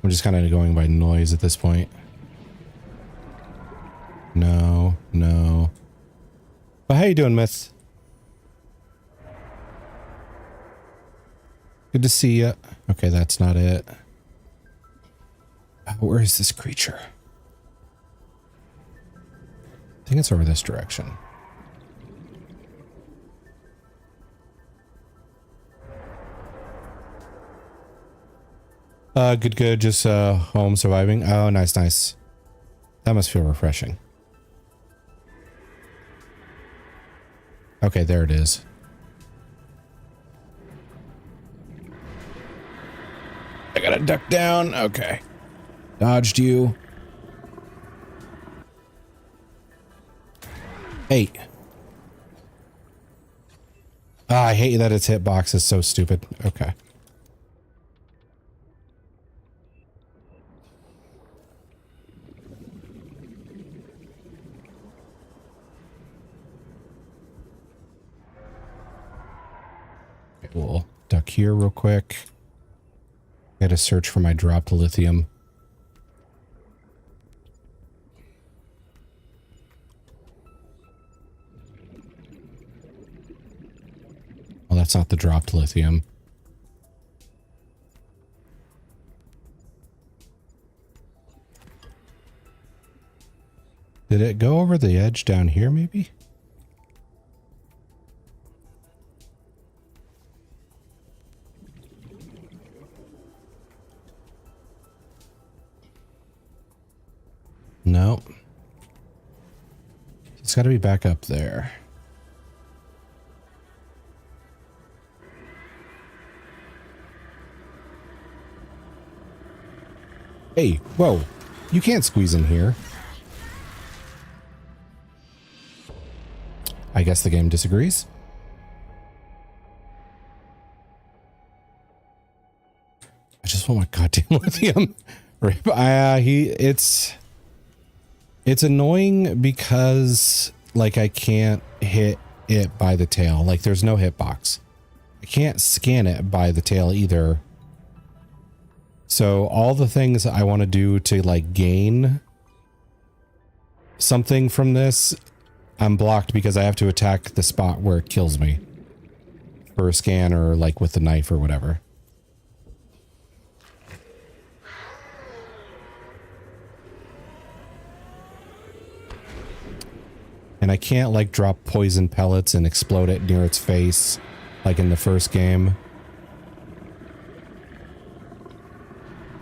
Speaker 1: I'm just kind of going by noise at this point. No, no. But how you doing, Myth? Good to see you. Okay, that's not it. Where is this creature? I think it's over this direction. Good. Just home surviving. Oh, nice. That must feel refreshing. Okay, there it is. I gotta duck down. Okay. Dodged you. Hey. Ah, I hate that its hitbox is so stupid. Okay. We'll duck here real quick. Gotta search for my dropped lithium. Well, that's not the dropped lithium. Did it go over the edge down here, maybe? No. It's got to be back up there. Hey, whoa. You can't squeeze in here. I guess the game disagrees. I just want my goddamn lithium. It's annoying because like I can't hit it by the tail. Like there's no hitbox. I can't scan it by the tail either. So all the things I want to do to like gain something from this, I'm blocked because I have to attack the spot where it kills me for a scan or like with the knife or whatever. And I can't like drop poison pellets and explode it near its face like in the first game.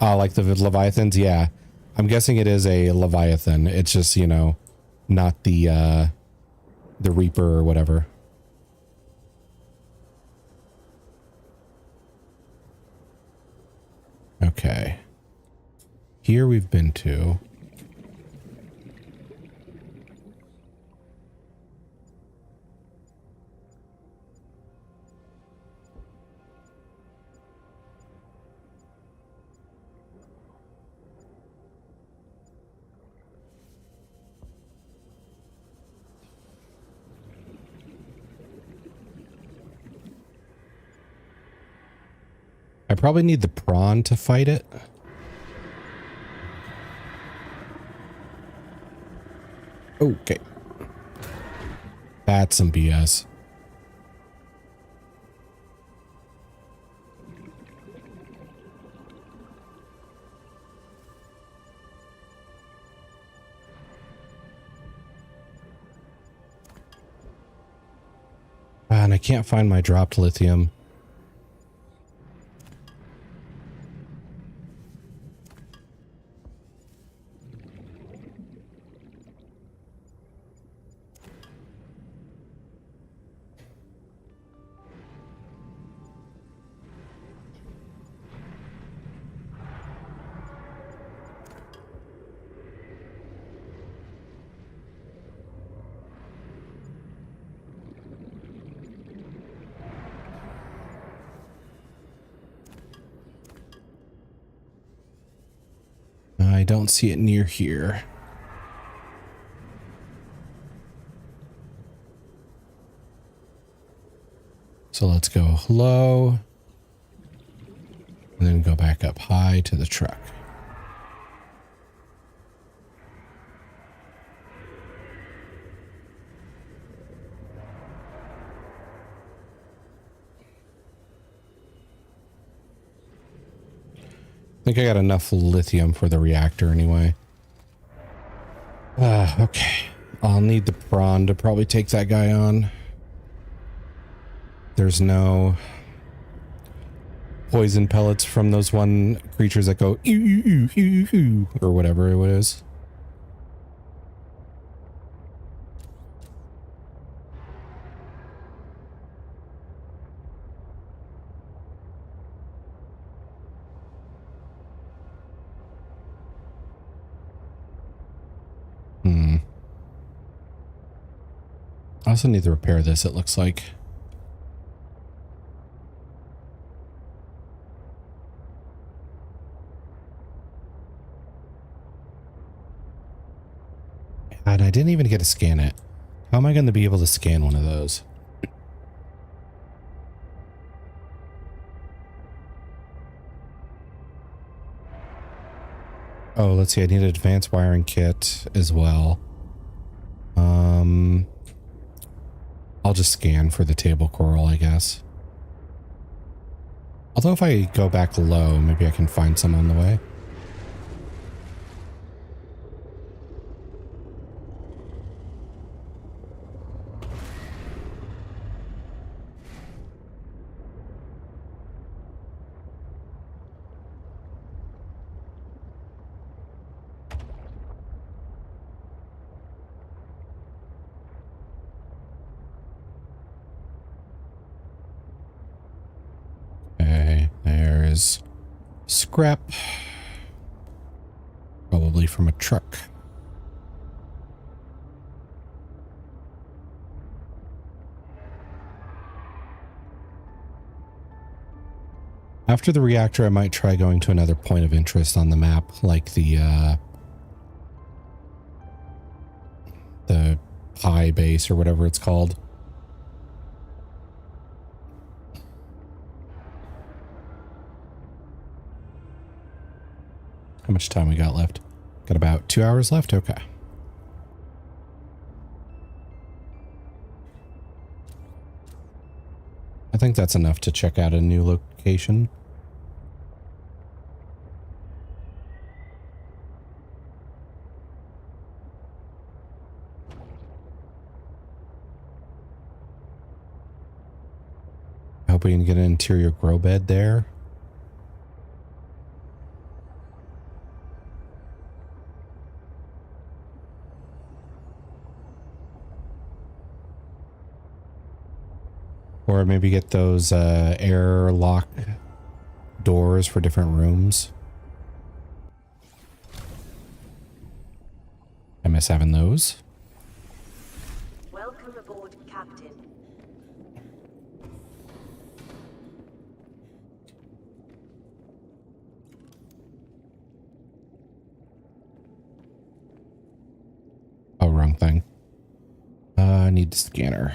Speaker 1: Like the Leviathans? Yeah. I'm guessing it is a Leviathan. It's just, you know, not the Reaper or whatever. Okay. Here we've been to. I probably need the prawn to fight it. Okay. That's some BS. And I can't find my dropped lithium. I don't see it near here. So let's go low and then go back up high to the truck. I think I got enough lithium for the reactor anyway. Okay. I'll need the prawn to probably take that guy on. There's no... poison pellets from those one creatures that go ew, ew, ew, ew, ew, or whatever it is. I also need to repair this, it looks like. And I didn't even get to scan it. How am I going to be able to scan one of those? Oh, let's see. I need an advanced wiring kit as well. I'll just scan for the table coral, I guess. Although if I go back low, maybe I can find some on the way. Okay, there's scrap. Probably from a truck. After the reactor, I might try going to another point of interest on the map, like the high base or whatever it's called. How much time we got left? Got about 2 hours left? Okay. I think that's enough to check out a new location. I hope we can get an interior grow bed there. Or maybe get those airlock doors for different rooms. I miss having those.
Speaker 4: Welcome aboard, Captain.
Speaker 1: Oh, wrong thing. I need the scanner.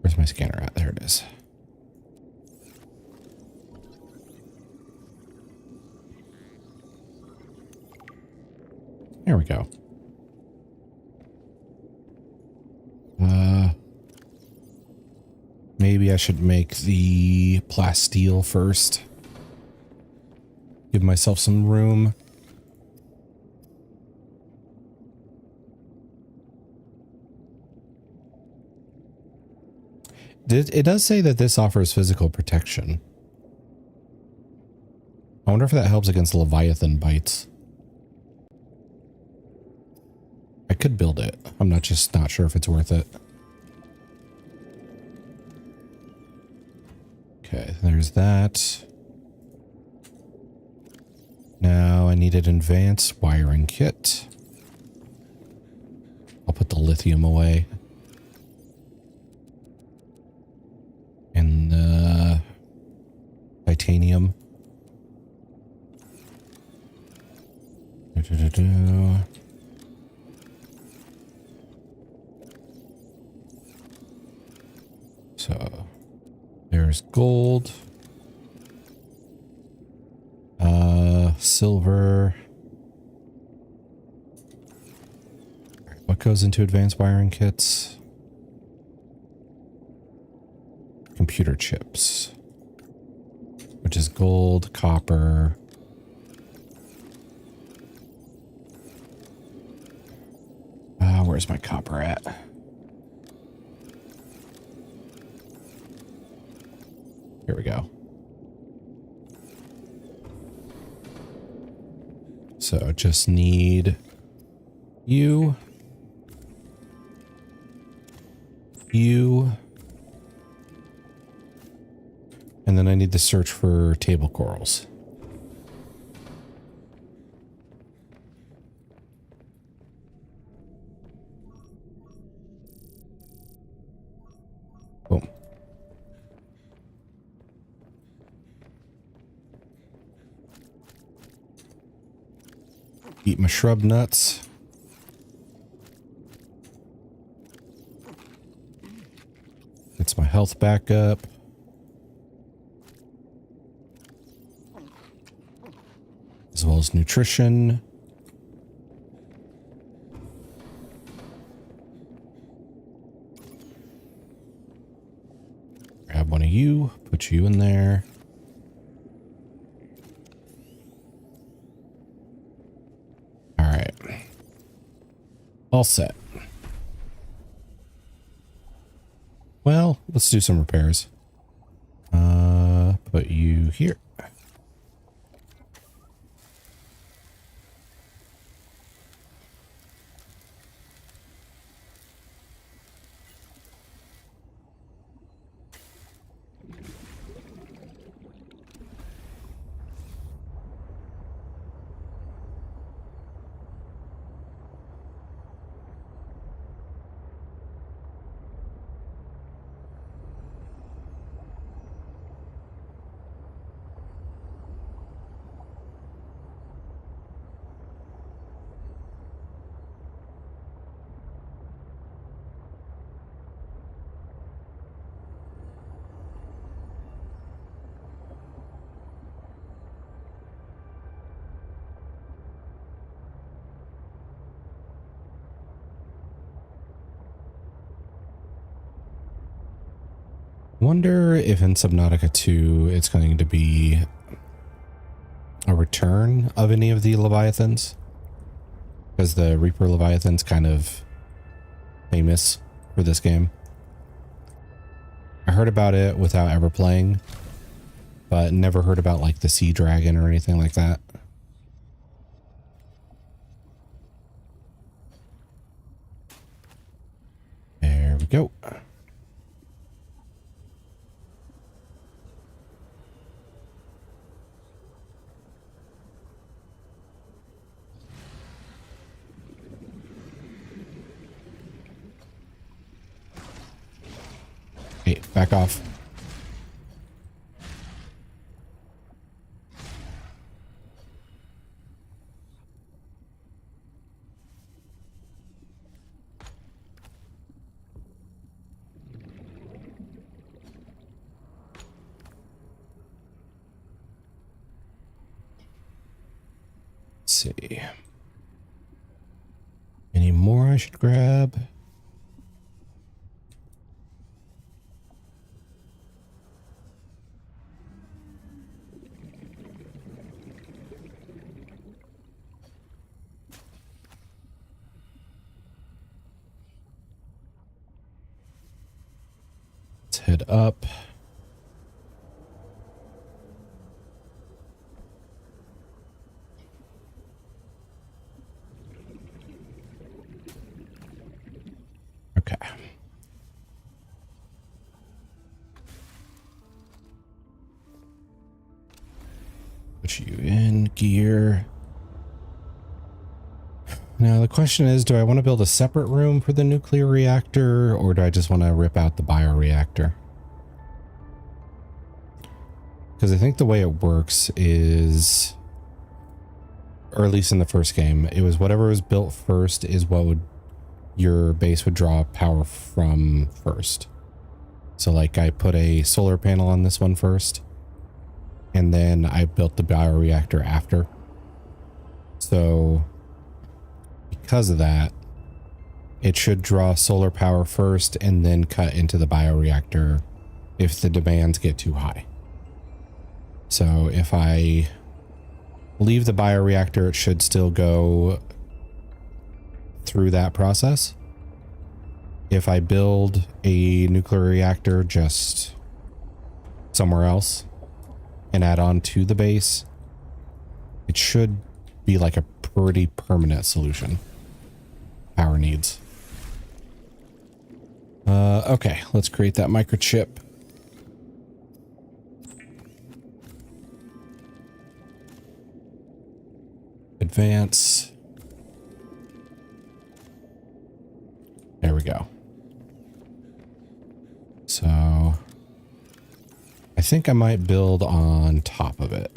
Speaker 1: Where's my scanner at? There it is. There we go. Maybe I should make the plasteel first. Give myself some room. It does say that this offers physical protection. I wonder if that helps against Leviathan bites. I could build it. I'm not sure if it's worth it. Okay, there's that. Now I need an advanced wiring kit. I'll put the lithium away. And the titanium. So there's gold, silver. What goes into advanced wiring kits? Computer chips, which is gold, copper. Where's my copper at? Here we go. So just need you, and then I need to search for table corals. Boom. Eat my shrub nuts. Gets my health back up. As well as nutrition. Grab one of you, put you in there. All right. All set. Well, let's do some repairs. Put you here. Wonder if in Subnautica 2 it's going to be a return of any of the Leviathans, because the Reaper Leviathan's kind of famous for this game. I heard about it without ever playing, but never heard about like the Sea Dragon or anything like that. There we go. Hey, back off. Let's see. Any more I should grab? Head up. Okay. Put you in gear. Now the question is, do I want to build a separate room for the nuclear reactor, or do I just want to rip out the bioreactor? Because I think the way it works is, or at least in the first game, it was whatever was built first is what would your base would draw power from first. So like I put a solar panel on this one first, and then I built the bioreactor after. So because of that, it should draw solar power first and then cut into the bioreactor if the demands get too high. So if I leave the bioreactor, it should still go through that process. If I build a nuclear reactor, just somewhere else and add on to the base, it should be like a pretty permanent solution. Power needs. Okay, let's create that microchip. Advance. There we go. So I think I might build on top of it.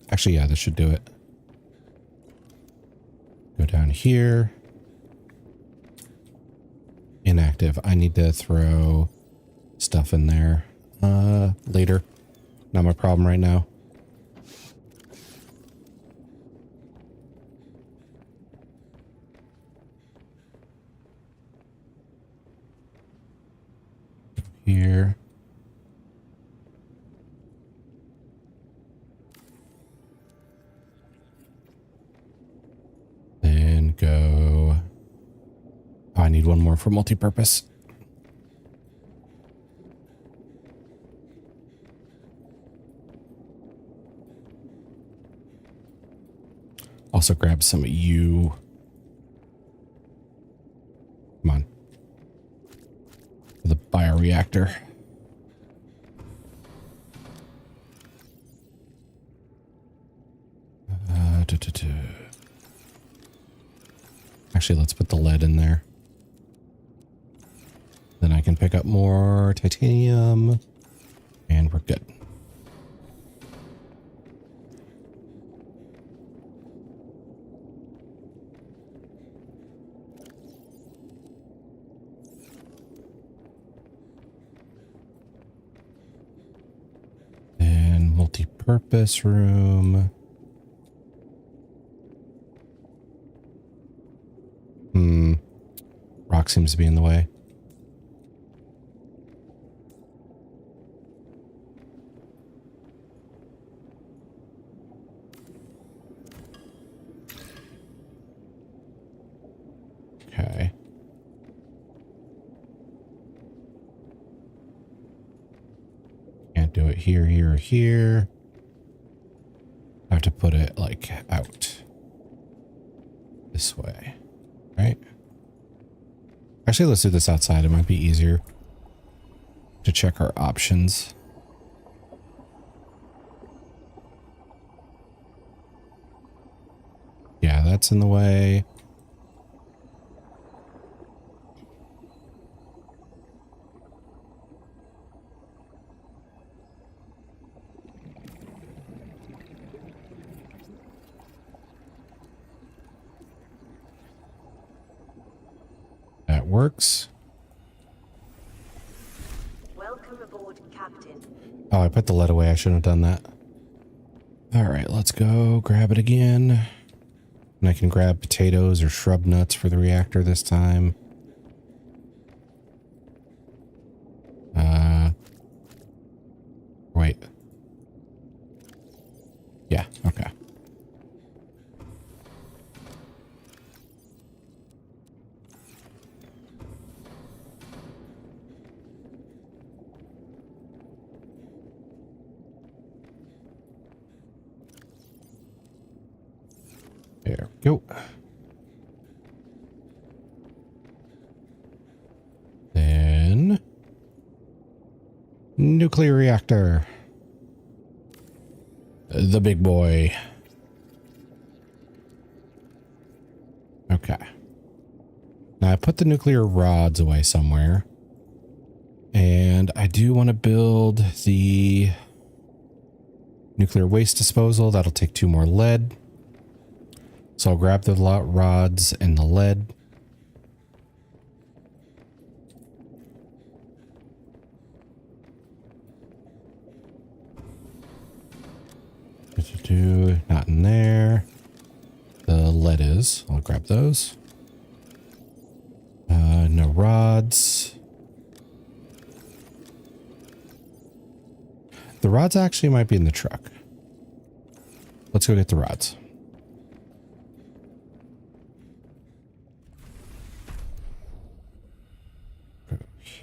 Speaker 1: Actually, yeah, this should do it. Go down here. Inactive. I need to throw stuff in there later. Not my problem right now. Here. Then go. Oh, I need one more for multi-purpose. Also grab some of you. Come on. The bioreactor. Actually, let's put the lead in there. Then I can pick up more titanium. And we're good. And multi-purpose room. Rock seems to be in the way. Okay. Can't do it here, here, or here. I have to put it like out this way, right? Actually, let's do this outside. It might be easier to check our options. Yeah, that's in the way. That works.
Speaker 4: Welcome aboard, Captain.
Speaker 1: Oh, I put the lead away. I shouldn't have done that. All right, let's go grab it again. And I can grab potatoes or shrub nuts for the reactor this time. Wait. Yeah, okay. There we go. Then nuclear reactor. The big boy. Okay. Now I put the nuclear rods away somewhere. And I do want to build the nuclear waste disposal. That'll take 2 more lead. So I'll grab the rods and the lead. Not in there. The lead is. I'll grab those. No rods. The rods actually might be in the truck. Let's go get the rods.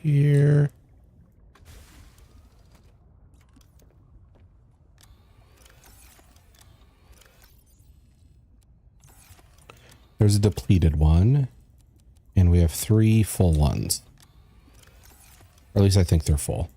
Speaker 1: here. There's a depleted one. And we have 3 full ones. Or at least I think they're full.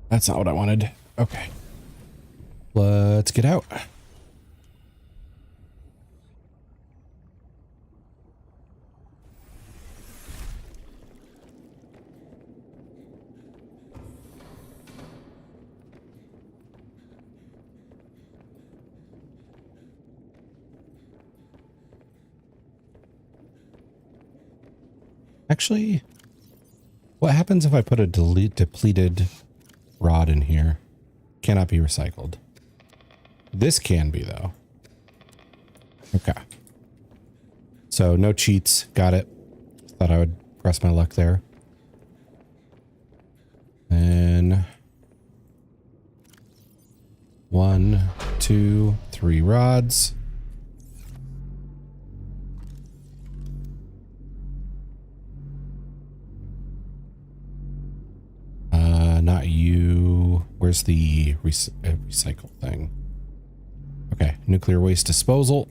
Speaker 1: That's not what I wanted. Okay. Let's get out. Actually, what happens if I put a depleted rod in here? Cannot be recycled. This can be, though. Okay. So no cheats. Got it. Thought I would press my luck there. And 1, 2, 3 rods. Not you. Where's the recycle thing? Okay, nuclear waste disposal.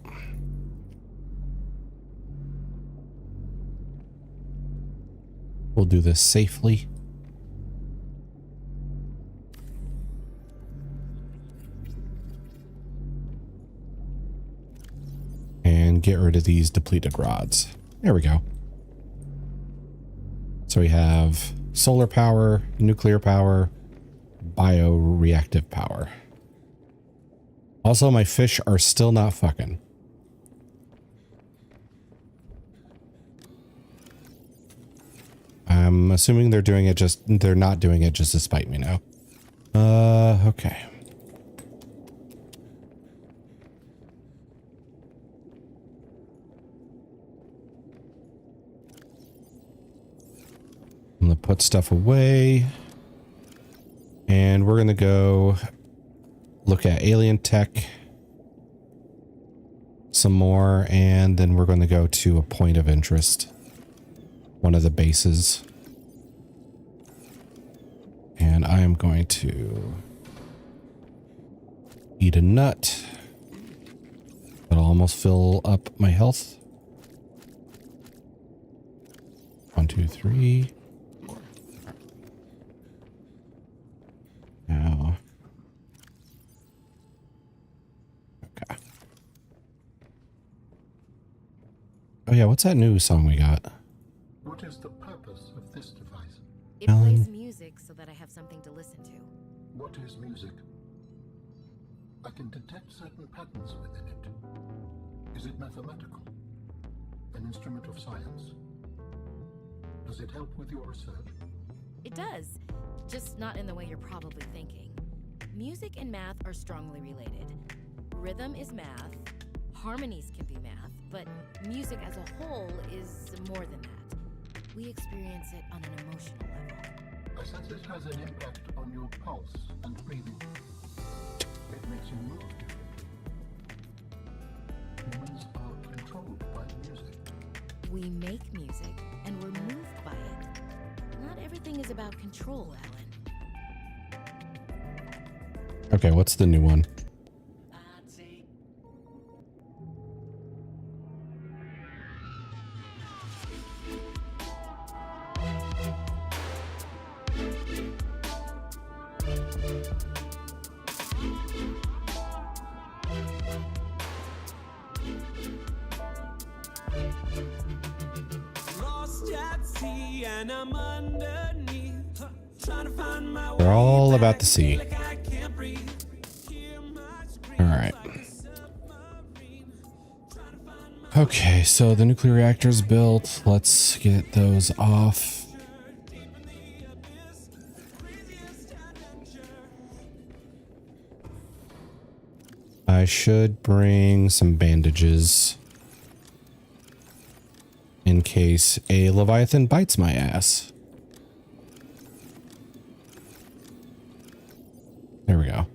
Speaker 1: We'll do this safely. And get rid of these depleted rods. There we go. So we have solar power, nuclear power, bioreactive power. Also, my fish are still not fucking. I'm assuming they're not doing it just to spite me now. Okay. I'm gonna put stuff away. And we're gonna go look at alien tech some more, and then we're gonna go to a point of interest. One of the bases. And I am going to eat a nut. That'll almost fill up my health. 1, 2, 3. Now. Okay. Oh yeah, what's that new song we got?
Speaker 8: What is the purpose of this device?
Speaker 7: It plays music so that I have something to listen to.
Speaker 8: What is music? I can detect certain patterns within it. Is it mathematical? An instrument of science? Does it help with your research?
Speaker 7: It does, just not in the way you're probably thinking. Music and math are strongly related. Rhythm is math, harmonies can be math, but music as a whole is more than that. We experience it on an emotional level.
Speaker 8: I sense it has an impact on your pulse and breathing. It makes you move differently. Humans are controlled by music.
Speaker 7: We make music, and we're moved by it. Not everything is about control, Alan.
Speaker 1: Okay, what's the new one? They're all about the sea. All right. Okay, so the nuclear reactor's built. Let's get those off. I should bring some bandages in case a Leviathan bites my ass. There we go.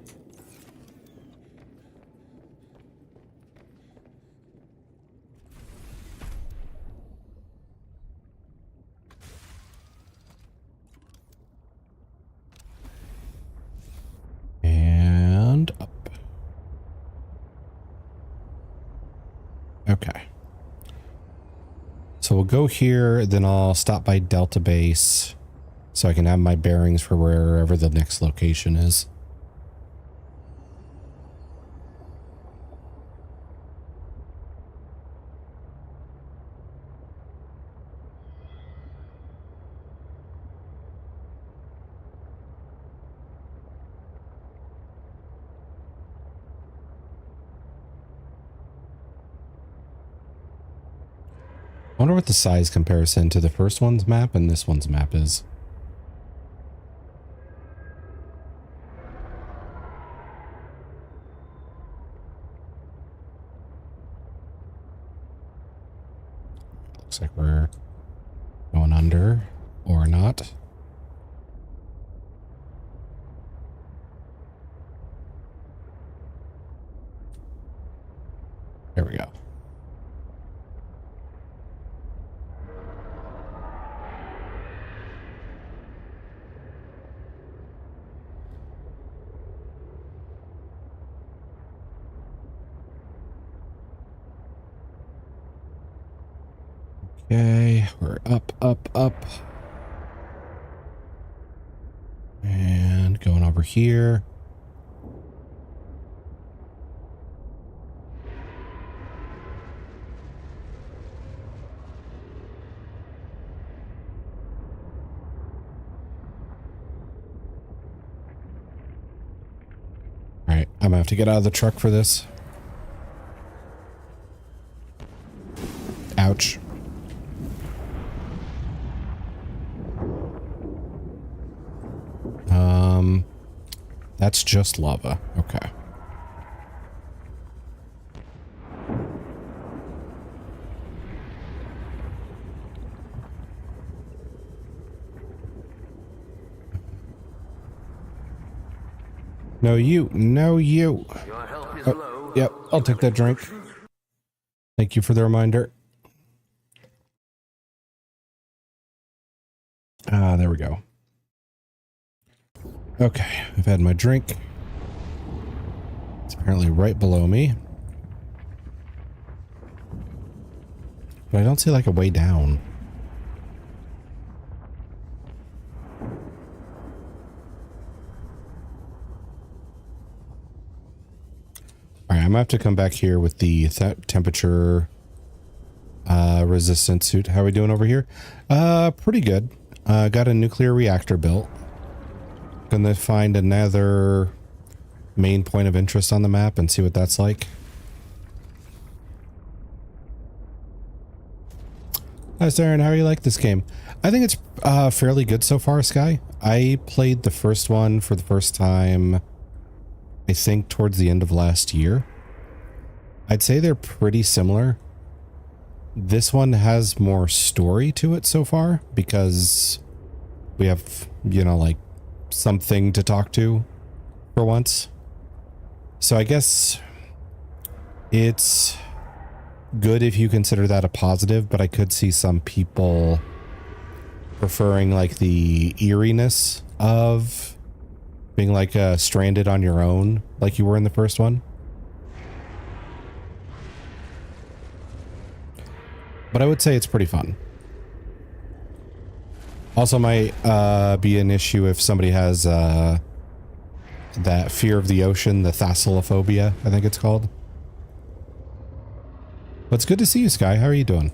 Speaker 1: And up. Okay. So we'll go here, then I'll stop by Delta Base so I can have my bearings for wherever the next location is. I wonder what the size comparison to the first one's map and this one's map is. Looks like we're going under or not. There we go. Okay, we're up, up, up. And going over here. All right, I'm gonna have to get out of the truck for this. Ouch. That's just lava. Okay. No, you. No, you. Oh, yep, I'll take that drink. Thank you for the reminder. Ah, there we go. Okay, I've had my drink. It's apparently right below me. But I don't see like a way down. Alright, I'm gonna have to come back here with the temperature resistant suit. How are we doing over here? Pretty good. Got a nuclear reactor built. Gonna find another main point of interest on the map and see what that's like. Hi, Saren. How do you like this game? I think it's fairly good so far, Sky. I played the first one for the first time, I think, towards the end of last year. I'd say they're pretty similar. This one has more story to it so far because we have, you know, like something to talk to for once. So I guess it's good if you consider that a positive, but I could see some people preferring like the eeriness of being like stranded on your own like you were in the first one. But I would say it's pretty fun. Also might be an issue if somebody has that fear of the ocean, the thalassophobia, I think it's called. But it's good to see you, Sky. How are you doing?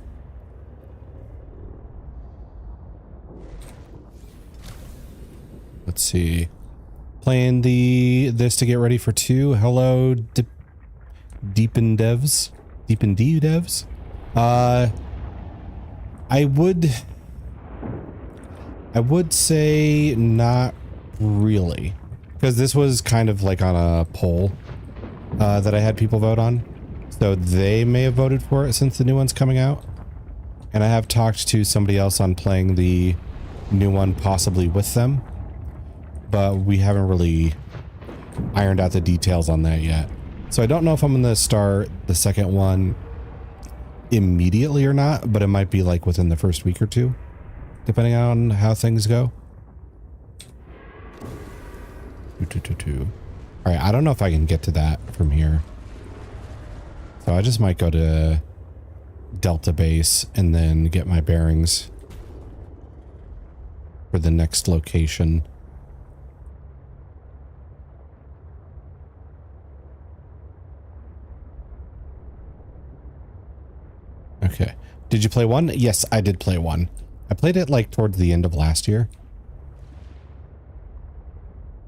Speaker 1: Let's see. Playing this to get ready for 2. Hello, Deepen Devs. Deepen D Devs. I would say not really, because this was kind of like on a poll that I had people vote on. So they may have voted for it since the new one's coming out. And I have talked to somebody else on playing the new one possibly with them. But we haven't really ironed out the details on that yet. So I don't know if I'm going to start the second one immediately or not, but it might be like within the first week or two, depending on how things go. All right, I don't know if I can get to that from here. So I just might go to Delta Base and then get my bearings for the next location. Okay. Did you play one? Yes, I did play one. I played it like towards the end of last year.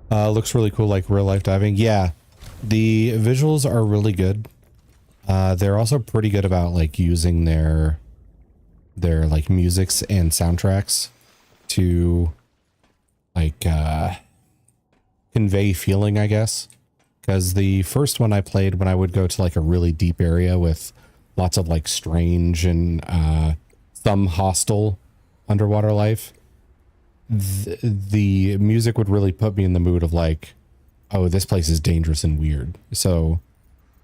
Speaker 1: Looks really cool, like real life diving. Yeah, the visuals are really good. They're also pretty good about like using their like musics and soundtracks to like convey feeling, I guess. Because the first one I played when I would go to like a really deep area with lots of like strange and some hostile underwater life, the music would really put me in the mood of like, oh, this place is dangerous and weird. So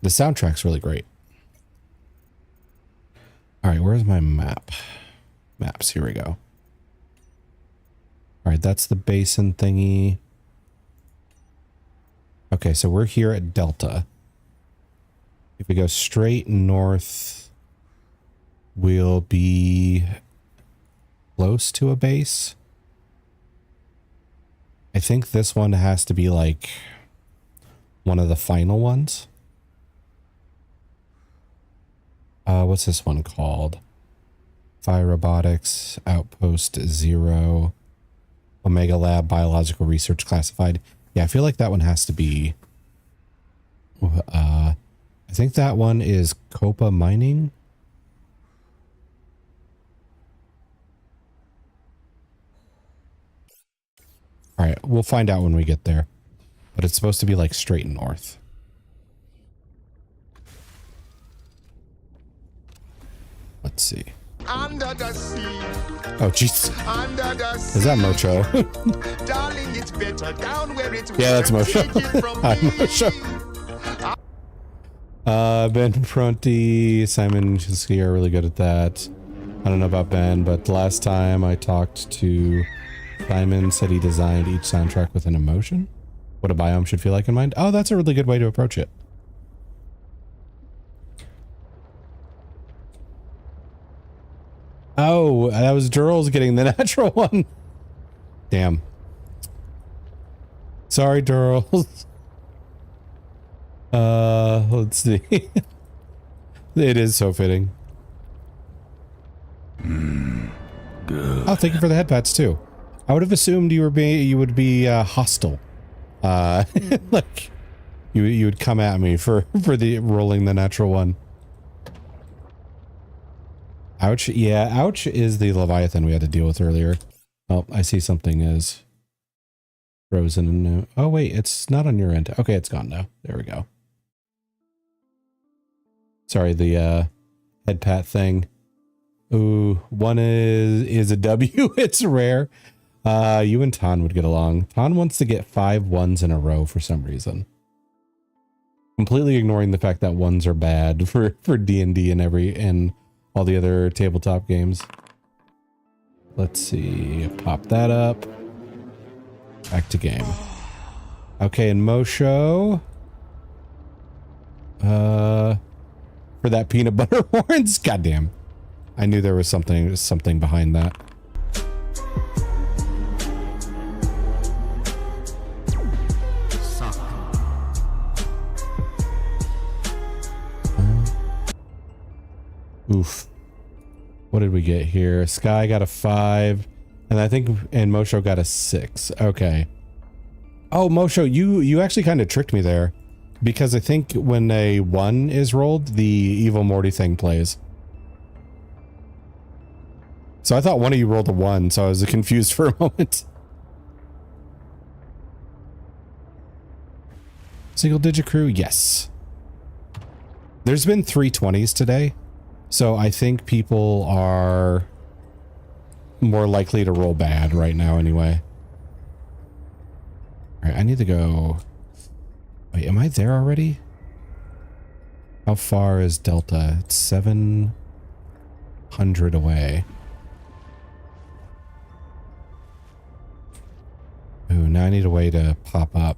Speaker 1: the soundtrack's really great. All right, where's my map? Maps, here we go. All right, that's the basin thingy. Okay, so we're here at Delta. If we go straight north, we'll be close to a base. I think this one has to be like one of the final ones. What's this one called? Fire Robotics, Outpost 0, Omega Lab, Biological Research Classified. Yeah, I feel like that one has to be... I think that one is Copa Mining. All right, we'll find out when we get there. But it's supposed to be like straight north. Let's see.
Speaker 5: Under the sea.
Speaker 1: Oh, jeez.
Speaker 5: Under the sea.
Speaker 1: Is that Mocho?
Speaker 5: Darling, it's better down where it's
Speaker 1: Yeah, that's Mocho.
Speaker 5: Take it from
Speaker 1: Hi,
Speaker 5: me.
Speaker 1: Mocho. Ben Fronty, Simon Chinsky are really good at that. I don't know about Ben, but last time I talked to Simon, said he designed each soundtrack with an emotion. What a biome should feel like in mind. Oh, that's a really good way to approach it. Oh, that was Durrell's getting the natural one. Damn. Sorry, Durrell's. Let's see. It is so fitting.
Speaker 11: Good.
Speaker 1: Oh, thank you for the head pats too. I would have assumed you would be hostile. Like you would come at me for the rolling the natural one. Ouch. Yeah, ouch is the Leviathan we had to deal with earlier. Oh, I see something is frozen and oh wait, it's not on your end. Okay, it's gone now. There we go. Sorry, the head pat thing. Ooh, one is a W. It's rare. You and Tan would get along. Tan wants to get 5 ones in a row for some reason. Completely ignoring the fact that ones are bad for D&D and all the other tabletop games. Let's see. Pop that up. Back to game. Okay, and Mosho. For that peanut butter horns. Goddamn. I knew there was something behind that. Oof. What did we get here? Sky got a 5, and I think Mosho got a 6. Okay. Oh, Mosho, you actually kind of tricked me there, because I think when a 1 is rolled, the evil Morty thing plays. So I thought one of you rolled a 1, so I was confused for a moment. Single digit crew, yes. There's been 3 20s today. So I think people are more likely to roll bad right now anyway. All right, I need to go Wait, am I there already? How far is Delta? It's 700 away. Ooh, now I need a way to pop up.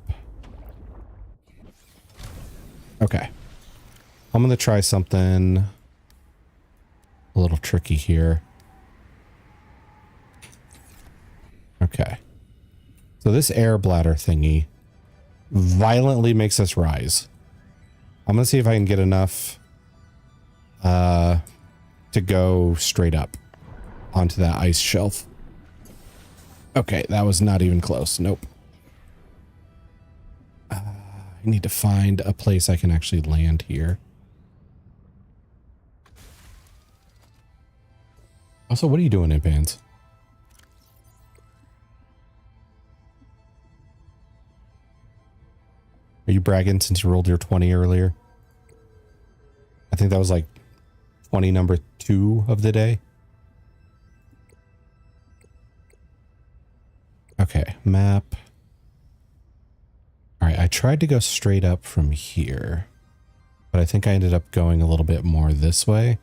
Speaker 1: Okay. I'm going to try something a little tricky here. Okay. So this air bladder thingy violently makes us rise. I'm going to see if I can get enough to go straight up onto that ice shelf. Okay, that was not even close. Nope. I need to find a place I can actually land here. Also, what are you doing in pants? Are you bragging since you rolled your 20 earlier? I think that was like 20 number 2 of the day. Okay, map. All right, I tried to go straight up from here, but I think I ended up going a little bit more this way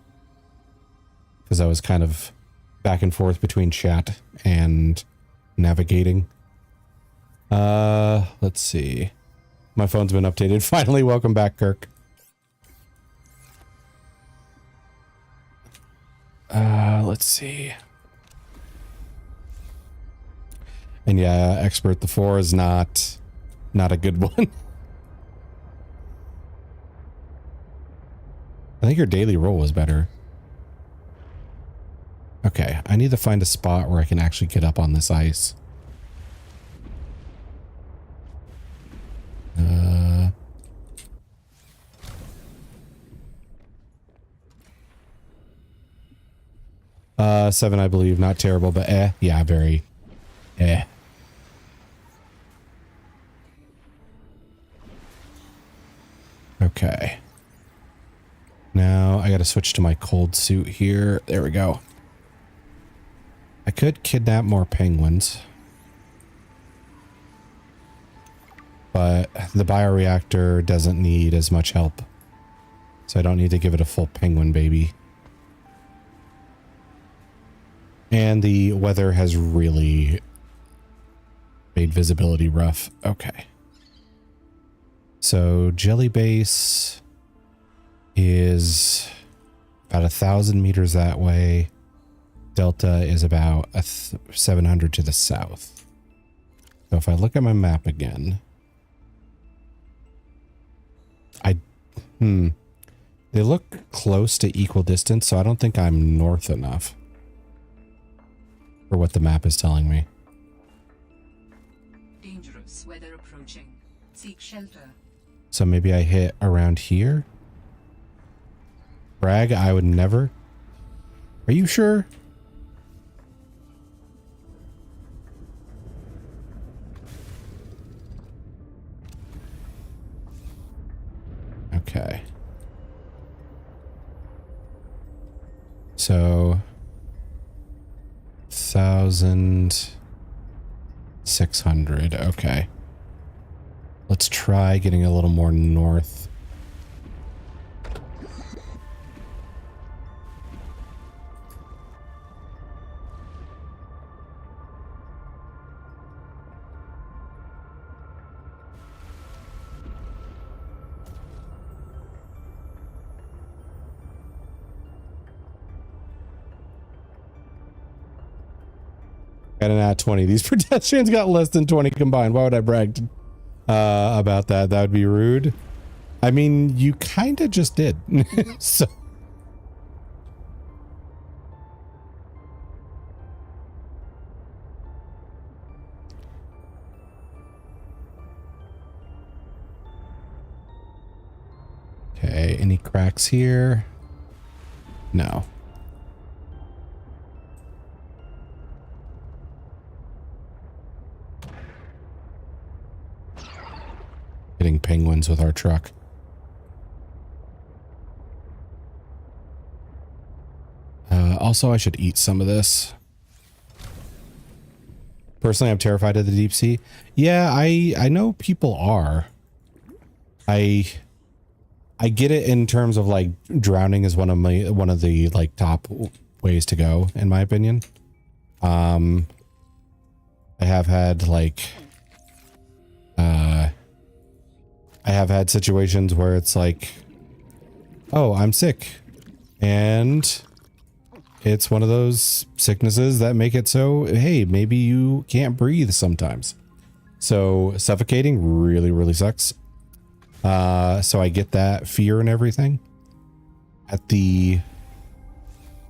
Speaker 1: because I was kind of back and forth between chat and navigating. Let's see. My phone's been updated. Finally, welcome back, Kirk. Let's see. And yeah, expert, the 4 is not a good one. I think your daily roll was better. Okay, I need to find a spot where I can actually get up on this ice. 7, I believe. Not terrible, but yeah, very Okay. Now I gotta switch to my cold suit here. There we go. I could kidnap more penguins. But the bioreactor doesn't need as much help. So I don't need to give it a full penguin baby. And the weather has really made visibility rough. Okay. So jelly base is about 1,000 meters that way. Delta is about 700 to the south. So if I look at my map again, they look close to equal distance, so I don't think I'm north enough for what the map is telling me.
Speaker 3: Dangerous weather approaching. Seek shelter.
Speaker 1: So maybe I hit around here? Brag, I would never. Are you sure? Okay. So 1,600. Okay. Let's try getting a little more north. Got an at 20. These pedestrians got less than 20 combined. Why would I brag about that? That would be rude. I mean, you kind of just did. So. Okay, any cracks here? No. Hitting penguins with our truck. Also, I should eat some of this. Personally, I'm terrified of the deep sea. Yeah, I know people are. I get it in terms of like drowning is one of the like top ways to go in my opinion. I have had like I have had situations where it's like, oh, I'm sick, and it's one of those sicknesses that make it so, hey, maybe you can't breathe sometimes. So suffocating really, really sucks. So I get that fear and everything. At the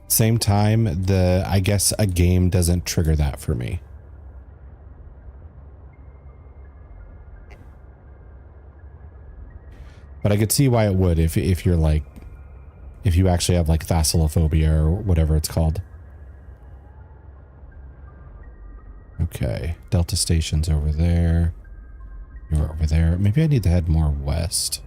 Speaker 1: same time, I guess a game doesn't trigger that for me. But I could see why it would if you're like, if you actually have like thalassophobia or whatever it's called. Okay, Delta Station's over there. You're over there. Maybe I need to head more west.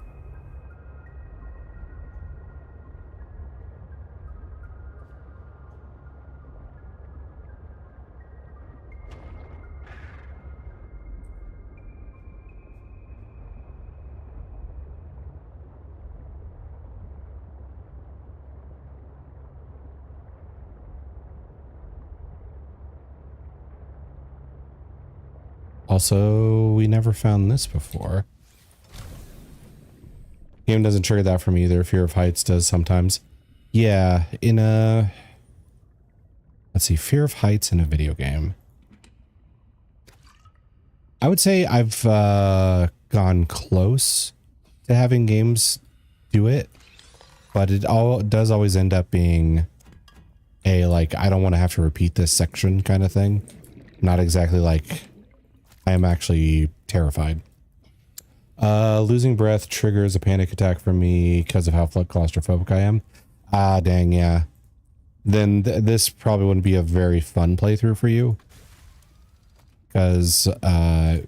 Speaker 1: Also, we never found this before. Game doesn't trigger that for me either. Fear of heights does sometimes. Yeah, in a... Let's see, fear of heights in a video game. I would say I've gone close to having games do it, but it does always end up being a, like, I don't want to have to repeat this section kind of thing. Not exactly like... I am actually terrified. Losing breath triggers a panic attack for me because of how claustrophobic I am. Ah, dang, yeah. Then this probably wouldn't be a very fun playthrough for you. Because the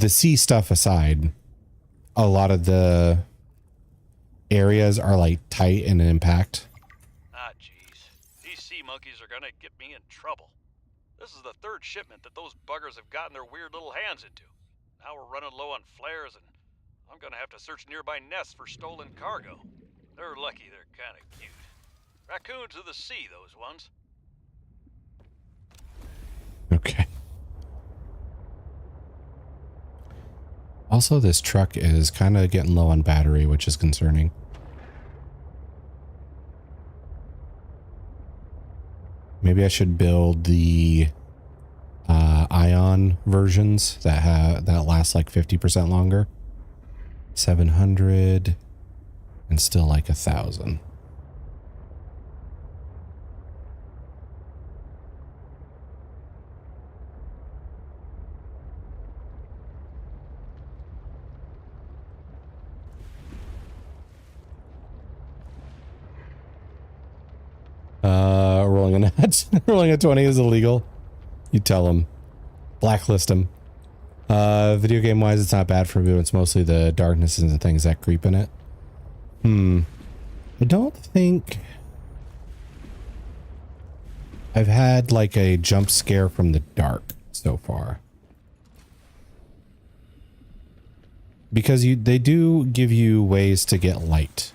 Speaker 1: sea stuff aside, a lot of the areas are like tight and impact.
Speaker 17: Ah, jeez. These sea monkeys are gonna get me in trouble. This is the third shipment that those buggers have gotten their weird little hands into. Now we're running low on flares, and I'm gonna have to search nearby nests for stolen cargo. They're lucky they're kinda cute. Raccoons of the sea, those ones.
Speaker 1: Okay. Also, this truck is kind of getting low on battery, which is concerning. Maybe I should build the ion versions that last like 50% longer. 700 and still like 1,000. Rolling a 20 is illegal. You tell them. Blacklist them. Video game wise, it's not bad for me. It's mostly the darkness and the things that creep in it. I don't think I've had like a jump scare from the dark so far. Because they do give you ways to get light.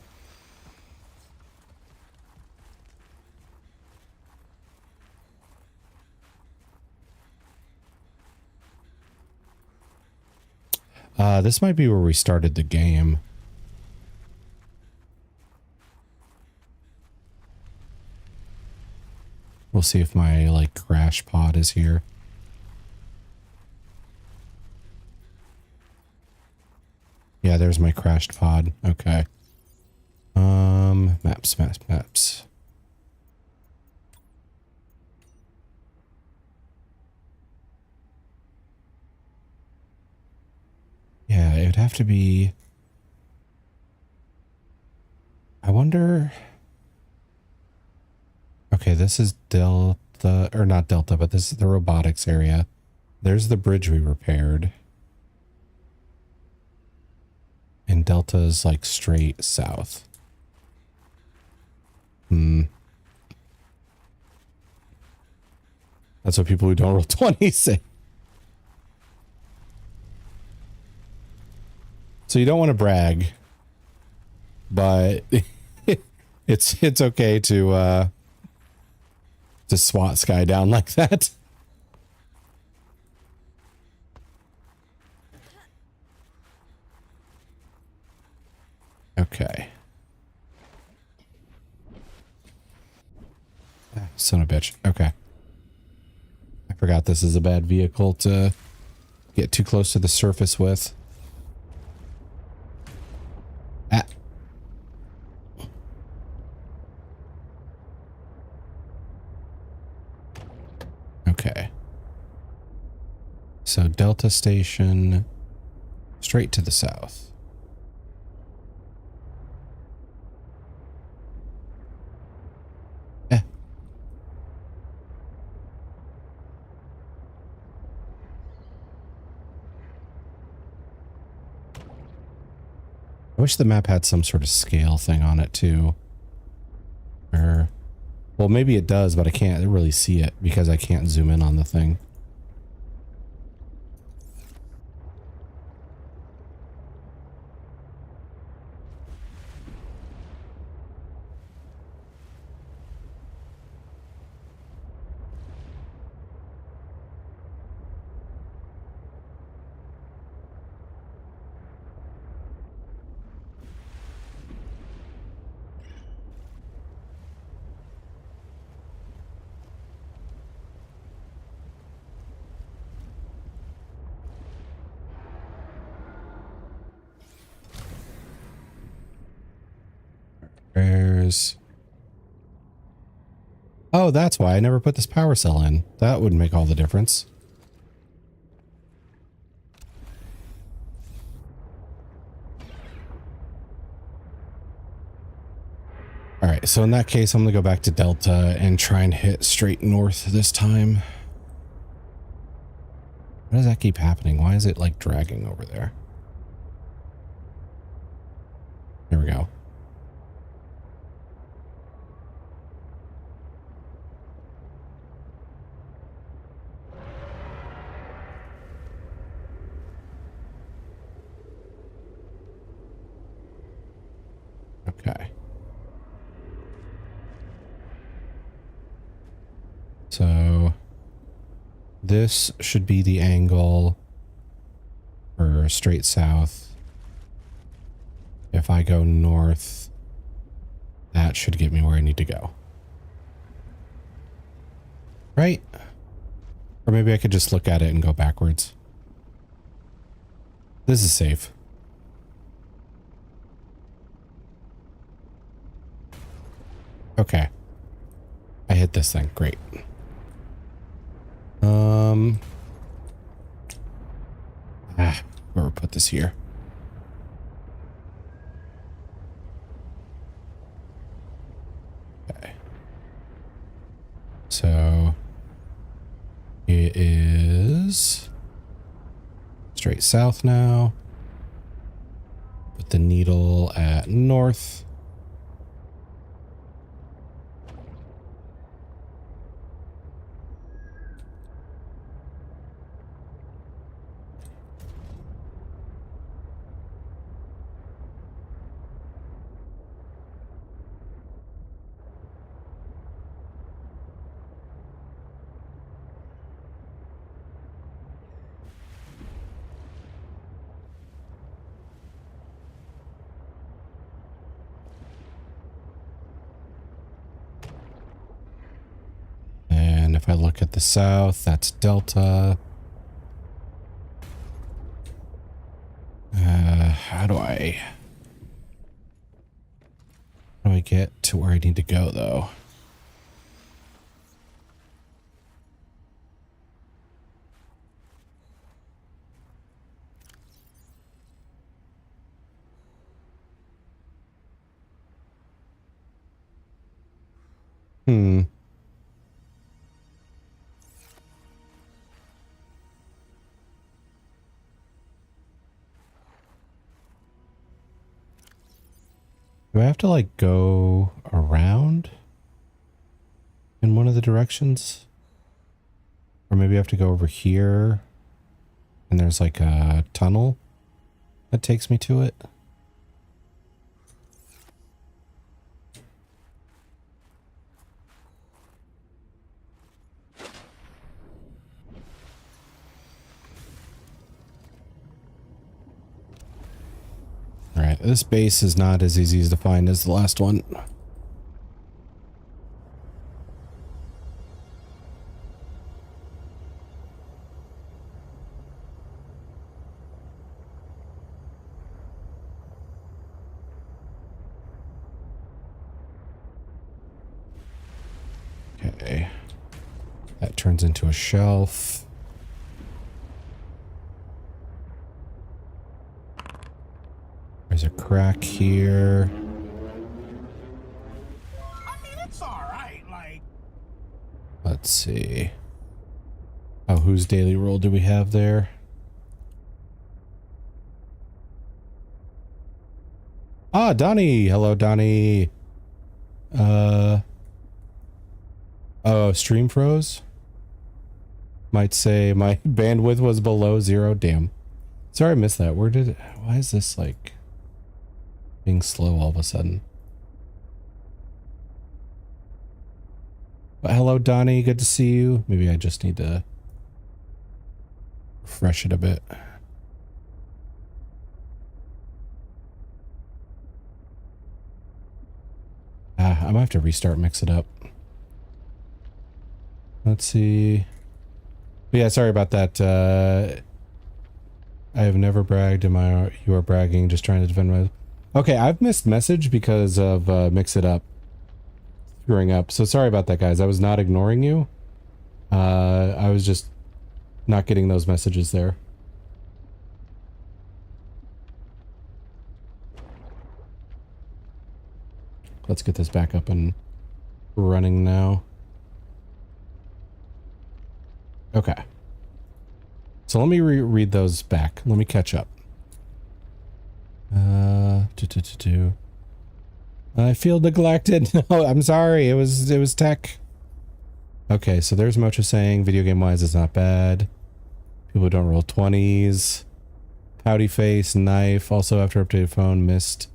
Speaker 1: This might be where we started the game. We'll see if my like crash pod is here. Yeah, there's my crashed pod. Okay. Maps. Yeah, it would have to be... I wonder... Okay, this is Delta, or not Delta, but this is the robotics area. There's the bridge we repaired. And Delta is like straight south. That's what people who don't roll 20 say. So you don't want to brag, but it's okay to swat Sky down like that. Okay. Son of a bitch. Okay. I forgot this is a bad vehicle to get too close to the surface with. Ah. Okay. So Delta Station straight to the south. I wish the map had some sort of scale thing on it too. Or, well, maybe it does, but I can't really see it because I can't zoom in on the thing. Where's... Oh, that's why I never put this power cell in. That would make all the difference. All right, so in that case, I'm going to go back to Delta and try and hit straight north this time. Why does that keep happening? Why is it like dragging over there? There we go. Okay. So this should be the angle for straight south. If I go north, that should get me where I need to go. Right? Or maybe I could just look at it and go backwards. This is safe. Okay. I hit this thing. Great. Whoever put this here. Okay. So it is straight south now. Put the needle at north. And if I look at the south, that's Delta. How do I get to where I need to go, though? Do I have to like go around in one of the directions? Or maybe I have to go over here and there's like a tunnel that takes me to it. Alright, this base is not as easy to find as the last one. Okay. That turns into a shelf. There's a crack here.
Speaker 2: I mean, it's alright, like...
Speaker 1: Let's see. Oh, whose daily role do we have there? Ah, Donnie! Hello, Donnie. Oh, stream froze? Might say my bandwidth was below 0. Damn. Sorry I missed that. Why is this like being slow all of a sudden? But hello, Donnie. Good to see you. Maybe I just need to refresh it a bit. I might have to restart Mix It Up. Let's see. But yeah, sorry about that. I have never bragged. You are bragging, just trying to defend my... Okay, I've missed message because of Mix It Up screwing up. So sorry about that, guys. I was not ignoring you. I was just not getting those messages there. Let's get this back up and running now. Okay. So let me read those back. Let me catch up. I feel neglected. No, I'm sorry. It was tech. Okay, so there's Mocha saying video game wise it's not bad. People who don't roll 20s. Pouty face, knife. Also after updated phone missed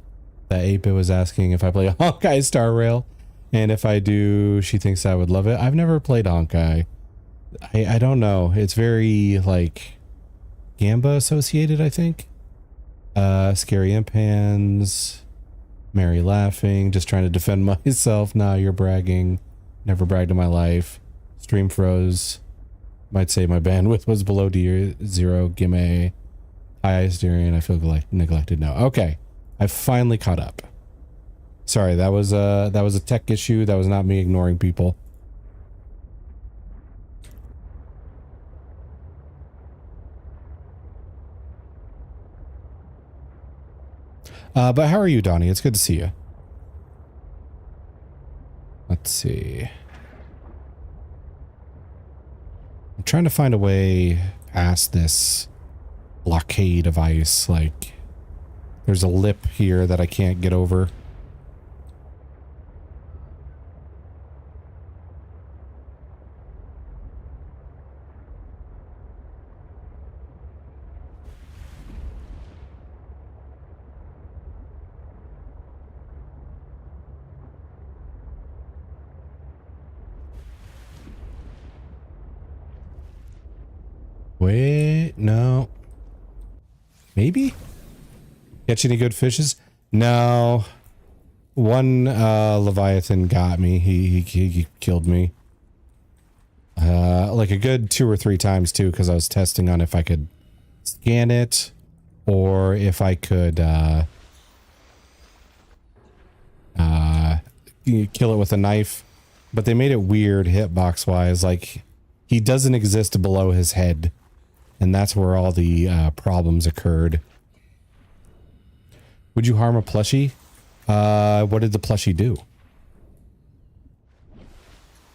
Speaker 1: that 8-bit was asking if I play Honkai Star Rail. And if I do, she thinks I would love it. I've never played Honkai. I don't know. It's very like Gamba associated, I think. Scary imp hands. Mary laughing. Just trying to defend myself. Nah, you're bragging. Never bragged in my life. Stream froze. Might say my bandwidth was below 0. Gimme. Hi, Asterion. I feel like neglected now. Okay. I finally caught up. Sorry, that was a tech issue. That was not me ignoring people. But how are you, Donnie? It's good to see you. Let's see. I'm trying to find a way past this blockade of ice. Like, there's a lip here that I can't get over. Wait, no. Maybe? Catch any good fishes? No. One Leviathan got me. He killed me. Like a good 2 or 3 times too, because I was testing on if I could scan it or if I could kill it with a knife. But they made it weird hitbox wise. Like, he doesn't exist below his head. And that's where all the problems occurred. Would you harm a plushie? What did the plushie do?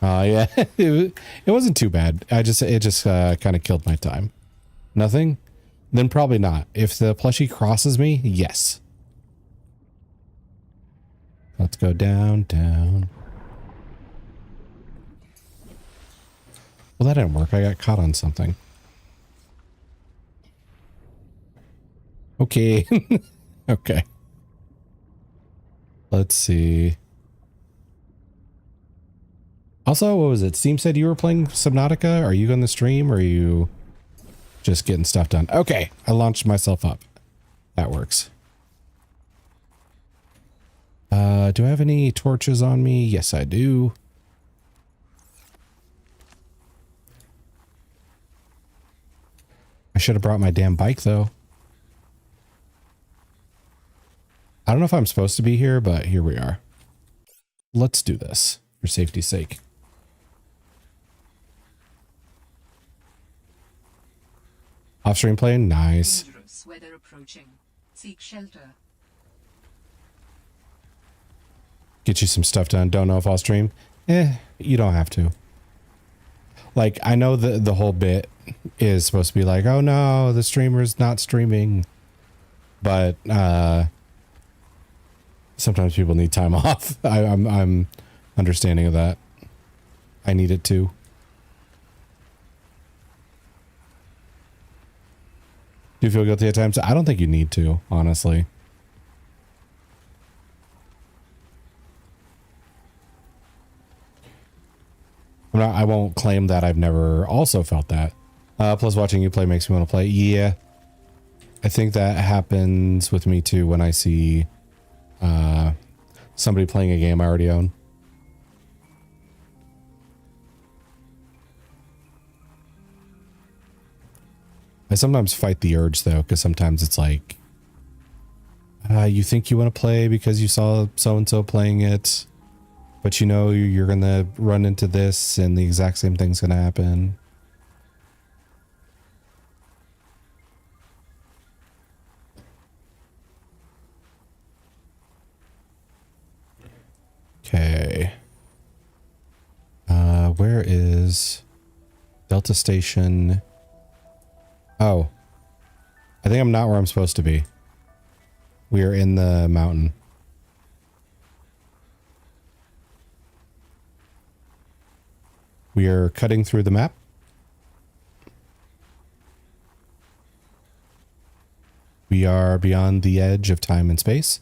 Speaker 1: Yeah, it wasn't too bad. It just kind of killed my time. Nothing? Then probably not. If the plushie crosses me, yes. Let's go down, down. Well, that didn't work. I got caught on something. Okay. Okay. Let's see. Also, what was it? Steam said you were playing Subnautica. Are you on the stream or are you just getting stuff done? Okay. I launched myself up. That works. Do I have any torches on me? Yes, I do. I should have brought my damn bike though. I don't know if I'm supposed to be here, but here we are. Let's do this for safety's sake. Off-stream playing? Nice.
Speaker 3: Dangerous weather approaching. Seek shelter.
Speaker 1: Get you some stuff done. Don't know if I'll stream. You don't have to. Like, I know the whole bit is supposed to be like, oh no, the streamer's not streaming. But sometimes people need time off. I'm understanding of that. I need it too. Do you feel guilty at times? I don't think you need to, honestly. I won't claim that I've never also felt that. Plus watching you play makes me want to play. Yeah. I think that happens with me too when I see somebody playing a game I already own. I sometimes fight the urge though, because sometimes it's like, you think you want to play because you saw so-and-so playing it, but you know you're going to run into this and the exact same thing's going to happen. Okay. Where is Delta Station? Oh. I think I'm not where I'm supposed to be. We are in the mountain. We are cutting through the map. We are beyond the edge of time and space.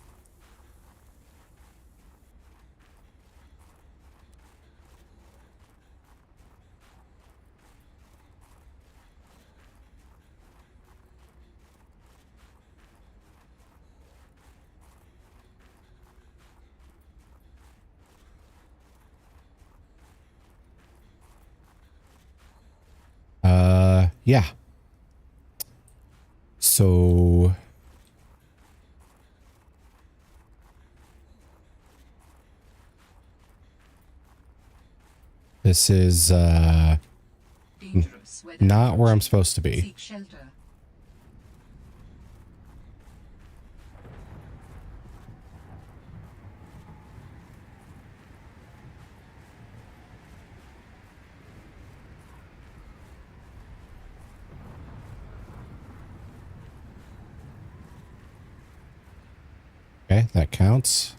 Speaker 1: Yeah. So this is not where I'm supposed to be. Okay, that counts.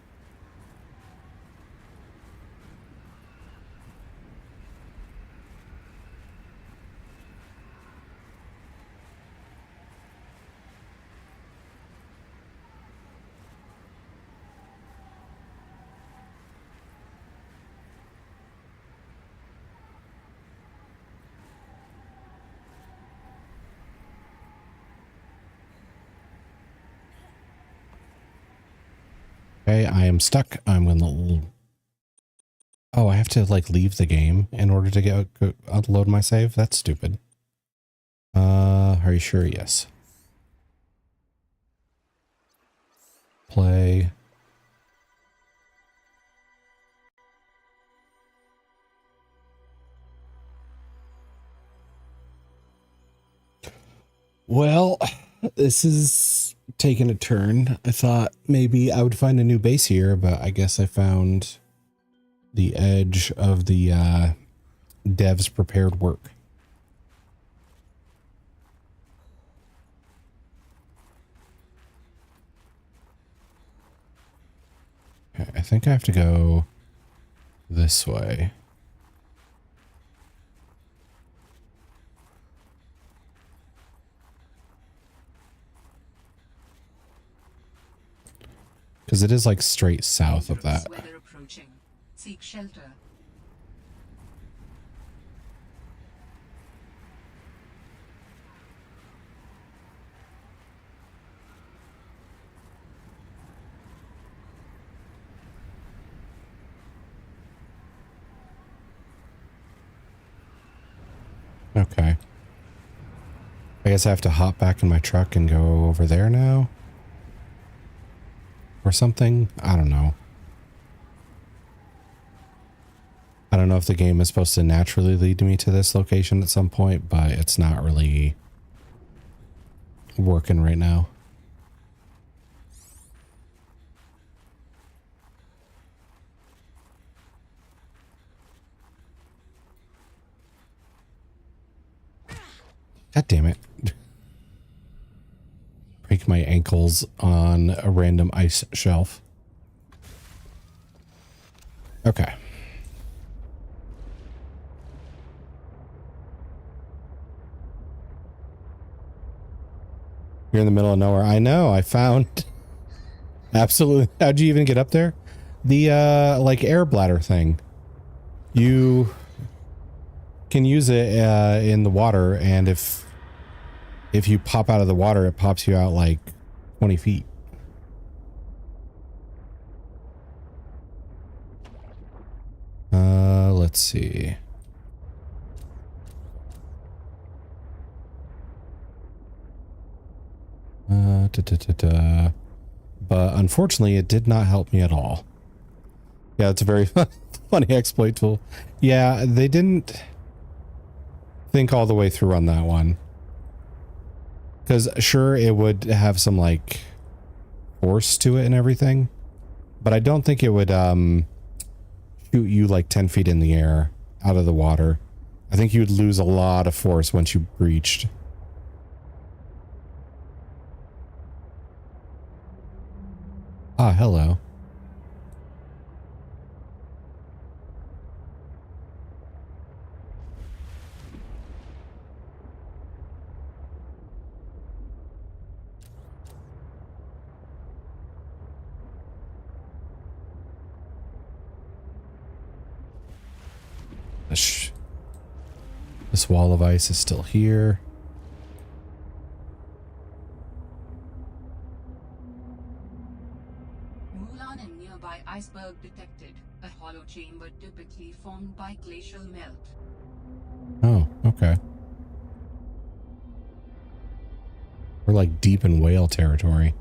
Speaker 1: Okay, I am stuck. I'm gonna... Oh, I have to like leave the game in order to upload my save? That's stupid. Are you sure? Yes. Play. Well, this is taking a turn. I thought maybe I would find a new base here, but I guess I found the edge of the dev's prepared work. Okay, I think I have to go this way. Because it is like straight south of that.
Speaker 3: Weather approaching. Seek shelter.
Speaker 1: Okay. I guess I have to hop back in my truck and go over there now. Or something. I don't know. I don't know if the game is supposed to naturally lead me to this location at some point, but it's not really working right now. God damn it. Break my ankles on a random ice shelf. Okay. You're in the middle of nowhere. I know. I found. Absolutely. How'd you even get up there? The like air bladder thing. You can use it in the water, and if you pop out of the water, it pops you out like 20 feet. Let's see. But unfortunately, it did not help me at all. Yeah, it's a very funny exploit tool. Yeah, they didn't think all the way through on that one. Because sure, it would have some like force to it and everything, but I don't think it would shoot you like 10 feet in the air out of the water. I think you'd lose a lot of force once you breached. Ah, hello. This wall of ice is still here.
Speaker 3: Mulan and nearby iceberg detected. A hollow chamber typically formed by glacial melt.
Speaker 1: Oh, okay. We're like deep in whale territory.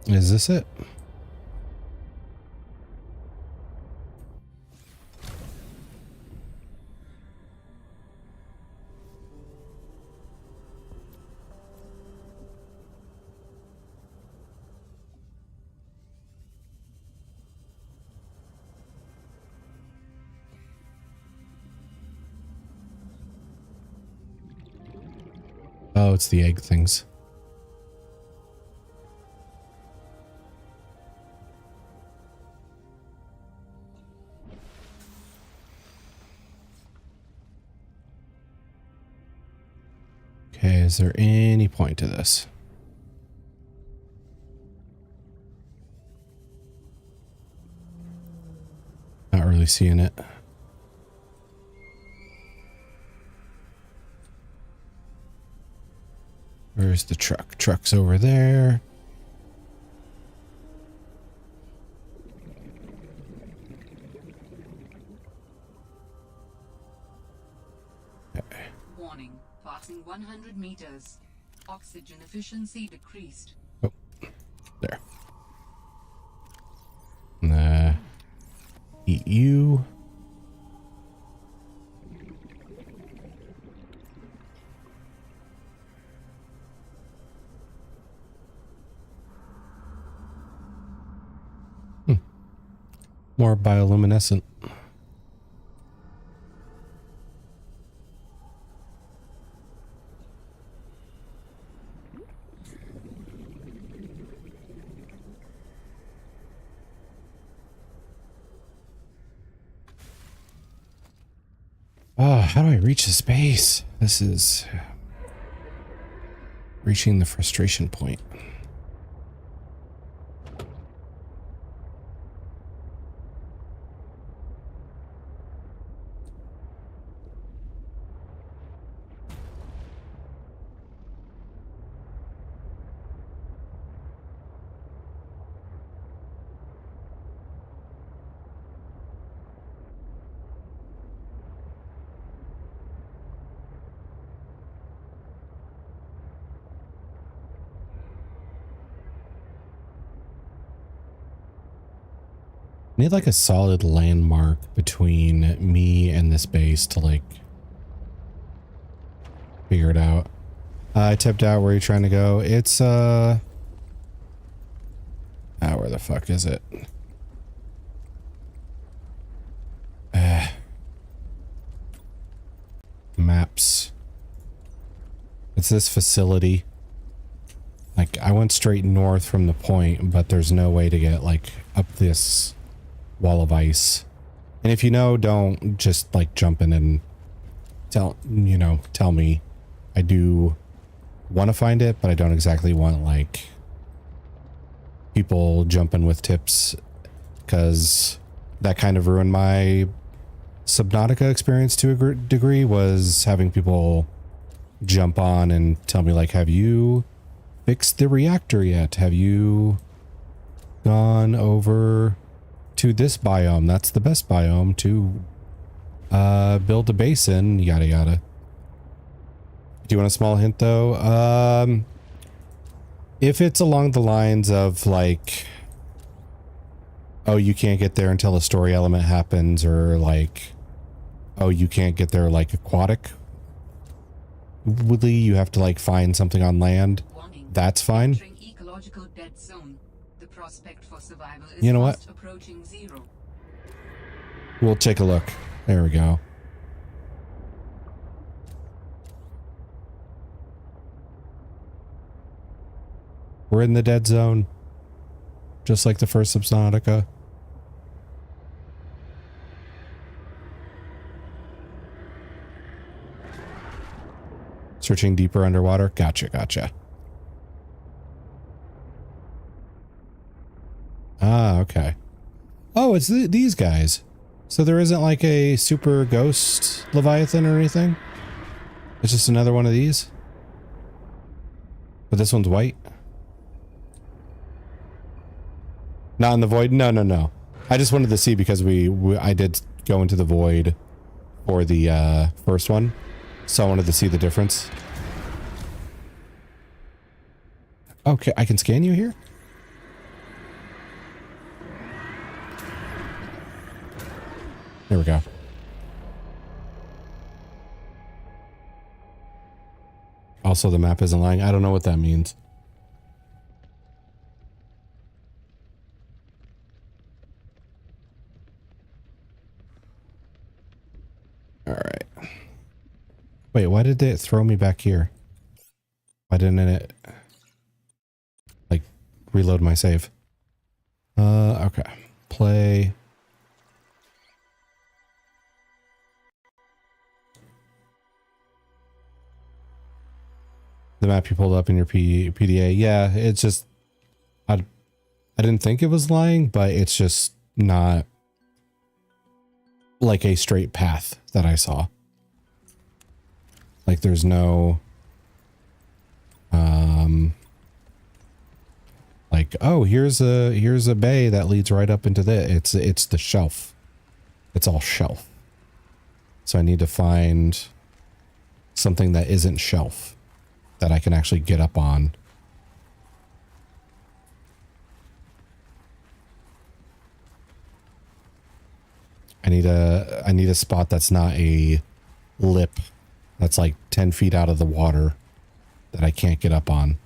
Speaker 1: Is this it? Oh, it's the egg things. Okay, is there any point to this? Not really seeing it. Where's the truck? Truck's over there. Okay.
Speaker 3: Warning. Passing 100 meters. Oxygen efficiency decreased.
Speaker 1: Oh, there. Eat you. More bioluminescent. Oh, how do I reach this base? This is reaching the frustration point. I need like a solid landmark between me and this base to like figure it out. I tipped out. Where are you trying to go? It's where the fuck is it? Maps. It's this facility. Like I went straight north from the point, but there's no way to get like up this wall of ice. And if you know, don't just like jump in and tell me. I do want to find it, but I don't exactly want like people jumping with tips, because that kind of ruined my Subnautica experience to a degree, was having people jump on and tell me like, have you fixed the reactor yet? Have you gone over to this biome? That's the best biome to build a base in, yada yada. Do you want a small hint though? If it's along the lines of like, oh, you can't get there until a story element happens, or like, oh, you can't get there like aquatic, you have to like find something on land, that's fine.
Speaker 3: Ecological dead zone. The prospect for survival is
Speaker 1: You know what?
Speaker 3: fast approaching zero.
Speaker 1: We'll take a look. There we go. We're in the dead zone. Just like the first Subnautica. Searching deeper underwater. Gotcha, gotcha. Ah, okay. Oh, it's these guys. So there isn't like a super ghost Leviathan or anything? It's just another one of these? But this one's white? Not in the void? No, no, no. I just wanted to see because I did go into the void for the first one. So I wanted to see the difference. Okay, I can scan you here? There we go. Also, the map isn't lying. I don't know what that means. All right. Wait, why did it throw me back here? Why didn't it like reload my save? Okay. Play. The map you pulled up in your PDA. Yeah, it's just I didn't think it was lying, but it's just not like a straight path that I saw. Like there's no like, oh, here's a bay that leads right up into it's the shelf. It's all shelf. So I need to find something that isn't shelf that I can actually get up on. I need a spot that's not a lip that's like 10 feet out of the water that I can't get up on.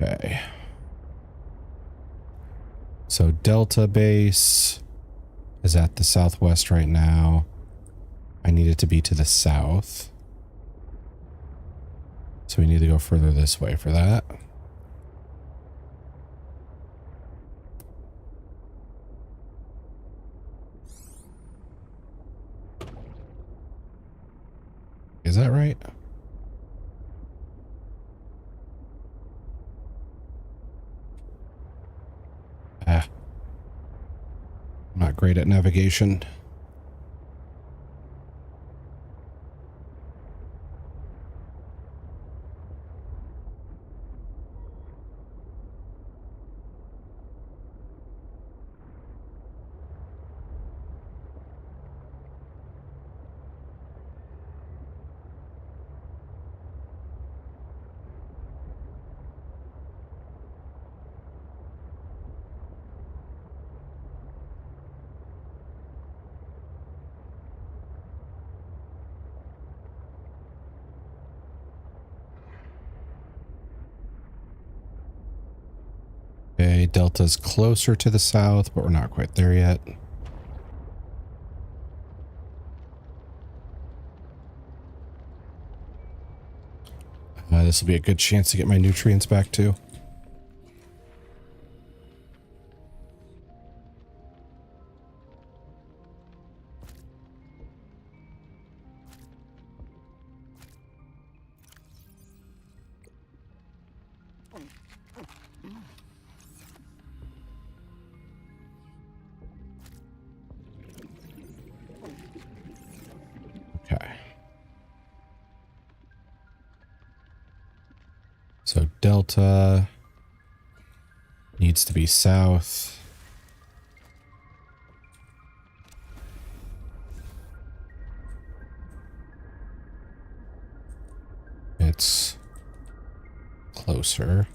Speaker 1: Okay. So Delta base is at the southwest right now. I need it to be to the south. So we need to go further this way for that. Is that right? I'm not great at navigation. Okay, Delta's closer to the south, but we're not quite there yet. This will be a good chance to get my nutrients back too. Okay. So Delta needs to be south. It's closer.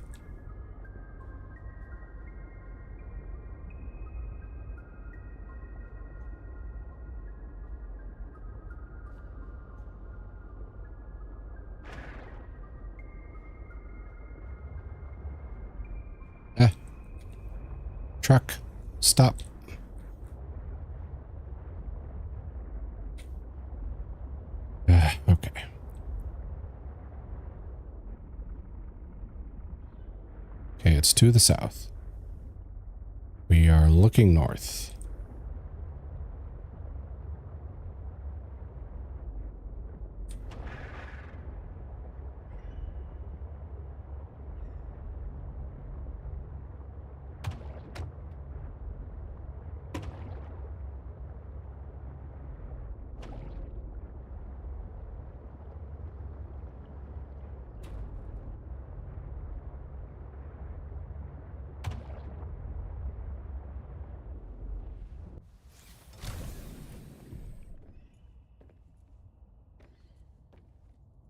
Speaker 1: Truck, stop. Okay. Okay, it's to the south. We are looking north.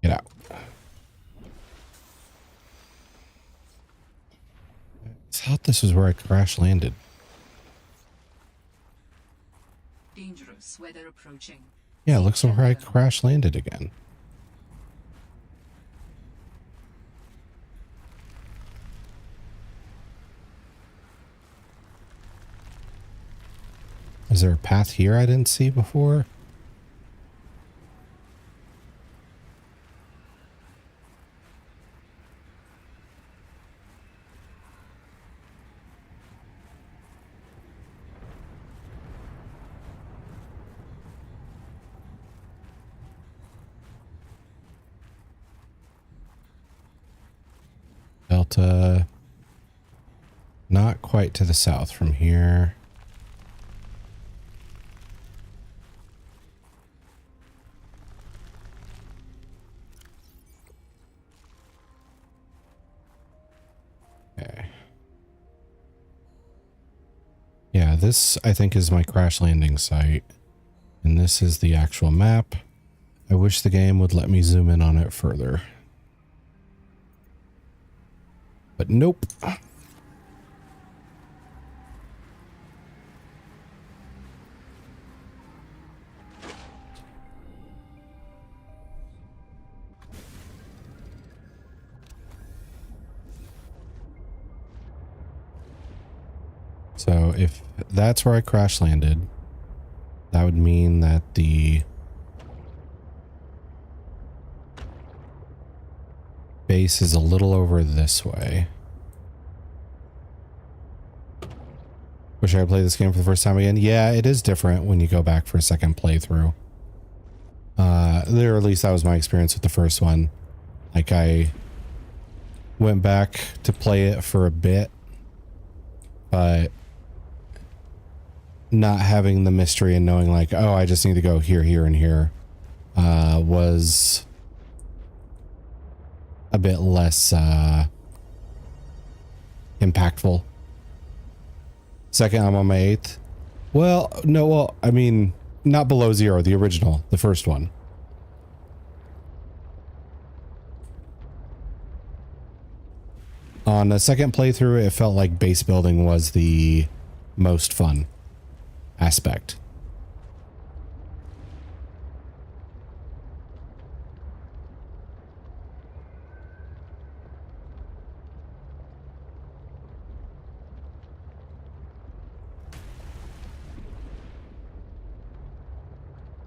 Speaker 1: Get out. I thought this was where I crash landed.
Speaker 3: Dangerous weather approaching.
Speaker 1: Yeah, it looks like where I crash landed again. Is there a path here I didn't see before? Delta, not quite to the south from here. Okay. Yeah, this I think is my crash landing site. And this is the actual map. I wish the game would let me zoom in on it further. But nope. So if that's where I crash landed, that would mean that the base is a little over this way. Wish I could play this game for the first time again. Yeah, it is different when you go back for a second playthrough. Or at least that was my experience with the first one. Like, I went back to play it for a bit, but not having the mystery and knowing like, oh, I just need to go here, here, and here, was a bit less impactful. Second, I'm on my 8th. Well, no, well, I mean, not Below Zero, the original, the first one. On the second playthrough, it felt like base building was the most fun aspect.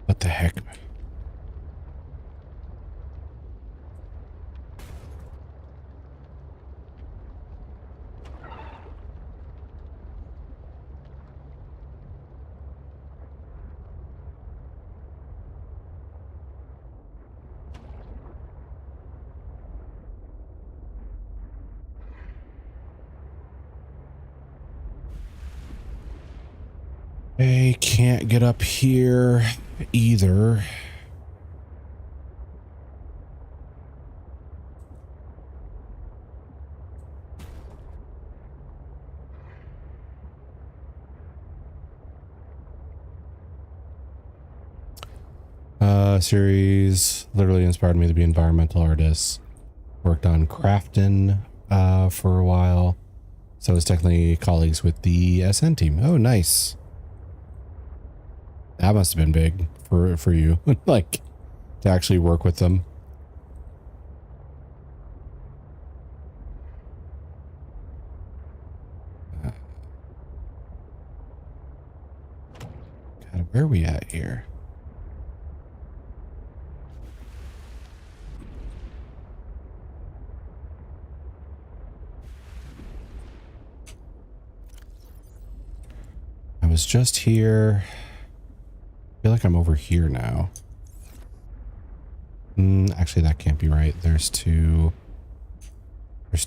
Speaker 1: What the heck? I can't get up here either. Series literally inspired me to be an environmental artist. Worked on crafting for a while. So I was technically colleagues with the SN team. Oh, nice. That must have been big for you, like, to actually work with them. God, where are we at here? I was just here. I feel like I'm over here now. Actually, that can't be right. There's too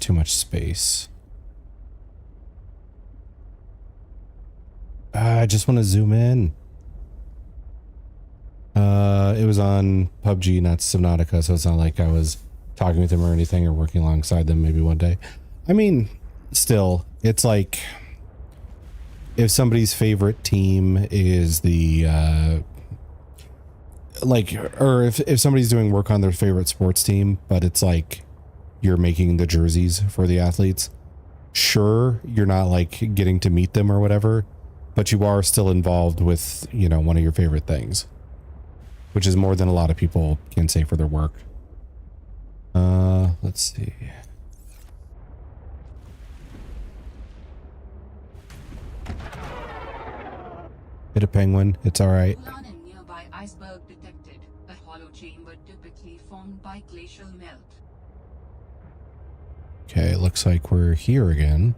Speaker 1: much space. I just want to zoom in. It was on PUBG, not Subnautica, so it's not like I was talking with them or anything or working alongside them maybe one day. I mean, still, it's like if somebody's favorite team is the or if somebody's doing work on their favorite sports team, but it's like you're making the jerseys for the athletes. Sure, you're not like getting to meet them or whatever, but you are still involved with, you know, one of your favorite things, which is more than a lot of people can say for their work. Let's see. Hit a penguin. It's all right.
Speaker 3: Nearby iceberg detected. A hollow chamber typically formed by glacial melt.
Speaker 1: Okay, it looks like we're here again.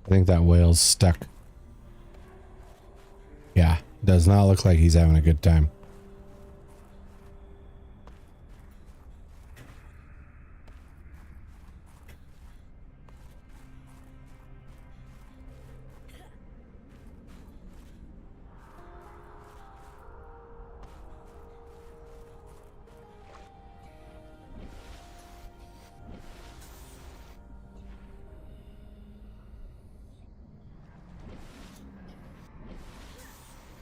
Speaker 1: I think that whale's stuck. Yeah, does not look like he's having a good time.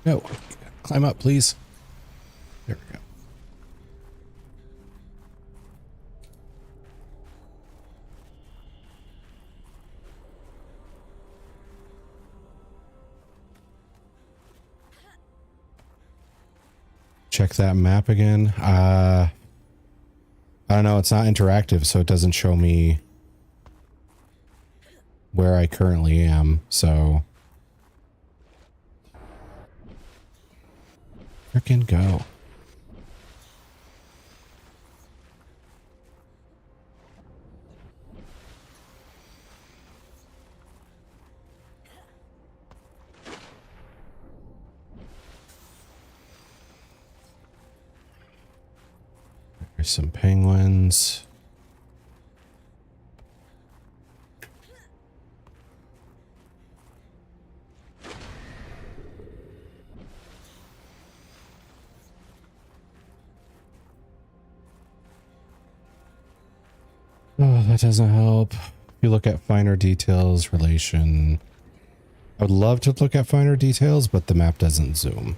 Speaker 1: No, climb up, please. There we go. check that map again. I don't know. It's not interactive, so it doesn't show me where I currently am. So frickin' go. There's some penguins. Oh, that doesn't help. If you look at finer details, relation. I would love to look at finer details, but the map doesn't zoom.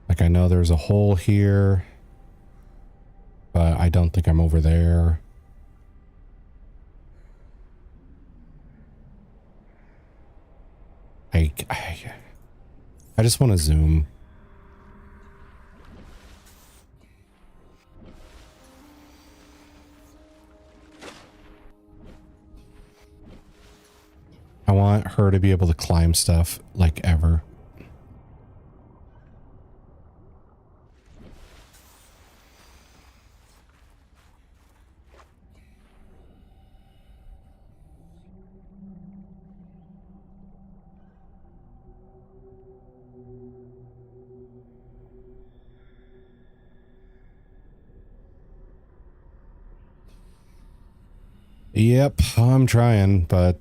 Speaker 1: Like I know there's a hole here, but I don't think I'm over there. I just want to zoom. I want her to be able to climb stuff like ever. Yep, I'm trying, but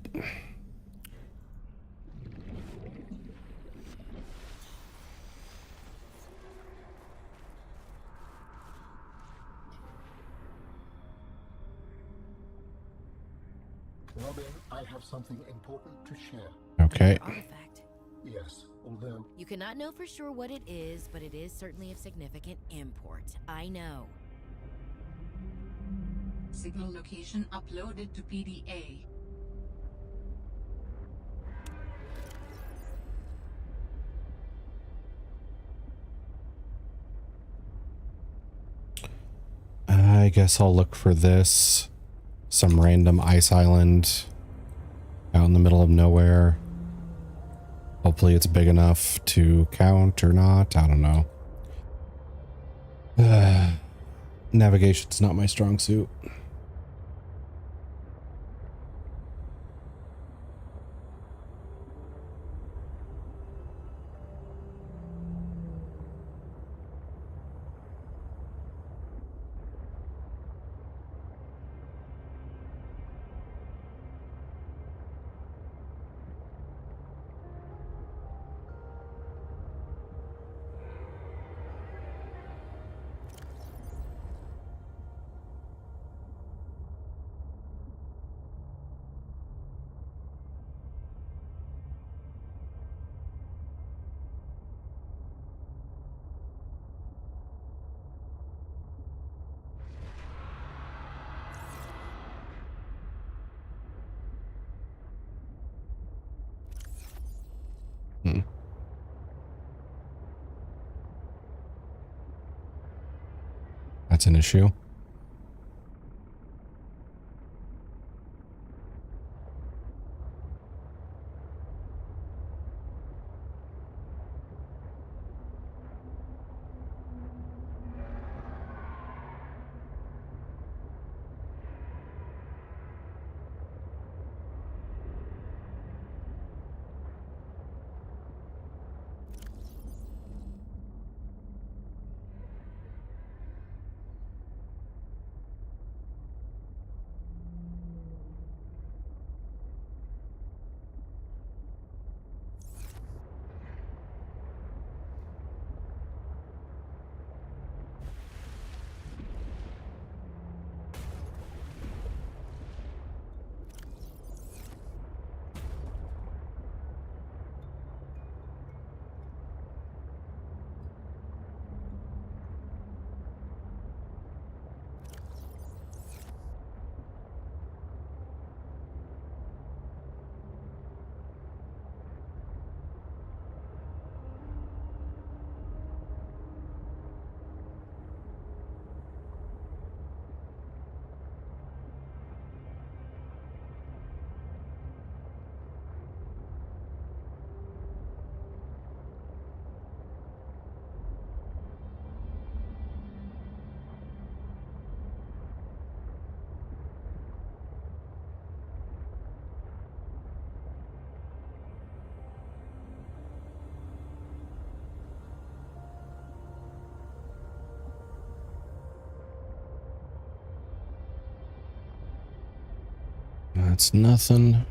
Speaker 8: Robin, I have something important to share.
Speaker 1: okay.
Speaker 7: Artifact.
Speaker 8: Yes, although
Speaker 7: You cannot know for sure what it is, but it is certainly of significant import. I know.
Speaker 3: Signal location uploaded to PDA.
Speaker 1: I guess I'll look for this. Some random ice island out in the middle of nowhere. Hopefully it's big enough to count or not. I don't know. Navigation's not my strong suit. That's an issue. That's nothing.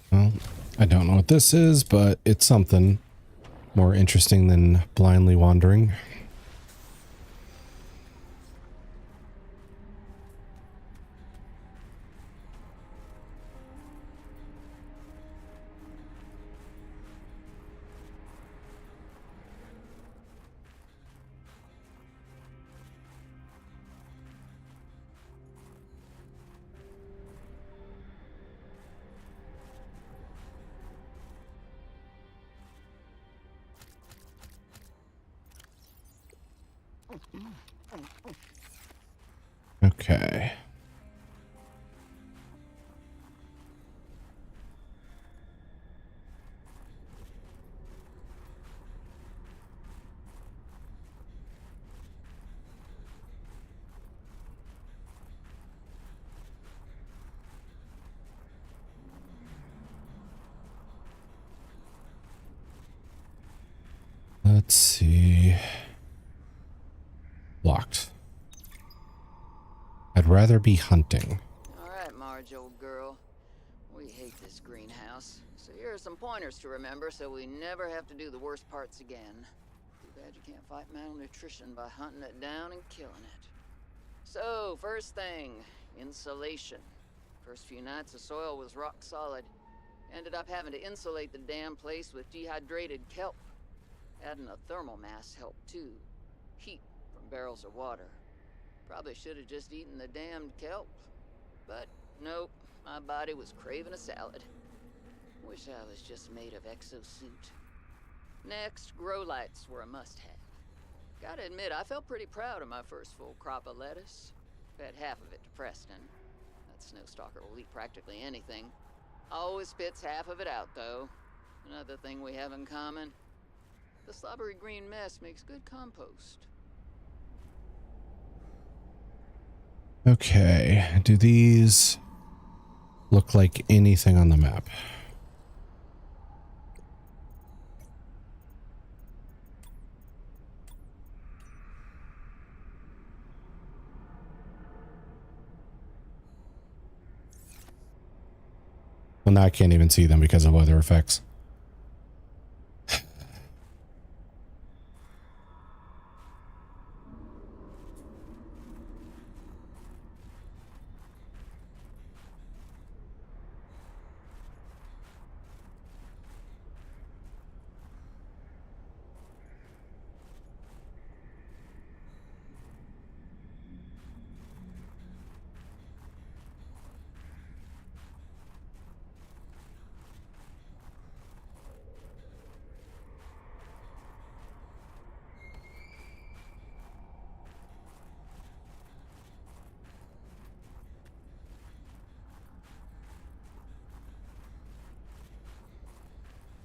Speaker 1: Well, I don't know what this is, but it's something more interesting than blindly wandering. Okay. Let's see. Locked. I'd rather be hunting.
Speaker 18: All right, Marge, old girl. We hate this greenhouse. So here are some pointers to remember so we never have to do the worst parts again. Too bad you can't fight malnutrition by hunting it down and killing it. So, first thing, insulation. First few nights the soil was rock solid. Ended up having to insulate the damn place with dehydrated kelp. Adding a thermal mass helped too. Heat from barrels of water. Probably should have just eaten the damned kelp. But nope, my body was craving a salad. Wish I was just made of exosuit. Next, grow lights were a must-have. Gotta admit, I felt pretty proud of my first full crop of lettuce. Fed half of it to Preston. That snowstalker will eat practically anything. Always spits half of it out, though. Another thing we have in common. The slobbery green mess makes good compost.
Speaker 1: Okay, do these look like anything on the map? Well, now I can't even see them because of weather effects.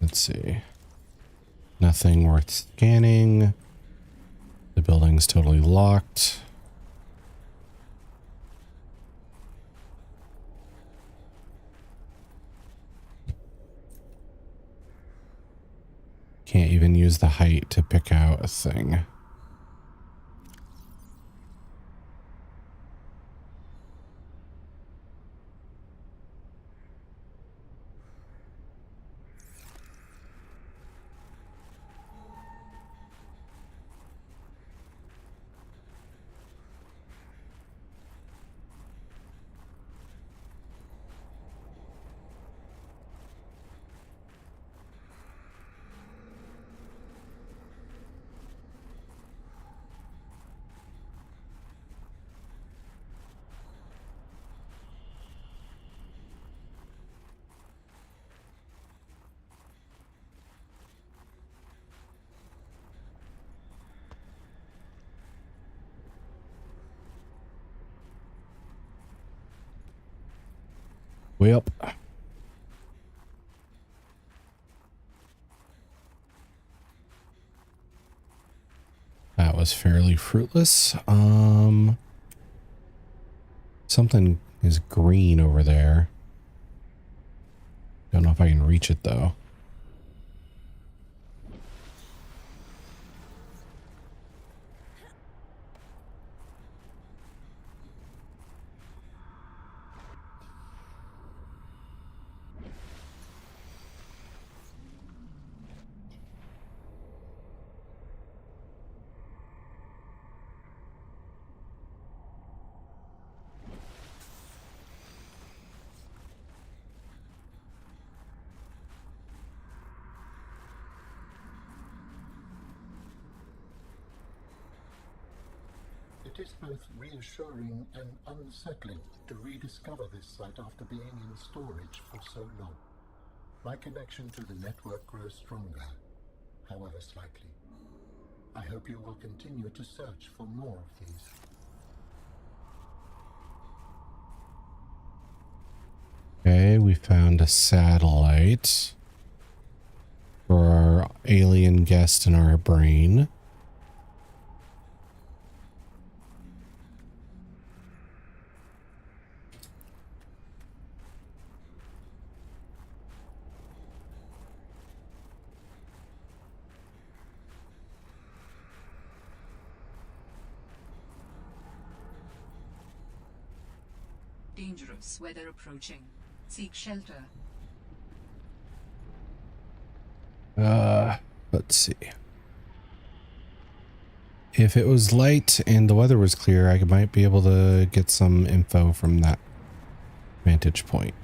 Speaker 1: Let's see. Nothing worth scanning. The building's totally locked. use the height to pick out a thing. Well, that was fairly fruitless. Something is green over there. Don't know if I can reach it though.
Speaker 8: It is both reassuring and unsettling to rediscover this site after being in storage for so long. My connection to the network grows stronger, however slightly. I hope you will continue to search for more of these.
Speaker 1: Okay, we found a satellite for our alien guest in our brain.
Speaker 3: Dangerous weather approaching. Seek shelter.
Speaker 1: Let's see. If it was light and the weather was clear, I might be able to get some info from that vantage point.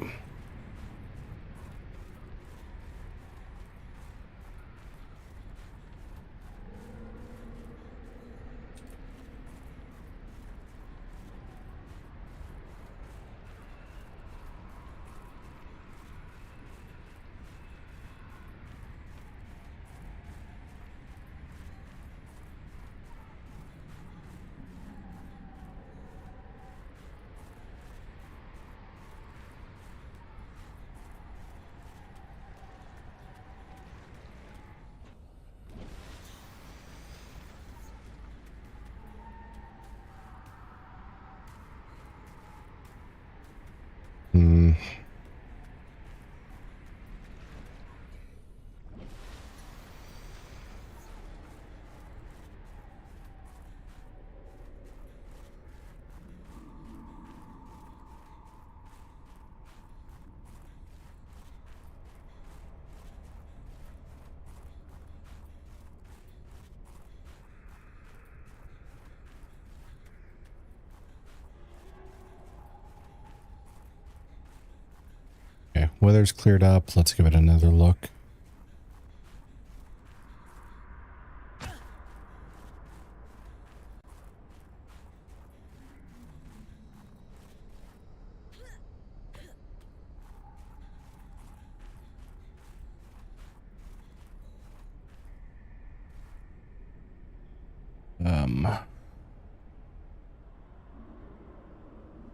Speaker 1: Okay, weather's cleared up. Let's give it another look.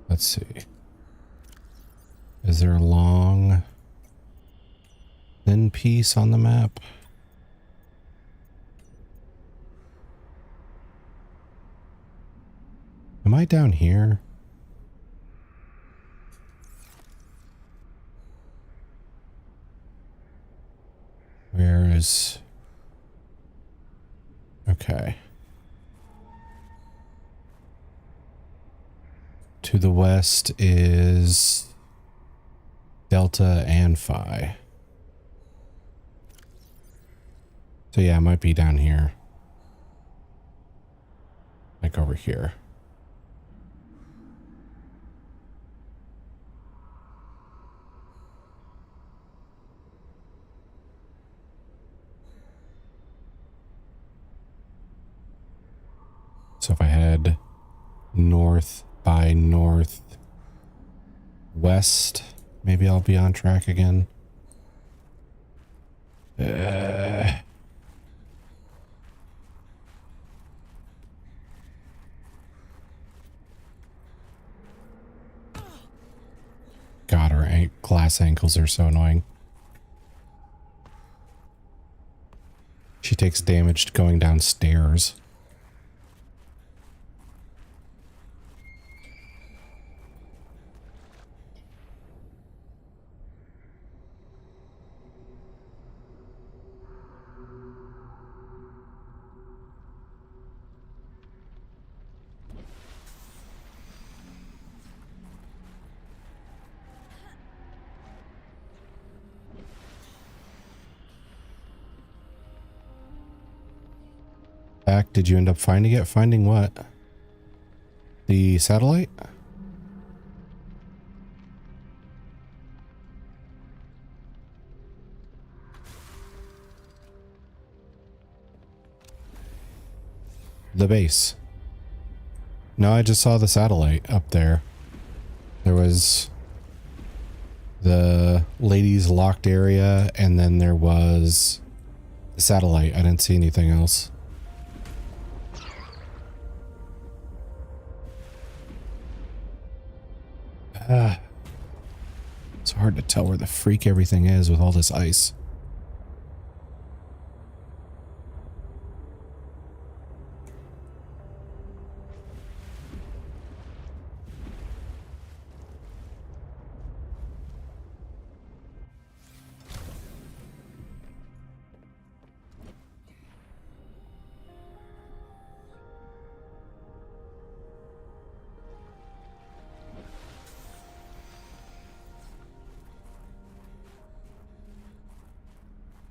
Speaker 1: Let's see. Is there a long, thin piece on the map? Am I down here? Where is... Okay. To the west is Delta and Phi. So yeah, it might be down here. Like over here. So if I head north by northwest, maybe I'll be on track again. God, her glass ankles are so annoying. She takes damage going downstairs. Back, did you end up finding it? Finding what? The satellite? The base. No, I just saw the satellite up there. There was the ladies' locked area, and then there was the satellite. I didn't see anything else. It's hard to tell where the freak everything is with all this ice.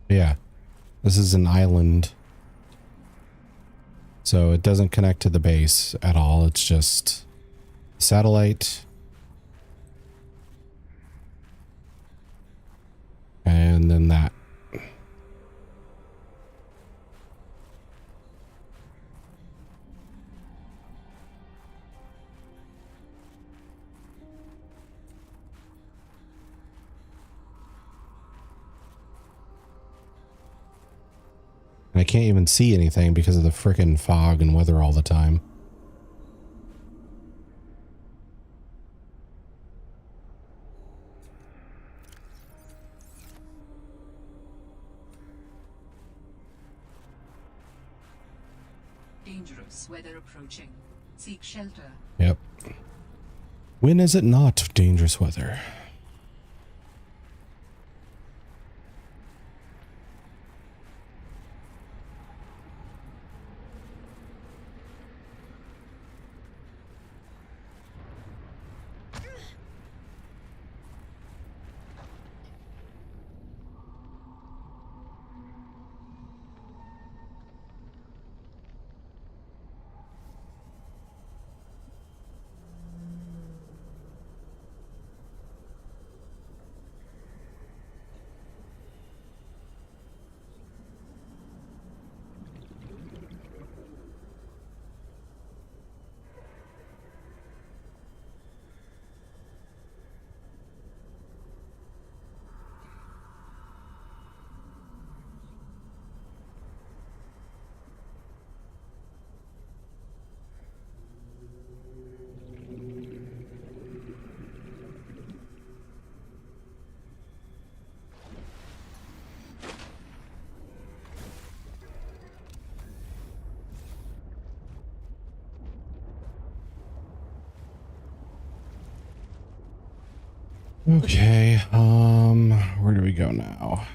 Speaker 1: Yeah, this is an island, so it doesn't connect to the base at all. It's just satellite and then that. And I can't even see anything because of the frickin' fog and weather all the time.
Speaker 3: Dangerous weather approaching. Seek shelter.
Speaker 1: Yep. When is it not dangerous weather? Okay, where do we go now?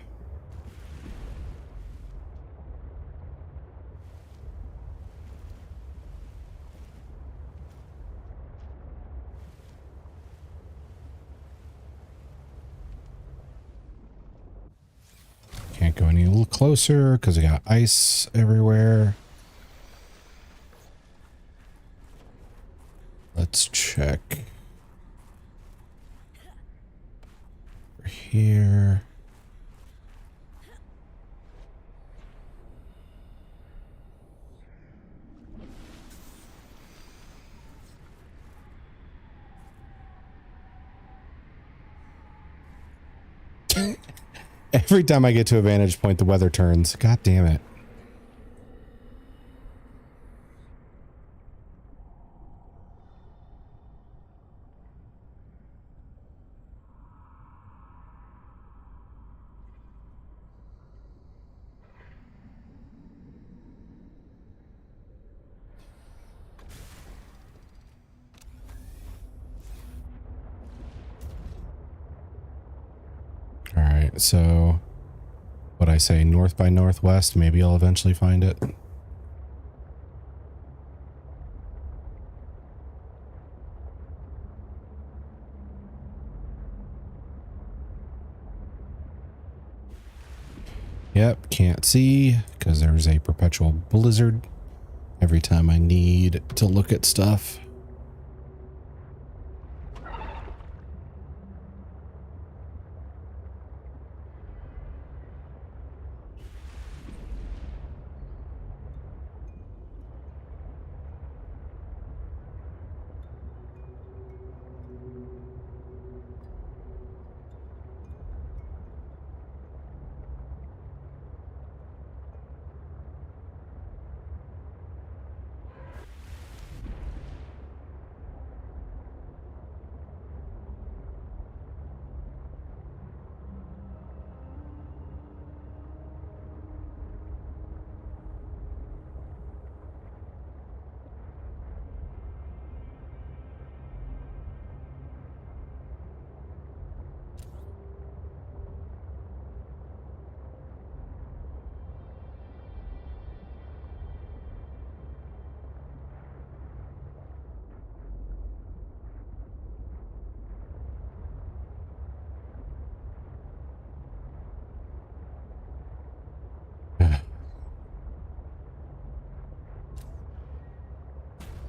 Speaker 1: go any a little closer because I got ice everywhere. Let's check. Over here. Every time I get to a vantage point, the weather turns. God damn it. All right, so what I say, north by northwest, maybe I'll eventually find it. Yep, can't see because there's a perpetual blizzard every time I need to look at stuff.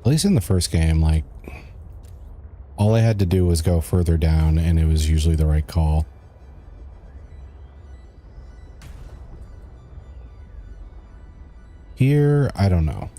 Speaker 1: At least in the first game, like, all I had to do was go further down and it was usually the right call. Here, I don't know.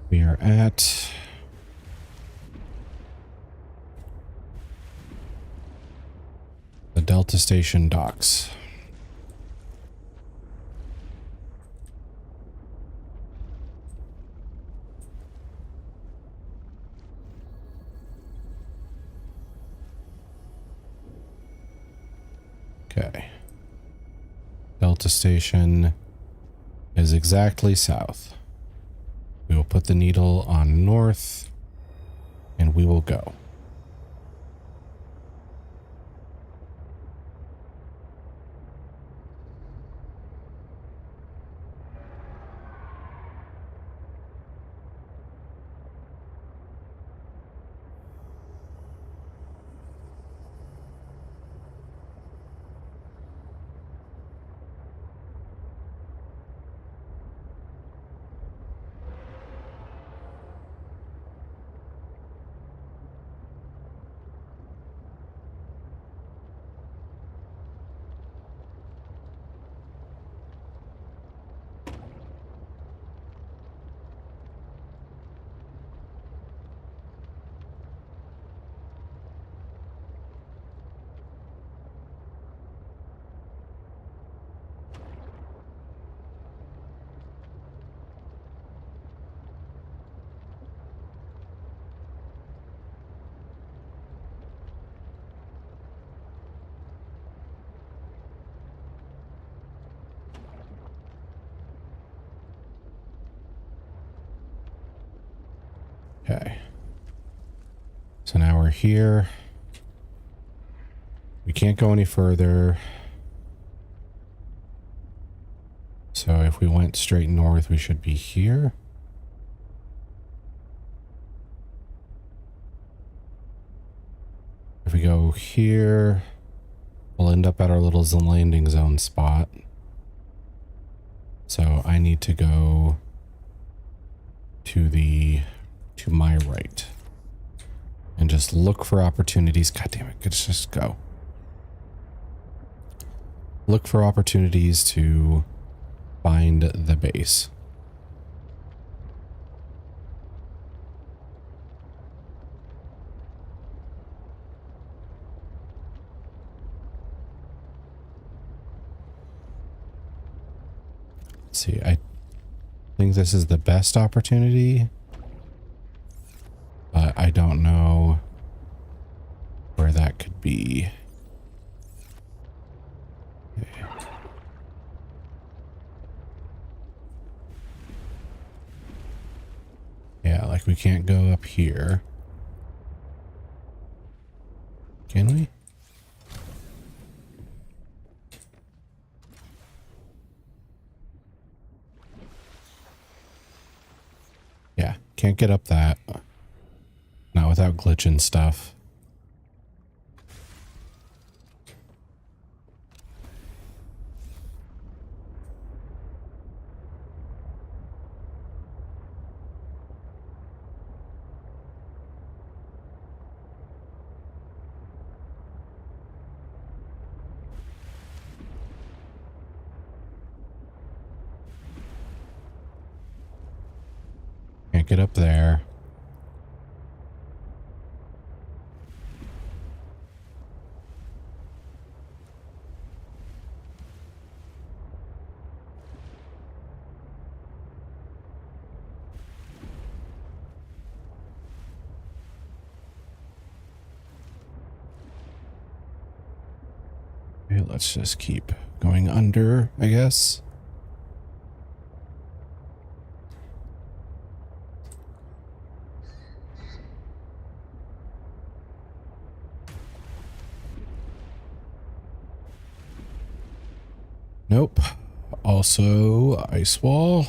Speaker 1: We are at the Delta Station docks. Okay. Delta Station is exactly south. We will put the needle on north and we will go. So now we're here. We can't go any further. So if we went straight north, we should be here. If we go here, we'll end up at our little landing zone spot. So I need to go to my right and just look for opportunities. God damn it. Let's just go. Look for opportunities to find the base. Let's see, I think this is the best opportunity, but I don't know where that could be. Okay. Yeah, like we can't go up here. Can we? Yeah, can't get up that. Not without glitching stuff. Can't get up there. Okay, let's just keep going under, I guess. Nope. Also, ice wall.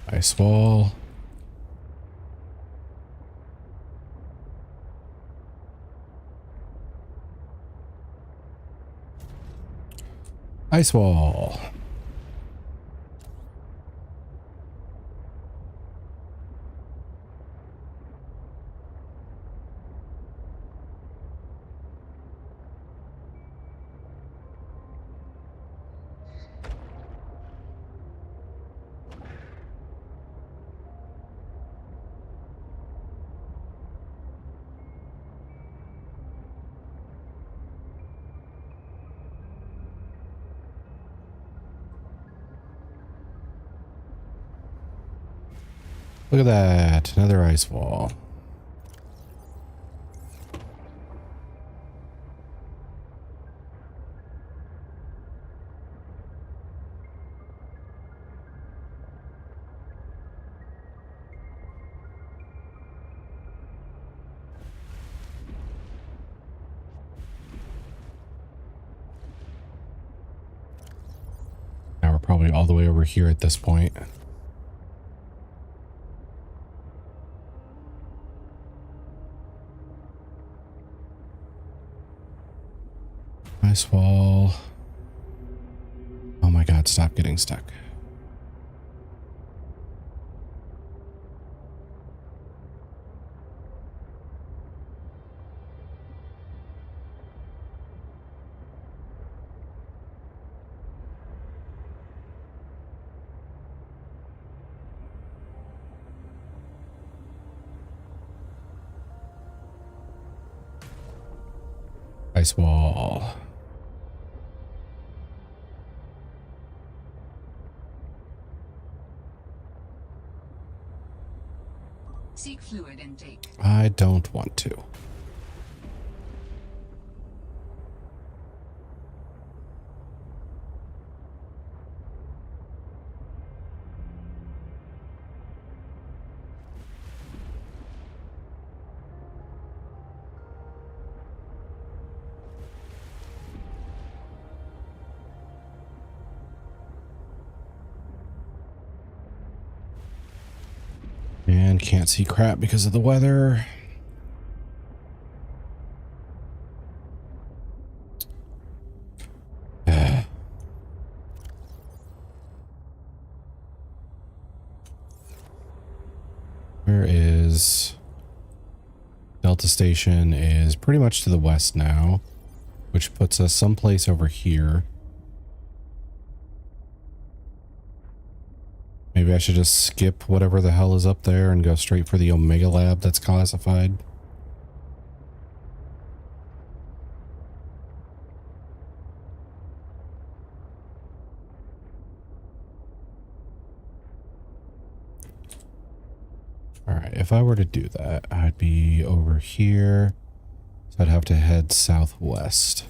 Speaker 1: Ice wall. Ice wall. Look at that. Another ice wall. Now we're probably all the way over here at this point. Ice wall. Oh my god, stop getting stuck. Ice wall.
Speaker 3: Seek fluid intake.
Speaker 1: I don't want to. And can't see crap because of the weather. Where is Delta Station? Is pretty much to the west now, which puts us someplace over here. Maybe I should just skip whatever the hell is up there and go straight for the Omega Lab that's classified. All right, if I were to do that, I'd be over here. So I'd have to head southwest.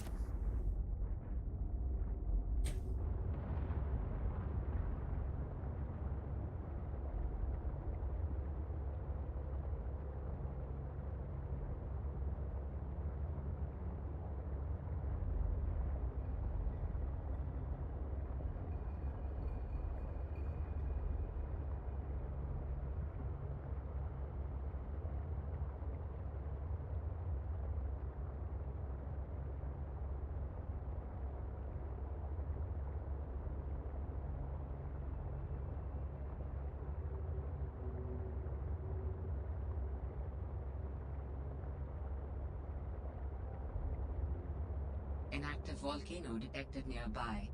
Speaker 3: An active volcano detected nearby.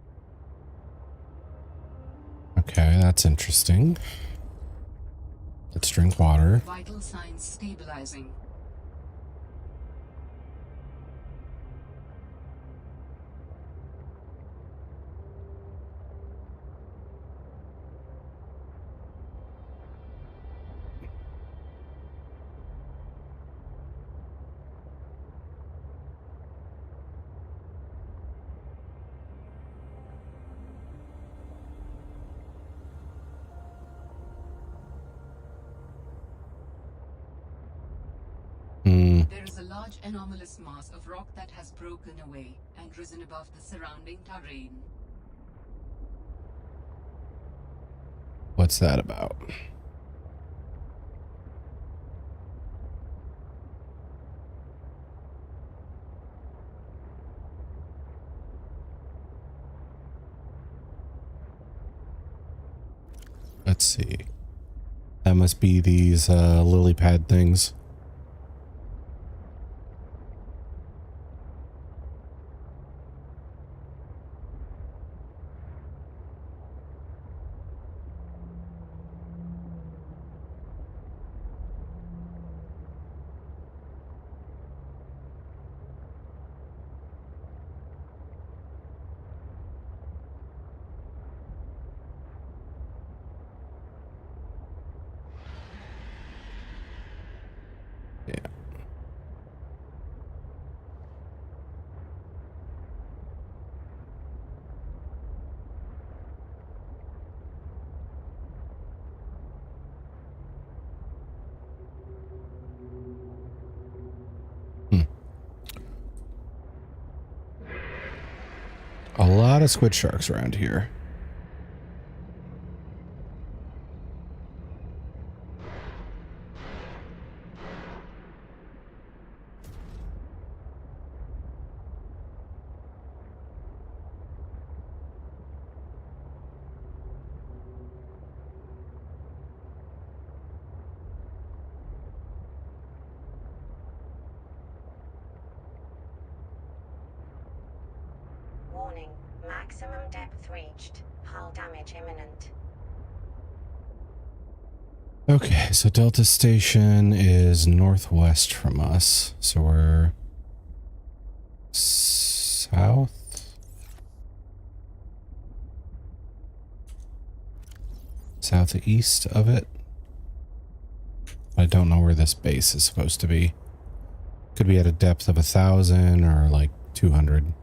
Speaker 1: Okay, that's interesting. Let's drink water.
Speaker 3: Vital signs stabilizing. There is a large anomalous mass of rock that has broken away and risen above the surrounding terrain.
Speaker 1: What's that about? Let's see. That must be these lily pad things. A lot of squid sharks around here.
Speaker 19: Warning, maximum depth reached. Hull damage imminent.
Speaker 1: Okay, so Delta Station is northwest from us. So we're south? Southeast of it? I don't know where this base is supposed to be. Could be at a depth of 1,000 or like 200.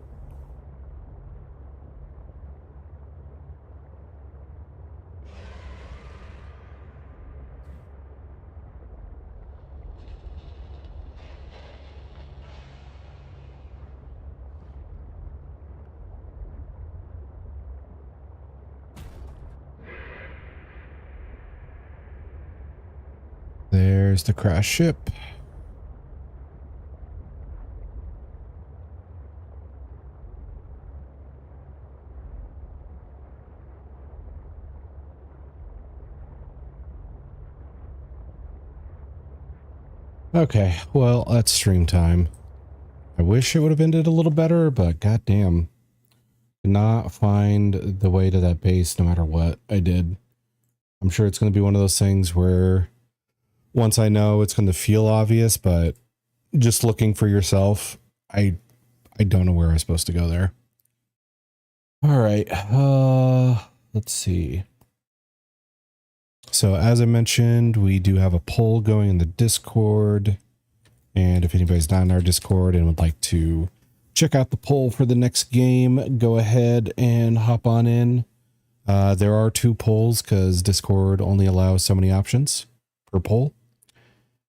Speaker 1: there's the crash ship. Okay, well, that's stream time. I wish it would have ended a little better, but goddamn, did not find the way to that base no matter what I did. I'm sure it's going to be one of those things where once I know, it's going to feel obvious, but just looking for yourself, I don't know where I'm supposed to go there. All right, let's see. So as I mentioned, we do have a poll going in the Discord. And if anybody's not in our Discord and would like to check out the poll for the next game, go ahead and hop on in. There are 2 polls because Discord only allows so many options per poll.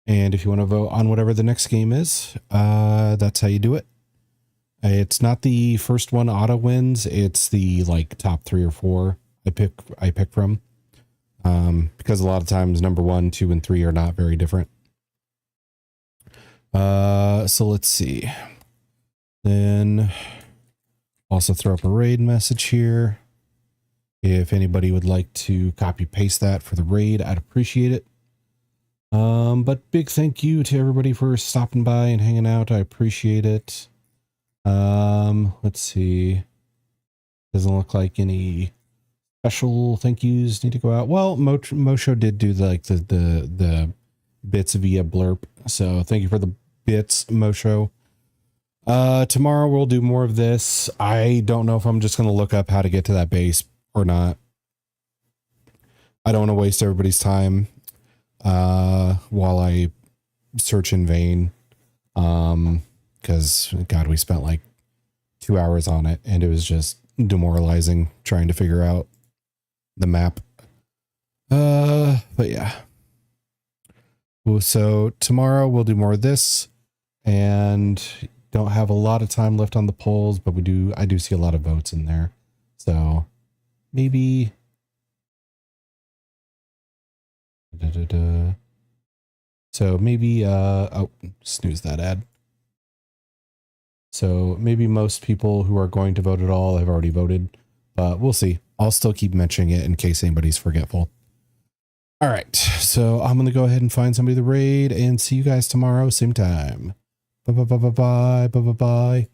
Speaker 1: And if you want to vote on whatever the next game is, that's how you do it. It's not the first one auto wins. It's the like top 3 or 4 I pick from. Because a lot of times number 1, 2, and 3 are not very different. So let's see. Then also throw up a raid message here. If anybody would like to copy paste that for the raid, I'd appreciate it. But big thank you to everybody for stopping by and hanging out. I appreciate it. Let's see. Doesn't look like any special thank yous need to go out. Well, Mosho did do the bits via blurb. So thank you for the bits, Mosho. Tomorrow we'll do more of this. I don't know if I'm just going to look up how to get to that base or not. I don't want to waste everybody's time while I search in vain. Because God, we spent like 2 hours on it and it was just demoralizing trying to figure out the map. But yeah. So tomorrow we'll do more of this, and don't have a lot of time left on the polls, but I do see a lot of votes in there. So maybe oh, snooze that ad. So maybe most people who are going to vote at all have already voted, but we'll see. I'll still keep mentioning it in case anybody's forgetful. All right, so I'm going to go ahead and find somebody to raid and see you guys tomorrow, same time. Bye.